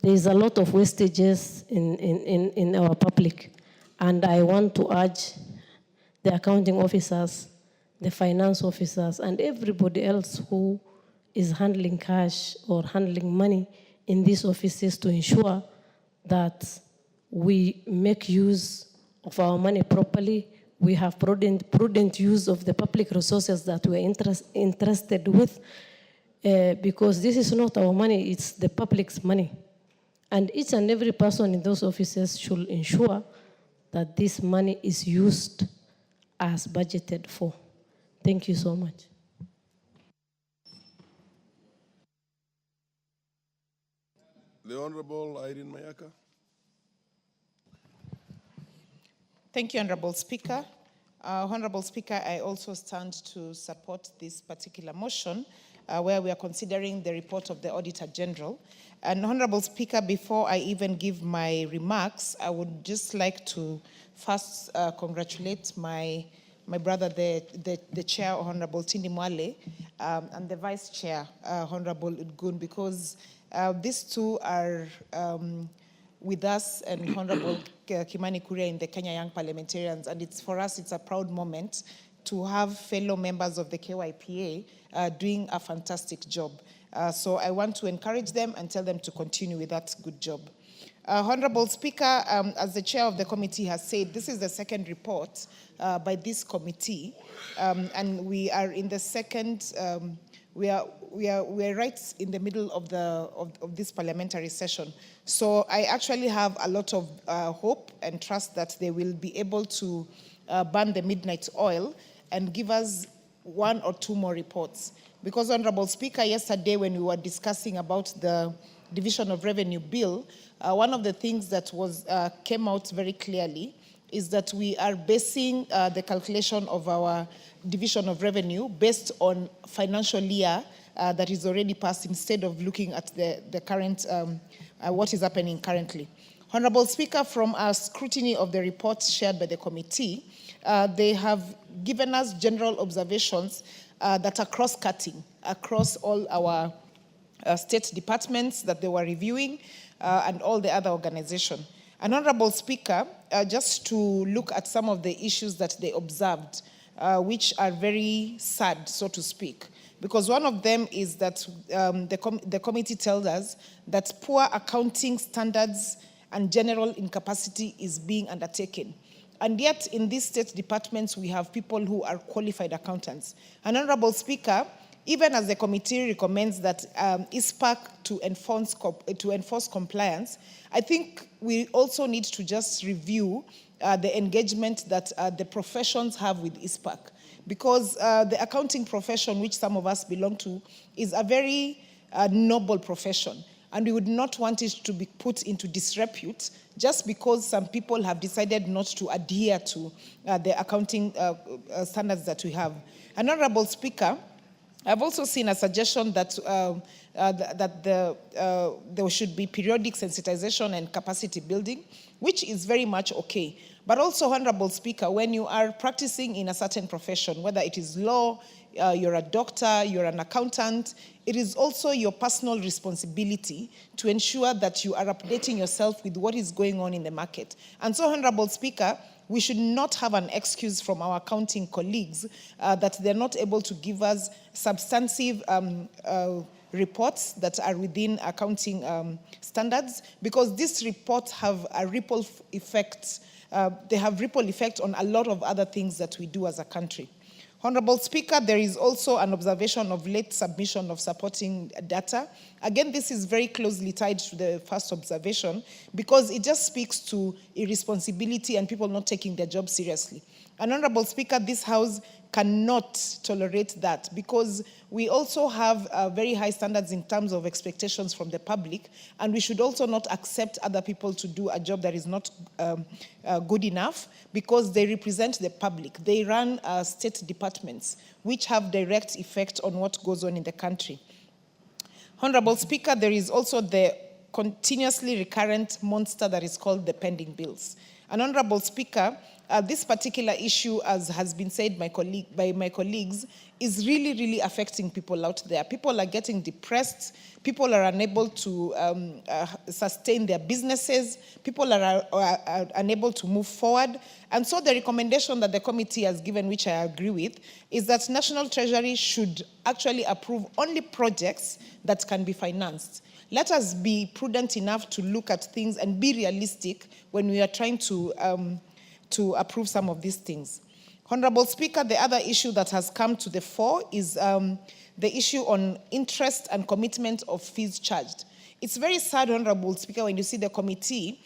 Speaker 9: there is a lot of wastages in our public, and I want to urge the accounting officers, the finance officers, and everybody else who is handling cash or handling money in these offices to ensure that we make use of our money properly. We have prudent use of the public resources that we're interested with, because this is not our money, it's the public's money. And each and every person in those offices should ensure that this money is used as budgeted for. Thank you so much.
Speaker 16: The Honorable Irene Mayaka.
Speaker 18: Thank you, Honorable Speaker. Honorable Speaker, I also stand to support this particular motion where we are considering the report of the Auditor General. And Honorable Speaker, before I even give my remarks, I would just like to first congratulate my brother, the Chair, Honorable Tindi Mwale, and the Vice Chair, Honorable Udgun, because these two are with us and Honorable Kimani Kuria in the Kenya Young Parliamentarians, and for us, it's a proud moment to have fellow members of the KYPA doing a fantastic job. So I want to encourage them and tell them to continue with that good job. Honorable Speaker, as the chair of the committee has said, this is the second report by this committee, and we are in the second. We are right in the middle of this parliamentary session. So I actually have a lot of hope and trust that they will be able to burn the midnight oil and give us one or two more reports. Because, Honorable Speaker, yesterday when we were discussing about the Division of Revenue bill, one of the things that came out very clearly is that we are basing the calculation of our Division of Revenue based on financial year that is already passed instead of looking at the current, what is happening currently. Honorable Speaker, from our scrutiny of the reports shared by the committee, they have given us general observations that are cross-cutting across all our state departments that they were reviewing and all the other organizations. And Honorable Speaker, just to look at some of the issues that they observed, which are very sad, so to speak, because one of them is that the committee tells us that poor accounting standards and general incapacity is being undertaken. And yet, in these state departments, we have people who are qualified accountants. And Honorable Speaker, even as the committee recommends that ISPAC to enforce compliance, I think we also need to just review the engagement that the professions have with ISPAC. Because the accounting profession, which some of us belong to, is a very noble profession. And we would not want it to be put into disrepute just because some people have decided not to adhere to the accounting standards that we have. And Honorable Speaker, I've also seen a suggestion that there should be periodic sensitization and capacity building, which is very much okay. But also, Honorable Speaker, when you are practicing in a certain profession, whether it is law, you're a doctor, you're an accountant, it is also your personal responsibility to ensure that you are updating yourself with what is going on in the market. And so, Honorable Speaker, we should not have an excuse from our accounting colleagues that they're not able to give us substantive reports that are within accounting standards, because these reports have a ripple effect. They have ripple effect on a lot of other things that we do as a country. Honorable Speaker, there is also an observation of late submission of supporting data. Again, this is very closely tied to the first observation because it just speaks to irresponsibility and people not taking their job seriously. And Honorable Speaker, this House cannot tolerate that because we also have very high standards in terms of expectations from the public, and we should also not accept other people to do a job that is not good enough because they represent the public. They run state departments which have direct effect on what goes on in the country. Honorable Speaker, there is also the continuously recurrent monster that is called the pending bills. And Honorable Speaker, this particular issue, as has been said by my colleagues, is really, really affecting people out there. People are getting depressed. People are unable to sustain their businesses. People are unable to move forward. And so the recommendation that the committee has given, which I agree with, is that National Treasury should actually approve only projects that can be financed. Let us be prudent enough to look at things and be realistic when we are trying to approve some of these things. Honorable Speaker, the other issue that has come to the fore is the issue on interest and commitment of fees charged. It's very sad, Honorable Speaker, when you see the committee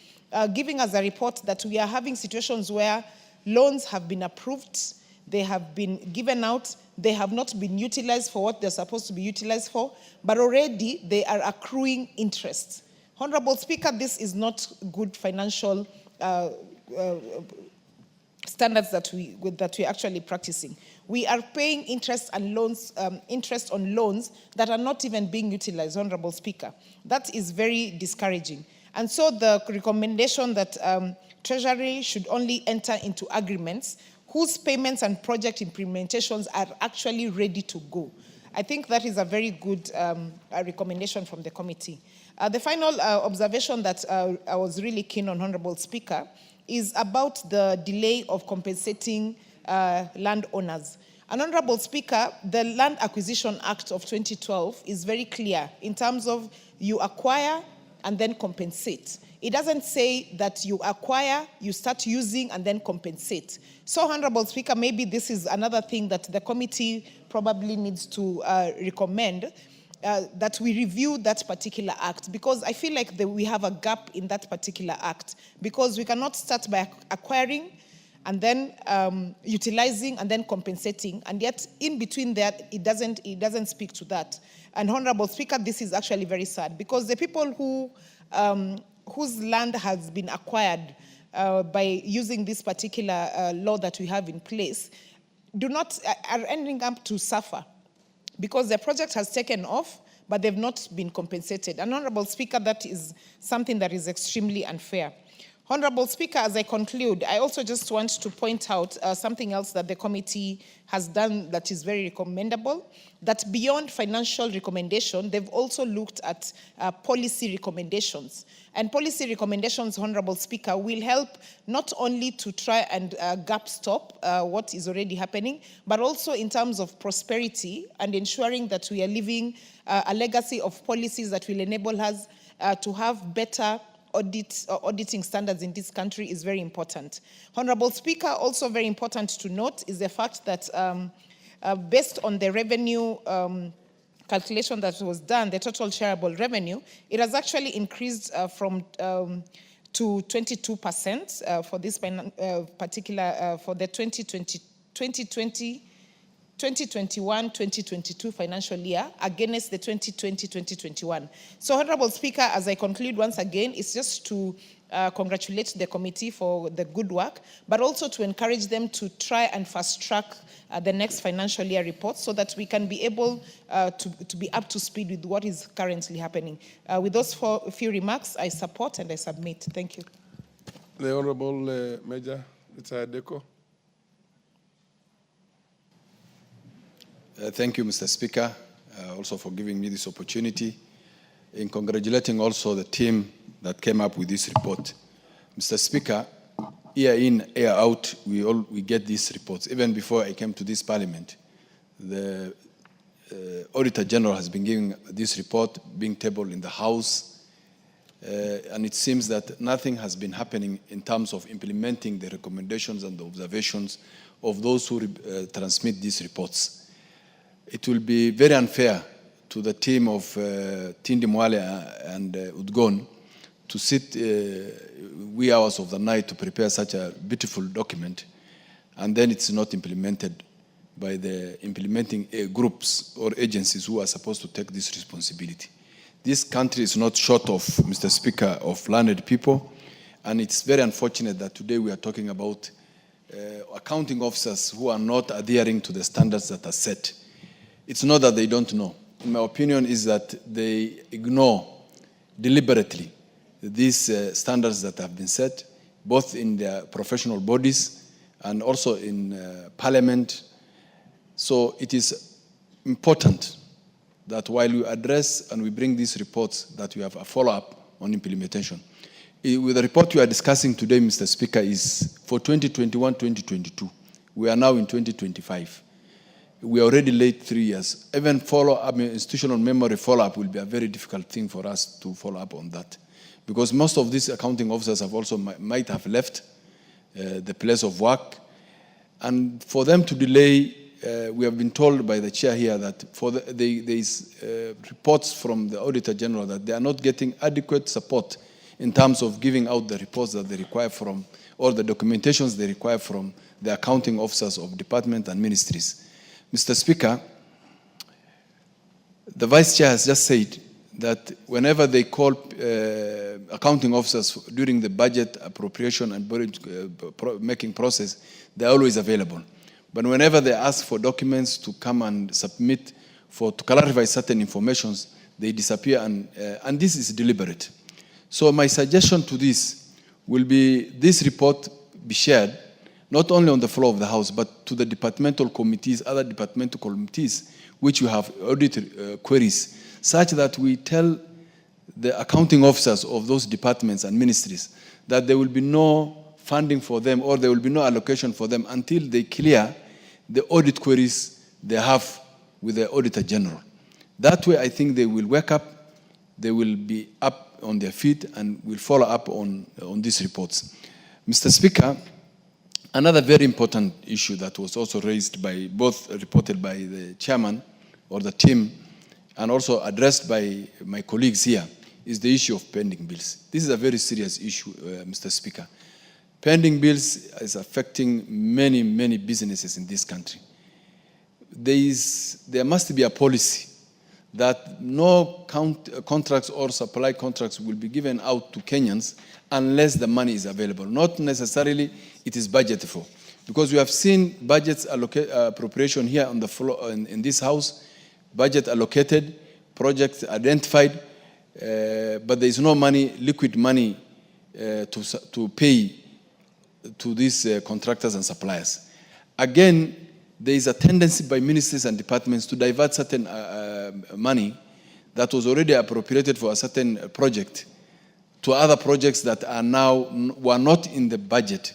Speaker 18: giving us a report that we are having situations where loans have been approved, they have been given out, they have not been utilized for what they're supposed to be utilized for, but already they are accruing interest. Honorable Speaker, this is not good financial standards that we're actually practicing. We are paying interest and loans, interest on loans that are not even being utilized, Honorable Speaker. That is very discouraging. And so the recommendation that Treasury should only enter into agreements whose payments and project implementations are actually ready to go. I think that is a very good recommendation from the committee. The final observation that I was really keen on, Honorable Speaker, is about the delay of compensating landowners. And Honorable Speaker, the Land Acquisition Act of 2012 is very clear in terms of you acquire and then compensate. It doesn't say that you acquire, you start using, and then compensate. So, Honorable Speaker, maybe this is another thing that the committee probably needs to recommend, that we review that particular act, because I feel like we have a gap in that particular act, because we cannot start by acquiring and then utilizing and then compensating, and yet in between that, it doesn't speak to that. And Honorable Speaker, this is actually very sad, because the people whose land has been acquired by using this particular law that we have in place are ending up to suffer. because the project has taken off, but they've not been compensated. And Honorable Speaker, that is something that is extremely unfair. Honorable Speaker, as I conclude, I also just want to point out something else that the committee has done that is very recommendable, that beyond financial recommendation, they've also looked at policy recommendations. And policy recommendations, Honorable Speaker, will help not only to try and gap stop what is already happening, but also in terms of prosperity and ensuring that we are leaving a legacy of policies that will enable us to have better auditing standards in this country is very important. Honorable Speaker, also very important to note is the fact that based on the revenue calculation that was done, the total shareable revenue, it has actually increased to 22% for this particular, for the 2021-2022 financial year against the 2020-2021. So, Honorable Speaker, as I conclude once again, it's just to congratulate the committee for the good work, but also to encourage them to try and fast-track the next financial year report so that we can be able to be up to speed with what is currently happening. With those few remarks, I support and I submit. Thank you.
Speaker 16: The Honorable Major Retired Deco.
Speaker 8: Thank you, Mr. Speaker, also for giving me this opportunity, in congratulating also the team that came up with this report. Mr. Speaker, year in, year out, we get these reports. Even before I came to this parliament, the Auditor General has been giving this report, being tabled in the House, and it seems that nothing has been happening in terms of implementing the recommendations and the observations of those who transmit these reports. It will be very unfair to the team of Tindi Mwale and Udgon to sit wee hours of the night to prepare such a beautiful document, and then it's not implemented by the implementing groups or agencies who are supposed to take this responsibility. This country is not short of, Mr. Speaker, of learned people, and it's very unfortunate that today we are talking about accounting officers who are not adhering to the standards that are set. It's not that they don't know. In my opinion, is that they ignore deliberately these standards that have been set, both in their professional bodies and also in Parliament. So it is important that while we address and we bring these reports, that we have a follow-up on implementation. With the report we are discussing today, Mr. Speaker, is for 2021-2022. We are now in 2025. We are already late 3 years. Even follow-up, institutional memory follow-up will be a very difficult thing for us to follow up on that. Because most of these accounting officers have also might have left the place of work. And for them to delay, we have been told by the chair here that there is reports from the Auditor General that they are not getting adequate support in terms of giving out the reports that they require from, or the documentations they require from the accounting officers of departments and ministries. Mr. Speaker, the Vice Chair has just said that whenever they call accounting officers during the budget appropriation and budget making process, they're always available. But whenever they ask for documents to come and submit to clarify certain informations, they disappear, and this is deliberate. So my suggestion to this will be this report be shared not only on the floor of the House, but to the departmental committees, other departmental committees, which you have audit queries, such that we tell the accounting officers of those departments and ministries that there will be no funding for them, or there will be no allocation for them until they clear the audit queries they have with the Auditor General. That way, I think they will wake up, they will be up on their feet, and will follow up on these reports. Mr. Speaker, another very important issue that was also raised by reported by the chairman or the team, and also addressed by my colleagues here, is the issue of pending bills. This is a very serious issue, Mr. Speaker. Pending bills is affecting many, many businesses in this country. There must be a policy that no contracts or supply contracts will be given out to Kenyans unless the money is available. Not necessarily it is budgeted for. Because we have seen budgets appropriation here on the floor in this House, budget allocated, projects identified, but there is no money, liquid money, to pay to these contractors and suppliers. Again, there is a tendency by ministries and departments to divert certain money that was already appropriated for a certain project to other projects that are now were not in the budget,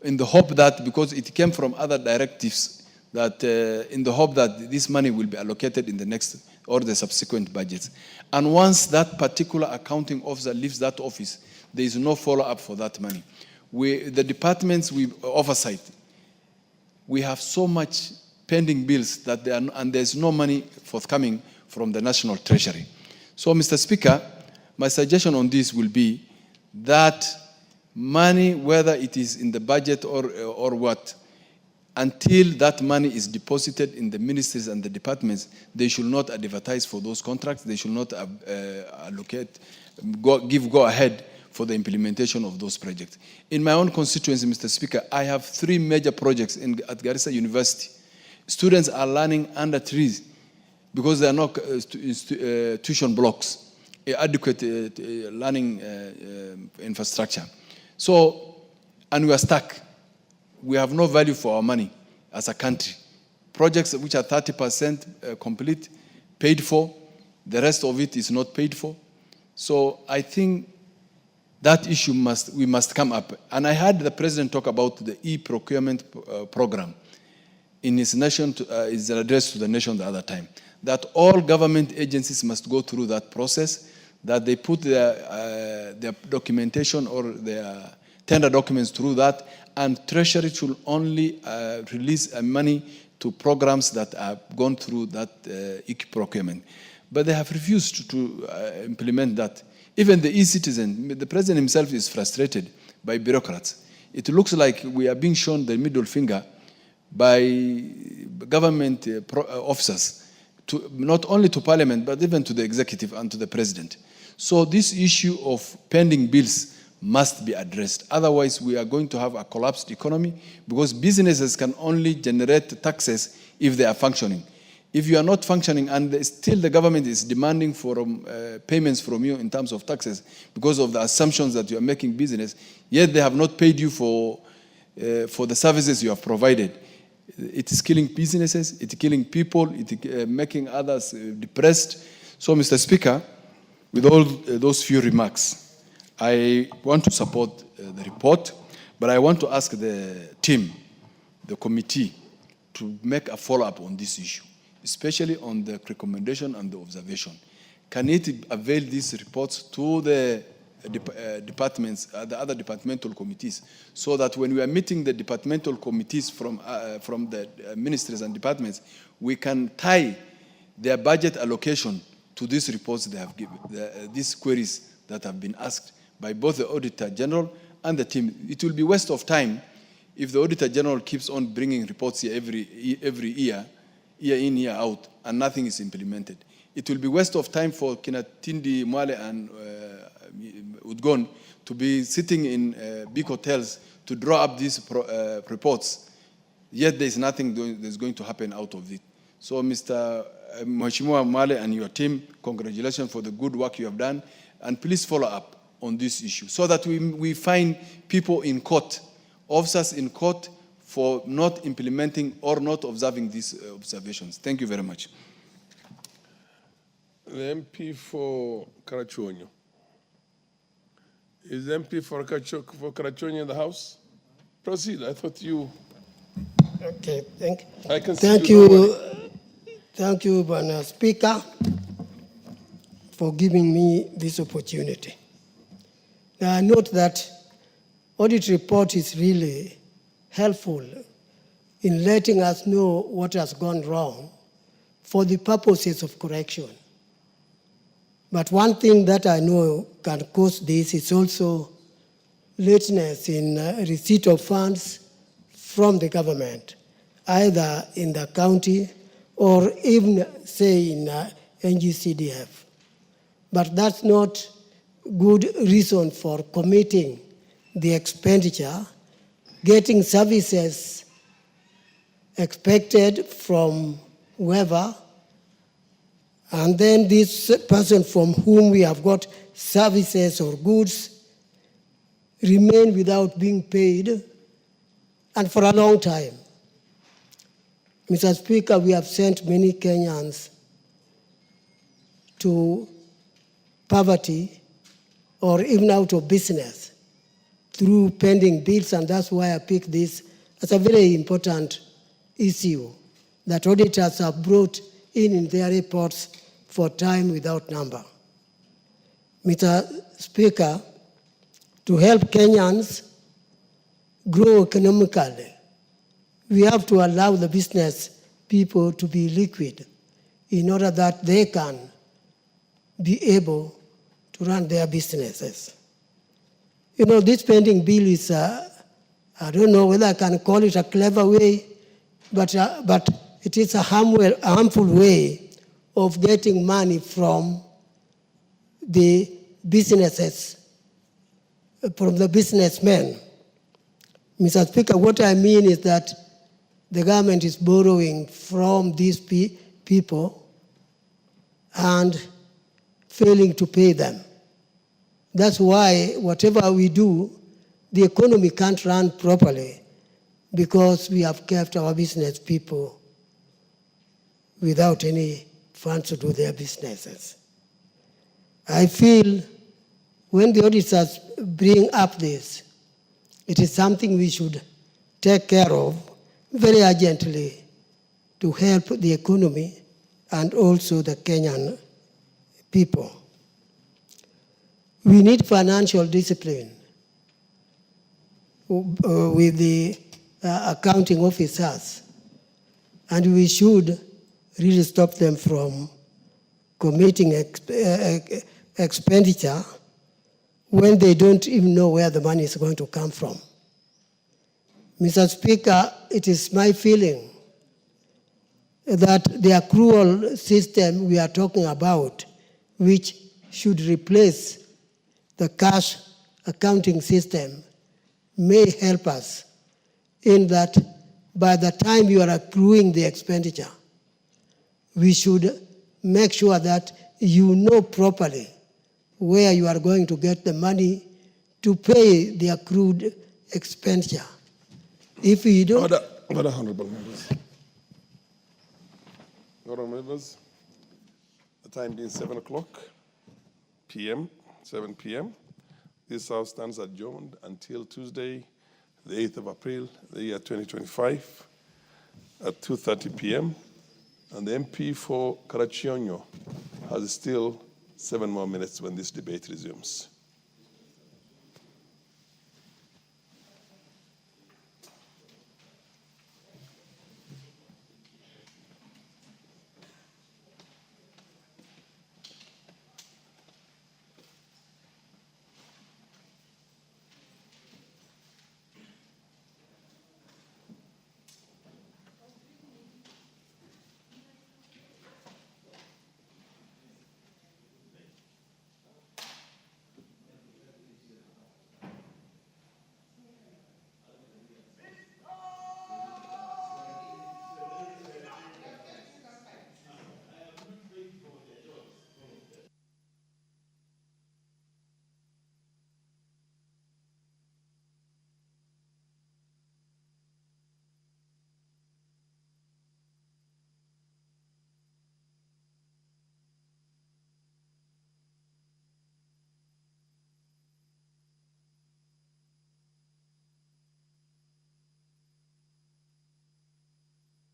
Speaker 8: in the hope that, because it came from other directives, that in the hope that this money will be allocated in the next or the subsequent budgets. And once that particular accounting officer leaves that office, there is no follow-up for that money. The departments with oversight, we have so much pending bills that and there's no money forthcoming from the National Treasury. So, Mr. Speaker, my suggestion on this will be that money, whether it is in the budget or what, until that money is deposited in the ministries and the departments, they should not advertise for those contracts. They should not give go-ahead for the implementation of those projects. In my own constituency, Mr. Speaker, I have 3 major projects at Garissa University. Students are learning under trees because there are no tuition blocks, adequate learning infrastructure. So, and we are stuck. We have no value for our money as a country. Projects which are 30% complete, paid for, the rest of it is not paid for. So I think that issue we must come up. And I heard the president talk about the e-procurement program in his address to the nation the other time, that all government agencies must go through that process, that they put their documentation or their tender documents through that, and Treasury should only release money to programs that have gone through that e-procurement. But they have refused to implement that. Even the e-citizen, the president himself is frustrated by bureaucrats. It looks like we are being shown the middle finger by government officers, not only to parliament, but even to the executive and to the president. So this issue of pending bills must be addressed. Otherwise, we are going to have a collapsed economy, because businesses can only generate taxes if they are functioning. If you are not functioning and still the government is demanding for payments from you in terms of taxes because of the assumptions that you are making business, yet they have not paid you for the services you have provided, it is killing businesses, it is killing people, it is making others depressed. So, Mr. Speaker, with all those few remarks, I want to support the report, but I want to ask the team, the committee, to make a follow-up on this issue, especially on the recommendation and the observation. Can it avail these reports to the departments, the other departmental committees, so that when we are meeting the departmental committees from the ministries and departments, we can tie their budget allocation to these reports they have given, these queries that have been asked by both the Auditor General and the team. It will be waste of time if the Auditor General keeps on bringing reports here every year, year in, year out, and nothing is implemented. It will be waste of time for Kinatindi, Mwale, and Udgon to be sitting in big hotels to draw up these reports, yet there is nothing that's going to happen out of it. So, Mr. Mheshimiwa Mwale and your team, congratulations for the good work you have done, and please follow up on this issue so that we find people in court, officers in court, for not implementing or not observing these observations. Thank you very much.
Speaker 16: The MP for Karachuonyo. Is the MP for Karachuonyo in the House? Proceed. I thought you...
Speaker 7: Okay, thank you, Mr. Speaker, for giving me this opportunity. Now, I note that audit report is really helpful in letting us know what has gone wrong for the purposes of correction. But one thing that I know can cause this is also lateness in receipt of funds from the government, either in the county or even, say, in NGCDF. But that's not good reason for committing the expenditure, getting services expected from whoever,
Speaker 13: And then this person from whom we have got services or goods remain without being paid, and for a long time. Mr. Speaker, we have sent many Kenyans to poverty or even out of business through pending bills, and that's why I picked this as a very important issue that auditors have brought in their reports for time without number. Mr. Speaker, to help Kenyans grow economically, we have to allow the business people to be liquid in order that they can be able to run their businesses. You know, this pending bill is, I don't know whether I can call it a clever way, but it is a harmful way of getting money from the businesses, from the businessmen. Mr. Speaker, what I mean is that the government is borrowing from these people and failing to pay them. That's why whatever we do, the economy can't run properly because we have kept our business people without any funds to do their businesses. I feel when the auditors bring up this, it is something we should take care of very urgently to help the economy and also the Kenyan people. We need financial discipline with the accounting officers, and we should really stop them from committing expenditure when they don't even know where the money is going to come from. Mr. Speaker, it is my feeling that the accrual system we are talking about, which should replace the cash accounting system, may help us in that by the time you are accruing the expenditure, we should make sure that you know properly where you are going to get the money to pay the accrued expenditure. If you don't...
Speaker 16: Order, honorable members. Honorable members, the time being 7 p.m., 7 p.m., this House stands adjourned until Tuesday, the 8th of April, the year 2025, at 2:30 p.m., and the MP for Carachionyo has still 7 more minutes when this debate resumes.